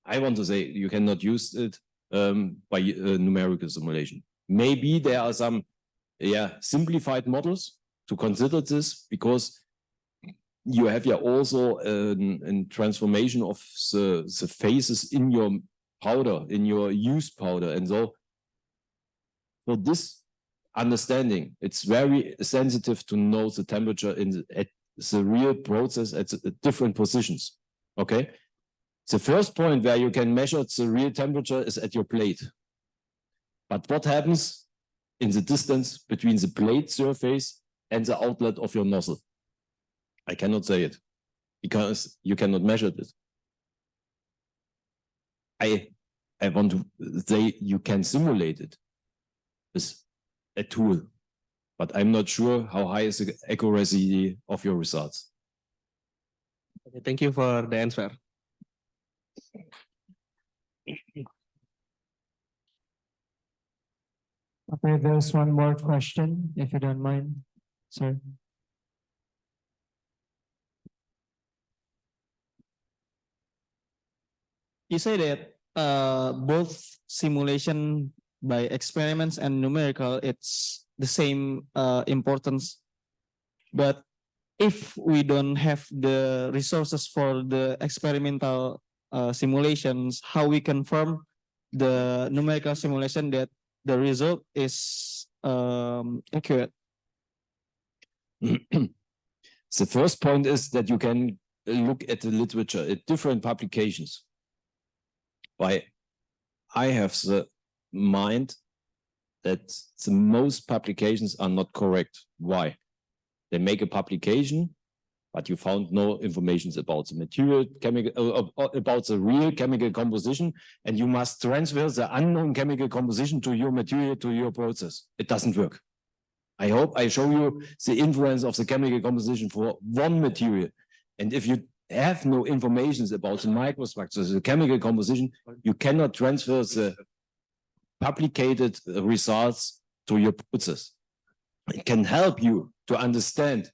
I want to say, you cannot use it by numerical simulation. Maybe there are some simplified models to consider this because you have here also a transformation of the phases in your powder, in your used powder. And so for this understanding, it's very sensitive to know the temperature at the real process at different positions. Okay. The first point where you can measure the real temperature is at your plate. But what happens in the distance between the plate surface and the outlet of your nozzle? I cannot say it because you cannot measure this. I want to say you can simulate it with a tool, but I'm not sure how high is the accuracy of your results. Okay, thank you for the answer. Okay, there's one more question, if you don't mind, sir. You say that both simulation by experiments and numerical, it's the same importance. But if we don't have the resources for the experimental simulations, how we confirm the numerical simulation that the result is accurate? The first point is that you can look at the literature, at different publications. Why I have the mind that the most publications are not correct. Why? They make a publication, but you found no information about the material, about the real chemical composition, and you must transfer the unknown chemical composition to your material, to your process. It doesn't work. I hope I show you the influence of the chemical composition for one material. And if you have no information about the microstructures, the chemical composition, you cannot transfer the publicated results to your process. It can help you to understand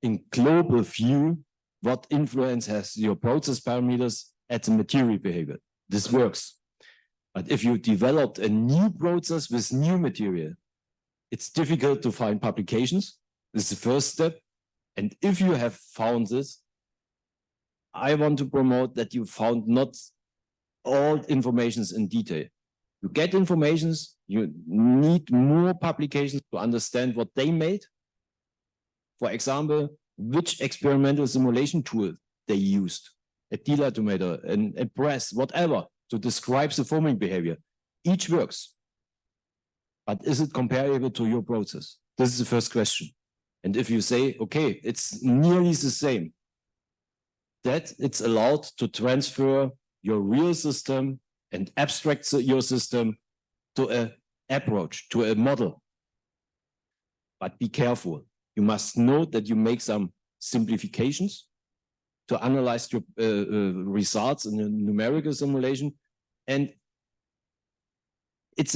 in global view what influence has your process parameters at the material behavior. This works. But if you developed a new process with new material, it's difficult to find publications. This is the first step. And if you have found this, I want to promote that you found not all informations in detail. You get informations, you need more publications to understand what they made. For example, which experimental simulation tool they used, a dilatometer, a press, whatever, to describe the forming behavior. Each works. But is it comparable to your process? This is the first question. And if you say, okay, it's nearly the same, that it's allowed to transfer your real system and abstract your system to an approach, to a model. But be careful. You must know that you make some simplifications to analyze your results in a numerical simulation. And it's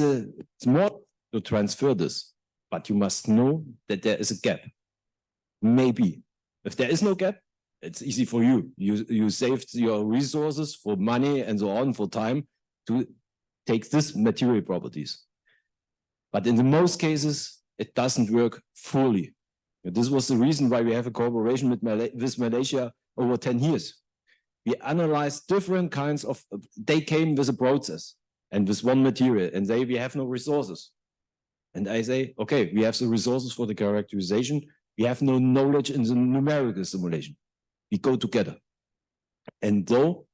more to transfer this, but you must know that there is a gap. Maybe. If there is no gap, it's easy for you. You saved your resources for money and so on, for time to take this material properties. But in the most cases, it doesn't work fully. This was the reason why we have a cooperation with Malaysia over 10 years. We analyzed different kinds of, they came with a process and with one material, and we have no resources. And I say, okay, we have the resources for the characterization. We have no knowledge in the numerical simulation. We go together. And though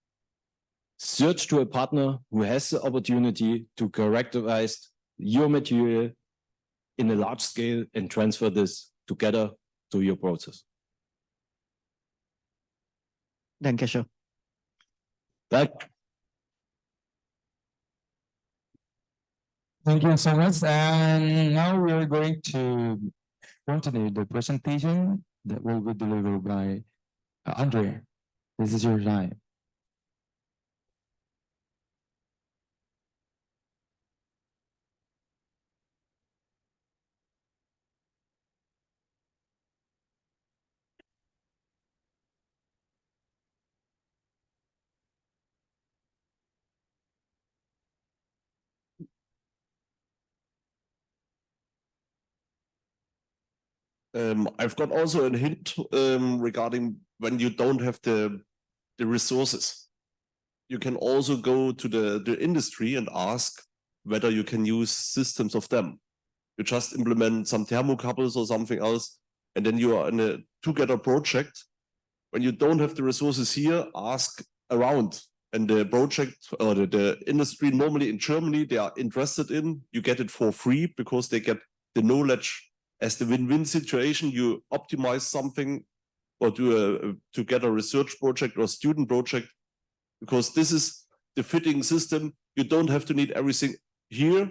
search to a partner who has the opportunity to characterize your material in a large scale and transfer this together to your process. Danke schön. Thank you so much. And now we are going to continue the presentation that will be delivered by André. This is your time. I've got also a hint regarding when you don't have the resources. You can also go to the industry and ask whether you can use systems of them. You just implement some thermocouples or something else, and then you are in a together project. When you don't have the resources here, ask around. And the project or the industry normally in Germany, they are interested in, you get it for free because they get the knowledge as the win-win situation. You optimize something or do to get a research project or student project, because this is the fitting system. You don't have to need everything here.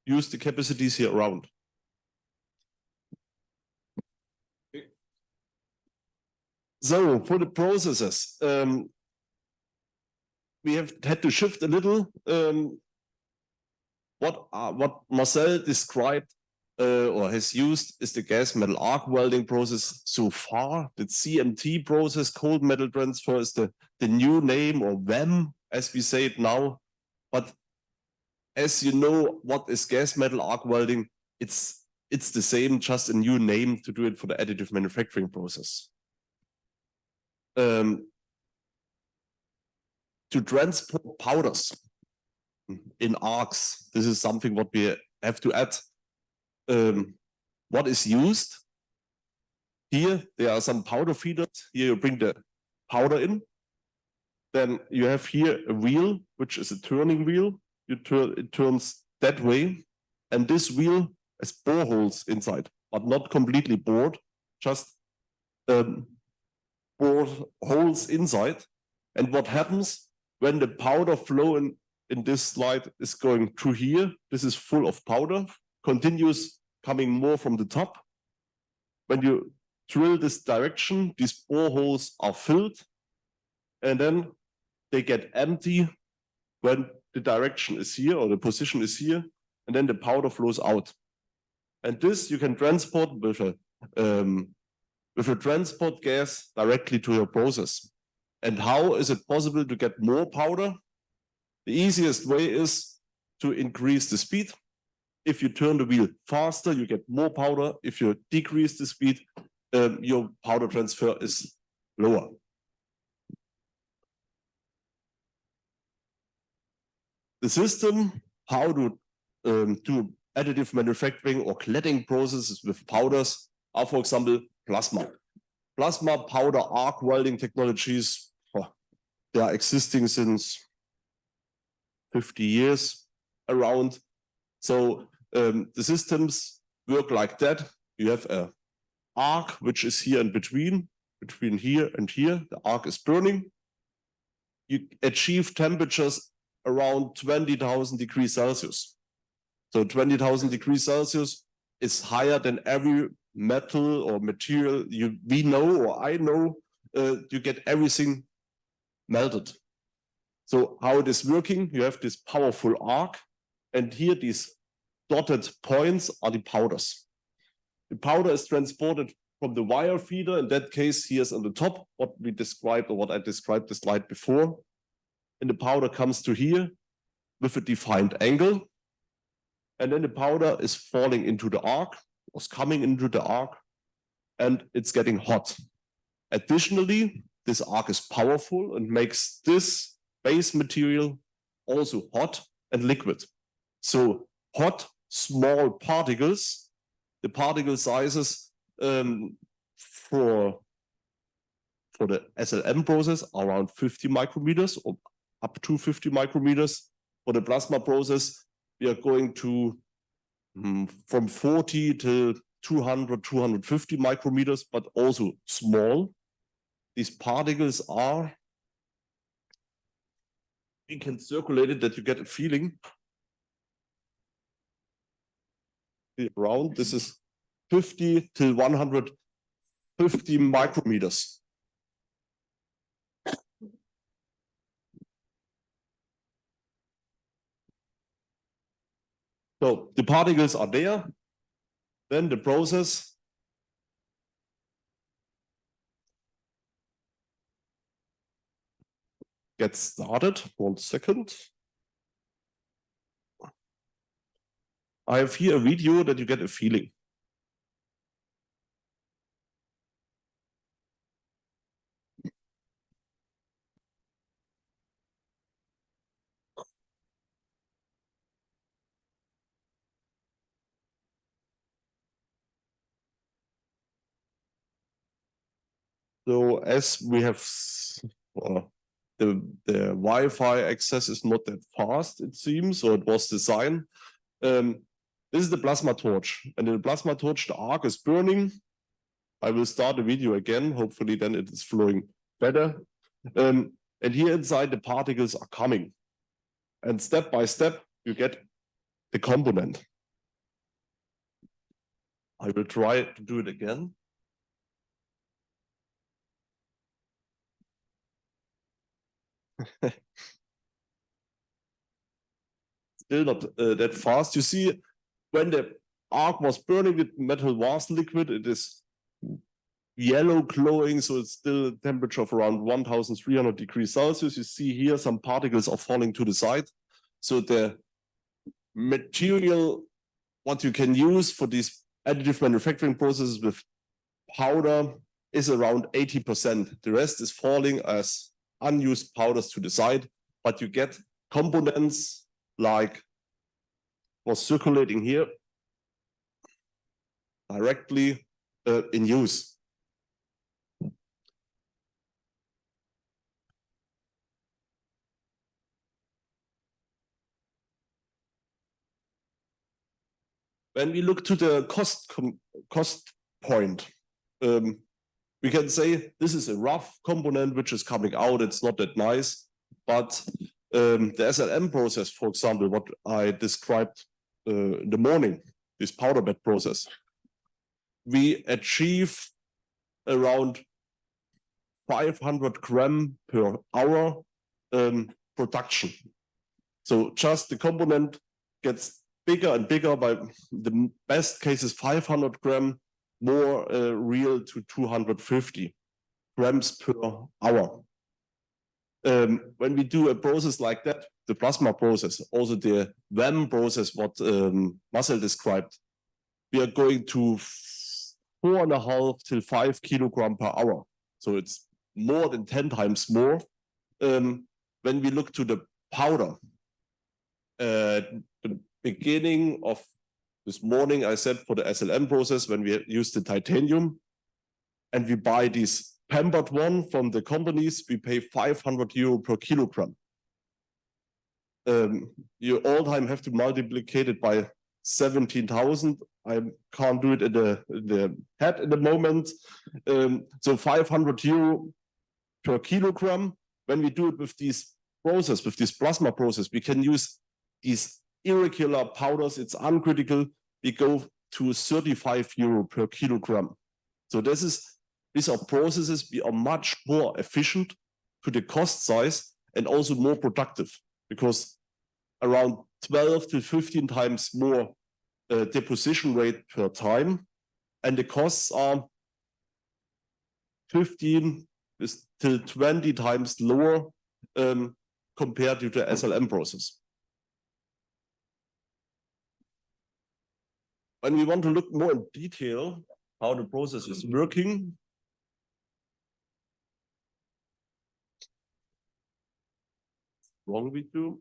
Use the capacities here around. So for the processes, we have had to shift a little. What Marcel described or has used is the gas metal arc welding process so far. The CMT process, cold metal transfer, is the new name, or WEM, as we say it now. But as you know, what is gas metal arc welding? It's the same, just a new name to do it for the additive manufacturing process. To transport powders in arcs, this is something what we have to add. What is used? Here, there are some powder feeders. Here you bring the powder in. Then you have here a wheel, which is a turning wheel. It turns that way. And this wheel has boreholes inside, but not completely bored, just bore holes inside. And what happens when the powder flow in this slide is going through here? This is full of powder, continues coming more from the top. When you drill this direction, these boreholes are filled, and then they get empty when the direction is here or the position is here, and then the powder flows out. And this you can transport with a transport gas directly to your process. And how is it possible to get more powder? The easiest way is to increase the speed. If you turn the wheel faster, you get more powder. If you decrease the speed, your powder transfer is lower. The system, how to do additive manufacturing or cladding processes with powders are, for example, plasma. Plasma powder arc welding technologies, they are existing since 50 years around. So the systems work like that. You have an arc which is here in between here and here. The arc is burning. You achieve temperatures around 20,000 degrees Celsius. So 20,000 degrees Celsius is higher than every metal or material we know or I know. You get everything melted. So how it is working, you have this powerful arc, and here these dotted points are the powders. The powder is transported from the wire feeder. In that case, here's on the top, what we described or what I described the slide before. And the powder comes to here with a defined angle. And then the powder is falling into the arc, was coming into the arc, and it's getting hot. Additionally, this arc is powerful and makes this base material also hot and liquid. So hot, small particles, the particle sizes for the SLM process are around 50 micrometers or up to 50 micrometers. For the plasma process, we are going to from 40 to 200, 250 micrometers, but also small. These particles are, we can circulate it that you get a feeling. Around, this is 50 to 150 micrometers. So the particles are there. Then the process gets started. 1 second. I have here a video that you get a feeling. So as we have, the Wi-Fi access is not that fast, it seems, so it was designed. This is the plasma torch, and in the plasma torch, the arc is burning. I will start the video again. Hopefully then it is flowing better. And here inside the particles are coming. And step by step, you get the component. I will try to do it again. Still not that fast. You see, when the arc was burning, the metal was liquid. It is yellow glowing, so it's still a temperature of around 1300 degrees Celsius. You see here some particles are falling to the side. So the material, what you can use for these additive manufacturing processes with powder is around 80%. The rest is falling as unused powders to the side, but you get components like what's circulating here directly in use. When we look to the cost point, we can say this is a rough component which is coming out. It's not that nice, but the SLM process, for example, what I described in the morning, this powder bed process, we achieve around 500 grams per hour production. So just the component gets bigger and bigger. By the best case is 500 grams, more real to 250 grams per hour. When we do a process like that, the plasma process, also the WEM process, what Marcel described, we are going to 4.5 till 5 kilograms per hour. So it's more than 10 times more. When we look to the powder, the beginning of this morning, I said for the SLM process, when we use the titanium and we buy this pampered one from the companies, we pay 500 euro per kilogram. You all time have to multiply it by 17,000. I can't do it in the head at the moment. So 500 euro per kilogram. When we do it with this process, with this plasma process, we can use these irregular powders. It's uncritical. We go to 35 euro per kilogram. So these are processes we are much more efficient to the cost size and also more productive, because around 12 to 15 times more deposition rate per time, and the costs are 15 till 20 times lower compared to the SLM process. When we want to look more in detail how the process is working, wrong video.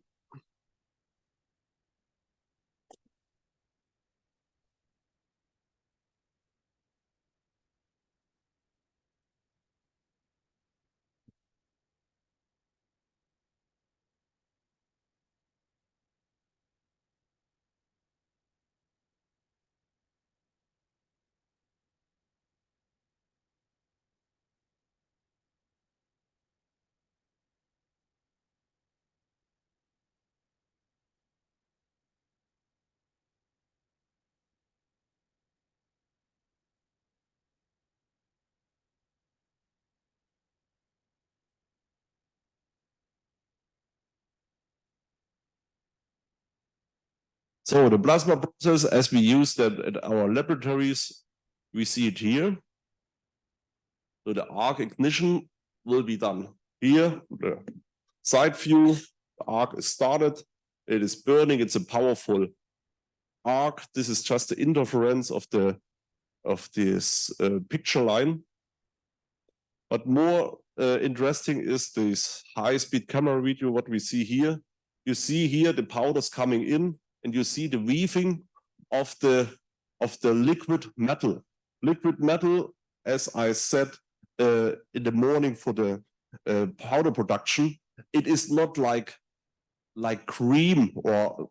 So the plasma process, as we use that at our laboratories, we see it here. So the arc ignition will be done here. The side view, the arc is started. It is burning. It's a powerful arc. This is just the interference of this picture line. But more interesting is this high-speed camera video. What we see here, you see here the powders coming in, and you see the weaving of the liquid metal. Liquid metal, as I said in the morning for the powder production, it is not like cream or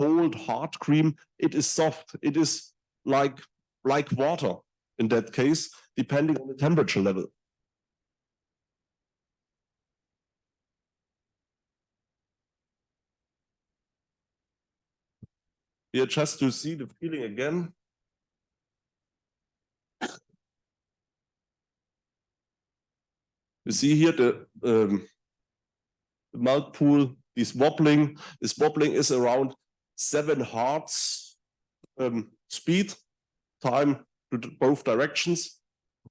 cold hard cream. It is soft. It is like water in that case, depending on the temperature level. Here, just to see the feeling again. You see here the melt pool is wobbling. This wobbling is around 7 hertz speed, time to both directions.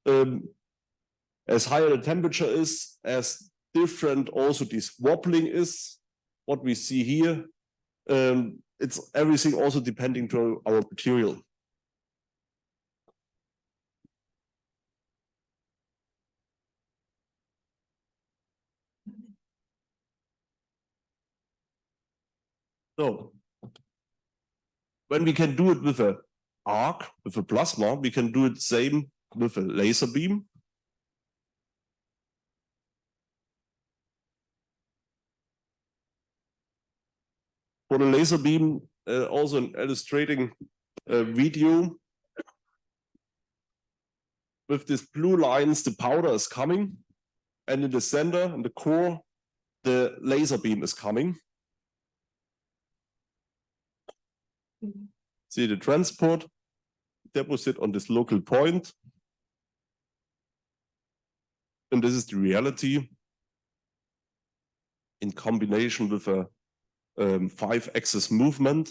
As higher the temperature is, as different also this wobbling is. What we see here, it's everything also depending to our material. So when we can do it with an arc, with a plasma, we can do it same with a laser beam. For the laser beam, also an illustrating video. With these blue lines, the powder is coming, and in the center, in the core, the laser beam is coming. See the transport deposit on this local point. And this is the reality in combination with a 5-axis movement.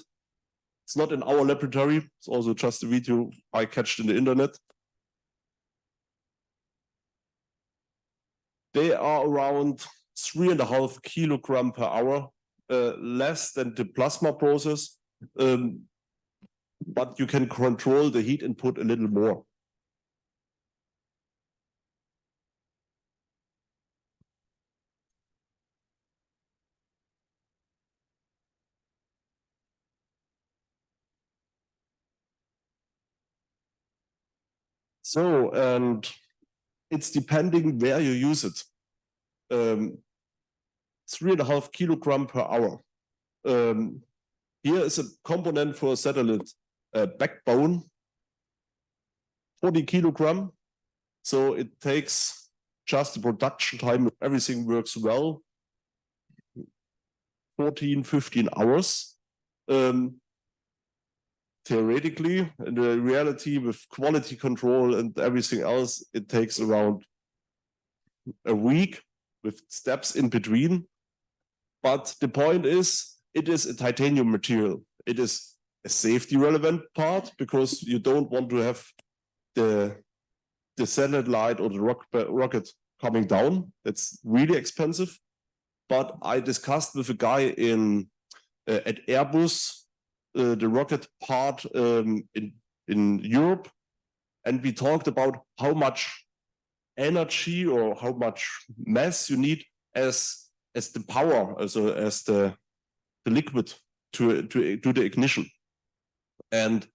It's not in our laboratory. It's also just a video I catched in the internet. They are around 3.5 kilograms per hour, less than the plasma process. But you can control the heat input a little more. So, and it's depending where you use it. 3.5 kilograms per hour. Here is a component for a satellite backbone, 40 kilograms. So it takes just the production time, if everything works well, 14, 15 hours. Theoretically, in the reality with quality control and everything else, it takes around a week with steps in between. But the point is, it is a titanium material. It is a safety relevant part because you don't want to have the satellite or the rocket coming down. That's really expensive. But I discussed with a guy at Airbus the rocket part in Europe, and we talked about how much energy or how much mass you need as the power, as the liquid to do the ignition. And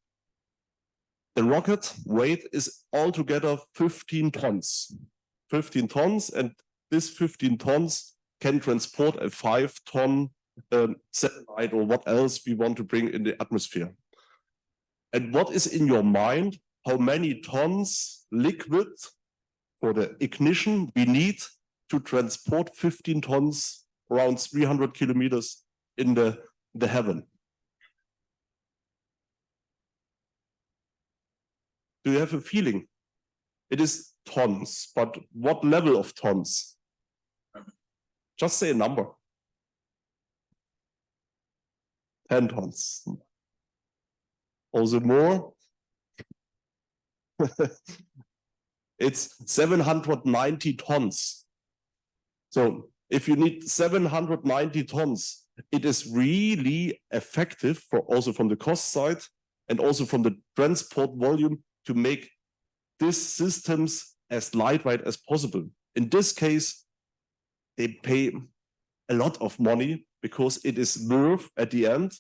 the rocket weight is altogether 15 tons. 15 tons, and this 15 tons can transport a 5-ton satellite or what else we want to bring in the atmosphere. And what is in your mind? How many tons liquid for the ignition we need to transport 15 tons around 300 kilometers in the heaven? Do you have a feeling? It is tons, but what level of tons? Just say a number. 10 tons. Also more. It's 790 tons. So if you need 790 tons, it is really effective for also from the cost side and also from the transport volume to make these systems as lightweight as possible. In this case, they pay a lot of money because it is worth at the end.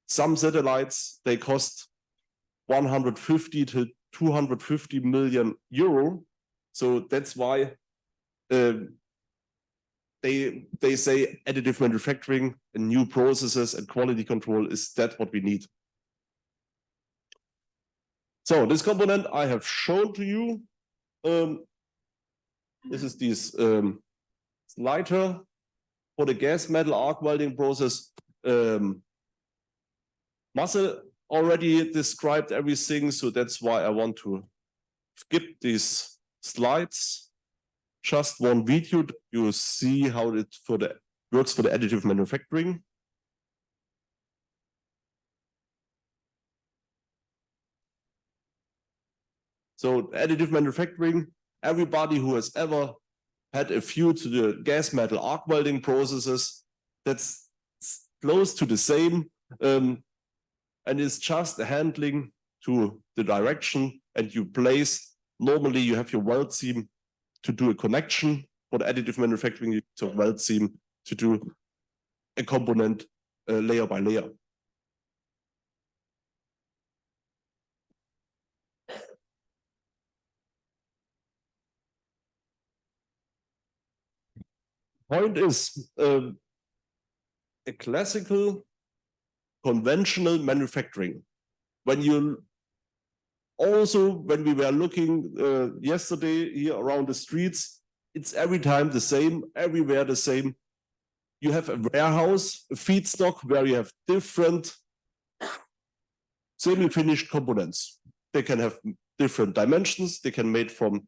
Some satellites, they cost 150 to 250 million euro. So that's why they say additive manufacturing and new processes and quality control is that what we need. So this component I have shown to you. This is this lighter for the gas metal arc welding process. Marcel already described everything, so that's why I want to skip these slides. Just one video, you see how it works for the additive manufacturing. So additive manufacturing, everybody who has ever had a view to the gas metal arc welding processes, that's close to the same. And it's just a handling to the direction, and you place, normally you have your weld seam to do a connection. For the additive manufacturing, you use a weld seam to do a component layer by layer. Point is, a classical conventional manufacturing. When we were looking yesterday here around the streets, it's every time the same, everywhere the same. You have a warehouse, a feedstock where you have different semi-finished components. They can have different dimensions, they can be made from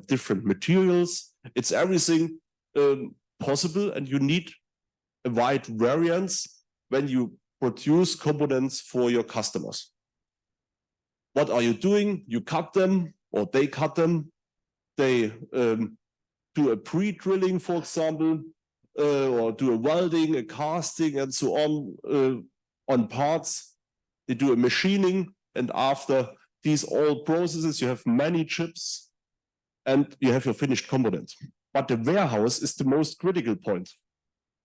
different materials. It's everything possible, and you need a wide variance when you produce components for your customers. What are you doing? You cut them, or they cut them. They do a pre-drilling, for example, or do a welding, a casting, and so on parts. They do a machining, and after these all processes, you have many chips, and you have your finished component. But the warehouse is the most critical point.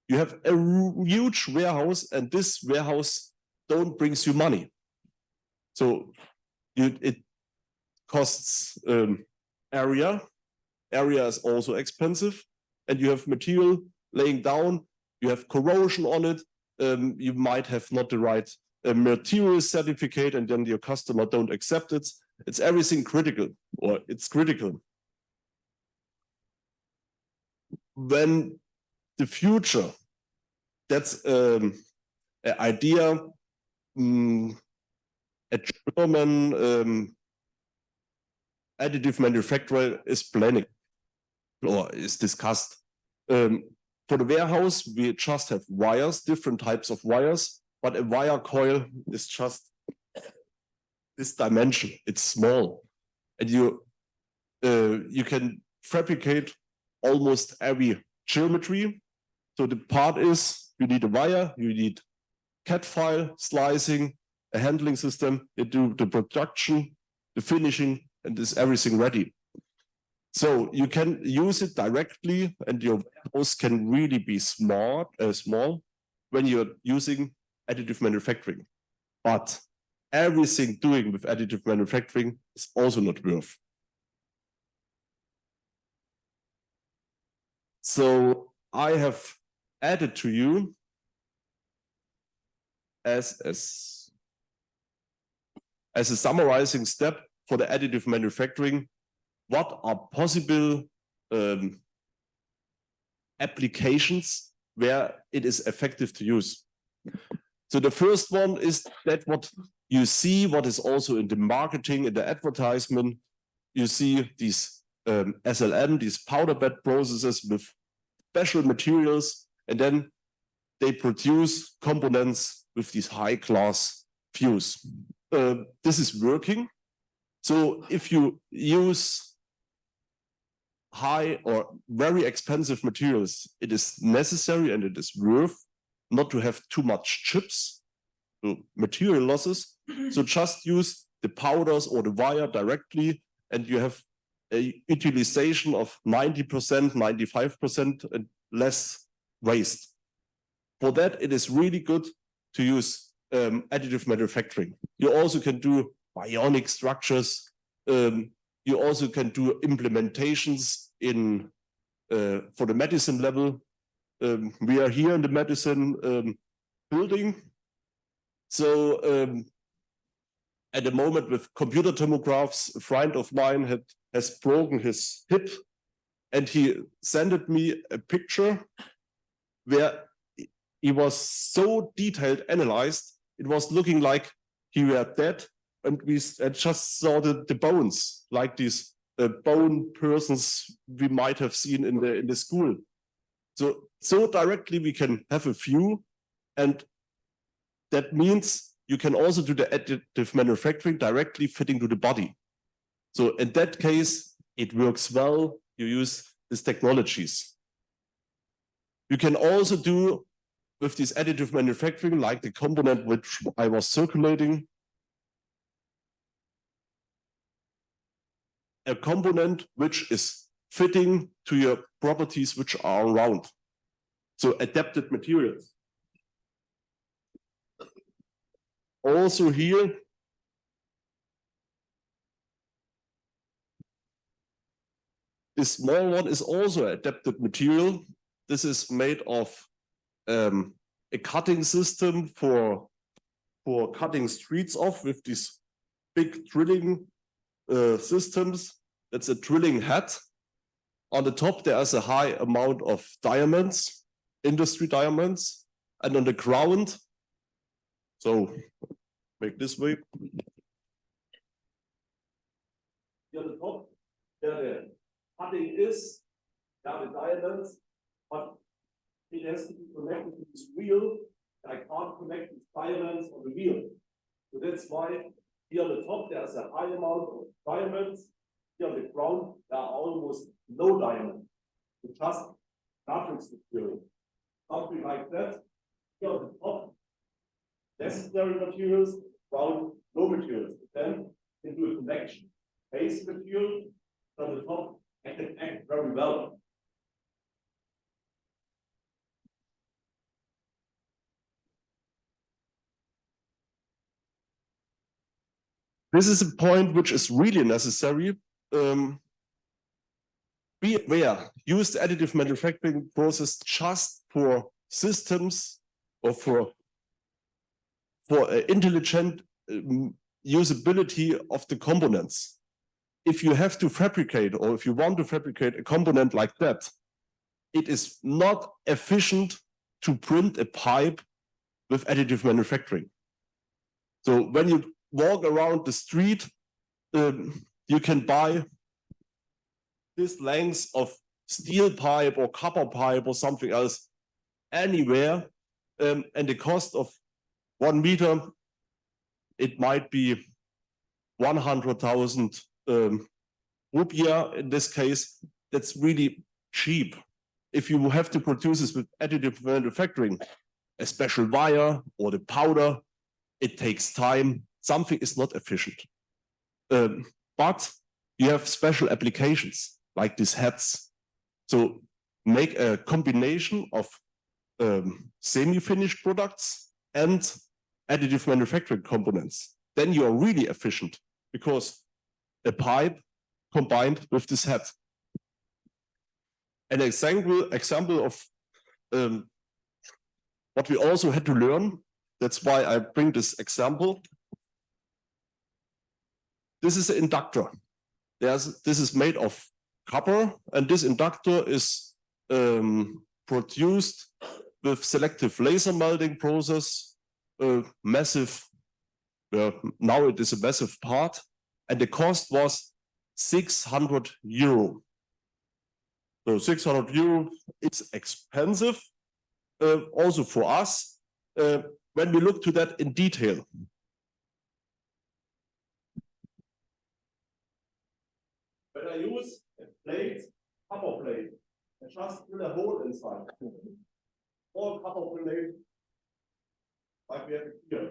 You have a huge warehouse, and this warehouse don't brings you money. So it costs area. Area is also expensive, and you have material laying down. You have corrosion on it. You might have not the right material certificate, and then your customer don't accept it. It's everything critical, or it's critical. When the future, that's an idea a German additive manufacturer is planning or is discussed. For the warehouse, we just have wires, different types of wires, but a wire coil is just this dimension. It's small, and you can fabricate almost every geometry. So the part is, you need a wire, you need CAD file, slicing, a handling system, you do the production, the finishing, and is everything ready. So you can use it directly, and your warehouse can really be small when you're using additive manufacturing. But everything doing with additive manufacturing is also not worth. So I have added to you as a summarizing step for the additive manufacturing, what are possible applications where it is effective to use. So the first one is that what you see, what is also in the marketing, in the advertisement, you see these SLM, these powder bed processes with special materials, and then they produce components with these high-class views. This is working. So if you use high or very expensive materials, it is necessary and it is worth not to have too much chips, so material losses. So just use the powders or the wire directly, and you have a utilization of 90%, 95% and less waste. For that, it is really good to use additive manufacturing. You also can do bionic structures. You You also can do implementations in for the medicine level. We are here in the medicine building. So at the moment with computer tomographs, a friend of mine has broken his hip, and he sent me a picture where he was so detailed analyzed, it was looking like he were dead, and we just saw the bones, like these bone persons we might have seen in the school. So directly we can have a view, and that means you can also do the additive manufacturing directly fitting to the body. So in that case, it works well. You use these technologies. You can also do with this additive manufacturing, like the component which I was circulating, a component which is fitting to your properties which are around. So adapted materials. Also here, this small one is also adapted material. This is made of a cutting system for cutting streets off with these big drilling systems. That's a drilling head. On the top, there is a high amount of diamonds, industry diamonds, and on the ground, so make this way. Here on the top, there the cutting is, there the diamonds, but it has to be connected to this wheel. I can't connect these diamonds on the wheel. So that's why here on the top, there's a high amount of diamonds. Here on the ground, there are almost no diamonds. It's just matrix material. Something like that. Here on the top, necessary materials, ground, no materials. Then you do a connection. Base material on the top, I can act very well. This is a point which is really necessary. Be aware, use the additive manufacturing process just for systems or for intelligent usability of the components. If you have to fabricate, or if you want to fabricate a component like that, it is not efficient to print a pipe with additive manufacturing. So when you walk around the street, you can buy this length of steel pipe or copper pipe or something else anywhere, and the cost of 1 meter, it might be 100,000 rupiah in this case. That's really cheap. If you have to produce this with additive manufacturing, a special wire or the powder, it takes time. Something is not efficient. But you have special applications like these heads. So make a combination of semi-finished products and additive manufacturing components. Then you are really efficient because a pipe combined with this head. An example of what we also had to learn, that's why I bring this example. This is an inductor. This is made of copper, and this inductor is produced with selective laser melting process, massive, now it is a massive part, and the cost was 600 euro. So 600 euro, it's expensive, also for us, when we look to that in detail. When I use a plate, copper plate, I just drill a hole inside. All copper plate, like we have here,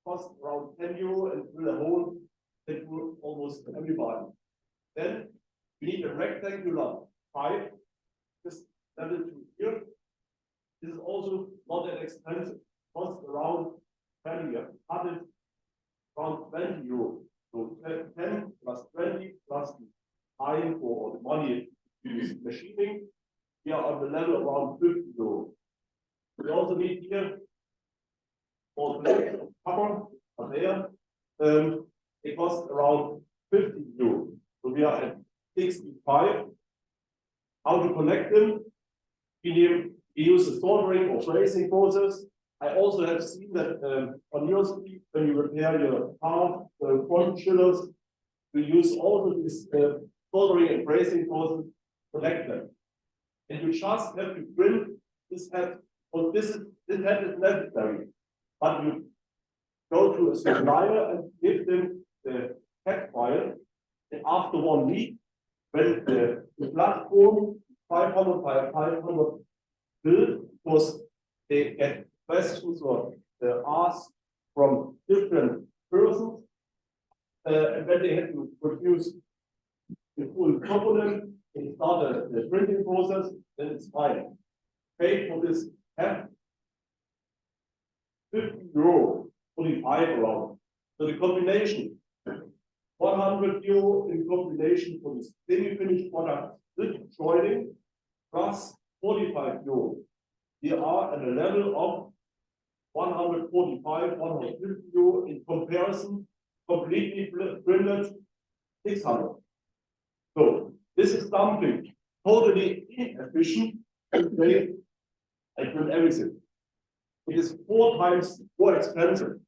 cost around 10 euro and drill a hole into almost everybody. Then we need a rectangular pipe, this level to here. This is also not that expensive. Costs around 20, cut it around 20 euro. So 10 plus 20 plus the time for the money used machining, we are on the level around 50 euro. We also need here for the copper there. It costs around 50 euro. So we are at 65. How to connect them? We use a soldering or brazing process. I also have seen that on your speed, when you repair your car, the front chillers, we use also this soldering and brazing process to connect them. And you just have to print this head. So this head is necessary. But you go to a supplier and give them the head file. And after 1 week, when the platform 500 by 500 build, because they get questions or asked from different persons, and when they have to produce the full component and start the printing process, then it's fine. Pay for this head 50 euro, 45 around. So the combination, 100 euro in combination for this semi-finished product with joining plus 45 euro. We are at a level of 145, 150 euro in comparison, completely printed 600. So this is something totally inefficient. I print everything. It is 4 times more expensive.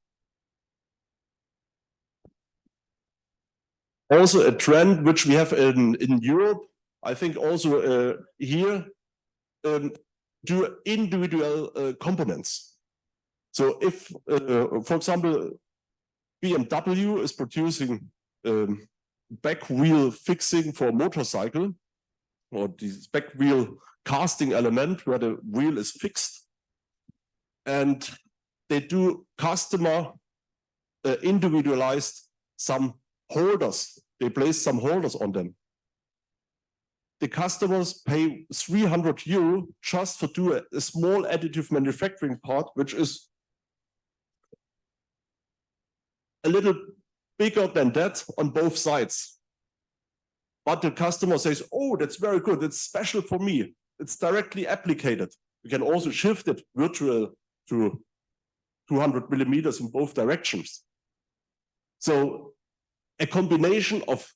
Also a trend which we have in Europe, I think also here, do individual components. So if, for example, BMW is producing back wheel fixing for a motorcycle, or this back wheel casting element where the wheel is fixed, and they do customer individualized some holders. They place some holders on them. The customers pay 300 euro just to do a small additive manufacturing part, which is a little bigger than that on both sides. But the customer says, oh, that's very good. It's special for me. It's directly applicated. You can also shift it virtual to 200 millimeters in both directions. So a combination of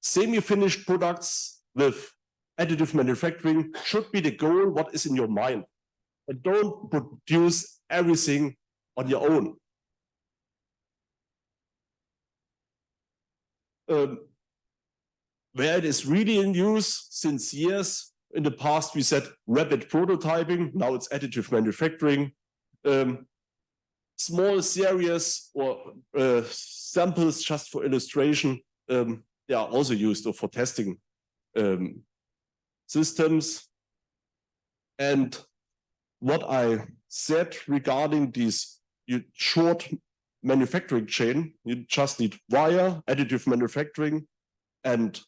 semi-finished products with additive manufacturing should be the goal, what is in your mind. And don't produce everything on your own. Where it is really in use since years, in the past we said rapid prototyping, now it's additive manufacturing. Small series or samples just for illustration, they are also used for testing systems. And what I said regarding this short manufacturing chain, you just need wire, additive manufacturing, and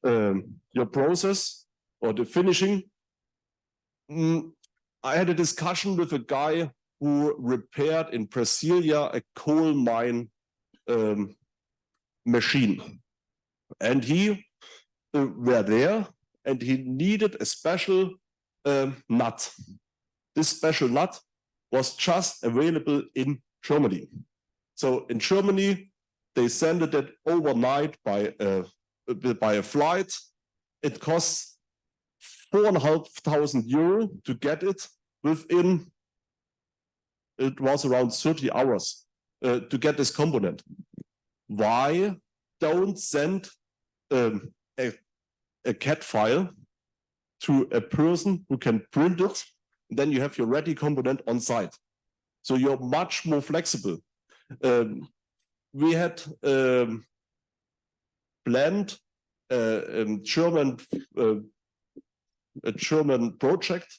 your process or the finishing. I had a discussion with a guy who repaired in Brasilia a coal mine machine. And he were there and he needed a special nut. This special nut was just available in Germany. So in Germany, they sent it overnight by a flight. It costs 4,500 euro to get it within, it was around 30 hours to get this component. Why don't send a CAD file to a person who can print it, and then you have your ready component on site. So you're much more flexible. We had planned a German project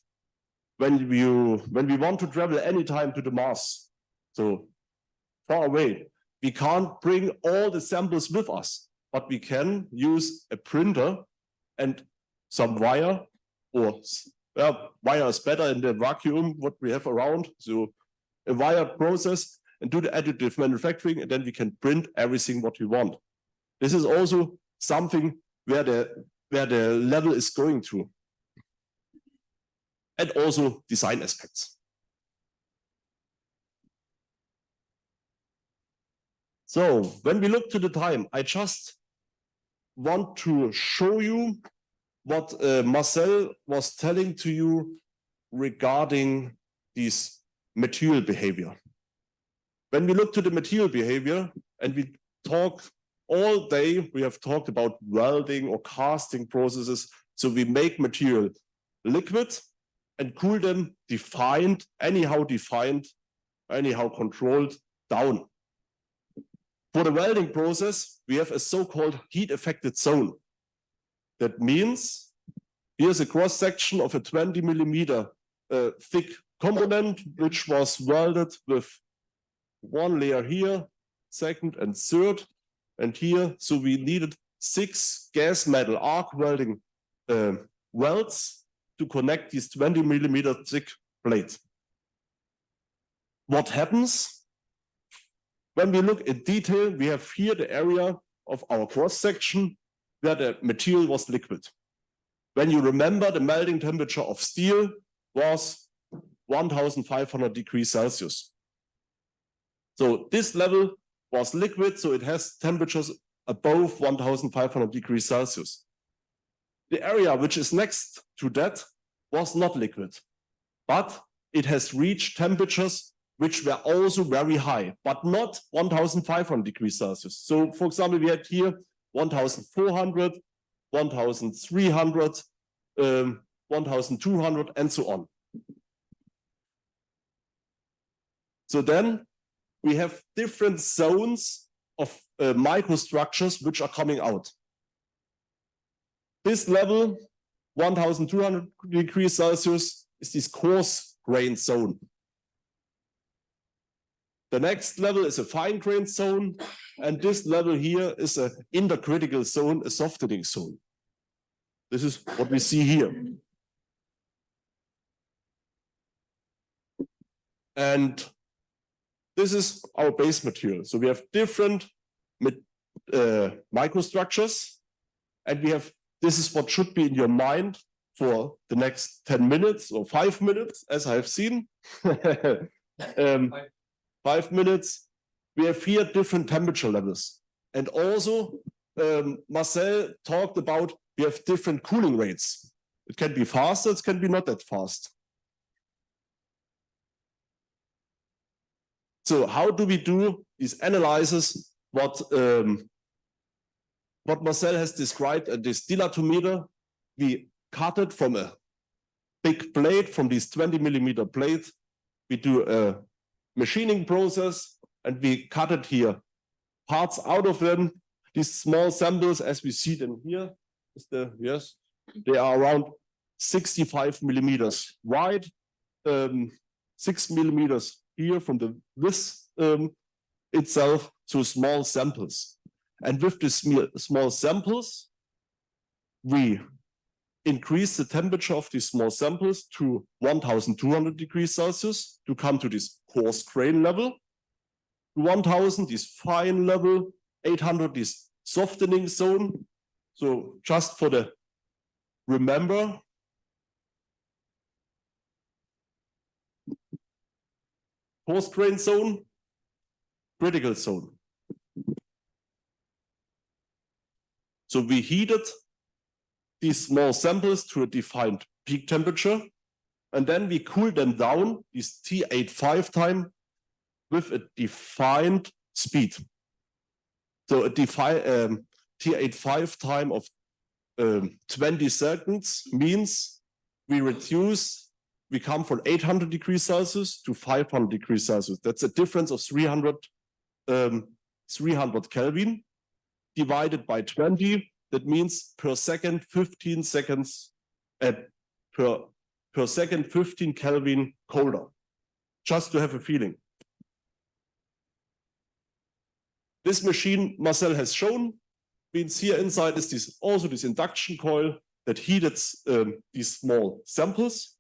when we want to travel anytime to the Mars, so far away. We can't bring all the samples with us, but we can use a printer and some wire, or wire is better in the vacuum, what we have around. So a wire process and do the additive manufacturing, and then we can print everything what we want. This is also something where the level is going to. And also design aspects. So when we look to the time, I just want to show you what Marcel was telling to you regarding this material behavior. When we look to the material behavior and we talk all day, we have talked about welding or casting processes. So we make material liquid and cool them anyhow controlled down. For the welding process, we have a so-called heat affected zone. That means here's a cross section of a 20 millimeter thick component, which was welded with one layer here, second and third, and here. So we needed 6 gas metal arc welding welds to connect these 20 millimeter thick plates. What happens? When we look in detail, we have here the area of our cross section where the material was liquid. When you remember, the melting temperature of steel was 1500 degrees Celsius. So this level was liquid, so it has temperatures above 1500 degrees Celsius. The area which is next to that was not liquid, but it has reached temperatures which were also very high, but not 1500 degrees Celsius. So for example, we had here 1400, 1300, 1200, and so on. So then we have different zones of microstructures which are coming out. This level, 1200 degrees Celsius, is this coarse grained zone. The next level is a fine grained zone, and this level here is an intercritical zone, a softening zone. This is what we see here. And this is our base material. So we have different microstructures, and we have, this is what should be in your mind for the next 10 minutes or 5 minutes, as I have seen. 5 minutes. We have here different temperature levels. And also, Marcel talked about we have different cooling rates. It can be faster, it can be not that fast. So how do we do these analyses? What Marcel has described at this dilatometer, we cut it from a big plate, from this 20 millimeter plate. We do a machining process, and we cut it here. Parts out of them, these small samples, as we see them here, they are around 65 millimeters wide, 6 millimeters here from the vis itself, so small samples. And with the small samples, we increase the temperature of these small samples to 1200 degrees Celsius to come to this coarse grain level. 1000, this fine level, 800, this softening zone. So just for the remember, coarse grain zone, critical zone. So we heated these small samples to a defined peak temperature, and then we cool them down, this T85 time, with a defined speed. So a defined T85 time of 20 seconds means we come from 800 degrees Celsius to 500 degrees Celsius. That's a difference of 300 Kelvin divided by 20. That means per second, 15 seconds, per second, 15 Kelvin colder, just to have a feeling. This machine Marcel has shown means here inside is also this induction coil that heated these small samples.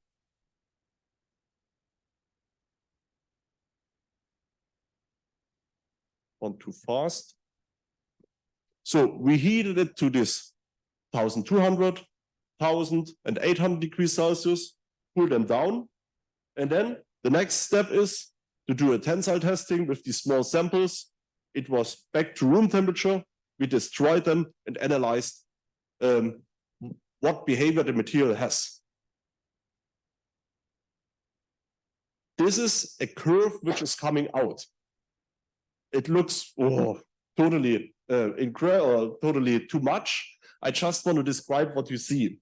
One too fast. So we heated it to this 1200, 1000 and 800 degrees Celsius, cool them down. And then the next step is to do a tensile testing with these small samples. It was back to room temperature. We destroyed them and analyzed what behavior the material has. This is a curve which is coming out. It looks totally incredible, totally too much. I just want to describe what you see.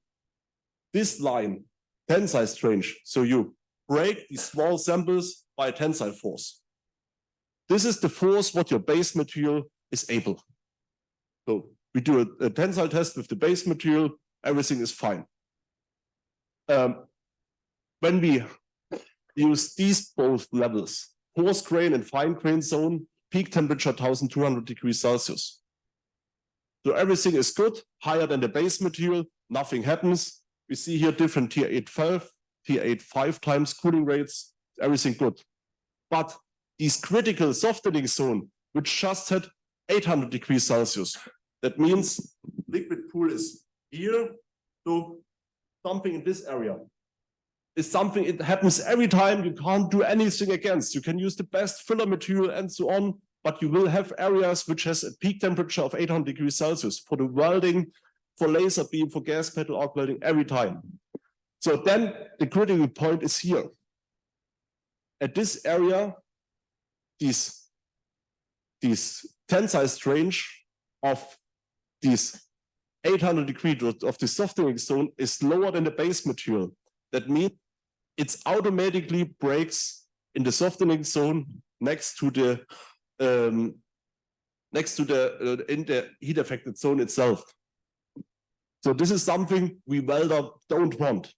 This line, tensile strength, so you break these small samples by a tensile force. This is the force what your base material is able. So we do a tensile test with the base material, everything is fine. When we use these both levels, coarse grain and fine grain zone, peak temperature 1200 degrees Celsius. So everything is good, higher than the base material, nothing happens. We see here different tier 8.5 times cooling rates, everything good. But these critical softening zone, which just had 800 degrees Celsius, that means liquid pool is here, so something in this area is something, it happens every time, you can't do anything against. You can use the best filler material and so on, but you will have areas which has a peak temperature of 800 degrees Celsius for the welding, for laser beam, for gas pedal arc welding every time. So then the critical point is here. At this area, these tensile strength of these 800 degrees of the softening zone is lower than the base material. That means it automatically breaks in the softening zone next to the in the heat affected zone itself. So this is something we welder don't want.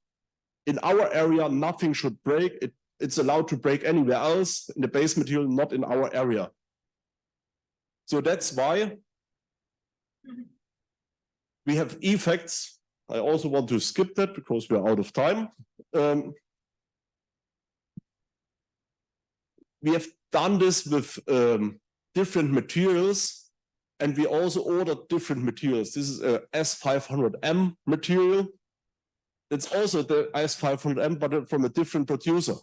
In our area, nothing should break. It's allowed to break anywhere else in the base material, not in our area. So that's why we have effects. I also want to skip that because we're out of time. We have done this with different materials, and we also ordered different materials. This is a S500M material. It's also the S500M, but from a different producer.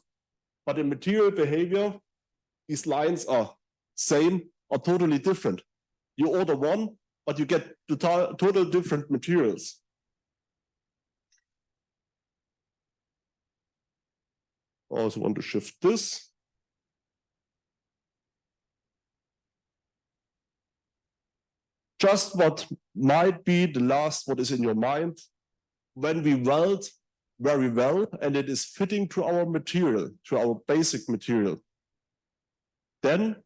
But in material behavior, these lines are same or totally different. You order one, but you get total different materials. I also want to shift this. Just what might be the last, what is in your mind, when we weld very well and it is fitting to our material, to our basic material, then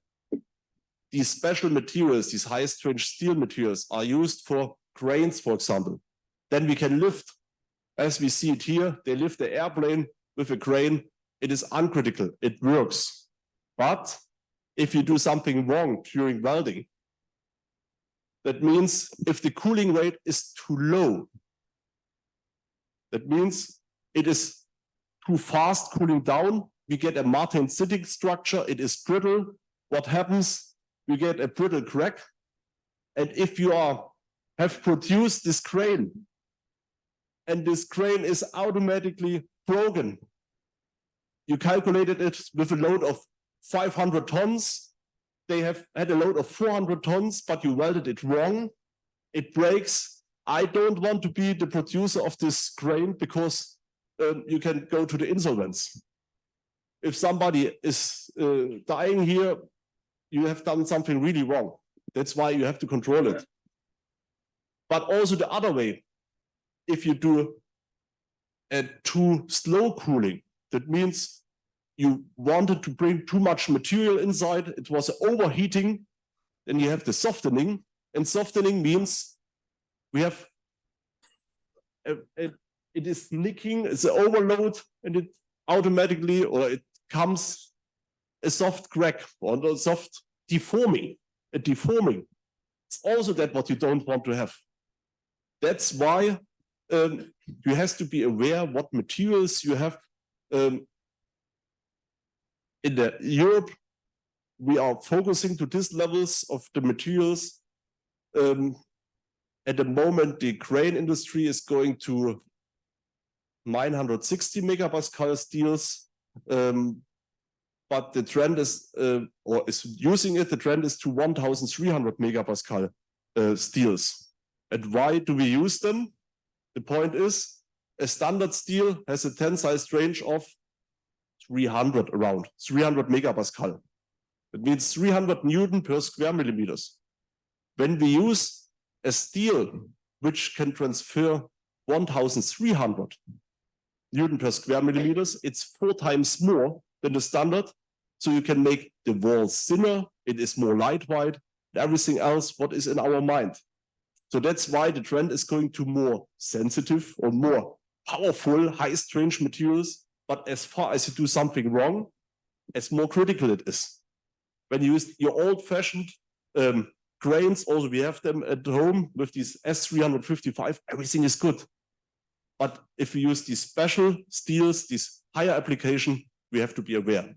these special materials, these high strength steel materials are used for cranes, for example. Then we can lift, as we see it here, they lift the airplane with a crane. It is uncritical, it works. But if you do something wrong during welding, that means if the cooling rate is too low, that means it is too fast cooling down, we get a martensitic structure, it is brittle. What happens? We get a brittle crack. And if you have produced this crane, and this crane is automatically broken, you calculated it with a load of 500 tons, they have had a load of 400 tons, but you welded it wrong, it breaks. I don't want to be the producer of this crane because you can go to the insolvency. If somebody is dying here, you have done something really wrong. That's why you have to control it. But also the other way, if you do a too slow cooling, that means you wanted to bring too much material inside, it was overheating, then you have the softening, and softening means we have, it is nicking, it's an overload, and it automatically, or it comes a soft crack, or a soft deforming, a deforming. It's also that what you don't want to have. That's why you have to be aware what materials you have. In Europe, we are focusing to these levels of the materials. At the moment, the crane industry is going to 960 megapascal steels, but the trend is, or is using it, the trend is to 1,300 megapascal steels. And why do we use them? The point is, a standard steel has a tensile strength of 300 around, 300 megapascal. It means 300 Newton per square millimeters. When we use a steel which can transfer 1,300 Newton per square millimeters, it's 4 times more than the standard. So you can make the walls thinner, it is more lightweight, everything else what is in our mind. So that's why the trend is going to more sensitive or more powerful, high strength materials. But as far as you do something wrong, as more critical it is. When you use your old-fashioned cranes, also we have them at home with these S355, everything is good. But if we use these special steels, this higher application, we have to be aware.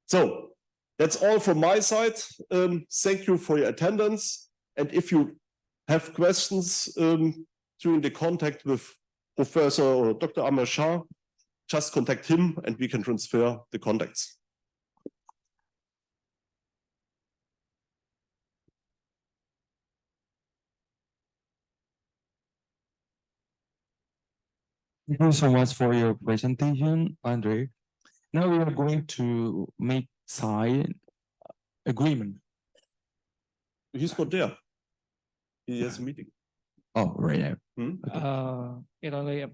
So that's all from my side. Thank you for your attendance. And if you have questions during the contact with Professor or Dr. Armansyah, just contact him and we can transfer the contacts. Thank you so much for your presentation, André. Now we are going to make sign agreement. He's not there. He has a meeting. Oh, right now.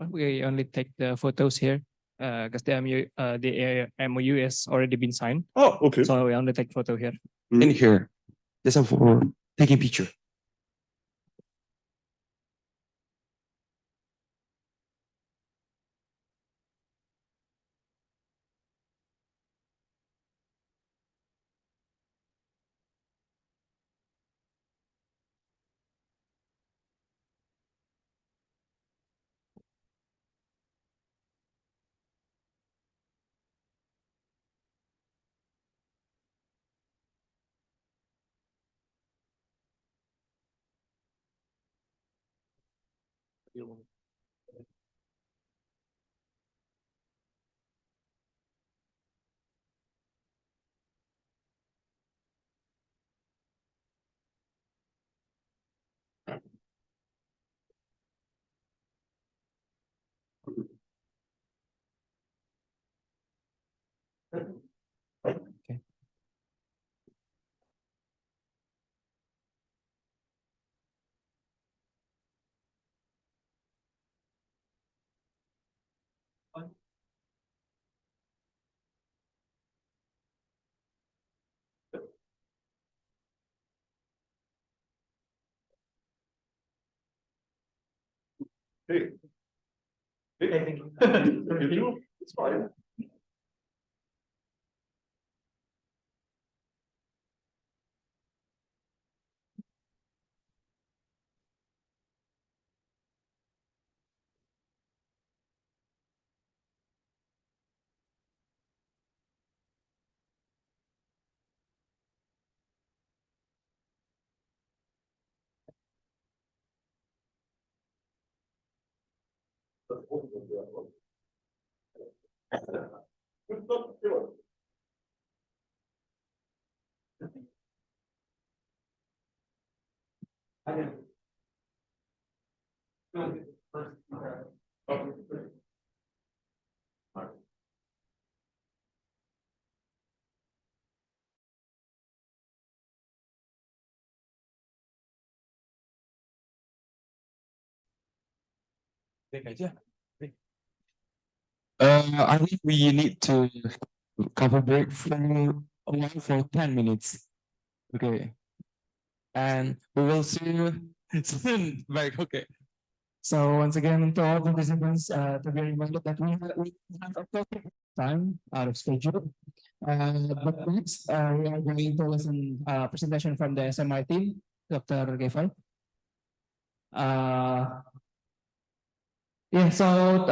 We only take the photos here because the MOU has already been signed. Oh, okay. So we only take photo here. In here, just for taking picture. Hey. Thank you. It's fine. I think we need to cover break for 10 minutes. Okay. And we will see you soon. Back. Okay. So once again, to all the participants, to be reminded that we have a perfect time out of schedule. But next, we are going to listen presentation from the SMRI team, Dr. Gefal. Yeah, so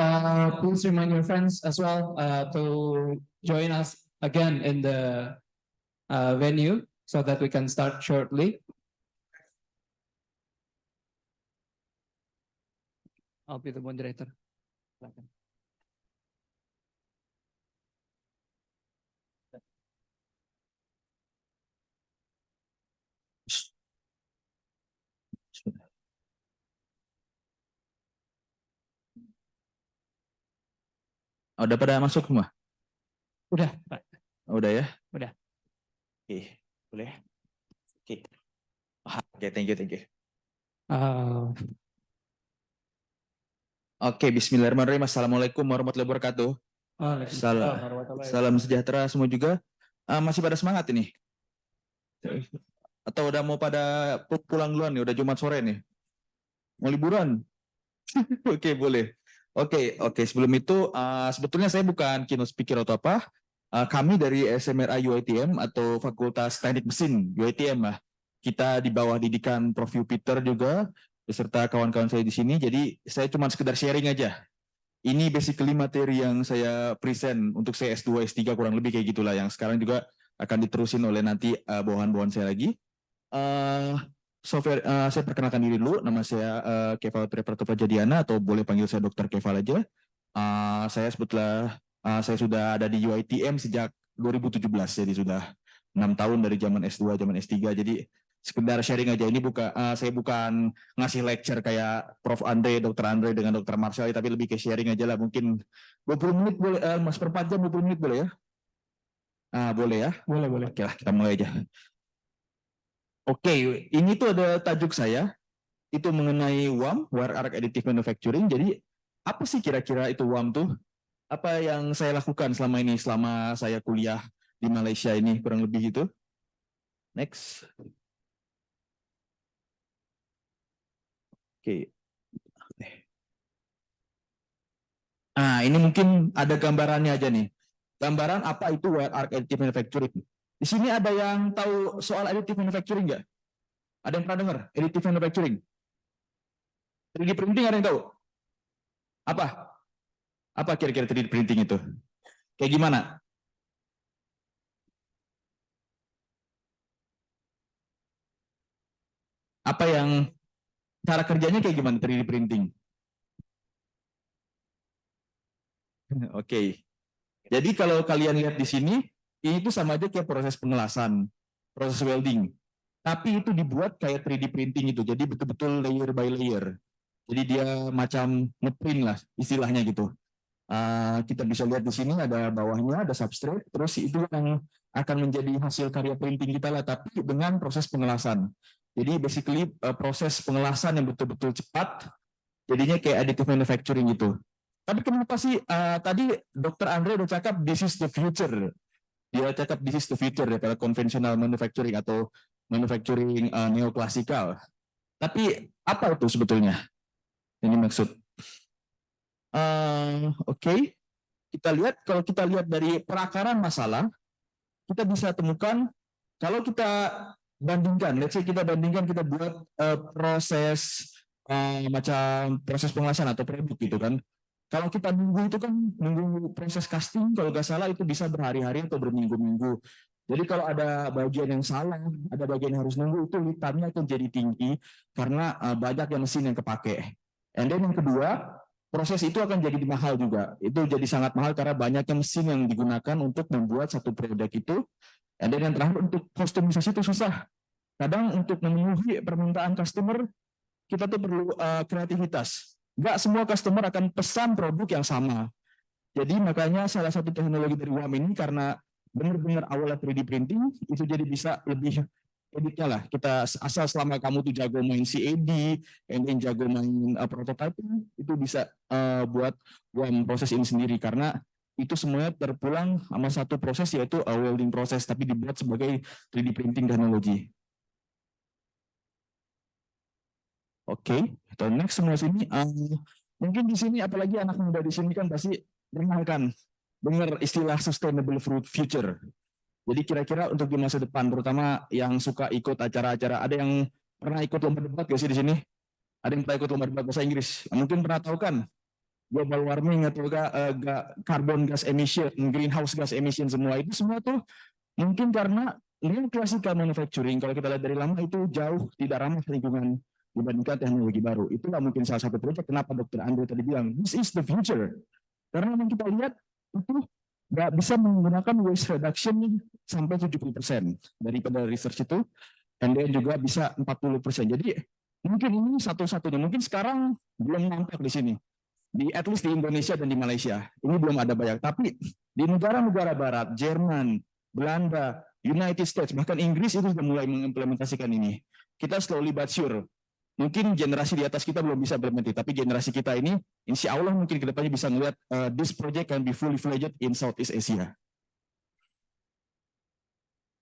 please remind your friends as well to join us again in the venue so that we can start shortly. I'll be the moderator. Silakan. Udah pada masuk semua? Udah, Pak. Udah ya? Udah. Oke, boleh. Oke. Oke, thank you, thank you. Oke, bismillahirrahmanirrahim. Assalamualaikum warahmatullahi wabarakatuh. Salam sejahtera semua juga. Masih pada semangat ini? Atau udah mau pada pulang duluan nih? Udah Jumat sore nih? Mau liburan? Oke, boleh. Oke. Sebelum itu, sebetulnya saya bukan keynote speaker atau apa. Kami dari SMRI UiTM atau Fakultas Teknik Mesin UiTM lah. Kita di bawah didikan Prof Yupiter juga, beserta kawan-kawan saya di sini. Jadi saya cuma sekedar sharing aja. Ini basically materi yang saya present untuk saya S2, S3 kurang lebih kayak gitulah. Yang sekarang juga akan diterusin oleh nanti bawahan-bawahan saya lagi. Saya perkenalkan diri dulu. Nama saya Keval Prajadiana atau boleh panggil saya Dr. Keval aja. Saya sudah ada di UiTM sejak 2017, jadi sudah 6 tahun dari zaman S2, zaman S3. Jadi sekedar sharing aja. Ini saya bukan ngasih lecture kayak Prof André, Dr. André dengan Dr. Marcel, tapi lebih ke sharing aja lah. Mungkin 20 menit boleh, Mas, per 4 jam 20 menit boleh ya? Boleh ya? Boleh. Oke lah, kita mulai aja. Oke, ini tuh ada tajuk saya. Itu mengenai WAM, Wire Arc Additive Manufacturing. Jadi apa sih kira-kira itu WAM tuh? Apa yang saya lakukan selama ini, selama saya kuliah di Malaysia ini, kurang lebih itu. Next. Oke. Ini mungkin ada gambarannya aja nih. Gambaran apa itu Wire Arc Additive Manufacturing. Di sini ada yang tahu soal additive manufacturing nggak? Ada yang pernah dengar additive manufacturing? 3D printing ada yang tahu? Apa kira-kira 3D printing itu? Kayak gimana? Apa yang cara kerjanya kayak gimana 3D printing? Oke. Jadi kalau kalian lihat di sini, ini tuh sama aja kayak proses pengelasan, proses welding. Tapi itu dibuat kayak 3D printing itu. Jadi betul-betul layer by layer. Jadi dia macam ngeprint lah istilahnya gitu. Kita bisa lihat di sini ada bawahnya, ada substrate, terus itu yang akan menjadi hasil karya printing kita lah, tapi dengan proses pengelasan. Jadi basically proses pengelasan yang betul-betul cepat, jadinya kayak additive manufacturing gitu. Tapi kenapa sih tadi Dr. André udah cakap this is the future. Dia cakap this is the future daripada konvensional manufacturing atau manufacturing neoklasikal. Tapi apa itu sebetulnya? Ini maksud. Oke. Kalau kita lihat dari perakaran masalah, kita bisa temukan kalau kita bandingkan, let's say kita buat proses macam proses pengelasan atau produk gitu kan. Kalau kita nunggu itu kan nunggu proses casting, kalau nggak salah itu bisa berhari-hari atau berminggu-minggu. Jadi kalau ada bagian yang salah, ada bagian yang harus nunggu, itu lead time-nya akan jadi tinggi karena banyak yang mesin yang kepake. And then yang kedua, proses itu akan jadi mahal juga. Itu jadi sangat mahal karena banyaknya mesin yang digunakan untuk membuat satu produk itu. And then yang terakhir, untuk kustomisasi itu susah. Kadang untuk memenuhi permintaan customer, kita tuh perlu kreativitas. Nggak semua customer akan pesan produk yang sama. Jadi makanya salah satu teknologi dari WAM ini karena benar-benar awalnya 3D printing, itu jadi bisa lebih editnya lah. Kita asal selama kamu tuh jago main CAD, and jago main prototyping, itu bisa buat WAM proses ini sendiri karena itu semuanya terpulang sama satu proses yaitu welding proses, tapi dibuat sebagai 3D printing teknologi. Oke, next semua sini. Mungkin di sini apalagi anak muda di sini kan pasti dengar istilah sustainable future. Jadi kira-kira untuk di masa depan, terutama yang suka ikut acara-acara, ada yang pernah ikut lomba debat gak sih di sini? Ada yang pernah ikut lomba debat bahasa Inggris? Mungkin pernah tahu kan global warming atau carbon gas emission, greenhouse gas emission, semua itu semua tuh mungkin karena classical manufacturing, kalau kita lihat dari lama itu jauh tidak ramah lingkungan. dibandingkan teknologi baru. Itulah mungkin salah satu proyek kenapa Dr. André tadi bilang, this is the future. Karena yang kita lihat itu nggak bisa menggunakan waste reduction sampai 70% daripada research itu, and then juga bisa 40%. Jadi mungkin ini satu-satunya, mungkin sekarang belum nampak di sini. At least di Indonesia dan di Malaysia. Ini belum ada banyak. Tapi di negara-negara barat, Jerman, Belanda, United States, bahkan Inggris itu sudah mulai mengimplementasikan ini. Kita slowly but sure. Mungkin generasi di atas kita belum bisa implementasi, tapi generasi kita ini, insya Allah mungkin kedepannya bisa melihat this project can be fully fledged in Southeast Asia.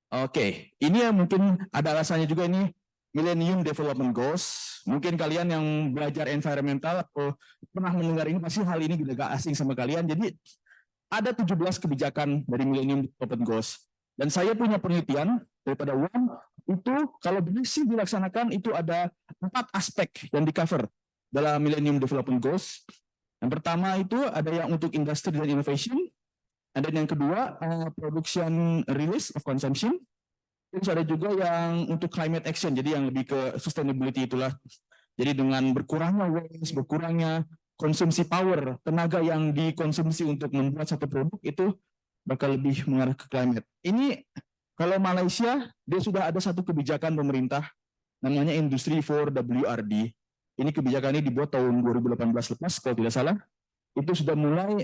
Oke, ini yang mungkin ada alasannya juga ini Millennium Development Goals. Mungkin kalian yang belajar environmental atau pernah mendengar ini pasti hal ini agak asing sama kalian. Jadi ada 17 kebijakan dari Millennium Development Goals. Dan saya punya penelitian daripada UAM itu kalau berhasil dilaksanakan itu ada 4 aspek yang di cover dalam Millennium Development Goals. Yang pertama itu ada yang untuk industry dan innovation. Dan yang kedua production release of consumption. Terus ada juga yang untuk climate action, jadi yang lebih ke sustainability itulah. Jadi dengan berkurangnya waste, berkurangnya konsumsi power, tenaga yang dikonsumsi untuk membuat satu produk itu bakal lebih mengarah ke climate. Ini kalau Malaysia, dia sudah ada satu kebijakan pemerintah, namanya Industri 4WRD. Ini kebijakan ini dibuat tahun 2018 lepas, kalau tidak salah. Itu sudah mulai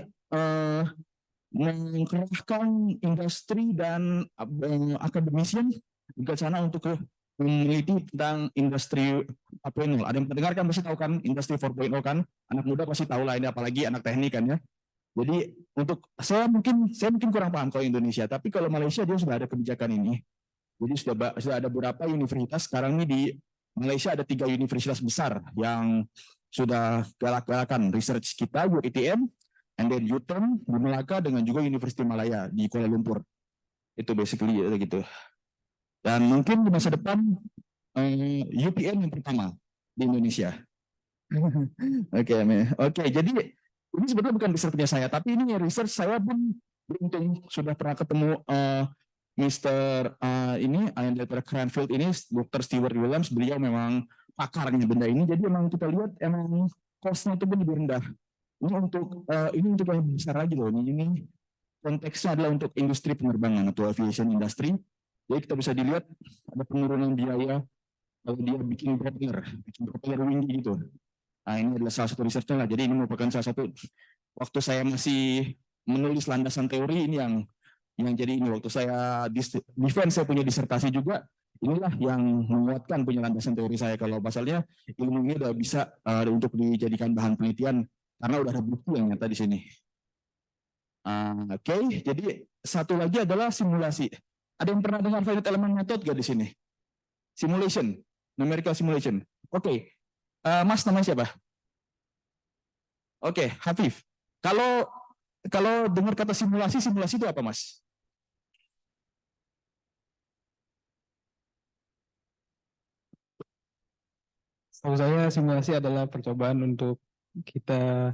mengerahkan industri dan akademisian ke sana untuk meneliti tentang industri 4.0. Ada yang mendengarkan pasti tahu kan industri 4.0 kan? Anak muda pasti tahu lah ini, apalagi anak teknik kan ya. Jadi untuk saya mungkin kurang paham kalau Indonesia, tapi kalau Malaysia dia sudah ada kebijakan ini. Jadi sudah ada beberapa universitas sekarang ini di Malaysia ada 3 universitas besar yang sudah galak-galakan research kita UiTM, and then UiTM di Melaka dengan juga Universiti Malaya di Kuala Lumpur. Itu basically gitu. Dan mungkin di masa depan UPN yang pertama di Indonesia. Oke, jadi ini sebetulnya bukan research-nya saya, tapi ini research saya pun beruntung sudah pernah ketemu Mr. Ini daripada Cranfield ini, Dr. Stewart Williams, beliau memang pakarnya benda ini. Jadi memang kita lihat emang cost-nya itu pun lebih rendah. Ini untuk yang besar lagi loh. Ini konteksnya adalah untuk industri penerbangan atau aviation industry. Jadi kita bisa dilihat ada penurunan biaya kalau dia bikin propeller winggy gitu. Nah, ini adalah salah satu research-nya lah. Jadi ini merupakan salah satu waktu saya masih menulis landasan teori ini yang jadi ini waktu saya defense saya punya disertasi juga, inilah yang menguatkan punya landasan teori saya kalau pasalnya ilmu ini udah bisa untuk dijadikan bahan penelitian karena udah ada bukti yang nyata di sini. Oke, jadi satu lagi adalah simulasi. Ada yang pernah dengar finite element method gak di sini? Simulation, numerical simulation. Oke. Mas namanya siapa? Oke, Hafif. Kalau dengar kata simulasi itu apa, Mas? Setahu saya simulasi adalah percobaan untuk kita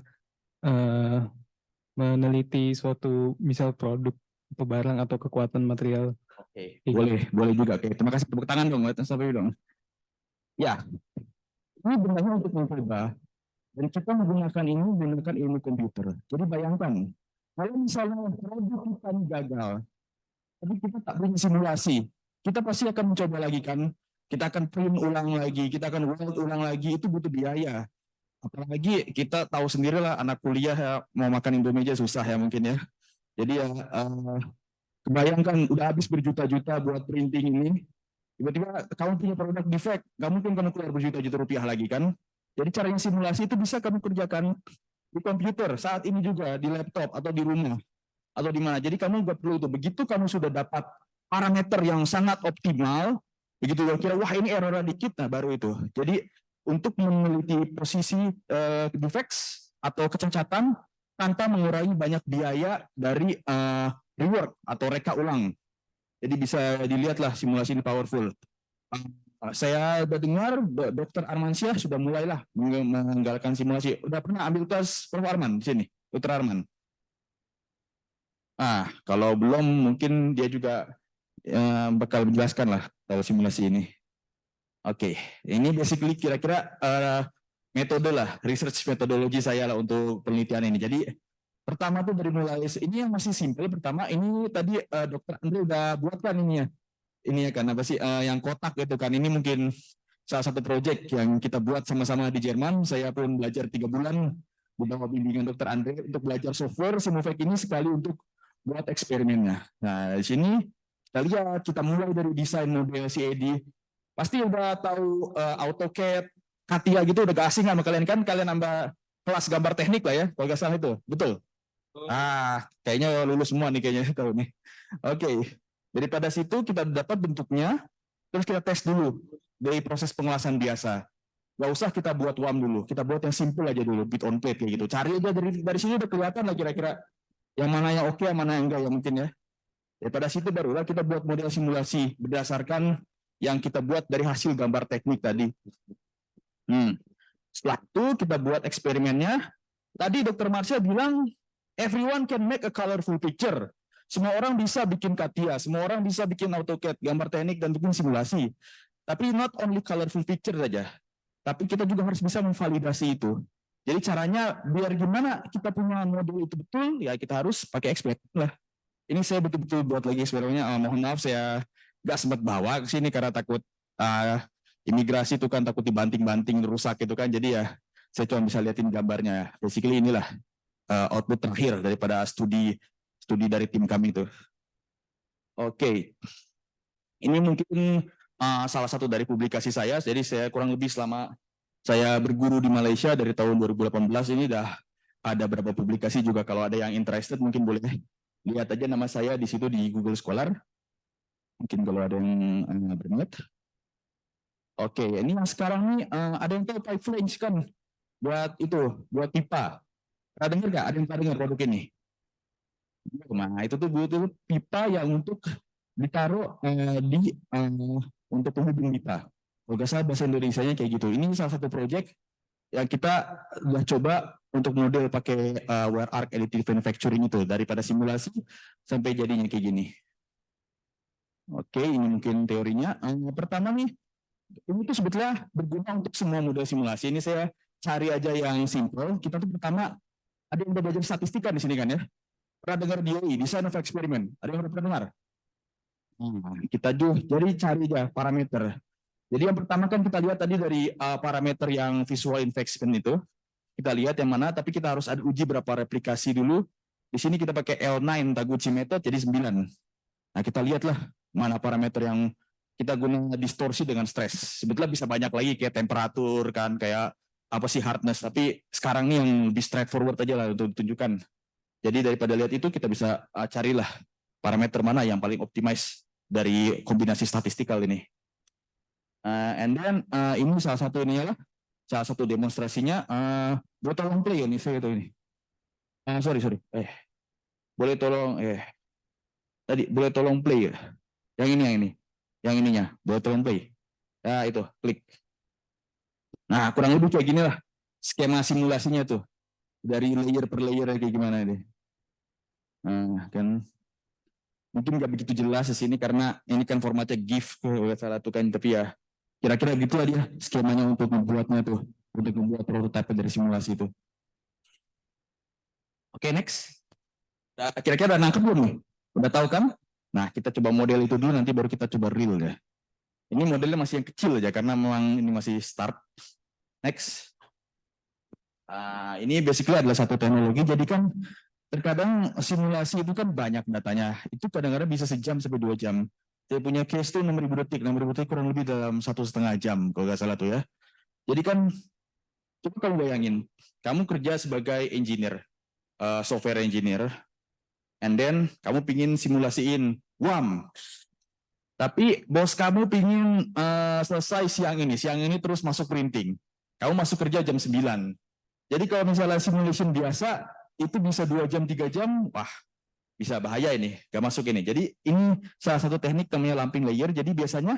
meneliti suatu misal produk atau barang atau kekuatan material. Oke, boleh juga. Oke, terima kasih, tepuk tangan dong, sampai dong. Ya. Ini benarnya untuk mencoba, dan kita menggunakan ilmu komputer. Jadi bayangkan, kalau misalnya produk kita gagal, tapi kita tak punya simulasi, kita pasti akan mencoba lagi kan, kita akan print ulang lagi, kita akan weld ulang lagi, itu butuh biaya. Apalagi kita tahu sendirilah anak kuliah ya, mau makan Indomie aja susah ya mungkin ya. Jadi ya, kebayangkan udah habis berjuta-juta buat printing ini, tiba-tiba kamu punya produk defect, nggak mungkin kamu keluar berjuta-juta rupiah lagi kan. Jadi caranya simulasi itu bisa kamu kerjakan di komputer saat ini juga, di laptop atau di rumah atau di mana. Jadi kamu nggak perlu itu. Begitu kamu sudah dapat parameter yang sangat optimal, begitu kira wah ini error dikit, nah baru itu. Jadi untuk meneliti posisi defects atau kecacatan tanpa mengurangi banyak biaya dari rework atau reka ulang. Jadi bisa dilihatlah simulasi ini powerful. Saya udah dengar Dr. Armansyah sudah mulailah menggalakkan simulasi. Udah pernah ambil tes Prof Arman di sini, Dr. Arman? Kalau belum mungkin dia juga bakal menjelaskan lah tahu simulasi ini. Oke, ini basically kira-kira metode lah, research metodologi saya lah untuk penelitian ini. Jadi pertama tuh dari mulai ini yang masih simple. Pertama ini tadi Dokter André udah buatkan ini ya. Ini ya kan apa sih yang kotak gitu kan. Ini mungkin salah satu project yang kita buat sama-sama di Jerman. Saya pun belajar 3 bulan di bawah bimbingan Dokter André untuk belajar software Simovec ini sekali untuk buat eksperimennya. Nah, di sini kita lihat, kita mulai dari desain model CAD. Pasti udah tahu AutoCAD, CATIA gitu, udah gak asing sama kalian kan? Kalian nambah kelas gambar teknik lah ya, kalau nggak salah itu. Betul? Kayaknya lulus semua nih kayaknya tahu nih. Oke. Daripada situ kita dapat bentuknya, terus kita tes dulu dari proses pengelasan biasa. Gak usah kita buat WAM dulu, kita buat yang simple aja dulu, bit on plate kayak gitu. Cari aja dari sini udah kelihatan lah kira-kira yang mana yang oke, yang mana yang enggak ya mungkin ya. Daripada situ barulah kita buat model simulasi berdasarkan yang kita buat dari hasil gambar teknik tadi. Setelah itu kita buat eksperimennya. Tadi Dr. Marcel bilang, everyone can make a colorful picture. Semua orang bisa bikin CATIA, semua orang bisa bikin AutoCAD, gambar teknik, dan bikin simulasi. Tapi not only colorful picture saja, tapi kita juga harus bisa memvalidasi itu. Jadi caranya biar gimana kita punya model itu betul, ya kita harus pakai eksperimen lah. Ini saya betul-betul buat lagi eksperimennya. Mohon maaf saya nggak sempat bawa ke sini karena takut imigrasi itu kan takut dibanting-banting rusak gitu kan. Jadi ya saya cuma bisa liatin gambarnya. Basically inilah output terakhir daripada studi dari tim kami itu. Oke. Ini mungkin salah satu dari publikasi saya. Jadi saya kurang lebih selama saya berguru di Malaysia dari tahun 2018 ini udah ada beberapa publikasi juga. Kalau ada yang interested mungkin boleh lihat aja nama saya di situ di Google Scholar. Mungkin kalau ada yang berminat. Oke, ini yang sekarang nih ada yang tahu pipe flange kan? Buat pipa. Pernah dengar nggak? Ada yang pernah dengar produk ini? Nah, itu tuh butuh pipa yang untuk ditaruh untuk penghubung pipa. Kalau nggak salah bahasa Indonesianya kayak gitu. Ini salah satu project yang kita udah coba untuk model pakai wire arc additive manufacturing itu daripada simulasi sampai jadinya kayak gini. Oke, ini mungkin teorinya. Pertama nih, ini tuh sebetulnya berguna untuk semua model simulasi. Ini saya cari aja yang simple. Kita tuh pertama ada yang udah belajar statistika di sini kan ya. Pernah dengar DOE, Design of Experiment? Ada yang pernah dengar? Kita jadi cari aja parameter. Jadi yang pertama kan kita lihat tadi dari parameter yang visual inspection itu. Kita lihat yang mana, tapi kita harus ada uji berapa replikasi dulu. Di sini kita pakai L9 Taguchi method jadi 9. Nah, kita lihatlah mana parameter yang kita guna distorsi dengan stres. Sebetulnya bisa banyak lagi kayak temperatur kan, kayak apa sih hardness, tapi sekarang nih yang lebih straightforward aja lah untuk tunjukkan. Jadi daripada lihat itu kita bisa carilah parameter mana yang paling optimize dari kombinasi statistikal ini. And then ini salah satu ininya lah, salah satu demonstrasinya. Boleh tolong play ini saya itu ini. Sorry. Boleh tolong tadi boleh tolong play ya. Yang ininya boleh tolong play. Ya itu klik. Nah kurang lebih kayak gini lah skema simulasinya tuh dari layer per layer kayak gimana ini. Kan mungkin nggak begitu jelas di sini karena ini kan formatnya GIF kalau salah tuh kan, tapi ya kira-kira gitulah dia skemanya untuk membuatnya tuh, untuk membuat prototipe dari simulasi itu. Oke, next. Kira-kira udah nangkep belum nih? Udah tahu kan? Nah, kita coba model itu dulu, nanti baru kita coba real ya. Ini modelnya masih yang kecil aja karena memang ini masih start. Next. Ini basically adalah satu teknologi. Jadi kan terkadang simulasi itu kan banyak datanya. Itu kadang-kadang bisa sejam sampai 2 jam. Saya punya case itu 6.000 detik kurang lebih dalam 1,5 jam kalau nggak salah tuh ya. Jadi kan coba kamu bayangin, kamu kerja sebagai engineer, software engineer, and then kamu pingin simulasiin WAM. Tapi bos kamu pingin selesai siang ini terus masuk printing. Kamu masuk kerja jam 9. Jadi kalau misalnya simulation biasa itu bisa 2 jam 3 jam, wah bisa bahaya ini, gak masuk ini. Jadi ini salah satu teknik namanya lumping layer. Jadi biasanya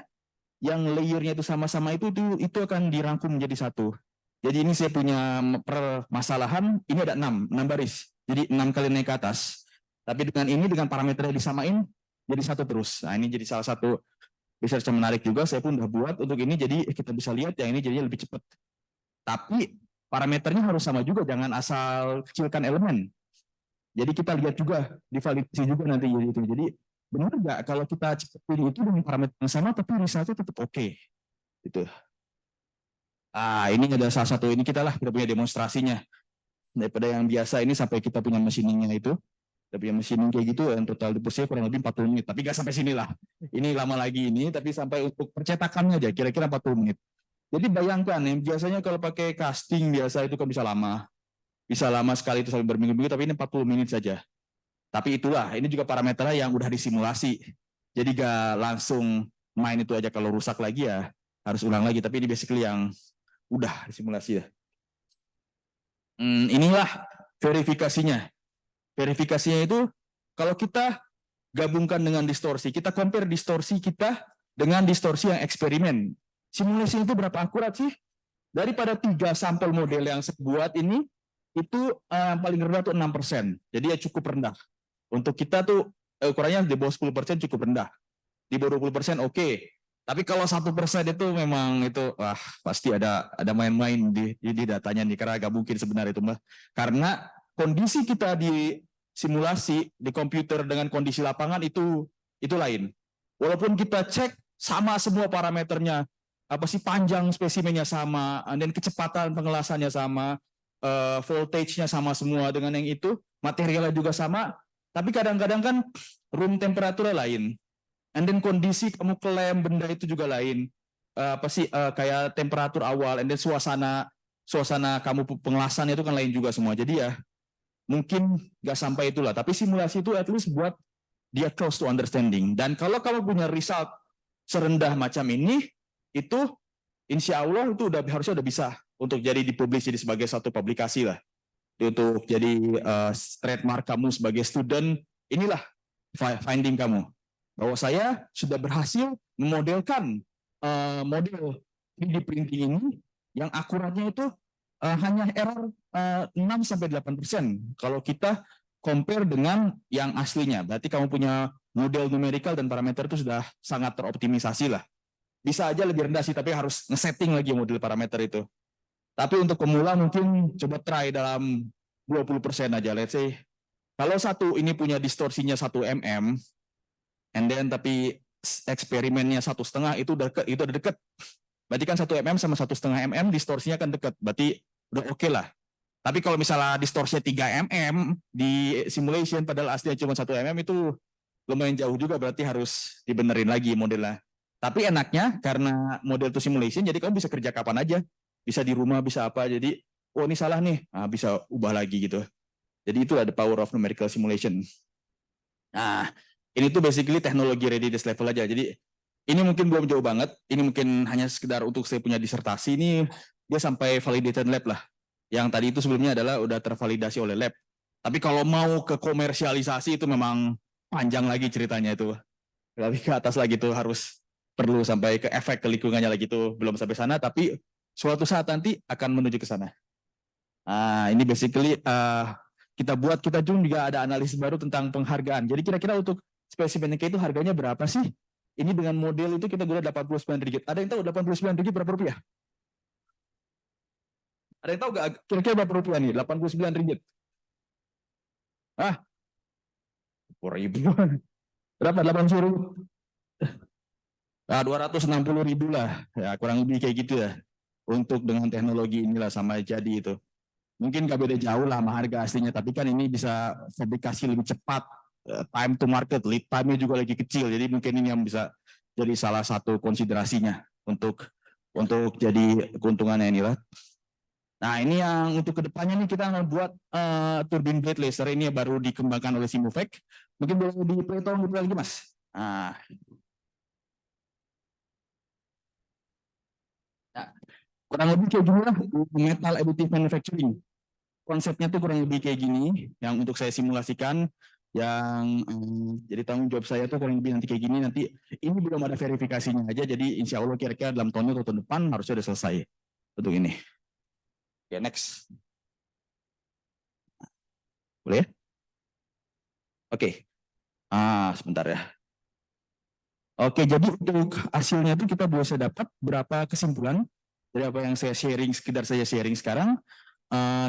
yang layernya itu sama-sama itu akan dirangkum menjadi satu. Jadi ini saya punya permasalahan, ini ada 6 baris. Jadi 6 kali naik ke atas. Tapi dengan parameternya disamain jadi satu terus. Nah ini jadi salah satu research yang menarik juga. Saya pun udah buat untuk ini, jadi kita bisa lihat yang ini jadinya lebih cepat. Tapi parameternya harus sama juga, jangan asal kecilkan elemen. Jadi kita lihat juga, divalidasi juga nanti itu. Jadi benar nggak kalau kita cepetin itu dengan parameter yang sama, tapi resultnya tetap oke. Gitu. Ini ada salah satu, ini kita punya demonstrasinya. Daripada yang biasa ini sampai kita punya machiningnya itu. Kita punya machining kayak gitu, yang total depositnya kurang lebih 40 menit. Tapi nggak sampai sini lah. Ini lama lagi ini, tapi sampai untuk percetakannya aja, kira-kira 40 menit. Jadi bayangkan, yang biasanya kalau pakai casting biasa itu kan bisa lama. Bisa lama sekali itu sampai berminggu-minggu, tapi ini 40 menit saja. Tapi itulah, ini juga parameternya yang udah disimulasi. Jadi gak langsung main itu aja, kalau rusak lagi ya harus ulang lagi. Tapi ini basically yang udah disimulasi ya. Inilah verifikasinya. Verifikasinya itu kalau kita gabungkan dengan distorsi, kita compare distorsi kita dengan distorsi yang eksperimen. Simulasi itu berapa akurat sih? Daripada 3 sampel model yang saya buat ini, itu paling rendah tuh 6%. Jadi ya cukup rendah. Untuk kita tuh ukurannya di bawah 10% cukup rendah. Di bawah 20% oke. Tapi kalau 1% itu memang itu pasti ada main-main di datanya nih, karena nggak mungkin sebenarnya itu mah. Karena kondisi kita di simulasi di komputer dengan kondisi lapangan itu lain. Walaupun kita cek sama semua parameternya, panjang spesimennya sama, dan kecepatan pengelasannya sama, voltage-nya sama semua dengan yang itu, materialnya juga sama, tapi kadang-kadang kan room temperature lain, and then kondisi kamu klaim benda itu juga lain, kayak temperatur awal, and then suasana kamu pengelasannya itu kan lain juga semua. Jadi ya mungkin nggak sampai itulah, tapi simulasi itu at least buat dia close to understanding. Dan kalau kamu punya result serendah macam ini, itu insya Allah itu harusnya udah bisa untuk jadi dipublish jadi sebagai satu publikasi lah. Untuk jadi trademark kamu sebagai student, inilah finding kamu. Bahwa saya sudah berhasil memodelkan model 3D printing ini yang akuratnya itu hanya error 6-8%. Kalau kita compare dengan yang aslinya, berarti kamu punya model numerical dan parameter itu sudah sangat teroptimisasi lah. Bisa aja lebih rendah sih, tapi harus nge-setting lagi model parameter itu. Tapi untuk pemula mungkin coba try dalam 20% aja, let's say. Kalau satu ini punya distorsinya 1 mm, and then tapi eksperimennya 1,5 itu udah deket. Berarti kan 1 mm sama 1,5 mm distorsinya kan deket, berarti udah oke lah. Tapi kalau misalnya distorsinya 3 mm di simulation padahal aslinya cuma 1 mm itu lumayan jauh juga, berarti harus dibenerin lagi modelnya. Tapi enaknya karena model itu simulation, jadi kamu bisa kerja kapan aja. Bisa di rumah, bisa apa. Jadi, oh ini salah nih, bisa ubah lagi gitu. Jadi itulah the power of numerical simulation. Nah, ini tuh basically teknologi readiness level aja. Jadi ini mungkin belum jauh banget. Ini mungkin hanya sekedar untuk saya punya disertasi. Ini dia sampai validated lab lah. Yang tadi itu sebelumnya adalah udah tervalidasi oleh lab. Tapi kalau mau ke komersialisasi itu memang panjang lagi ceritanya itu. Lebih ke atas lagi tuh harus perlu sampai ke efek ke lingkungannya lagi tuh, belum sampai sana, tapi suatu saat nanti akan menuju ke sana. Ini basically kita juga ada analisis baru tentang penghargaan. Jadi kira-kira untuk spesimen itu harganya berapa sih? Ini dengan model itu kita guna 89 ringgit. Ada yang tahu 89 ringgit berapa rupiah? Ada yang tahu nggak kira-kira berapa rupiah nih? 89 ringgit. 10.000. Berapa? 80.000? 260.000 lah. Ya, kurang lebih kayak gitu ya. Untuk dengan teknologi inilah sama jadi itu. Mungkin nggak beda jauh lah sama harga aslinya, tapi kan ini bisa fabrikasi lebih cepat, time to market, lead time-nya juga lagi kecil, jadi mungkin ini yang bisa jadi salah satu konsiderasinya untuk jadi keuntungannya inilah. Nah ini yang untuk kedepannya nih kita akan buat turbine blade laser, ini baru dikembangkan oleh Simufek. Mungkin boleh di-play tolong lagi Mas. Nah, kurang lebih kayak gini lah metal additive manufacturing. Konsepnya tuh kurang lebih kayak gini yang untuk saya simulasikan, yang jadi tanggung jawab saya tuh kurang lebih nanti kayak gini. Nanti ini belum ada verifikasinya aja, jadi insya Allah kira-kira dalam tahun atau tahun depan harusnya sudah selesai untuk ini. Oke, next. Boleh? Oke. Sebentar ya. Oke, jadi untuk hasilnya itu kita bisa dapat berapa kesimpulan dari apa yang saya sharing, sekedar saya sharing sekarang.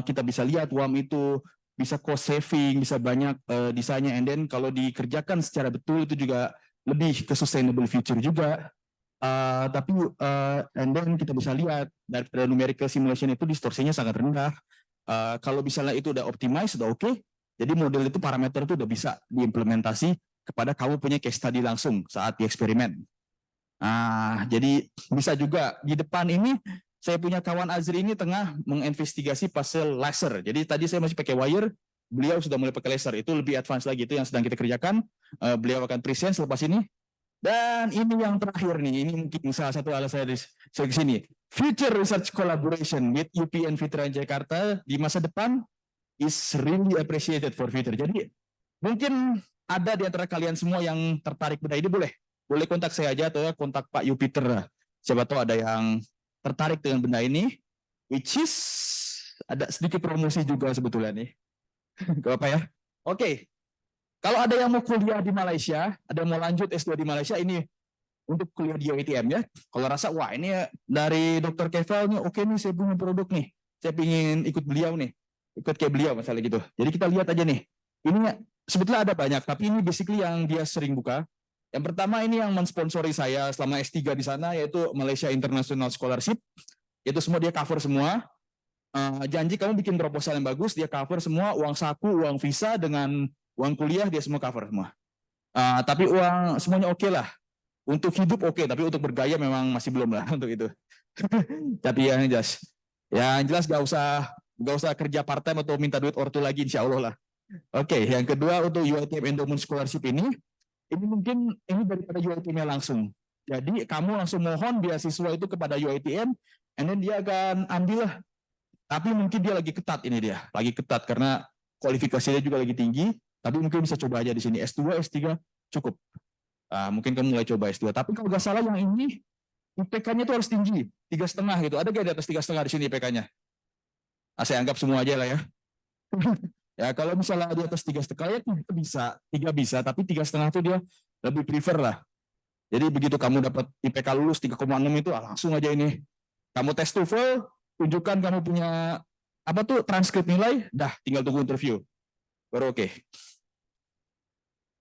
Kita bisa lihat UAM itu bisa cost saving, bisa banyak desainnya, and then kalau dikerjakan secara betul itu juga lebih ke sustainable future juga. Tapi and then kita bisa lihat dari numerical simulation itu distorsinya sangat rendah. Kalau misalnya itu udah optimize, udah oke. Jadi model itu parameter itu udah bisa diimplementasi kepada kamu punya case study langsung saat di eksperimen. Jadi bisa juga di depan ini saya punya kawan Azri ini tengah menginvestigasi pasal laser. Jadi tadi saya masih pakai wire, beliau sudah mulai pakai laser. Itu lebih advance lagi, itu yang sedang kita kerjakan. Beliau akan present selepas ini. Dan ini yang terakhir nih, ini mungkin salah satu alasan saya ke sini. Future research collaboration with UPNVJ Jakarta di masa depan is really appreciated for future. Jadi mungkin ada di antara kalian semua yang tertarik benda ini, boleh kontak saya aja atau kontak Pak Yupiter. Siapa tahu ada yang tertarik dengan benda ini, which is ada sedikit promosi juga sebetulnya nih. Gak apa ya? Oke. Kalau ada yang mau kuliah di Malaysia, ada yang mau lanjut S2 di Malaysia, ini untuk kuliah di UiTM ya. Kalau rasa, wah ini dari Dr. Keval nih, oke nih saya punya produk nih. Saya ingin ikut beliau nih. Ikut kayak beliau misalnya gitu. Jadi kita lihat aja nih. Ini sebetulnya ada banyak, tapi ini basically yang dia sering buka. Yang pertama ini yang mensponsori saya selama S3 di sana, yaitu Malaysia International Scholarship. Itu semua dia cover semua. Janji kamu bikin proposal yang bagus, dia cover semua, uang saku, uang visa, dengan uang kuliah dia semua cover semua. Tapi uang semuanya oke lah. Untuk hidup oke, tapi untuk bergaya memang masih belum lah untuk itu. Tapi yang jelas gak usah kerja part time atau minta duit ortu lagi, insya Allah lah. Oke, yang kedua untuk UiTM Endowment Scholarship ini mungkin ini daripada UiTM langsung. Jadi kamu langsung mohon beasiswa itu kepada UiTM, and then dia akan ambil lah. Tapi mungkin dia lagi ketat karena kualifikasinya juga lagi tinggi. Tapi mungkin bisa coba aja di sini S2, S3 cukup. Mungkin kamu mulai coba S2. Tapi kalau nggak salah yang ini IPK-nya itu harus tinggi, 3,5 gitu. Ada nggak di atas 3,5 di sini IPK-nya? Saya anggap semua aja lah ya. Ya kalau misalnya di atas 3,5 ya itu bisa, 3 bisa, tapi 3,5 itu dia lebih prefer lah. Jadi begitu kamu dapat IPK lulus 3,6 itu langsung aja ini. Kamu tes TOEFL, tunjukkan kamu punya transkrip nilai, dah tinggal tunggu interview. Baru oke.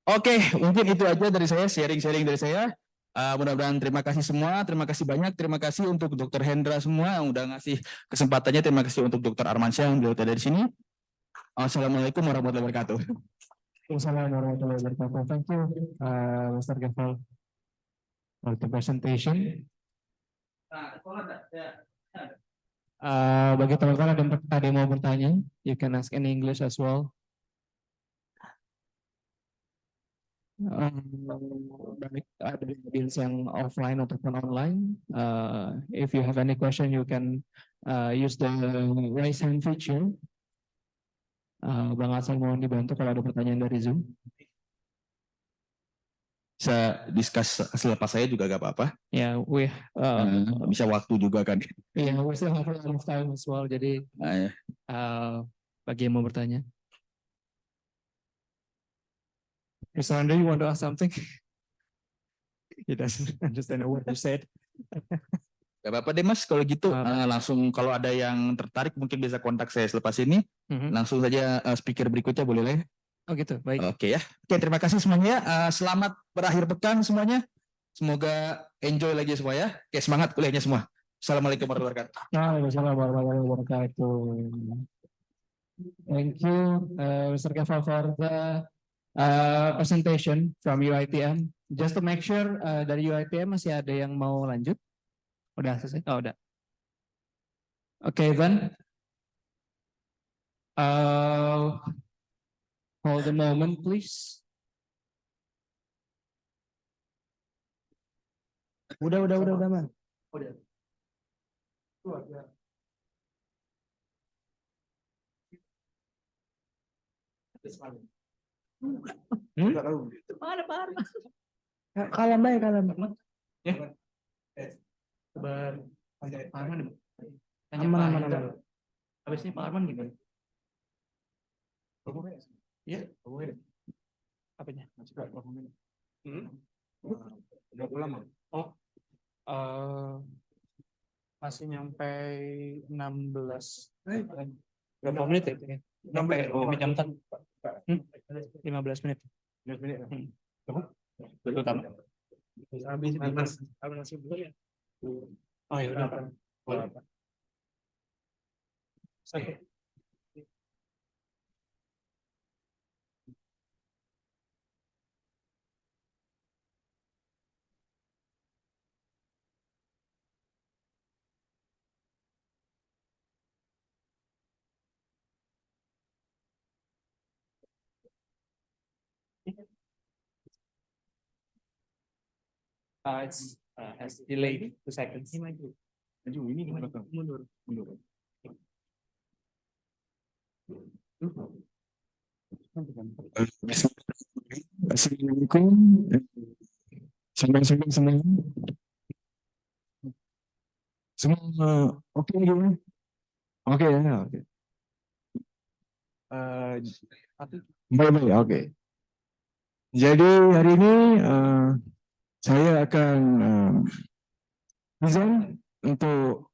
Oke, mungkin itu aja dari saya, sharing dari saya. Mudah-mudahan terima kasih semua, terima kasih banyak, terima kasih untuk Dr. Hendra semua yang udah ngasih kesempatannya, terima kasih untuk Dr. Armansyah yang beliau dari sini. Assalamualaikum warahmatullahi wabarakatuh. Assalamualaikum warahmatullahi wabarakatuh. Thank you, Mr. Keval, for the presentation. Bagi teman-teman yang ada yang mau bertanya, you can ask in English as well. Baik, ada audience yang offline ataupun online. If you have any question, you can use the raise hand feature. Bang Hasan mohon dibantu kalau ada pertanyaan dari Zoom. Bisa discuss selepas saya juga gak apa-apa. Ya, bisa waktu juga kan. Iya, we still have a lot of time as well. Jadi bagi yang mau bertanya. Mr. André, you want to ask something? He doesn't understand what you said. Gak apa-apa deh Mas, kalau gitu langsung kalau ada yang tertarik mungkin bisa kontak saya selepas ini. Langsung saja speaker berikutnya boleh lah ya? Oh gitu, baik. Oke ya. Oke, terima kasih semuanya. Selamat berakhir pekan semuanya. Semoga enjoy lagi semua ya. Oke, semangat kuliahnya semua. Assalamualaikum warahmatullahi wabarakatuh. Waalaikumsalam warahmatullahi wabarakatuh. Thank you, Mr. Keval, for the presentation from UiTM. Just to make sure dari UiTM masih ada yang mau lanjut? Udah selesai? Oh, udah. Oke, then. Hold a moment, please. Udah, Man. Udah. Kalem. Ya. Pak Arman. Aman. Habis ini Pak Arman gimana? Ya, apanya? Berapa lama? Oh, masih nyampe 16. Berapa menit ya? Nyampe 5 jam 15 menit. 15 menit. Betul kan? Habis nasi dulu ya. Oh ya udah. Oke. It's has delayed 2 seconds. Maju ini mundur. Assalamualaikum. Semua. Semua okey ke? Okey ya. Okey. Baik, okey. Jadi hari ini saya akan present untuk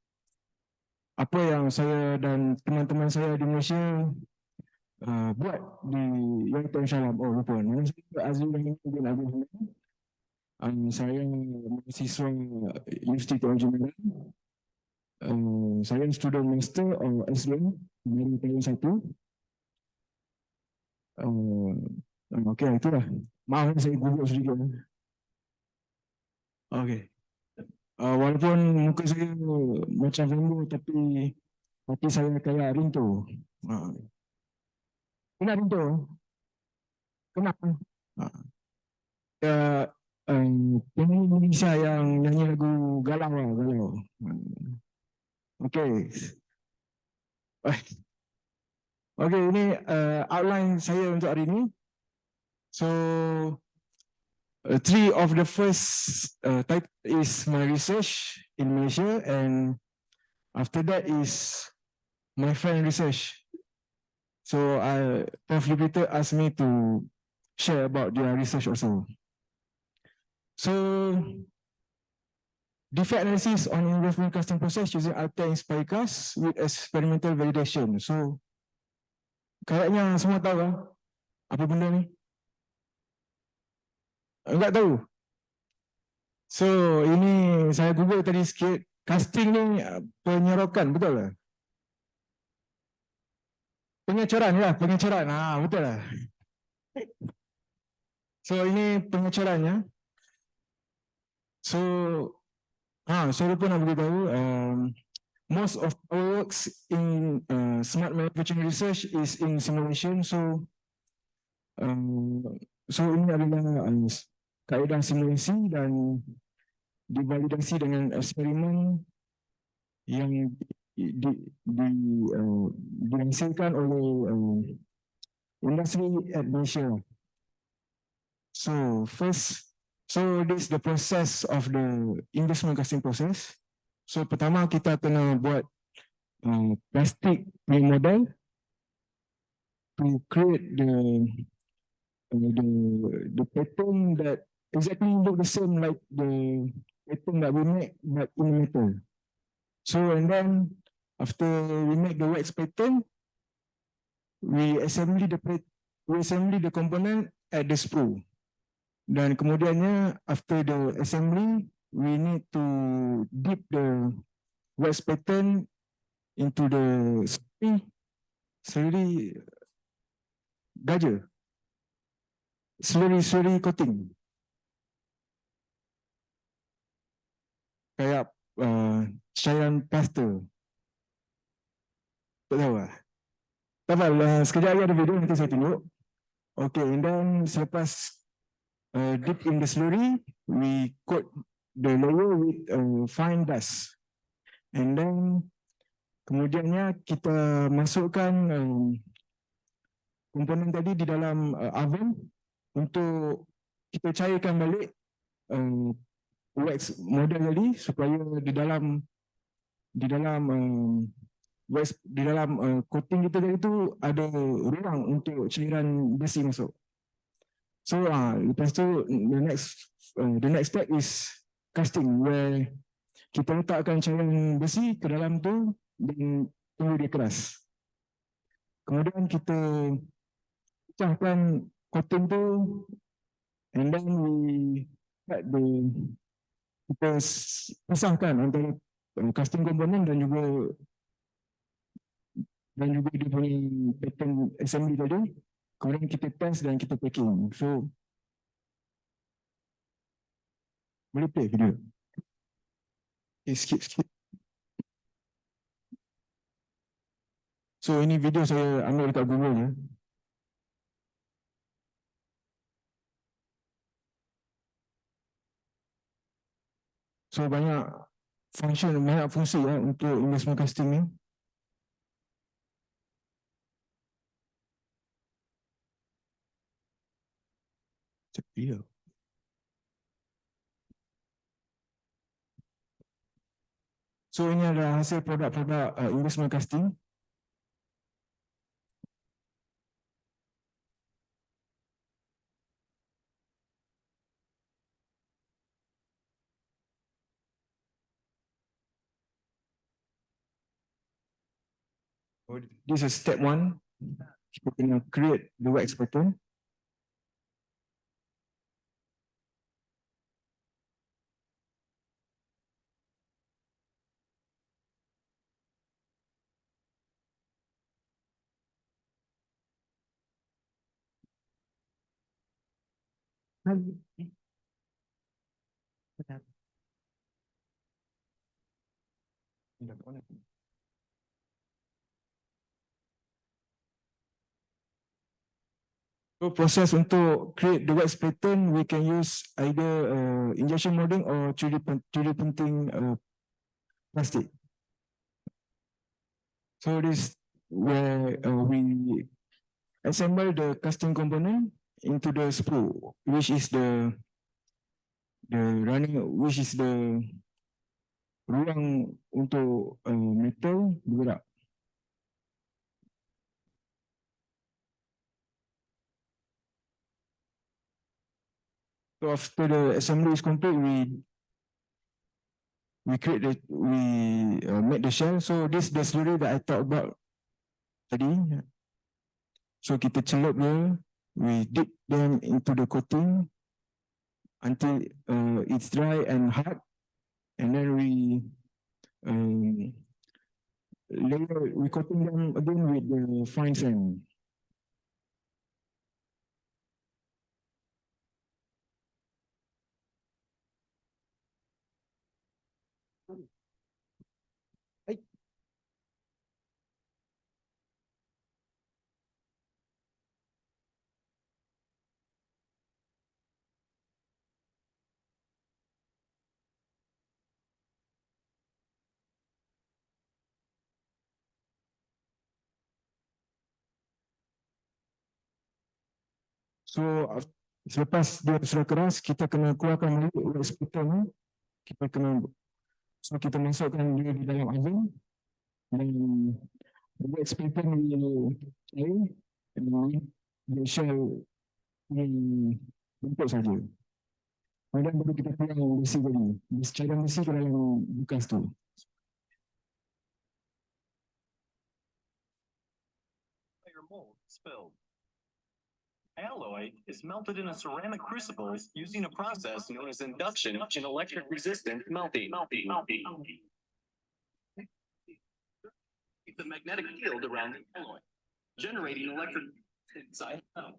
apa yang saya dan teman-teman saya di Malaysia buat di UiTM Shalam. Oh, lupa. Nama saya Azul bin Abdul Hamid. Saya mahasiswa Universiti Teknologi Manurung. Saya student master SDM dari tahun 1. Okey, itulah. Maaf saya gugup sedikit. Okey. Walaupun muka saya macam rindu tapi hati saya kayak rindu. Kenapa rindu? Kenapa? Penyanyi Indonesia yang nyanyi lagu galau. Okey. Okey, ini outline saya untuk hari ini. So, three of the first type is my research in Malaysia, and after that is my friend research. So, Prof Yupiter asked me to share about their research also. So, defect analysis on investment custom process using Alta Inspire Cast with experimental validation. So, kayaknya semua tahu kan apa benda ni? Enggak tahu. So, ini saya Google tadi sikit. Casting ni penyerokan, betul tak? Pengecoran. Betul lah. So, ini pengecorannya. So, saya lupa nak beritahu. Most of our works in smart manufacturing research is in simulation. So, ini adalah kaedah simulasi dan divalidasi dengan eksperimen yang dihasilkan oleh industri at Malaysia. So this is the process of the investment casting process. So pertama kita kena buat plastic pre-model to create the pattern that exactly look the same like the pattern that we make but in metal. So and then after we make the wax pattern, we assembly the component at the sprue. Dan kemudiannya after the assembly, we need to dip the wax pattern into the slurry coating. Kayak cairan plaster. Tak tahu lah. Tak apa, sekejap lagi ada video nanti saya tunjuk. Okay, and then selepas dip in the slurry, we coat the layer with fine dust. And then kemudiannya kita masukkan komponen tadi di dalam oven untuk kita cairkan balik wax model tadi supaya di dalam coating kita tadi tu ada ruang untuk cairan besi masuk. So lepas tu the next step is casting, where kita letakkan cairan besi ke dalam tu dan tunggu dia keras. Kemudian kita pecahkan coating tu, and then kita pisahkan antara casting component dan juga dia punya pattern assembly tadi. Kemudian kita test dan kita packing. So boleh play video. Okay, skip. So ini video saya ambil dekat Google ya. So banyak fungsi ya untuk investment casting ni. Check video. So ini adalah hasil produk-produk investment casting. This is step 1. Kita kena create the wax pattern. So proses untuk create the wax pattern, we can use either injection molding or 3D printing plastic. So this where we assemble the casting component into the sprue, which is the ruang untuk metal bergerak. So after the assembly is complete, we make the shell. So this the slurry that I talked about tadi. So kita celup dia, we dip them into the coating until it's dry and hard, and then we coating them again with the fine sand. So selepas dia sudah keras, kita kena keluarkan balik wax pattern ni. Kita masukkan dia di dalam oven, dan wax pattern will cair, dan the shell bentuk saja. Kemudian baru kita pegang besi tadi, cairan besi ke dalam bekas tu. Alloy is melted in a ceramic crucible using a process known as induction in electric resistant melting. The magnetic field around the alloy, generating electric inside out.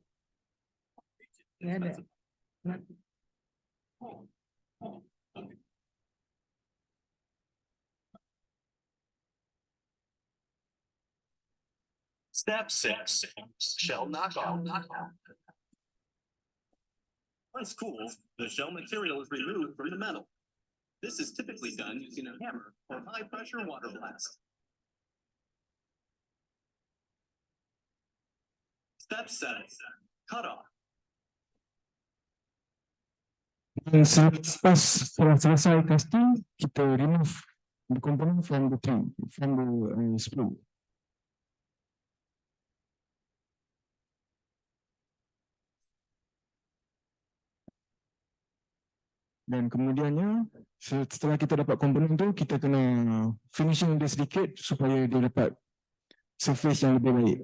Step 6, shell knockoff. Once cooled, the shell material is removed from the metal. This is typically done using a hammer or high-pressure water blast. Step 7, cut off. Selepas selesai casting, kita remove the component from the sprue. Dan kemudiannya setelah kita dapat komponen tu, kita kena finishing dia sedikit supaya dia dapat surface yang lebih baik.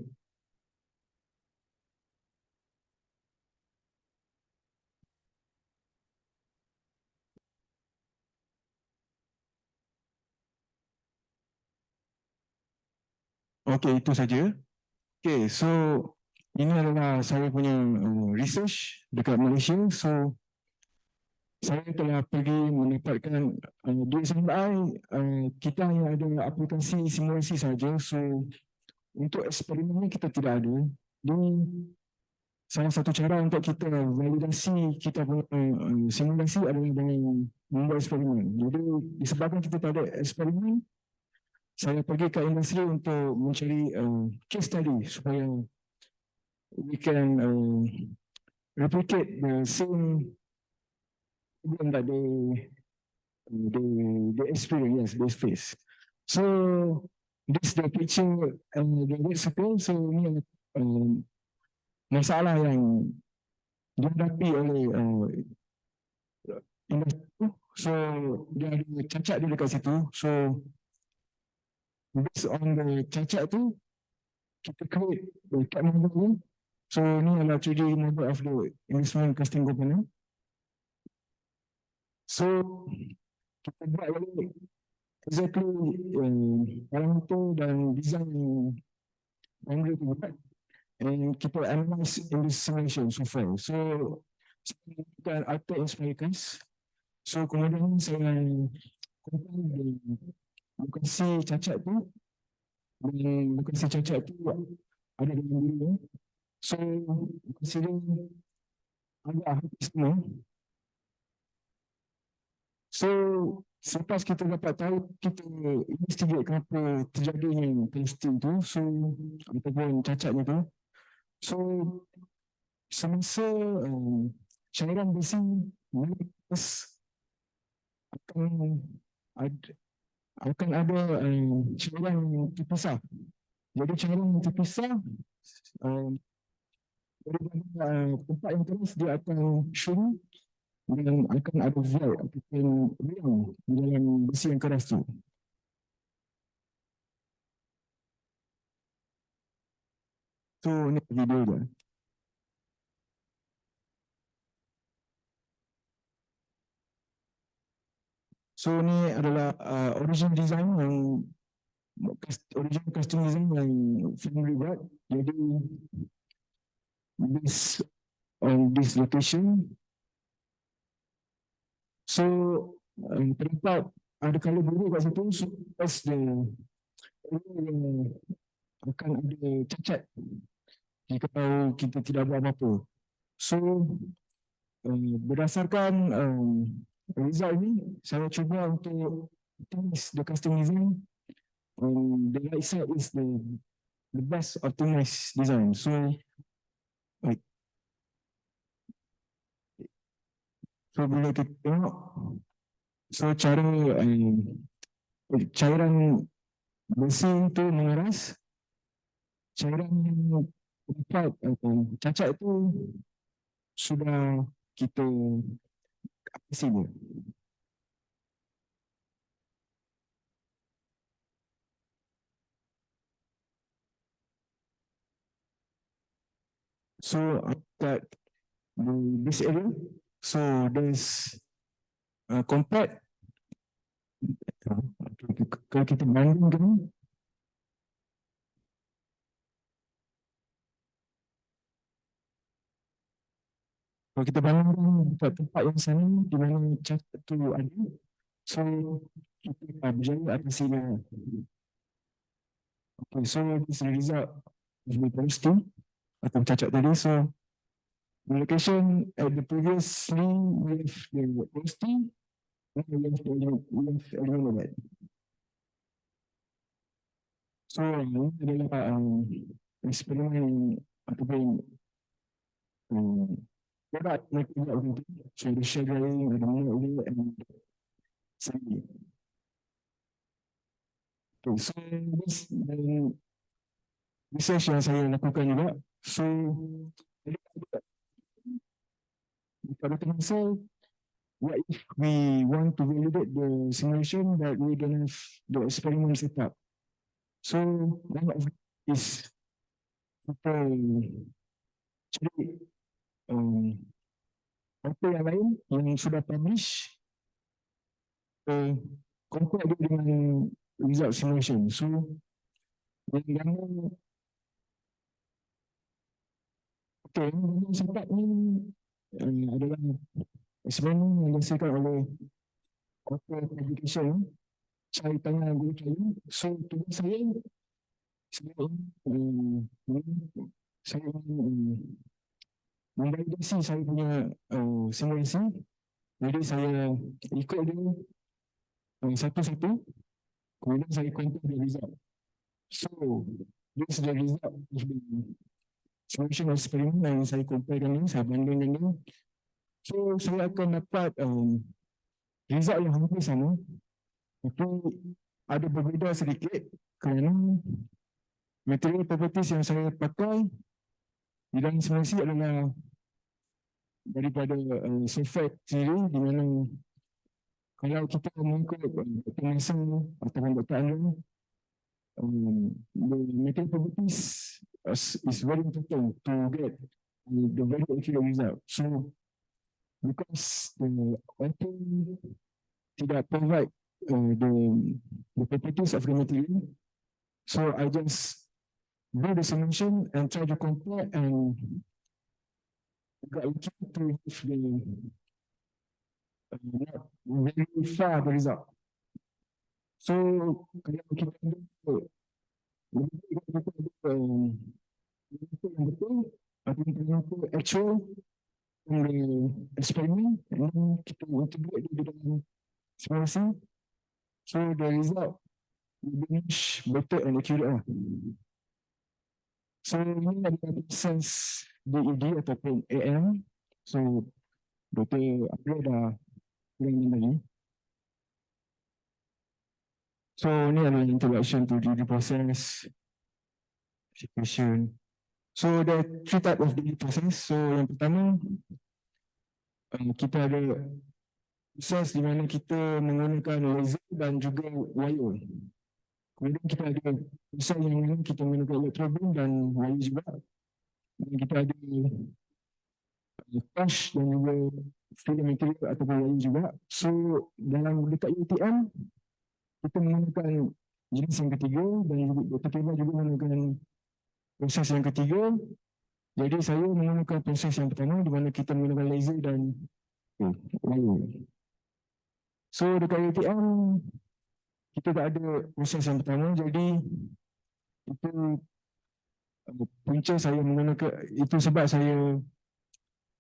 Okey, itu saja. Okey, so ini adalah saya punya research dekat Malaysia. So saya telah pergi mendapatkan di SMRI, kita hanya ada aplikasi simulasi saja. So untuk eksperimen ni kita tidak ada. Ini salah satu cara untuk kita validasi kita punya simulasi adalah dengan membuat eksperimen. Jadi disebabkan kita tak ada eksperimen, saya pergi ke industri untuk mencari case study supaya we can replicate the same problem that they experience, they face. So this the picture the red circle. So ini masalah yang dihadapi oleh industri. So dia ada cacat dia dekat situ. So based on the cacat tu, kita create the CAD model. So ni adalah 3D model of the investment casting component. So kita buat balik exactly parameter dan design André tu buat, and kita analyze in this simulation so far. So saya menggunakan alter inspired case. So kemudian saya compare lokasi cacat tu dan lokasi cacat tu ada dalam diri. So lokasi dia agak hampir sama. So selepas kita dapat tahu, kita investigate kenapa terjadinya casting tu, so ataupun cacatnya tu. So semasa cairan besi akan ada cairan yang terpisah. Jadi cairan yang terpisah daripada tempat yang keras dia akan shrink dan akan ada void ataupun ruang di dalam besi yang keras tu. So ni video dia. So ni adalah original design yang original custom design yang family buat. Jadi based on this location, so terdapat ada color biru kat situ. So as the akan ada cacat jika kita tidak buat apa-apa. So berdasarkan result ni, saya cuba untuk optimize the custom design. The right side is the best optimized design. So bila kita tengok, so cara cairan besi itu mengeras, cairan yang dapat cacat itu sudah kita aplikasi dia. So that this area, so there's compact. Kalau kita bandingkan, kalau kita bandingkan tempat yang sana di mana cacat tu ada, so kita berjaya atasi dia. Okay, so this is the result of the posting atau cacat tadi. So the location at the previously with the posting, now we have eliminate. So ini adalah eksperimen ataupun produk mereka buat macam tu. So the share drying, the mold and sanding. Okay, so this research yang saya lakukan juga. So pada masa what if we want to validate the simulation but we don't have the experiment set up? So one of it is kita cari paper yang lain yang sudah publish, compare dia dengan result simulation. So yang gambar yang setup ni adalah eksperimen yang dihasilkan oleh author publication. Saya tanya guru saya, so tugas saya memvalidasi saya punya simulasi. Jadi saya ikut dia satu-satu, kemudian saya compare the result. So this is the result of the simulation experiment yang saya compare dengan, saya bandingkan dengan. So saya akan dapat result yang hampir sama, tapi ada berbeza sedikit kerana material properties yang saya pakai di dalam simulasi adalah daripada sulfate sendiri, di mana kalau kita mengikut pengasas ataupun Dr. André, the material properties is very important to get the very accurate result. So because the author tidak provide the properties of the material, so I just do the simulation and try to compare and got lucky to have the not very far the result. So kalau kita ada yang betul atau actual from the experiment, and then kita integrate di dalam simulasi, so the result will be much better and accurate. So ini adalah proses DED ataupun AM. So Dr. André dah bilang tadi. So ini adalah introduction to DED process, execution. So there are three types of DED process. So yang pertama, kita ada proses di mana kita menggunakan laser dan juga wire. Kemudian kita ada proses yang mana kita menggunakan electrobeam dan wire juga. Dan kita ada touch dan juga film material ataupun wire juga. So dalam dekat UiTM, kita menggunakan jenis yang ketiga dan Dr. Keba juga menggunakan proses yang ketiga. Jadi saya menggunakan proses yang pertama di mana kita menggunakan laser dan wire. So dekat UiTM kita tak ada proses yang pertama, jadi itu punca saya menggunakan, itu sebab saya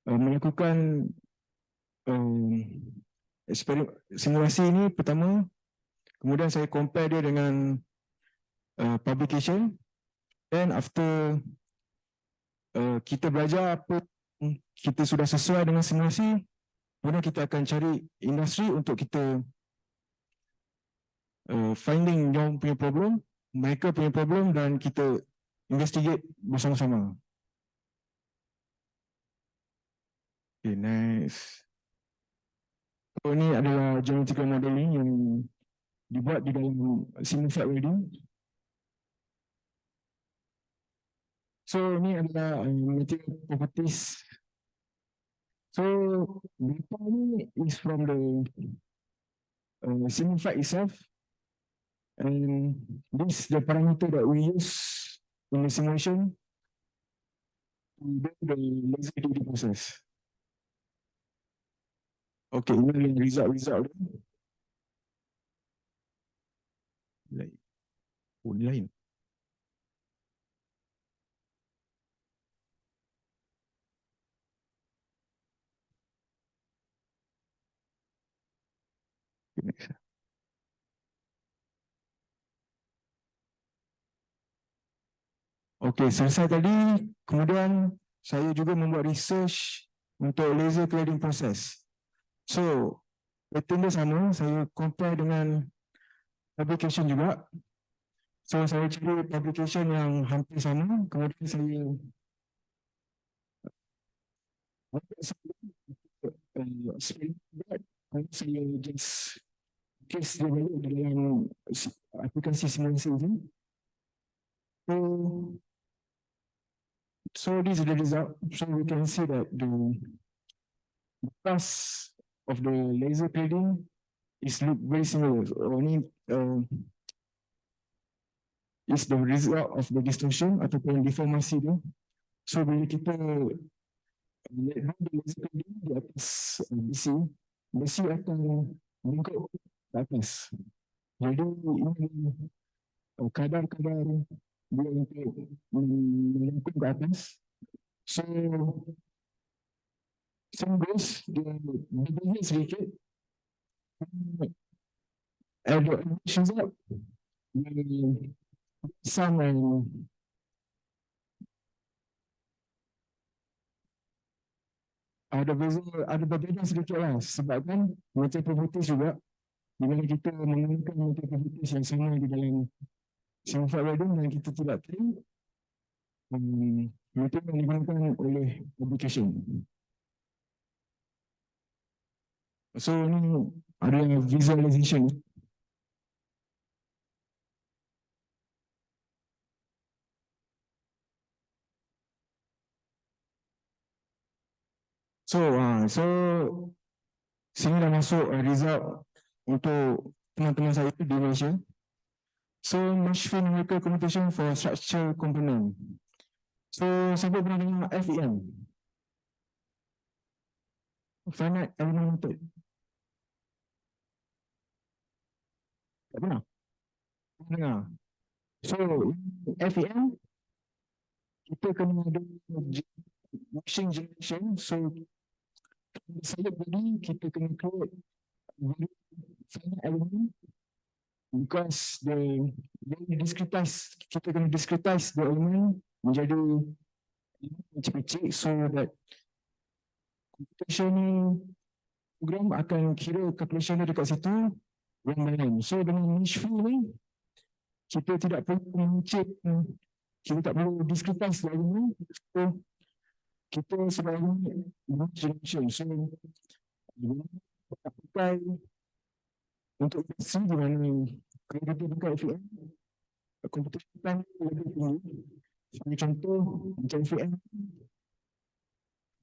melakukan simulasi ini pertama, kemudian saya compare dia dengan publication, dan after kita belajar apa kita sudah sesuai dengan simulasi, kemudian kita akan cari industri untuk kita finding yang punya problem, mereka punya problem, dan kita investigate bersama-sama. Okay, next. So ini adalah geometrical modeling yang dibuat di dalam simulate welding. So ini adalah material properties. So data ini is from the simulate itself. And this is the parameter that we use in the simulation to do the laser DED process. Okay, ini result. Lain. Okey, selesai tadi, kemudian saya juga membuat research untuk laser cladding process. So, pattern dia sama, saya compare dengan publication juga. So, saya cari publication yang hampir sama, kemudian saya saya just case dia balik dalam aplikasi simulasi ini. So this is the result. So we can see that the path of the laser cladding is look very similar. Only is the result of the distortion ataupun deformasi dia. So bila kita lihat the laser cladding di atas besi akan lingkup ke atas. Jadi ini kadar-kadar dia untuk melingkup ke atas. So sungguh dia berbeza sedikit. Ada result sama ada berbeza sedikit lah sebabkan macam properties juga di mana kita menggunakan macam properties yang sama di dalam sifat welding dan kita tidak tahu macam yang digunakan oleh application. So ini adalah visualization. So sini dah masuk result untuk teman-teman saya di Malaysia. So machine numerical computation for structure component. So siapa pernah dengar FEM? Finite element method. Tak pernah? Dengar. So FEM kita kena ada machine generation. So saya beri kita kena create finite element because the discretize, kita kena discretize the element menjadi kecil-kecil so that computational program akan kira calculation dia dekat situ random. So dengan niche field ni kita tidak perlu mencet, kita tak perlu discretize the element. So kita sebagai generation. So kita pakai untuk industri di mana kalau kita pakai FEM, computational time lebih tinggi. Sebagai contoh macam FEM,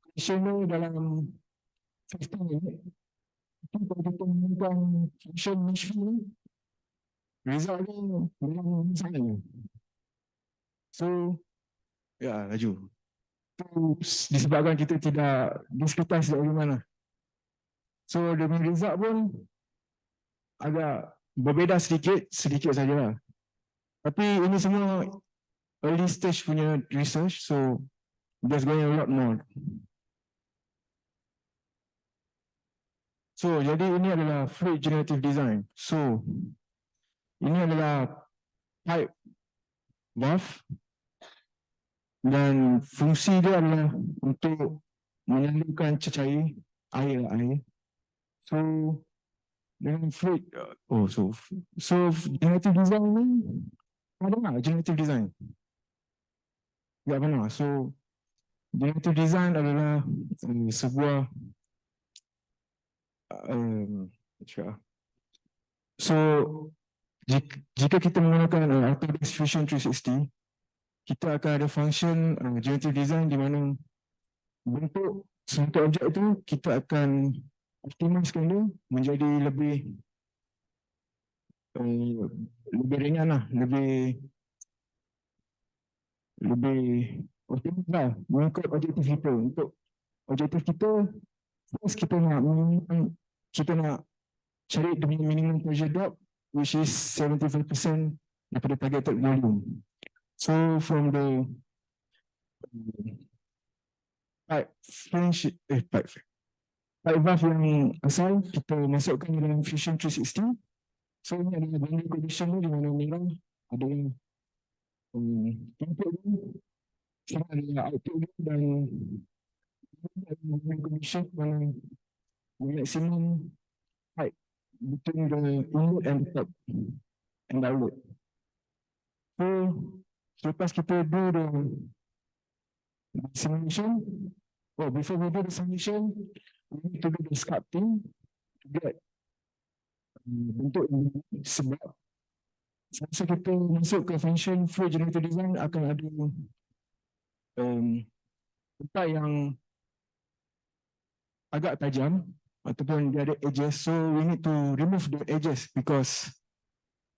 calculation dalam 15 minit. Itu kalau kita menggunakan function niche field, result dia dalam misalnya. So ya laju. Disebabkan kita tidak discretize dari mana. So the result pun agak berbeza sedikit sajalah. Tapi ini semua early stage punya research, so there's going a lot more. So jadi ini adalah fluid generative design. So ini adalah pipe valve. Dan fungsi dia adalah untuk menyalurkan cecair air. So dengan fluid, so generative design ni ada tak generative design? Tak pernah. So generative design adalah sebuah so jika kita menggunakan Autodesk Fusion 360, kita akan ada function generative design di mana bentuk suatu objek itu kita akan optimizekan dia menjadi lebih ringan lah, lebih optimis lah mengikut objektif kita. Untuk objektif kita, first kita nak cari the minimum pressure drop which is 75% daripada targeted volume. So from the pipe valve yang asal kita masukkan dalam Fusion 360. So ini adalah boundary condition di mana merah adalah input dia, sama adalah output dia dan boundary condition mana maximum height between the inlet and the top and the outlet. So selepas kita do the simulation, before we do the simulation, we need to do the sculpting to get bentuk ini sebab semasa kita masuk ke function flow generator design akan ada tempat yang agak tajam ataupun dia ada edges, so we need to remove the edges because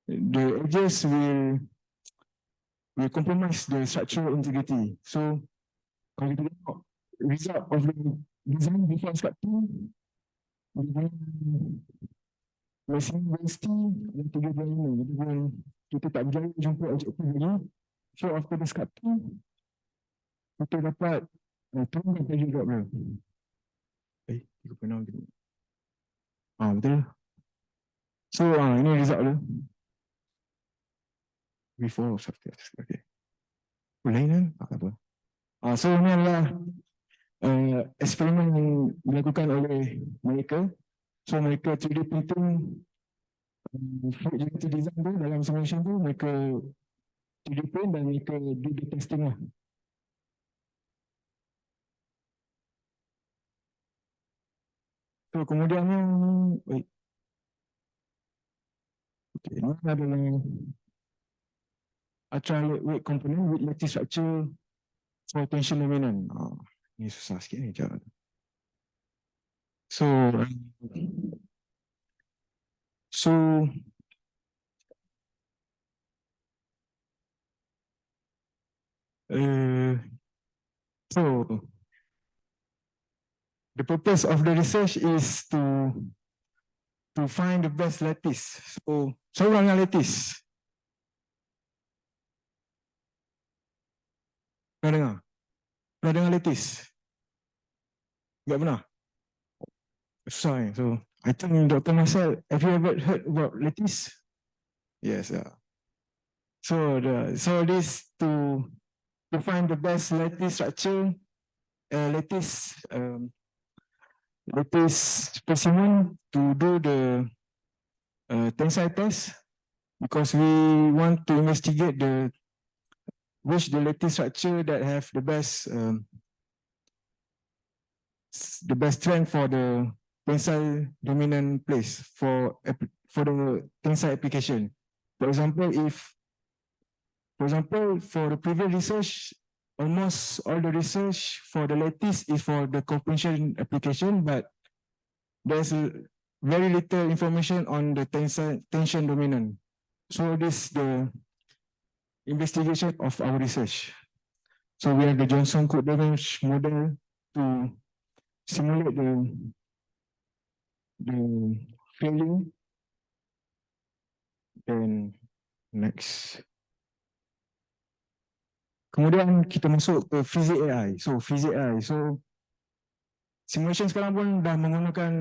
the edges will compromise the structural integrity. So kalau kita tengok result of the design before sculpting, mesin velocity dan 3.5, jadi kita tak berjaya jumpa objektif lagi. So after the sculpting, kita dapat turunkan pressure drop dia. 3.6 gitu. Betul. So ini result dia. Before sculpting. Okay. Lain kan? Tak apa. So ini adalah eksperimen yang dilakukan oleh mereka. So mereka 3D printing fluid generator design tu dalam simulation tu, mereka 3D print dan mereka do the testing lah. So kemudiannya okay, ini adalah ultra lightweight component with lattice structure for tension dominant. Ini susah sikit ni cara. So the purpose of the research is to find the best lattice. So seorang lattice. Pernah dengar lattice? Tak pernah? Susah. So I think Dr. Marcel, have you ever heard about lattice? Yes. So this to find the best lattice structure, lattice specimen to do the tensile test, because we want to investigate the lattice structure that have the best strength for the tensile dominant place for the tensile application. For example, for the previous research, almost all the research for the lattice is for the compression application, but there's very little information on the tension dominant. So this is the investigation of our research. So we have the Johnson-Cook damage model to simulate the failing. Then next. Kemudian kita masuk ke physics AI. So physics AI. So simulation sekarang pun dah menggunakan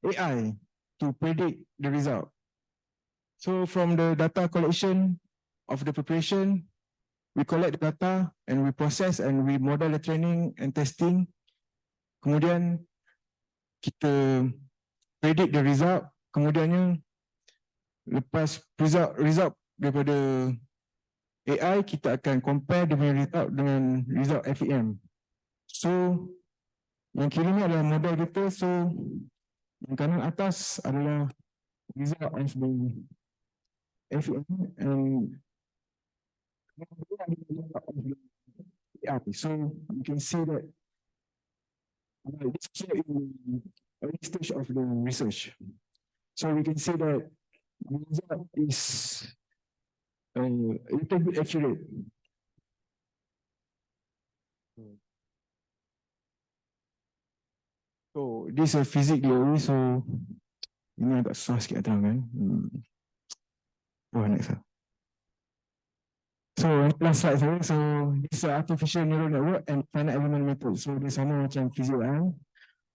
AI to predict the result. So from the data collection of the preparation, we collect the data and we process and we model the training and testing. Kemudian kita predict the result. Kemudiannya lepas result daripada AI, kita akan compare dengan result FEM. So yang kiri ni adalah model kita. So yang kanan atas adalah result of the FEM and so you can see that this is in the early stage of the research. So we can see that the result is a little bit accurate. So this is a physics theory. So ini agak susah sikit terangkan. Next. So last slide saya. So this is artificial neural network and finite element method. So dia sama macam physics AI.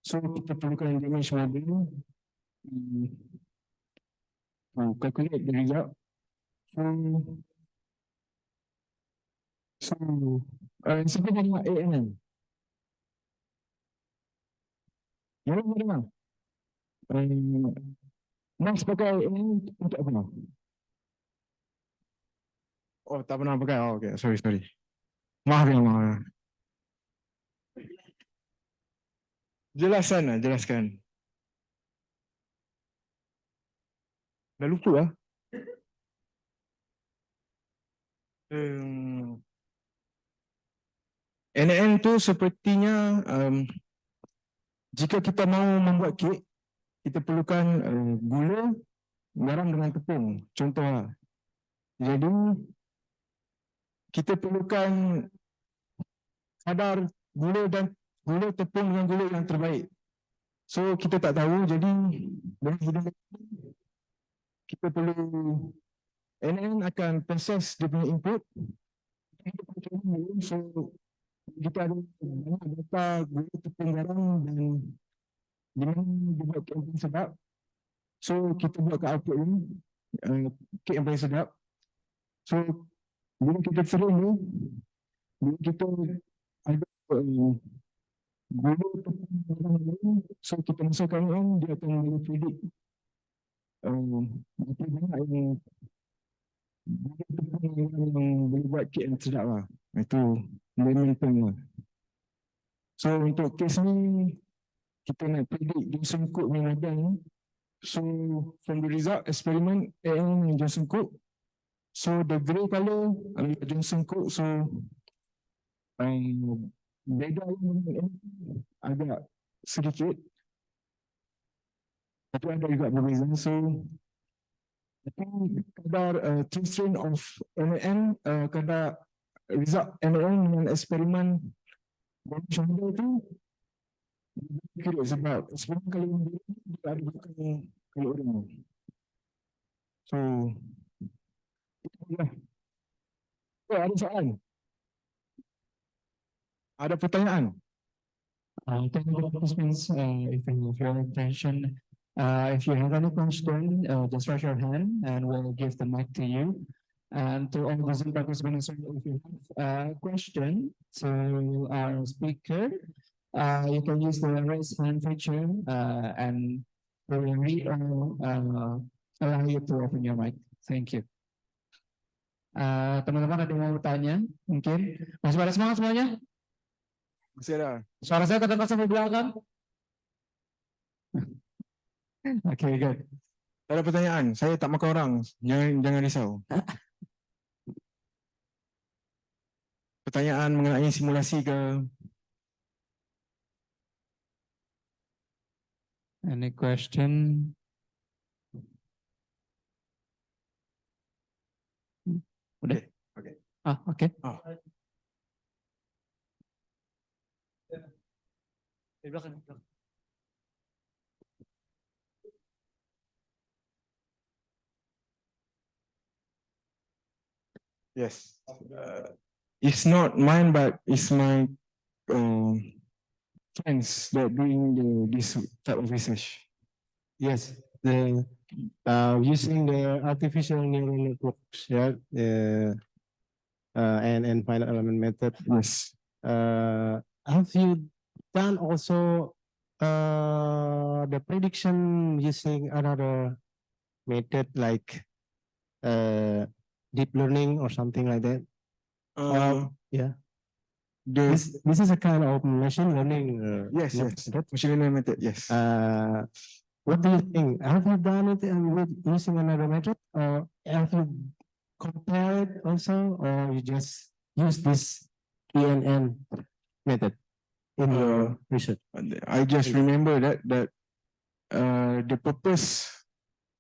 So kita perlukan image model to calculate the result. So siapa dengar ANN? Yang mana dengar? Max pakai ANN untuk apa? Oh, tak pernah pakai. Oh, okay. Sorry. Maaf. Jelaskan. Dah lupa lah. NN tu sepertinya jika kita mau membuat kek, kita perlukan gula, garam dengan tepung. Contoh lah. Jadi kita perlukan kadar gula tepung dengan gula yang terbaik. So kita tak tahu, jadi dalam hidup kita perlu NN akan proses dia punya input. So kita ada banyak data gula tepung garam dan di mana dia buat kek yang paling sedap. So kita buat ke output ni kek yang paling sedap. So bila kita serung ni, bila kita ada gula tepung garam, so kita masukkan ni, dia akan boleh predict berapa banyak yang gula tepung yang boleh buat kek yang sedap lah. Itu momentum lah. So untuk kes ni kita nak predict Johnson Cook ni model ni. So from the result experiment yang Johnson Cook, so the grey color adalah Johnson Cook. So beda yang agak sedikit, tapi ada juga berbeza. So tapi kadar strain of NaN, kadar result NaN dengan eksperimen model tu kira sebab eksperimen kali ini dia ada bukan kali orang. So itulah. Ada soalan? Ada pertanyaan? Thank you, participants. If you have your attention, if you have any question, just raise your hand and we'll give the mic to you. And to all the Zoom participants, if you have a question to our speaker, you can use the raise hand feature and we will read or allow you to open your mic. Thank you. Teman-teman ada yang mau bertanya? Mungkin masih pada semangat semuanya? Masih ada. Suara saya kedengar sampai belakang. Okay, good. Ada pertanyaan? Saya tak makan orang. Jangan risau. Pertanyaan mengenai simulasi ke? Any question? Udah? Okay. Okay. Di belakang. Yes. It's not mine, but it's my friends that doing this type of research. Yes, using the artificial neural networks, yeah, and finite element method. Yes. Have you done also the prediction using another method like deep learning or something like that? Yeah. This is a kind of machine learning. Yes. Machine learning method. Yes. What do you think? Have you done it with using another method, or have you compared also, or you just use this ENN method in your research? I just remember that the purpose,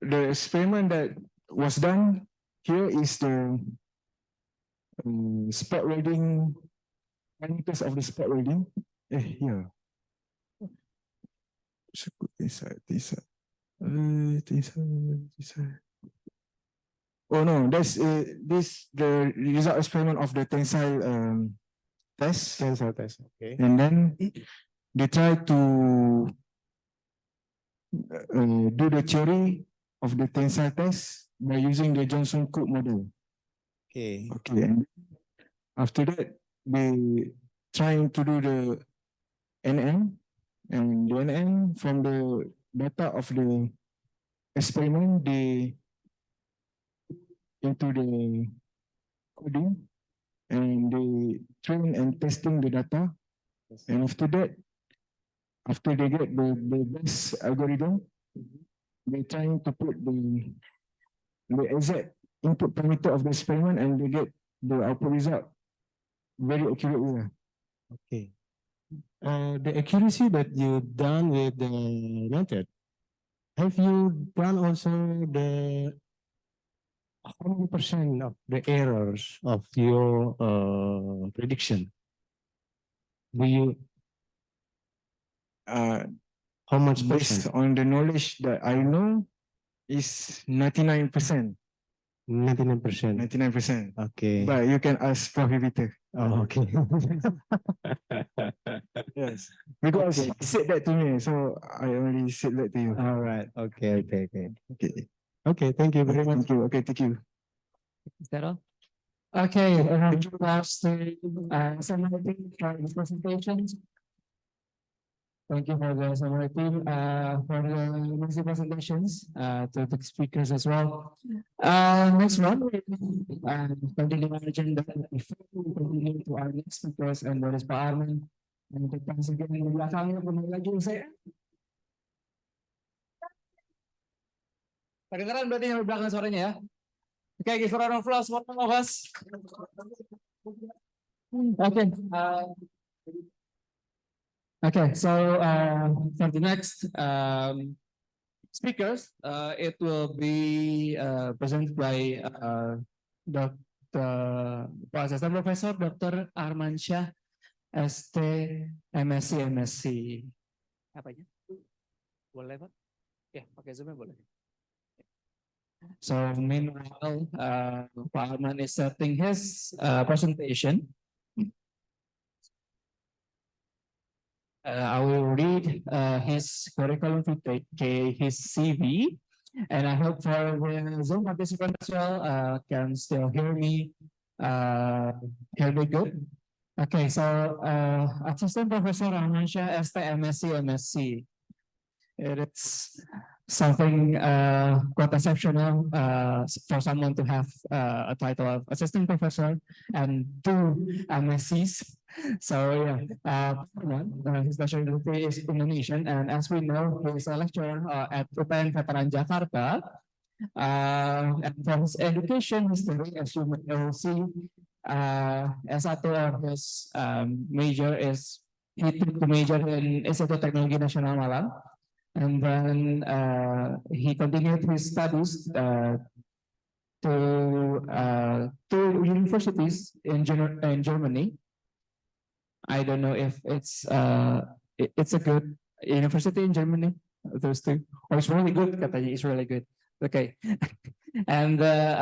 the experiment that was done here is the spot welding, parameters of the spot welding. Here. This. Oh no, that's this the result experiment of the tensile test. Tensile test, okay. And then they try to do the theory of the tensile test by using the Johnson-Cook model. Okay. And after that, they trying to do the NN, and the NN from the data of the experiment, they into the coding, and they train and testing the data. And after that, after they get the best algorithm, they trying to put the the exact input parameter of the experiment and they get the output result very accurately. Okay. The accuracy that you done with the method, have you done also the how many percent of the errors of your prediction? Do you how much Based percent? on the knowledge that I know is 99%. 99%. 99%. Okay. But you can ask Prof. Yupiter. Oh, okay. Yes. Because Okay. he said that to me, so I only said that to you. All right. Okay. Okay. Okay. Okay. Okay. Thank you very much. Thank you. Okay, thank you. Is that all? Okay, thank you guys to SMRI for the presentations. Thank you for the SMRI team for the amazing presentations to the speakers as well. Next one, continue our agenda before we continue to our next speakers and that is Pak Arman. And the president di belakangnya kembali lagi saya. Kedengeran berarti yang di belakang suaranya ya? Okay, give a round of applause for all of us. Okay. Okay, so for the next speakers, it will be presented by Assistant Professor Dr. Armansyah, ST, MSc, MSc. Apanya? Boleh Pak? Ya, pakai Zoom-nya boleh. So meanwhile, Pak Arman is setting his presentation. I will read his curriculum vitae, his CV, and I hope for the Zoom participants as well can still hear me good. Okay, so Assistant Professor Armansyah, ST, MSc, MSc. It is something quite exceptional for someone to have a title of assistant professor and 2 MScs. So yeah, his nationality is Indonesian, and as we know, he is a lecturer at UPN Veteran Jakarta. And for his education history, as you may see, S1 of his major is he took the major in Institut Teknologi Nasional Malang. And then he continued his studies to 2 universities in Germany. I don't know if it's a good university in Germany, those 2. Or it's really good, katanya, it's really good. Okay. And the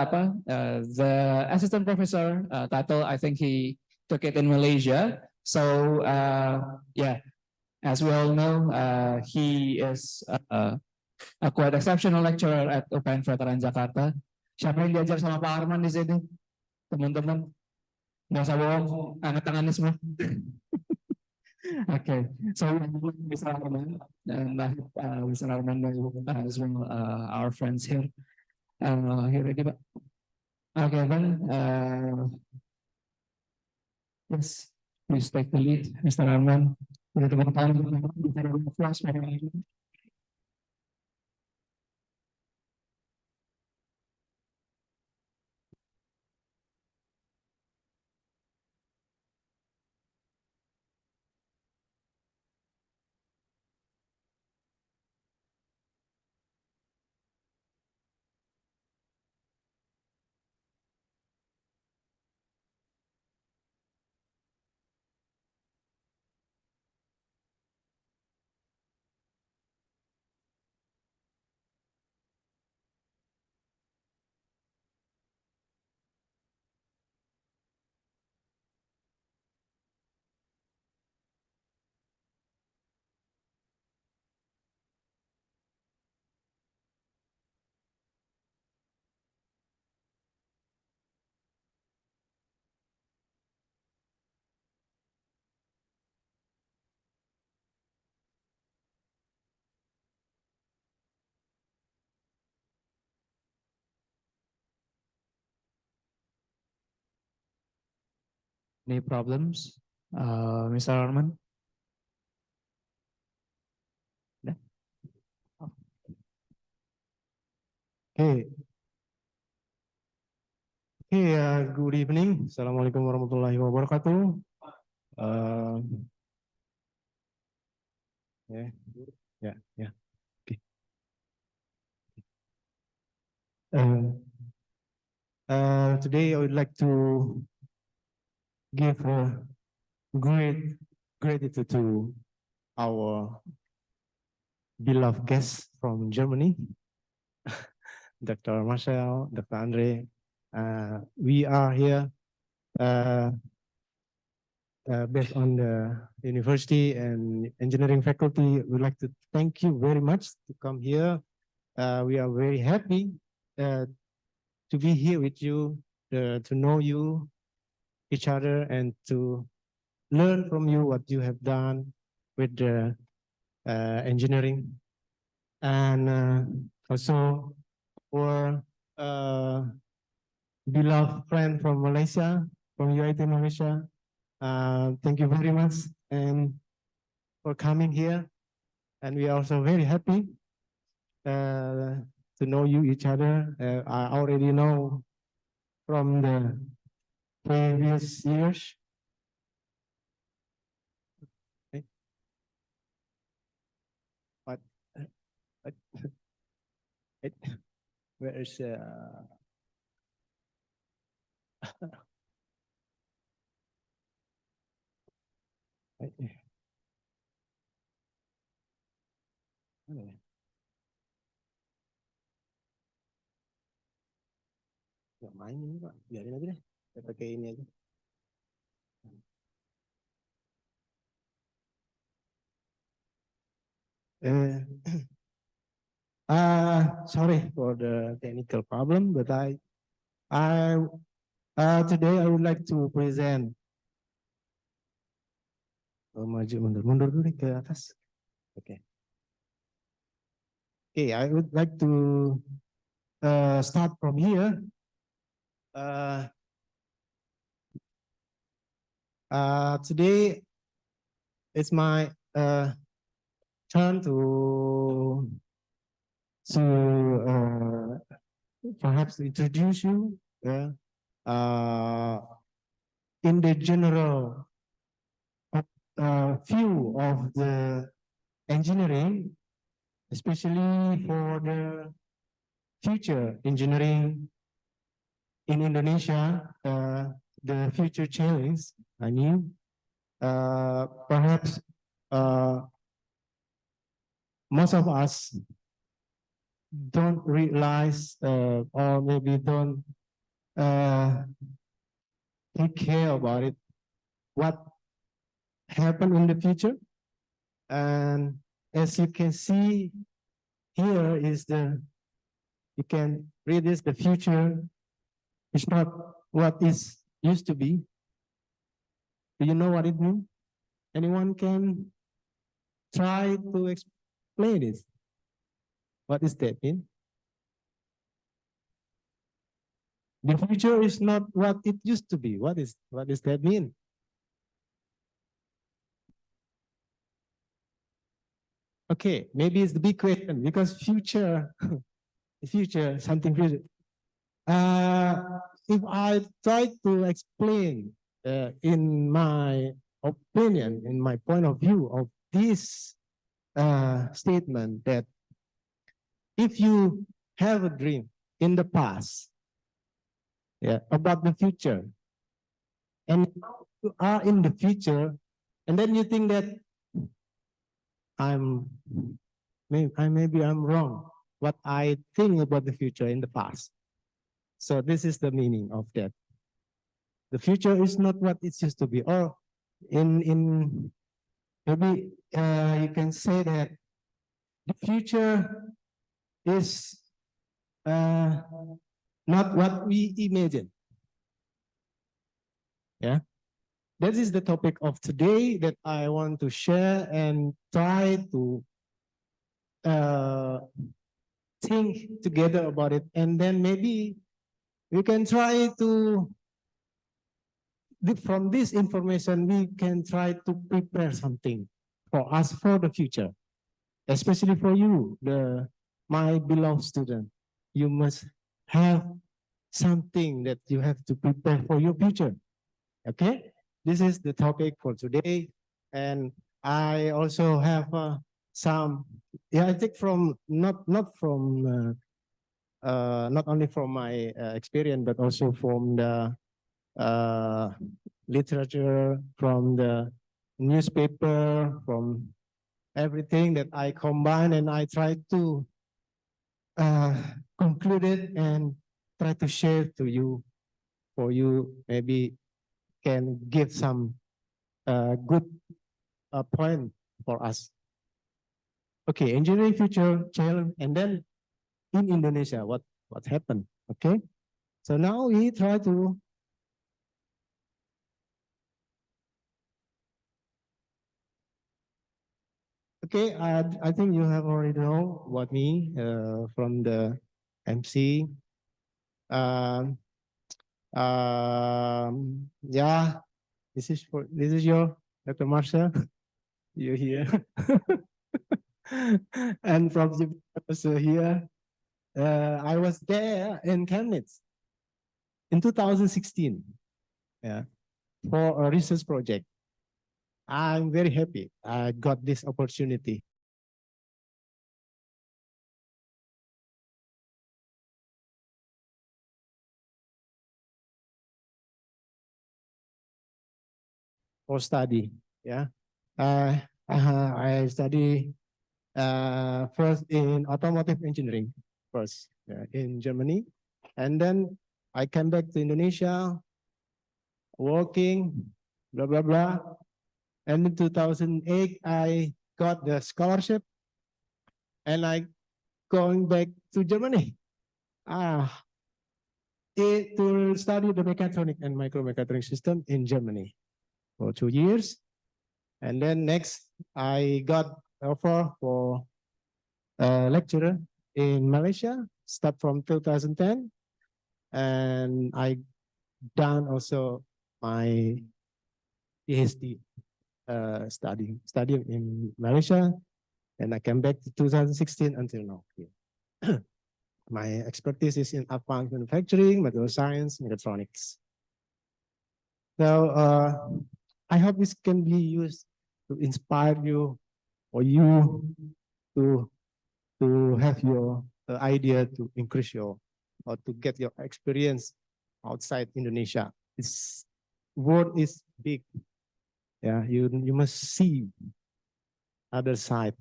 assistant professor title, I think he took it in Malaysia. So yeah. As we all know, he is a quite exceptional lecturer at UPN Veteran Jakarta. Siapa yang diajar sama Pak Arman di sini? Teman-teman, nggak usah bohong, angkat tangannya semua. Okay, so Mr. Arman, and Mr. Arman as well, our friends here. Here ready, Pak? Okay, then, yes, please take the lead, Mr. Arman. Boleh tepuk tangan bicara flash pada ini. Any problems, Mr. Arman? Okay. good evening. Assalamualaikum warahmatullahi wabarakatuh. Yeah. Okay. Today I would like to give great gratitude to our beloved guest from Germany, Dr. Marcel, Dr. André. We are here based on the university and engineering faculty. We'd like to thank you very much to come here. We are very happy to be here with you, to know you, each other, and to learn from you what you have done with the engineering. And also for beloved friend from Malaysia, from UiTM Malaysia, thank you very much and for coming here. And we are also very happy to know you each other. I already know from the previous years. Okay. But where is nggak main ini Pak, biarin aja deh, saya pakai ini aja. Sorry for the technical problem, but today I would like to present. Maju mundur dulu nih ke atas. Okay. Okay, I would like to start from here. Today it's my turn to perhaps introduce you in the general view of the engineering, especially for the future engineering in Indonesia, the future challenge. I mean, perhaps most of us don't realize or maybe don't take care about it, what happened in the future. And as you can see here is you can read this, the future is not what is used to be. Do you know what it means? Anyone can try to explain it. What does that mean? The future is not what it used to be. What does that mean? Okay, maybe it's the big question because future, something future. If I try to explain in my opinion, in my point of view of this statement, that if you have a dream in the past, about the future, and you are in the future, and then you think that maybe I'm wrong, what I think about the future in the past. So this is the meaning of that. The future is not what it used to be, or in maybe you can say that the future is not what we imagine. Yeah, that is the topic of today that I want to share and try to think together about it, and then maybe we can try to, from this information, we can try to prepare something for us for the future, especially for you, my beloved student. You must have something that you have to prepare for your future. Okay, this is the topic for today, and I also have some. Yeah, I think from not only from my experience, but also from the literature, from the newspaper, from everything that I combine, and I try to conclude it and try to share to you, for you maybe can give some good point for us. Okay, engineering future challenge, and then in Indonesia, what happened? Okay, so now we try to okay, I think you have already know what me from the MC. Yeah, this is your Dr. Marcel. You're here. And from the also here, I was there in Chemnitz in 2016. Yeah, for a research project. I'm very happy I got this opportunity. For study, yeah. I study first in automotive engineering, first in Germany, and then I came back to Indonesia, working, blah blah blah, and in 2008 I got the scholarship, and I going back to Germany, to study the mechatronic and micromechatronic system in Germany for 2 years. And then next, I got offer for a lecturer in Malaysia, start from 2010. And I done also my PhD studying in Malaysia. And I came back to 2016 until now. My expertise is in advanced manufacturing, material science, mechatronics. So I hope this can be used to inspire you, or you to have your idea to increase your, or to get your experience outside Indonesia. This world is big. Yeah, you must see other side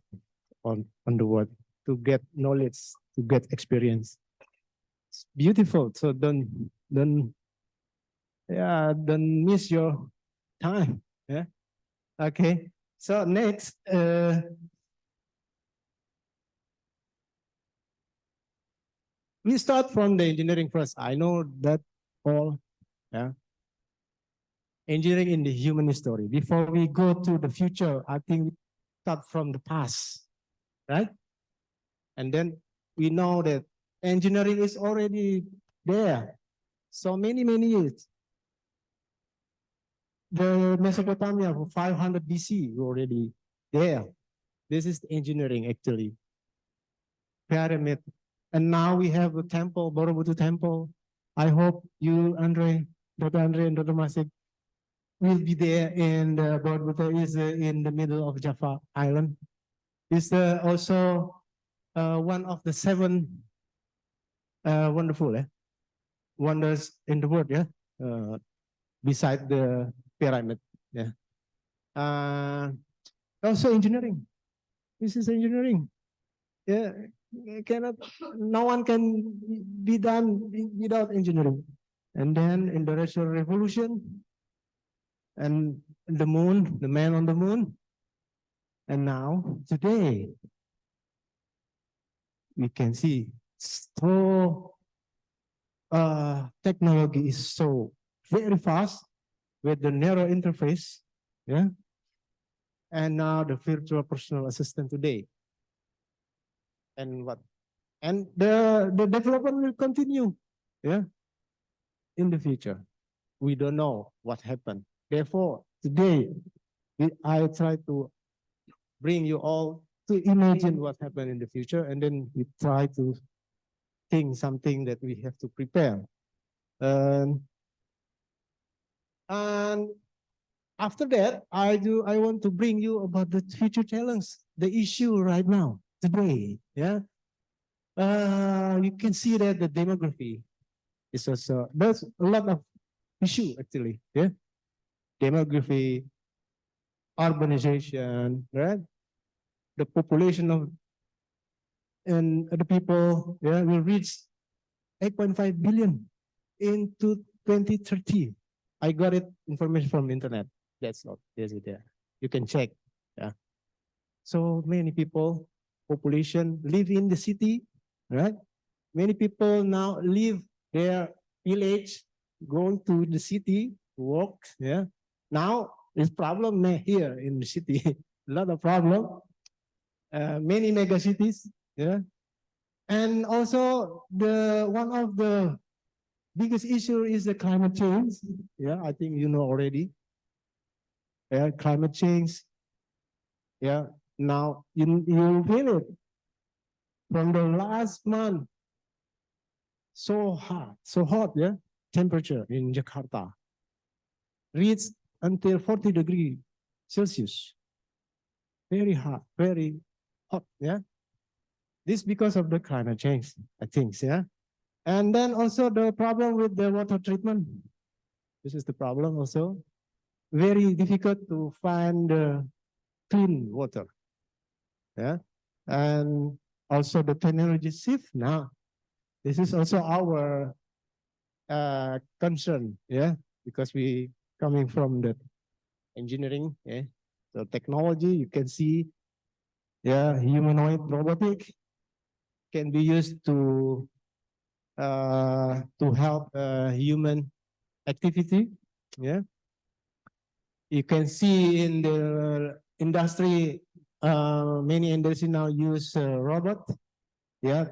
on the world to get knowledge, to get experience. It's beautiful. So don't miss your time. Yeah. Okay. So next, we start from the engineering first. I know that all. Yeah. Engineering in the human history. Before we go to the future, I think we start from the past, right? And then we know that engineering is already there. So many years. The Mesopotamia for 500 BC already there. This is the engineering actually. Pyramid. And now we have a temple, Borobudur temple. I hope you, André, Dr. André and Dr. Masik will be there, and Borobudur is in the middle of Java Island. It's also one of the 7 wonderful wonders in the world, yeah. Beside the pyramid, yeah. Also engineering. This is engineering. Yeah, no one can be done without engineering. And then Industrial Revolution, and the moon, the man on the moon. And now, today, we can see so technology is so very fast with the narrow interface, yeah. And now the virtual personal assistant today. And what? And the development will continue, yeah, in the future. We don't know what happened. Therefore, today, I try to bring you all to imagine what happened in the future, and then we try to think something that we have to prepare. And after that, I want to bring you about the future challenge, the issue right now, today. Yeah. You can see that the demography is also, there's a lot of issue actually. Yeah. Demography, urbanization, right? The population of and the people, yeah, will reach 8.5 billion into 2030. I got it information from internet. That's not, there's it there. You can check. Yeah. So many people, population live in the city, right? Many people now leave their village, going to the city, work. Yeah. Now there's problem here in the city. A lot of problem. Many mega cities. Yeah. And also the one of the biggest issue is the climate change. Yeah, I think you know already. Yeah, climate change. Yeah, now you feel it from the last month. So hot, yeah. Temperature in Jakarta reached until 40 degrees Celsius. Very hot, very hot, yeah. This because of the climate change, I think, yeah. And then also the problem with the water treatment. This is the problem also. Very difficult to find clean water. Yeah. And also the technology shift now. This is also our concern, yeah, because we coming from the engineering, yeah. So technology, you can see, yeah, humanoid robotic can be used to help human activity. Yeah, you can see in the industry, many industry now use robot. Yeah,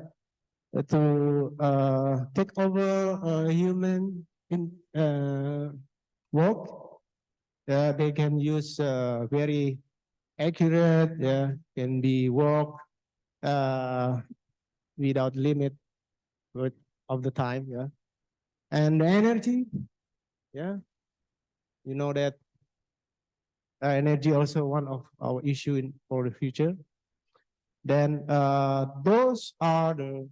to take over human in work. They can use very accurate. Yeah, can be work without limit of the time. Yeah, and the energy. Yeah, you know that energy also one of our issue for the future. Then those are the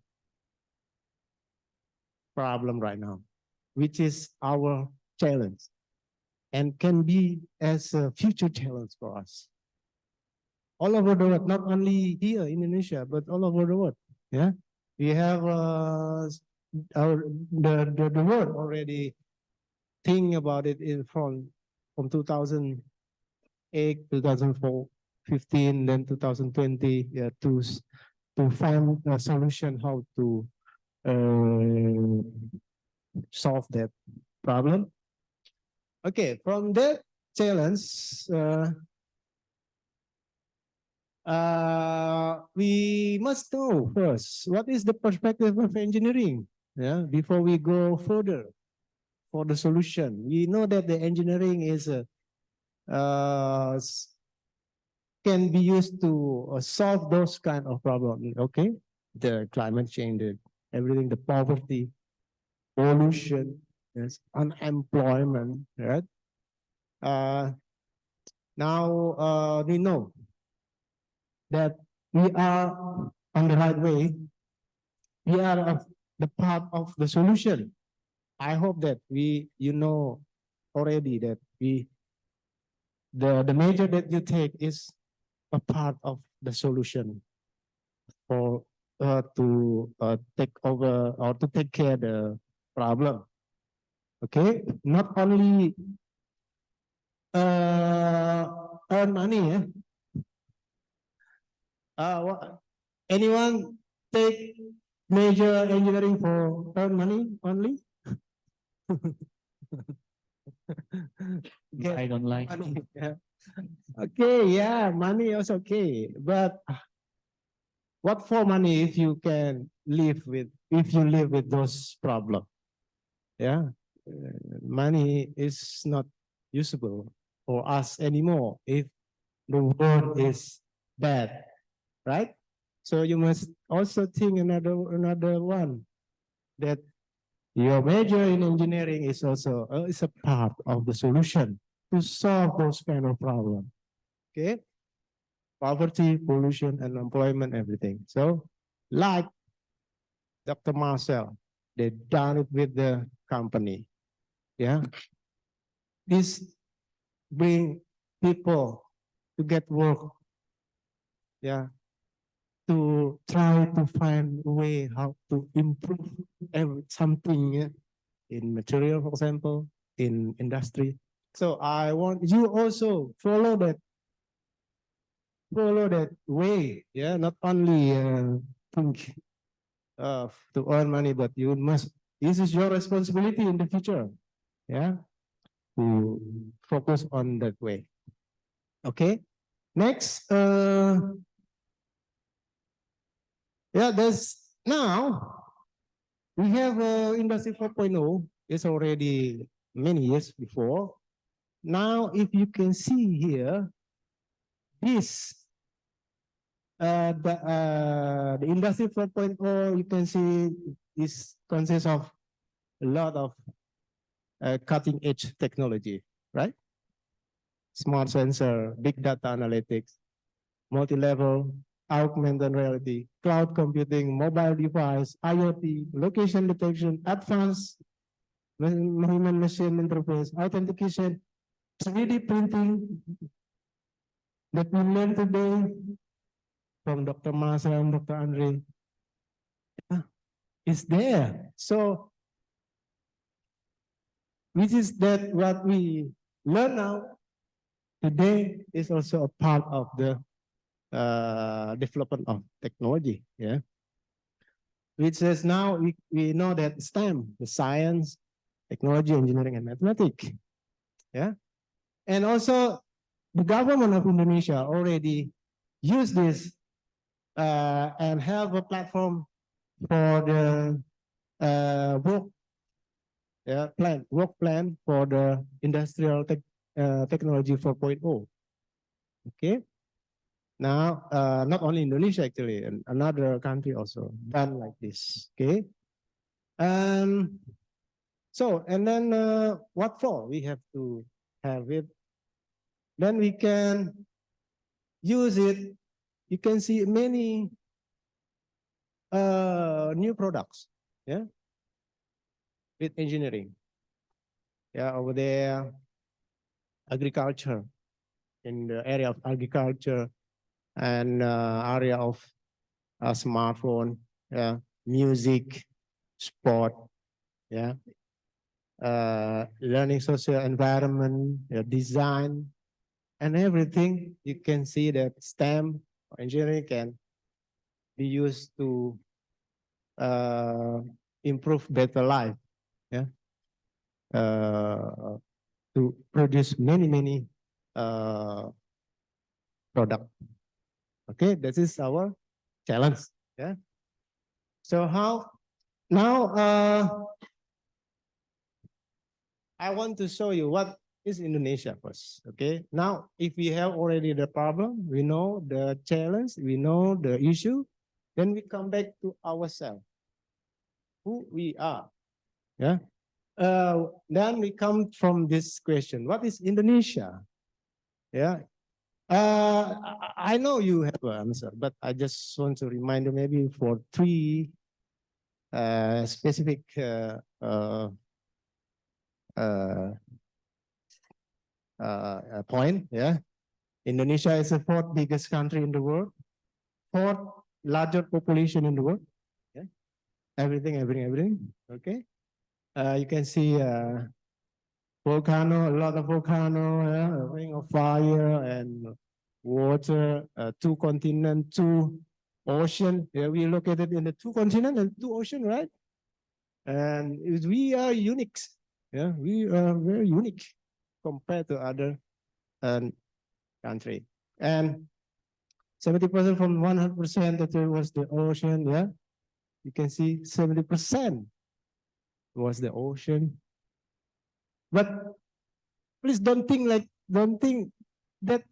problem right now, which is our challenge and can be as a future challenge for us. All over the world, not only here in Indonesia, but all over the world. Yeah, we have the world already think about it from 2008, 2004, 15, then 2020, yeah, to find a solution how to solve that problem. Okay, from that challenge, we must know first what is the perspective of engineering. Yeah, before we go further for the solution, we know that the engineering is can be used to solve those kind of problems. Okay, the climate change, everything, the poverty, pollution, yes, unemployment, right? Now we know that we are on the right way. We are the part of the solution. I hope that you know already that the measure that you take is a part of the solution for to take over or to take care of the problem. Okay, not only earn money. Anyone take major engineering for earn money only? I don't like. Money, yeah. Okay, yeah, money is okay, but what for money if you can live with those problems? Yeah, money is not usable for us anymore if the world is bad, right? So you must also think another one that Your major in engineering is also is a part of the solution to solve those kind of problems. Okay, poverty, pollution, and employment, everything. So, like Dr. Marcel, they done it with the company. Yeah, this bring people to get work. Yeah, to try to find a way how to improve something, yeah, in material, for example, in industry. So I want you also follow that way. Yeah, not only think to earn money, but you must. This is your responsibility in the future. Yeah, to focus on that way. Okay. Next, yeah, there's now we have Industry 4.0. It's already many years before. Now, if you can see here, this the Industry 4.0, you can see this consists of a lot of cutting edge technology, right? Smart sensor, big data analytics, multi-level, augmented reality, cloud computing, mobile device, IoT, location detection, advanced human machine interface, authentication, 3D printing that we learned today from Dr. Marcel and Dr. André. It's there. So, which is that what we learn now today is also a part of the development of technology. Yeah, which is now we know that STEM, the science, technology, engineering, and mathematics. Yeah, and also the government of Indonesia already use this and have a platform for the work plan for the industrial technology 4.0. Okay. Now, not only Indonesia actually, and another country also done like this. Okay. So, and then what for? We have to have it. Then we can use it. You can see many new products. Yeah. With engineering. Yeah, over there, agriculture, in the area of agriculture, and area of smartphone, yeah, music, sport, yeah, learning social environment, design, and everything. You can see that STEM or engineering can be used to improve better life, yeah, to produce many product. Okay, this is our challenge. Yeah. So how now I want to show you what is Indonesia first. Okay. Now, if we have already the problem, we know the challenge, we know the issue, then we come back to ourselves, who we are. Yeah. Then we come from this question: what is Indonesia? Yeah. I know you have an answer, but I just want to remind you maybe for three specific point. Yeah, Indonesia is the fourth biggest country in the world, fourth larger population in the world. Yeah, everything. Okay, you can see volcano, a lot of volcano, a ring of fire and water, two continents, two ocean. Yeah, we located in the two continents and two ocean, right? And we are unique. Yeah, we are very unique compared to other country. And 70% from 100% that there was the ocean. Yeah, you can see 70% was the ocean. But please don't think that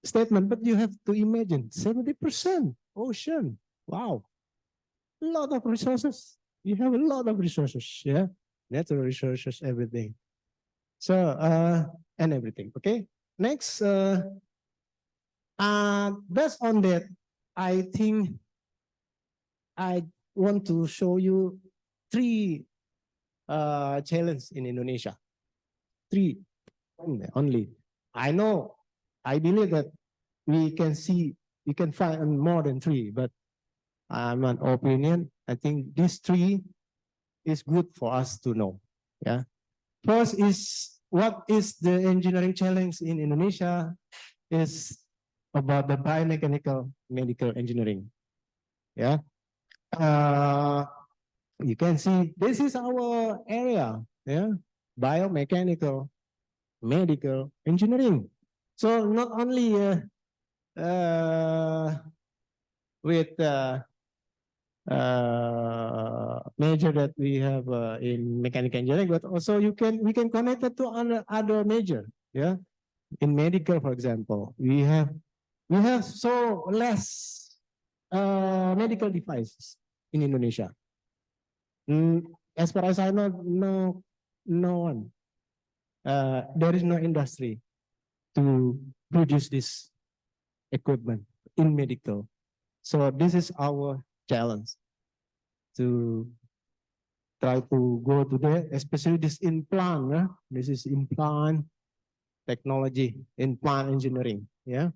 statement, but you have to imagine 70% ocean. Wow. A lot of resources. You have a lot of resources. Yeah. natural resources, everything. So, and everything, okay? Next, based on that, I think I want to show you three challenges in Indonesia. Three only. I know, I believe that we can find more than three, but I'm an opinion. I think these three is good for us to know. Yeah. First is, what is the engineering challenge in Indonesia is about the biomechanical medical engineering. Yeah. You can see this is our area. Yeah. Biomechanical medical engineering. So not only with major that we have in mechanical engineering, but also we can connect it to other major. Yeah, in medical, for example, we have so less medical devices in Indonesia. As far as I know, no one. There is no industry to produce this equipment in medical. So this is our challenge to try to go to there, especially this implant. This is implant technology, implant engineering. Yeah,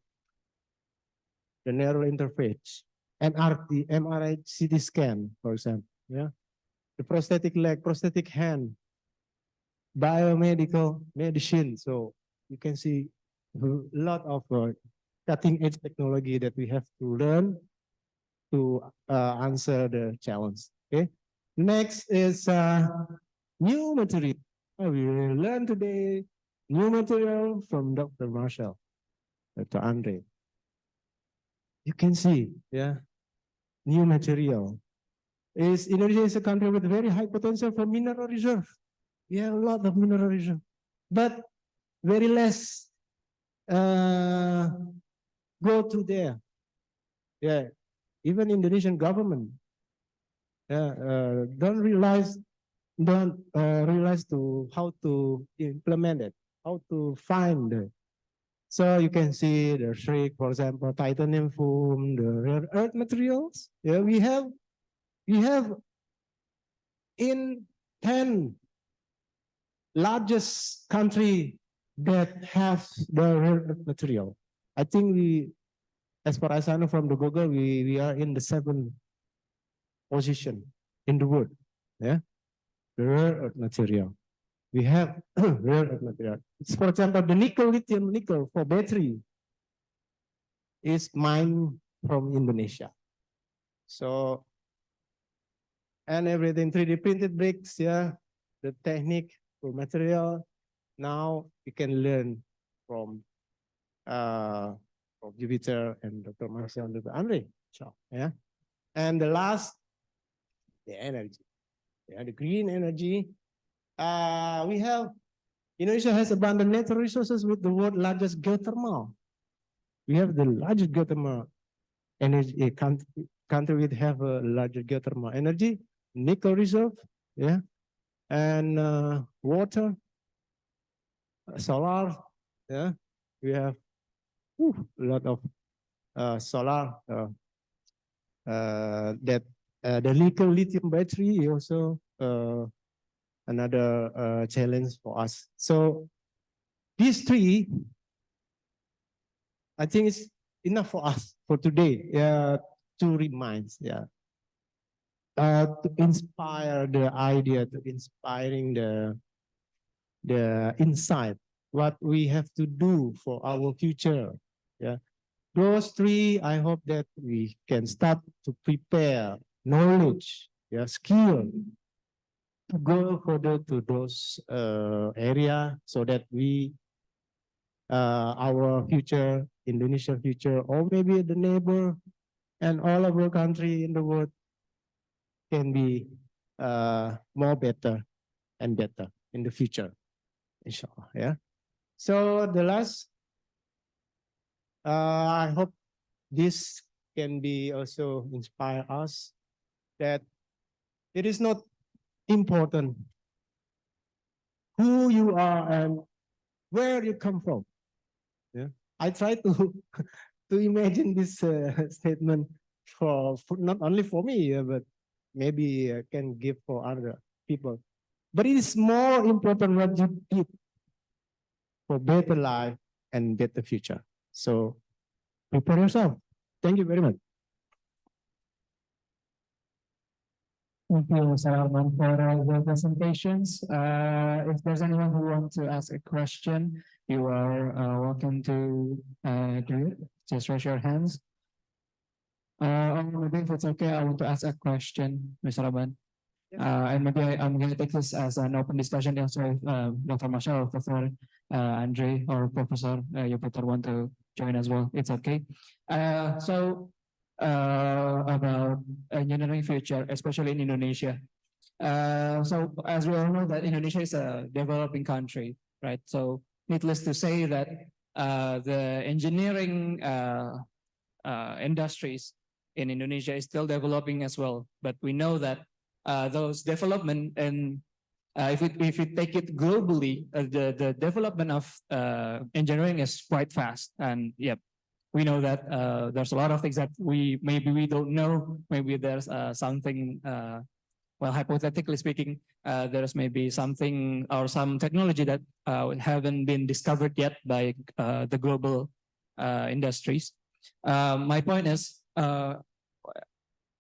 the neural interface, NRT, MRI, CT scan, for example. Yeah, the prosthetic leg, prosthetic hand, biomedical medicine. So you can see a lot of cutting edge technology that we have to learn to answer the challenge. Okay. Next is new material. We will learn today new material from Dr. Marcel, Dr. André. You can see, yeah, new material. Indonesia is a country with very high potential for mineral reserve. We have a lot of mineral reserve, but very less go to there. Yeah, even Indonesian government don't realize to how to implement it, how to find it. So you can see the shriek, for example, titanium foam, the rare earth materials. Yeah, we have in 10 largest country that have the rare earth material. I think as far as I know from the Google, we are in the 7th position in the world. Yeah, the rare earth material. We have rare earth material. It's, for example, the nickel, lithium, nickel for battery is mined from Indonesia. So, and everything 3D printed bricks, yeah, the technique for material. Now you can learn from Yupiter and Dr. Marcel and Dr. André. So, yeah. And the last, the energy. Yeah, the green energy. We have, Indonesia has abundant natural resources with the world's largest geothermal. We have the largest geothermal energy country with have a larger geothermal energy, nickel reserve, yeah, and water, solar, yeah. We have a lot of solar that the nickel lithium battery also another challenge for us. So these three, I think it's enough for us for today. To remind, yeah, to inspire the idea, to inspiring the insight, what we have to do for our future. Yeah, those three, I hope that we can start to prepare knowledge, yeah, skill to go further to those area so that we our future, Indonesia future, or maybe the neighbor and all of our country in the world can be more better and better in the future, inshallah. Yeah. So the last, I hope this can be also inspire us that it is not important who you are and where you come from. Yeah, I try to to imagine this statement for not only for me, but maybe can give for other people. But it is more important what you did for better life and better future. So prepare yourself. Thank you very much. Thank you, Mr. Arman, for the presentations. If there's anyone who wants to ask a question, you are welcome to do it. Just raise your hands. Or maybe if it's okay, I want to ask a question, Mr. Arman. And maybe I'm going to take this as an open discussion also if Dr. Marcel or Professor André or Professor Yupiter want to join as well. It's okay. So about engineering future, especially in Indonesia. So as we all know that Indonesia is a developing country, right? So needless to say that the engineering industries in Indonesia is still developing as well. But we know that those development and if we take it globally, the development of engineering is quite fast. And yep, we know that there's a lot of things that we don't know. Maybe there's something, well, hypothetically speaking, there's maybe something or some technology that haven't been discovered yet by the global industries. My point is,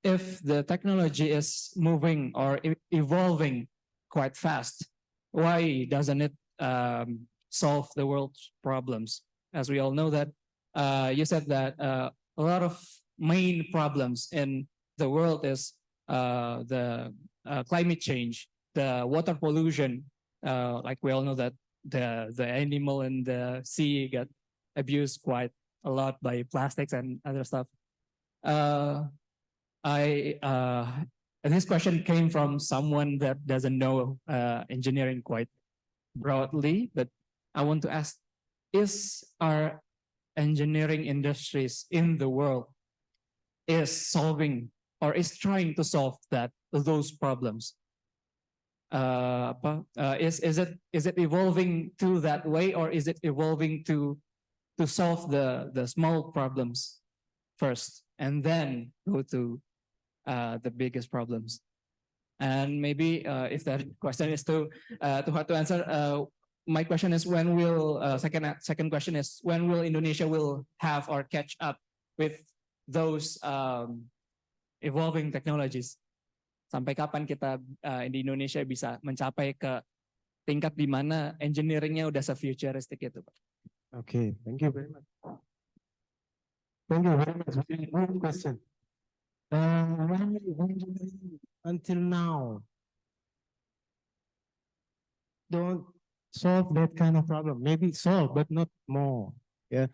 if the technology is moving or evolving quite fast, why doesn't it solve the world's problems? As we all know that you said that a lot of main problems in the world is the climate change, the water pollution. Like we all know that the animal in the sea get abused quite a lot by plastics and other stuff. This question came from someone that doesn't know engineering quite broadly, but I want to ask, is our engineering industries in the world is solving or is trying to solve those problems? Is it evolving to that way, or is it evolving to solve the small problems first and then go to the biggest problems? And maybe if that question is too hard to answer, my question is when will second question is when will Indonesia will have or catch up with those evolving technologies? Sampai kapan kita di Indonesia bisa mencapai ke tingkat di mana engineeringnya udah se-futuristic itu, Pak? Okay, thank you very much. Thank you very much. Good question. Until now, don't solve that kind of problem. Maybe solve, but not more. Yeah.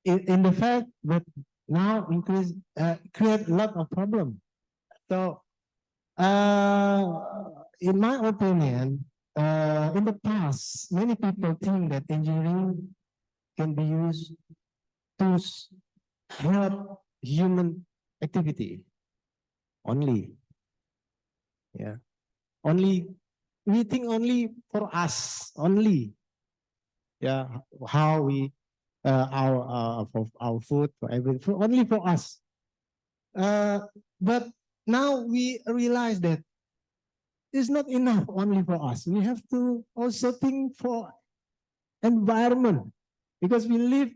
In the fact that now increase create a lot of problem. So, in my opinion, in the past, many people think that engineering can be used to help human activity only. Yeah. Only, we think only for us, only. Yeah. How we, our food, for everything, only for us. But now we realize that it's not enough only for us. We have to also think for environment, because we live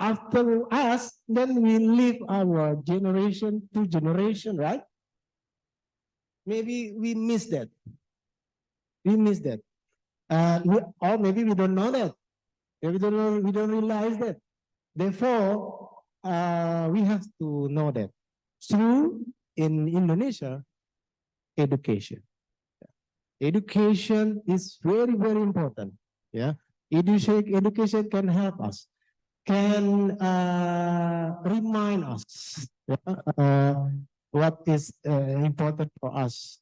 after us, then we live our generation to generation, right? Maybe we miss that. We miss that. Or maybe we don't know that. We don't know, we don't realize that. Therefore, we have to know that. Through in Indonesia, education. Education is very, very important. Yeah. Education can help us, can remind us what is important for us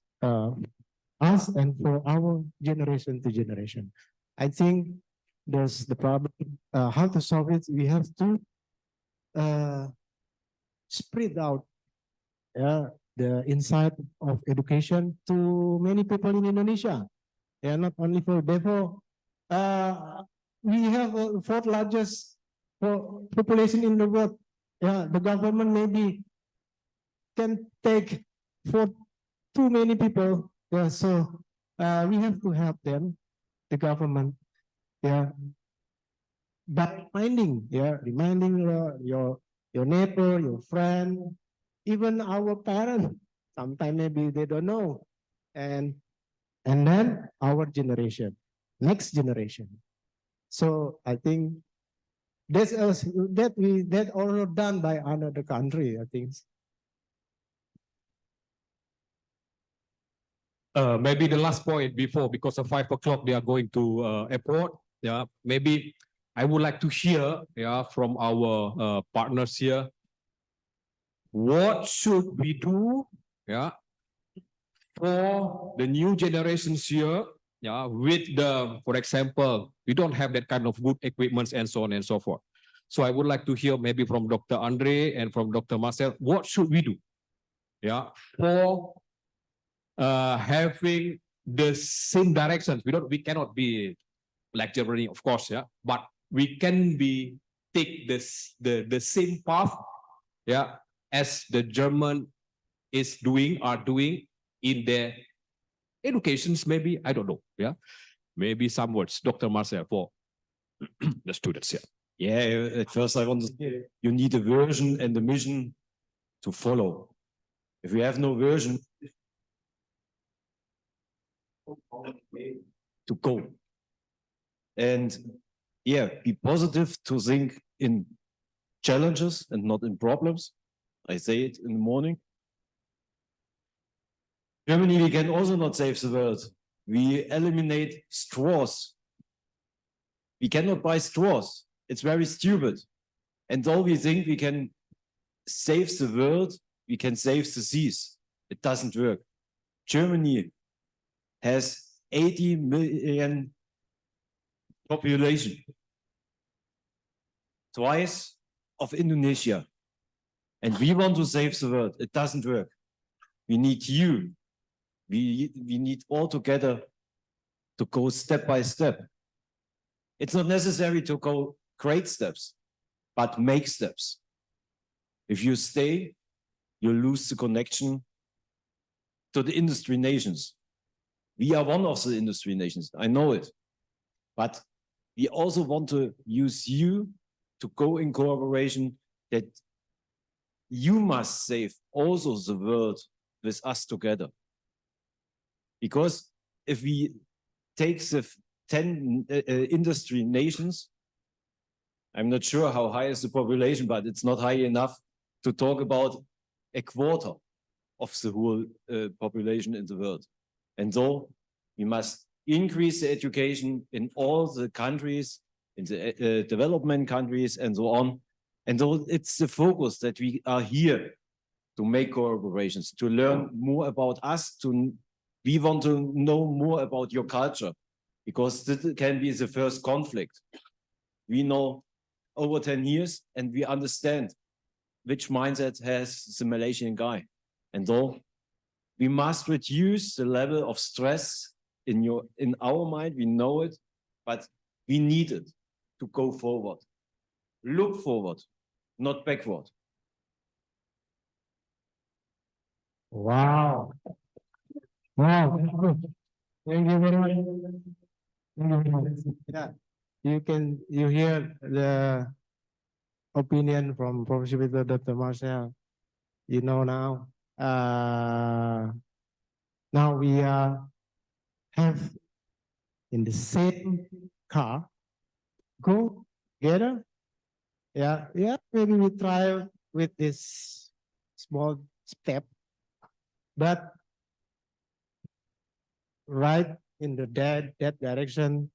and for our generation to generation. I think there's the problem. How to solve it? We have to spread out the insight of education to many people in Indonesia. Yeah, not only for therefore, we have a fourth largest population in the world. Yeah, the government maybe can take for too many people. Yeah, so we have to help them, the government. Yeah, by reminding your neighbor, your friend, even our parents. Sometimes maybe they don't know, and then our generation, next generation. So I think that's that also done by another country, I think. Maybe the last point before, because of 5 o'clock, they are going to airport. Yeah, maybe I would like to hear, yeah, from our partners here. What should we do, yeah, for the new generations here, yeah, with the, for example, we don't have that kind of good equipments and so on and so forth. So I would like to hear maybe from Dr. André and from Dr. Marcel, what should we do, yeah, for having the same directions. We cannot be like Germany, of course, yeah, but we can be take this the same path, yeah, as the German are doing in their educations, maybe, I don't know, yeah. Maybe some words, Dr. Marcel, for the students here. Yeah, at first I want to say you need a vision and a mission to follow. If you have no vision, to go. And yeah, be positive to think in challenges and not in problems. I say it in the morning. Germany, we can also not save the world. We eliminate straws. We cannot buy straws. It's very stupid. And though we think we can save the world, we can save the seas. It doesn't work. Germany has 80 million population, twice of Indonesia. And we want to save the world. It doesn't work. We need you. We need all together to go step by step. It's not necessary to go great steps, but make steps. If you stay, you lose the connection to the industry nations. We are one of the industry nations, I know it. But we also want to use you to go in cooperation that you must save also the world with us together. Because if we take the 10 industry nations, I'm not sure how high is the population, but it's not high enough to talk about a quarter of the whole population in the world. And so we must increase the education in all the countries, in the development countries and so on. And so it's the focus that we are here to make collaborations, to learn more about us, we want to know more about your culture, because this can be the first conflict. We know over 10 years and we understand which mindset has the Malaysian guy. And so we must reduce the level of stress in our mind. We know it, but we need it to go forward. Look forward, not backward. Wow. Wow. Thank you very much. Thank you very much. Yeah, you hear the opinion from Prof. Yupiter, Dr. Marcel. You know now. Now we have in the same car, go together. Yeah, maybe we try with this small step, but right in that direction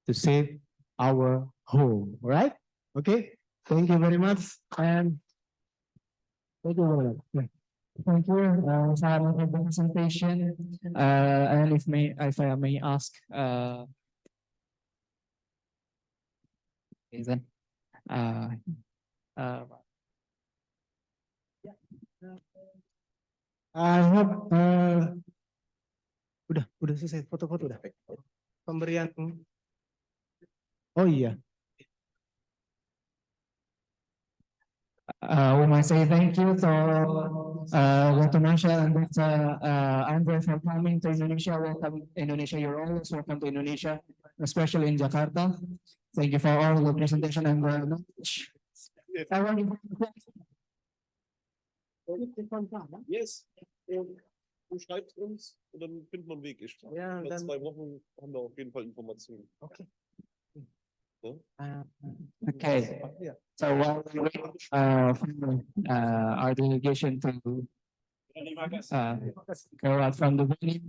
to save our home, right? Okay, thank you very much. And thank you very much. Thank you, Sir, for the presentation. And if I may ask, okay then, I hope udah selesai foto-foto udah. Pemberian. Oh iya. We must say thank you to Dr. Marcel and Dr. André for coming to Indonesia. Welcome Indonesia. You're always welcome to Indonesia, especially in Jakarta. Thank you for all the presentation and the knowledge. Yes. Du schreibst uns und dann finden wir einen Weg. Ja, in dann- 2 Wochen haben wir auf jeden Fall Informationen. Okay. So? Okay. So while we wait for our delegation to go out from the venue,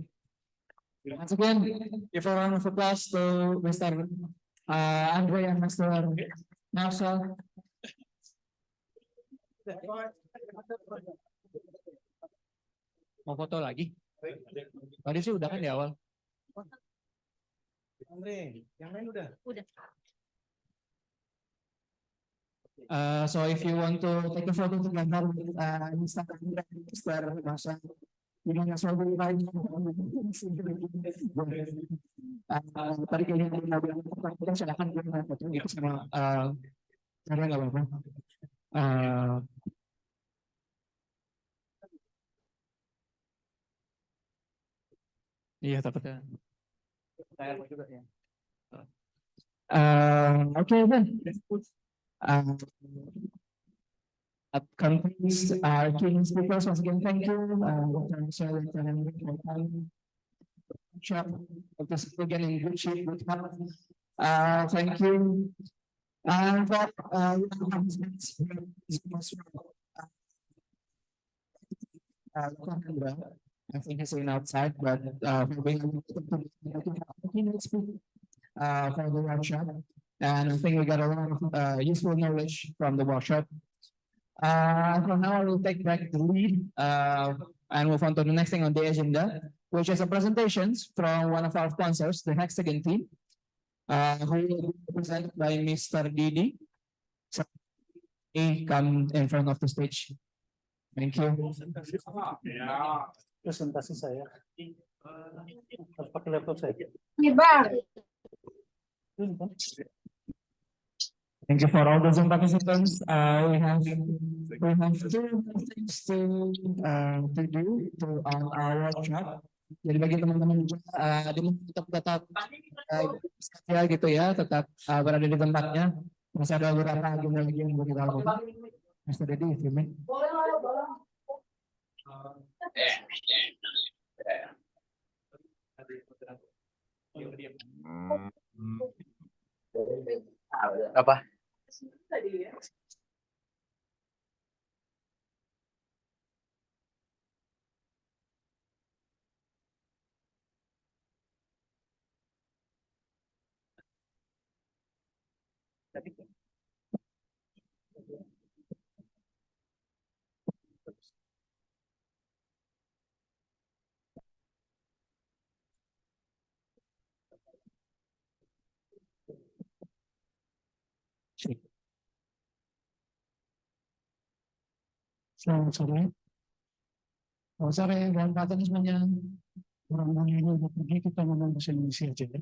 once again, give a round of applause to Mr. André and Mr. Marcel. Mau foto lagi? Tadi sih udah kan di awal. André, yang lain udah? Udah. So if you want to take a photo together with Mr. Marcel, you can as well do it right now. Tadi kayaknya ada yang bilang silakan gue foto gitu sama karena nggak apa-apa. Iya takutnya. Saya juga ya. Okay then. Companies are key speakers once again. Thank you. Dr. Marcel and André for coming. Dr. again in good shape, good health. Thank you. But I think he's in outside, but for being for the workshop, and I think we got a lot of useful knowledge from the workshop. For now, I will take back the lead and move on to the next thing on the agenda, which is a presentations from one of our sponsors, the Hexagon team, who will be presented by Mr. Didi. So, he come in front of the stage. Thank you. Presentasi saya. Harus pakai laptop saya. Thank you for all the Zoom participants. We have two things to do to our workshop. Jadi bagi teman-teman juga tetap ya gitu ya, tetap berada di tempatnya. Masih ada beberapa agenda lagi yang kita lakukan. Mas Dedi, filming. Apa? Selamat sore. Selamat sore, dan pagi semuanya. Orang-orang ini udah pergi, kita ngomong bahasa Indonesia aja ya.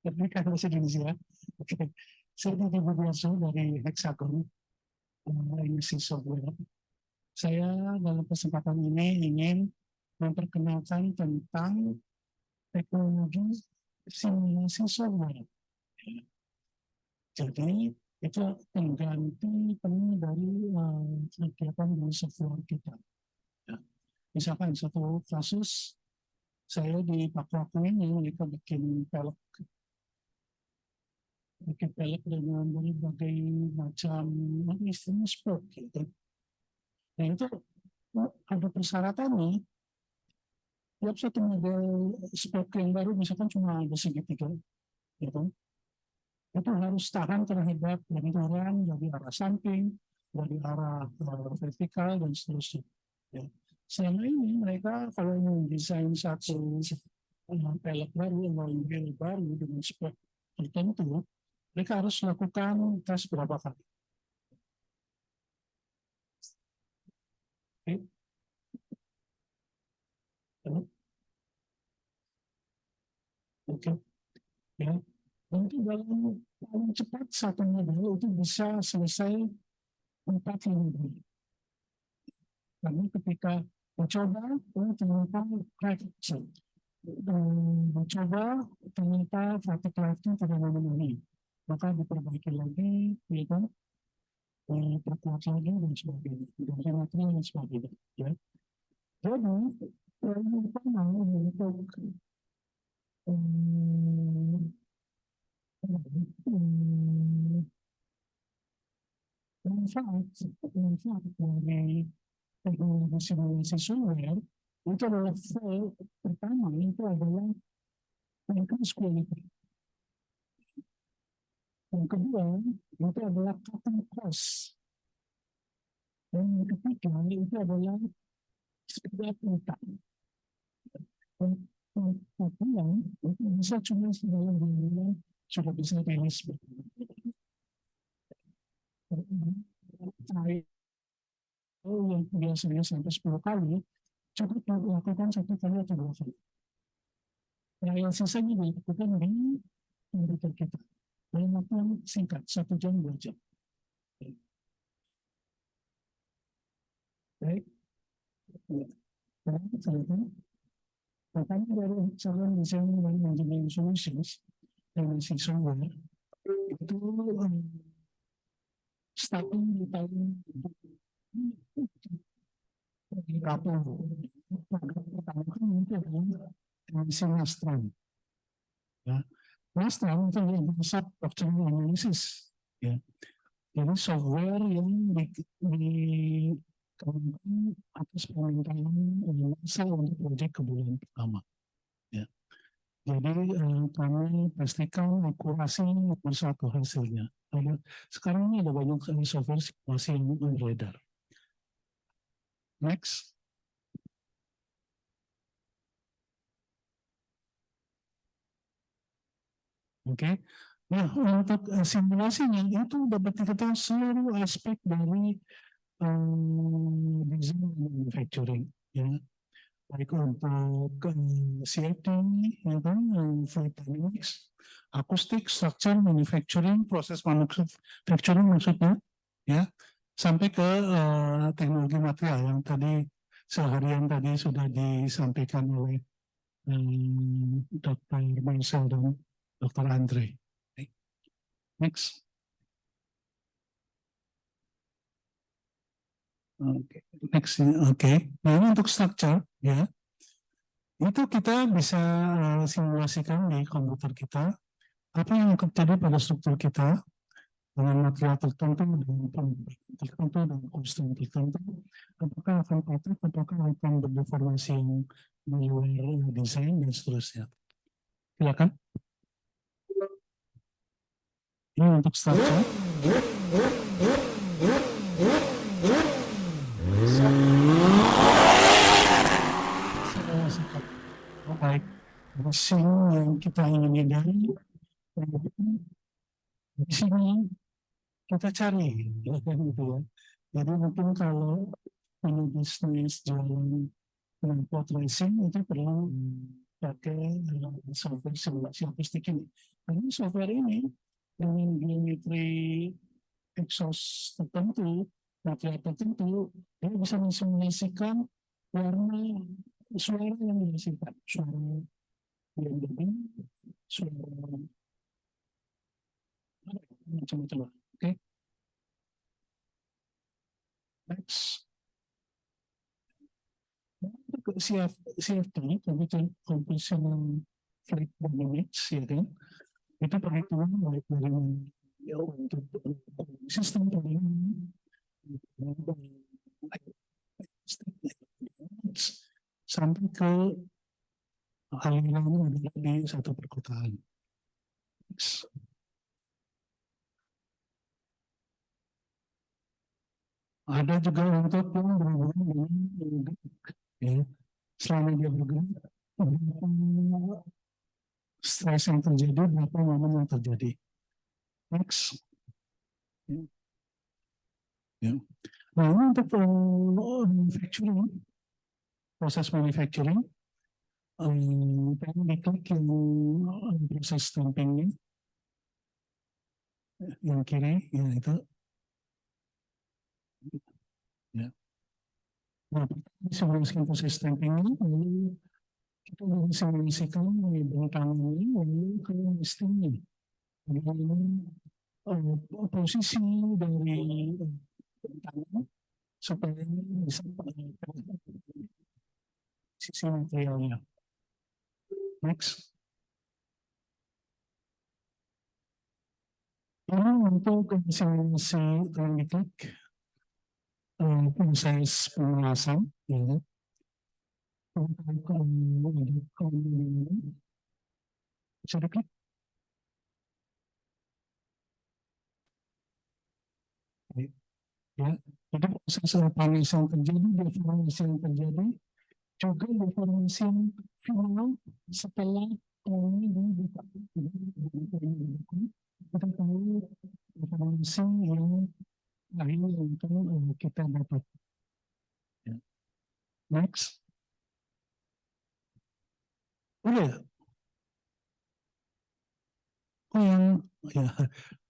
Tapi kan bahasa Indonesia. Oke. Saya dari Budioso dari Hexagon, industri software. Saya dalam kesempatan ini ingin memperkenalkan tentang teknologi simulasi software. Jadi itu pengganti penuh dari kegiatan di software kita. Ya. Misalkan satu kasus saya di Papua ini kita bikin pelek dengan berbagai macam istilahnya sport gitu. Nah itu ada persyaratannya. Tiap satu model sport yang baru misalkan cuma ada segitiga, gitu. Itu harus tahan terhadap benturan dari arah samping, dari arah vertikal dan seterusnya. Ya. Selama ini mereka kalau mendesain satu pelek baru atau model baru dengan spek tertentu, mereka harus melakukan tes berapa kali. Okay. Oke, ya. Nanti dalam paling cepat satu model itu bisa selesai 4-5 bulan. Karena ketika mencoba, ternyata correction. Mencoba ternyata praktik live-nya tidak memenuhi, maka diperbaiki lagi, ya kan? Perkuat lagi dan sebagainya, dan material dan sebagainya. Ya. Jadi yang pertama untuk manfaat dari teknologi simulasi software itu adalah pertama itu adalah increase quality. Yang kedua itu adalah cutting cost. Dan yang ketiga itu adalah speed up time. Dan itu bisa cuma dalam bulan sudah bisa rilis. Yang biasanya sampai 10 kali cukup dilakukan 1 kali atau 2 kali. Nah, yang sisanya dilakukan di komputer kita. Dalam waktu yang singkat, 1 jam, 2 jam. Baik. Pertama dari Hexagon Design dan Engineering Solutions dan software itu starting di tahun berapa? Pertama kan itu adalah Mastran. Ya. Mastran itu yang bisa doctrinal analysis. Ya. Jadi software yang dikembangkan atas permintaan Marcel untuk proyek ke bulan pertama. Ya. Jadi kami pastikan akurasi nomor 1 hasilnya. Sekarang ini ada banyak software simulasi yang beredar. Next. Oke. Nah, untuk simulasinya itu dapat diketahui seluruh aspek dari design dan manufacturing, ya. Baik untuk CFD, ya kan, fluid dynamics, akustik, structure, manufacturing, proses manufacturing maksudnya, ya, sampai ke teknologi material yang tadi seharian tadi sudah disampaikan oleh Dr. Marcel dan Dr. André. Next. Oke, next. Oke. Nah, ini untuk structure, ya. Itu kita bisa simulasikan di komputer kita apa yang terjadi pada struktur kita dengan material tertentu, dengan pembentukan tertentu, dengan konstan tertentu, apakah akan patah, apakah akan berdeformasi yang di luar desain dan seterusnya. Silakan. Ini untuk structure. Baik, mesin yang kita ingin hindari, di sini kita cari, gitu ya. Jadi mungkin kalau punya bisnis jualan knalpot racing itu perlu pakai software simulasi akustik ini. Karena software ini dengan geometri exhaust tertentu, material tertentu, dia bisa mensimulasikan warna suara yang dihasilkan, suara yang suara macam-macam. Oke. Next. Untuk CFD, Computational Fluid Dynamics, ya kan? Itu perhitungan baik dari untuk sistem sampai ke aliran udara di satu perkotaan. Ada juga untuk yang berhubungan dengan ya, selama dia bergerak, berapa stres yang terjadi, berapa momen yang terjadi. Next. Ya. Nah, ini untuk manufacturing, proses manufacturing, Tadi diklik yang proses stampingnya, yang kiri, ya itu. Ya. Nah, simulasikan proses stampingnya, lalu kita simulasikan bentangannya, lalu ke listingnya. Posisi dari bentangan supaya bisa sisi materialnya. Next. Ini untuk simulasi yang diklik proses pemanasan, ya. Bisa diklik. Ya, jadi proses panas yang terjadi, deformasi yang terjadi, juga deformasi yang final setelah ini dibuka. Kita tahu deformasi yang akhirnya yang kita dapat. Ya. Next. Udah. Oh yang ya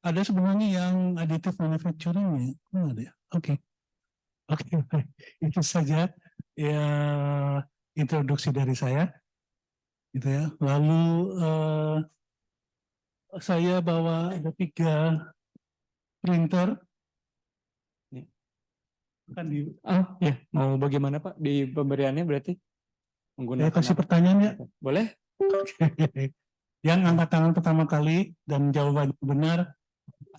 ada sebenarnya yang additive manufacturing ya. Oh ada ya. Oke. Oke. Itu saja ya introduksi dari saya. Gitu ya. Lalu saya bawa ada 3 printer. Kan di Ya, mau bagaimana Pak di pemberiannya berarti? Saya kasih pertanyaan ya. Boleh? Yang angkat tangan pertama kali dan jawaban benar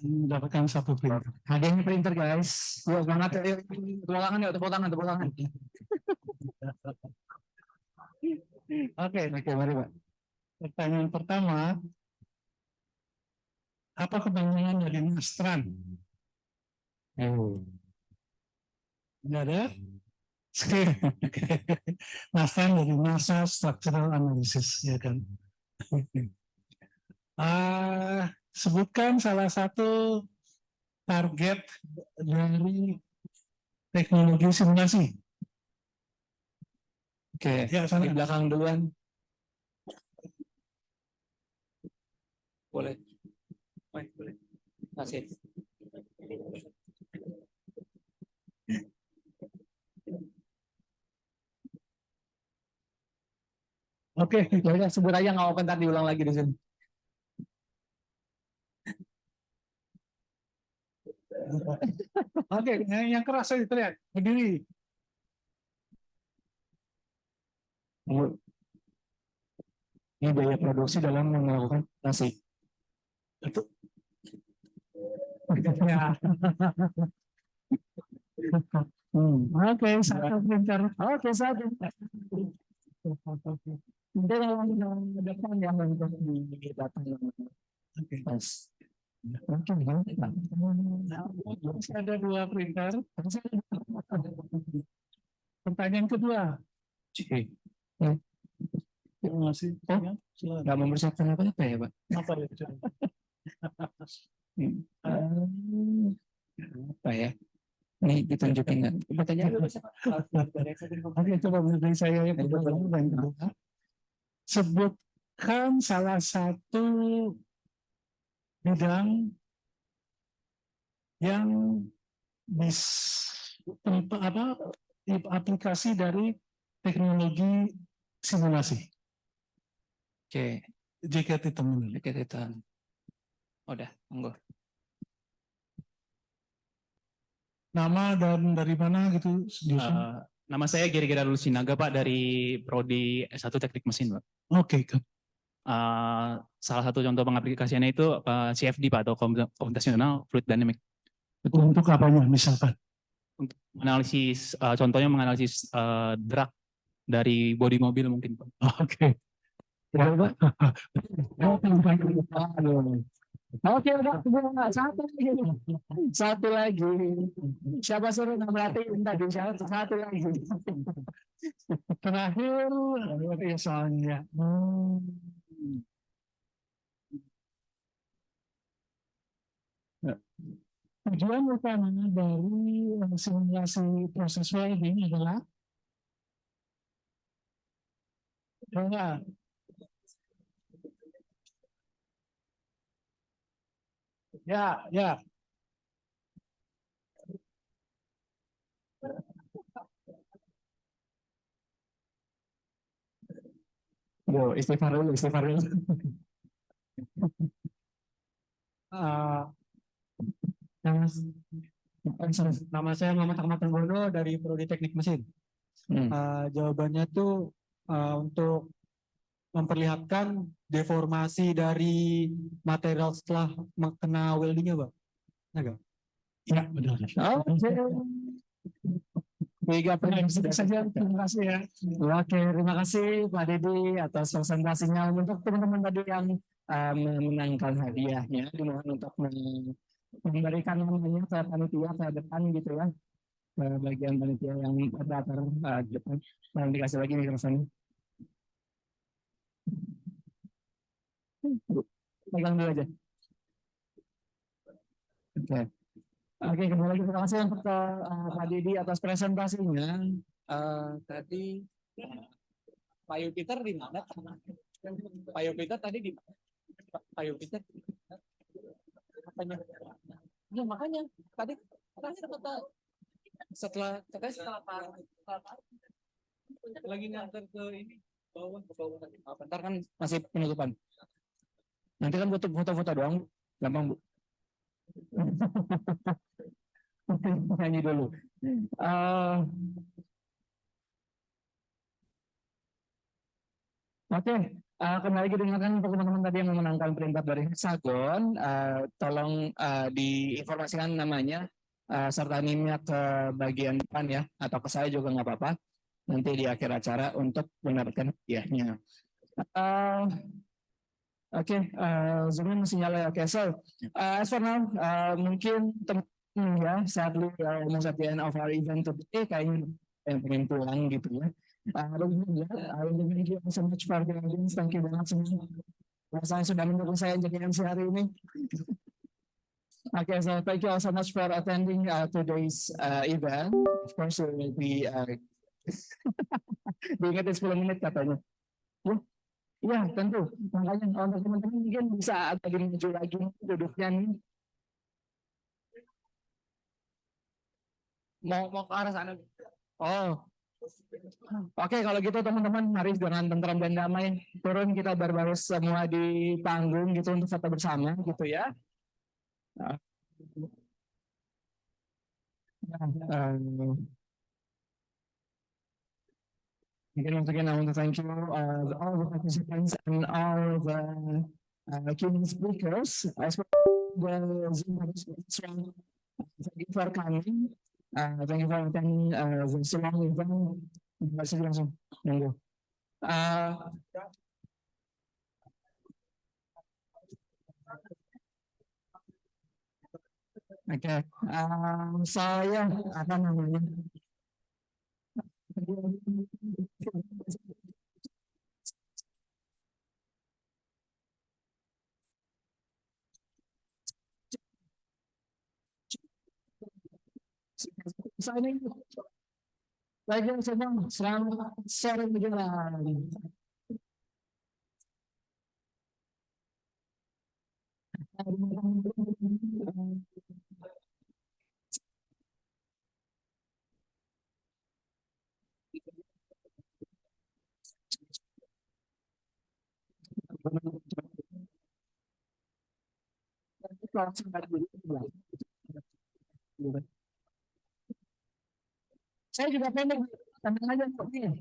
mendapatkan 1 printer. Hadiahnya printer guys. Yuk semangat yuk. Tepuk tangan yuk, tepuk tangan, tepuk tangan. Oke, mari Pak. Pertanyaan pertama, apa kebanyakan dari Nastran? Enggak ada? Nastran dari NASA Structural Analysis, ya kan? Sebutkan salah satu target dari teknologi simulasi. Oke, ya, sana. di belakang duluan. Boleh. Boleh. Kasih. Oke, ya sebut aja nggak apa-apa, ntar diulang lagi di sini. Oke, yang keras saya terlihat berdiri. Ini biaya produksi dalam melakukan nasi. Itu. Ya. Oke, satu printer. Oke, satu. Nanti kalau depan yang untuk di datang. Oke. Oke, ada 2 printer. Pertanyaan kedua. Terima kasih. Nggak mempersiapkan apa-apa ya, Pak? Apa ya? Apa ya? Ini ditunjukin nggak? Pertanyaan Oke, coba dari saya yang kedua. Sebutkan salah satu bidang yang aplikasi dari teknologi simulasi. Oke. JKT teman. JKT teman. Udah, monggo. Nama dan dari mana gitu? Nama saya Gira Dulu Sinaga Pak, dari Prodi S1 Teknik Mesin Pak. Oke. Salah satu contoh pengaplikasiannya itu CFD Pak, atau Computational Fluid Dynamics. Untuk apanya misalkan? Untuk menganalisis, contohnya menganalisis drag dari bodi mobil mungkin Pak. Oke. Oke, udah satu lagi. Siapa suruh ngelatiin tadi? Satu lagi. Terakhir, ya soalnya. Tujuan utama dari simulasi proses welding adalah Ya. Ya, ya. Yo, istighfar dulu, istighfar dulu. Nama, nama saya Muhammad Ahmad Tenggono dari Prodi Teknik Mesin. Jawabannya tuh untuk memperlihatkan deformasi dari material setelah kena weldingnya, Bang. Enggak? Ya, benar. Tiga pertanyaan saja, terima kasih ya. Oke, terima kasih Pak Dedi atas presentasinya. Untuk teman-teman tadi yang memenangkan hadiahnya, dimohon untuk memberikan namanya ke panitia ke depan gitu ya, ke bagian panitia yang terdaftar di depan. Dan dikasih lagi mikrofonnya. Pegang dulu aja. Oke. Oke, kembali lagi terima kasih untuk Pak Dedi atas presentasinya. Tadi Pak Yupiter di mana? Pak Yupiter tadi di mana? Pak Yupiter katanya. Ya, makanya tadi kata setelah Pak lagi ngantar ke ini bawah ke bawah tadi. Bentar kan masih penutupan. Nanti kan butuh foto-foto doang, gampang Bu. Nyanyi dulu. Oke, kembali lagi dengarkan untuk teman-teman tadi yang memenangkan perintah dari Hexagon, tolong diinformasikan namanya serta NIM-nya ke bagian depan ya, atau ke saya juga nggak apa-apa. Nanti di akhir acara untuk mendapatkan hadiahnya. Oke, Zoom masih nyala. Oke, so as for now, mungkin teman-teman ya, sadly almost at the end of our event today, kayaknya yang pengen pulang gitu ya. Thank you so much for the audience. Thank you banget semua. Rasanya sudah mendukung saya jadi MC hari ini. Okay, so thank you all so much for attending today's event. Of course, we will be diingetin 10 menit katanya. Ya, tentu. Makanya untuk teman-teman mungkin bisa agak maju lagi duduknya nih. Mau ke arah sana. Oh. Oke, kalau gitu teman-teman, mari dengan tentram dan damai turun kita berbaris semua di panggung gitu untuk foto bersama gitu ya. Again, once again, I want to thank you all the participants and all the keynote speakers, especially the Zoom participants. Thank you for coming. Thank you for attending the long event. Terima kasih langsung. Monggo. Oke, saya apa namanya? Lagi sedang selamat sore berjalan. Saya juga pendek, tenang aja kok ini.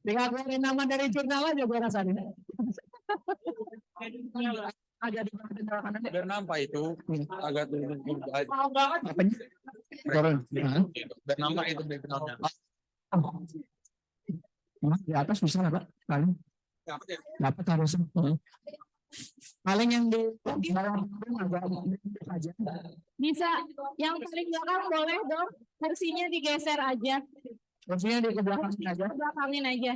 Tinggal keluarin nama dari jurnal aja gue rasanya. Agak di biar nampak itu agak apanya? Biar nampak itu backgroundnya. Di atas bisa nggak Pak? Paling dapat harusnya. Paling yang di bawah agak aja. Bisa, yang paling belakang boleh dong, kursinya digeser aja. Kursinya di belakang aja. Belakangin aja.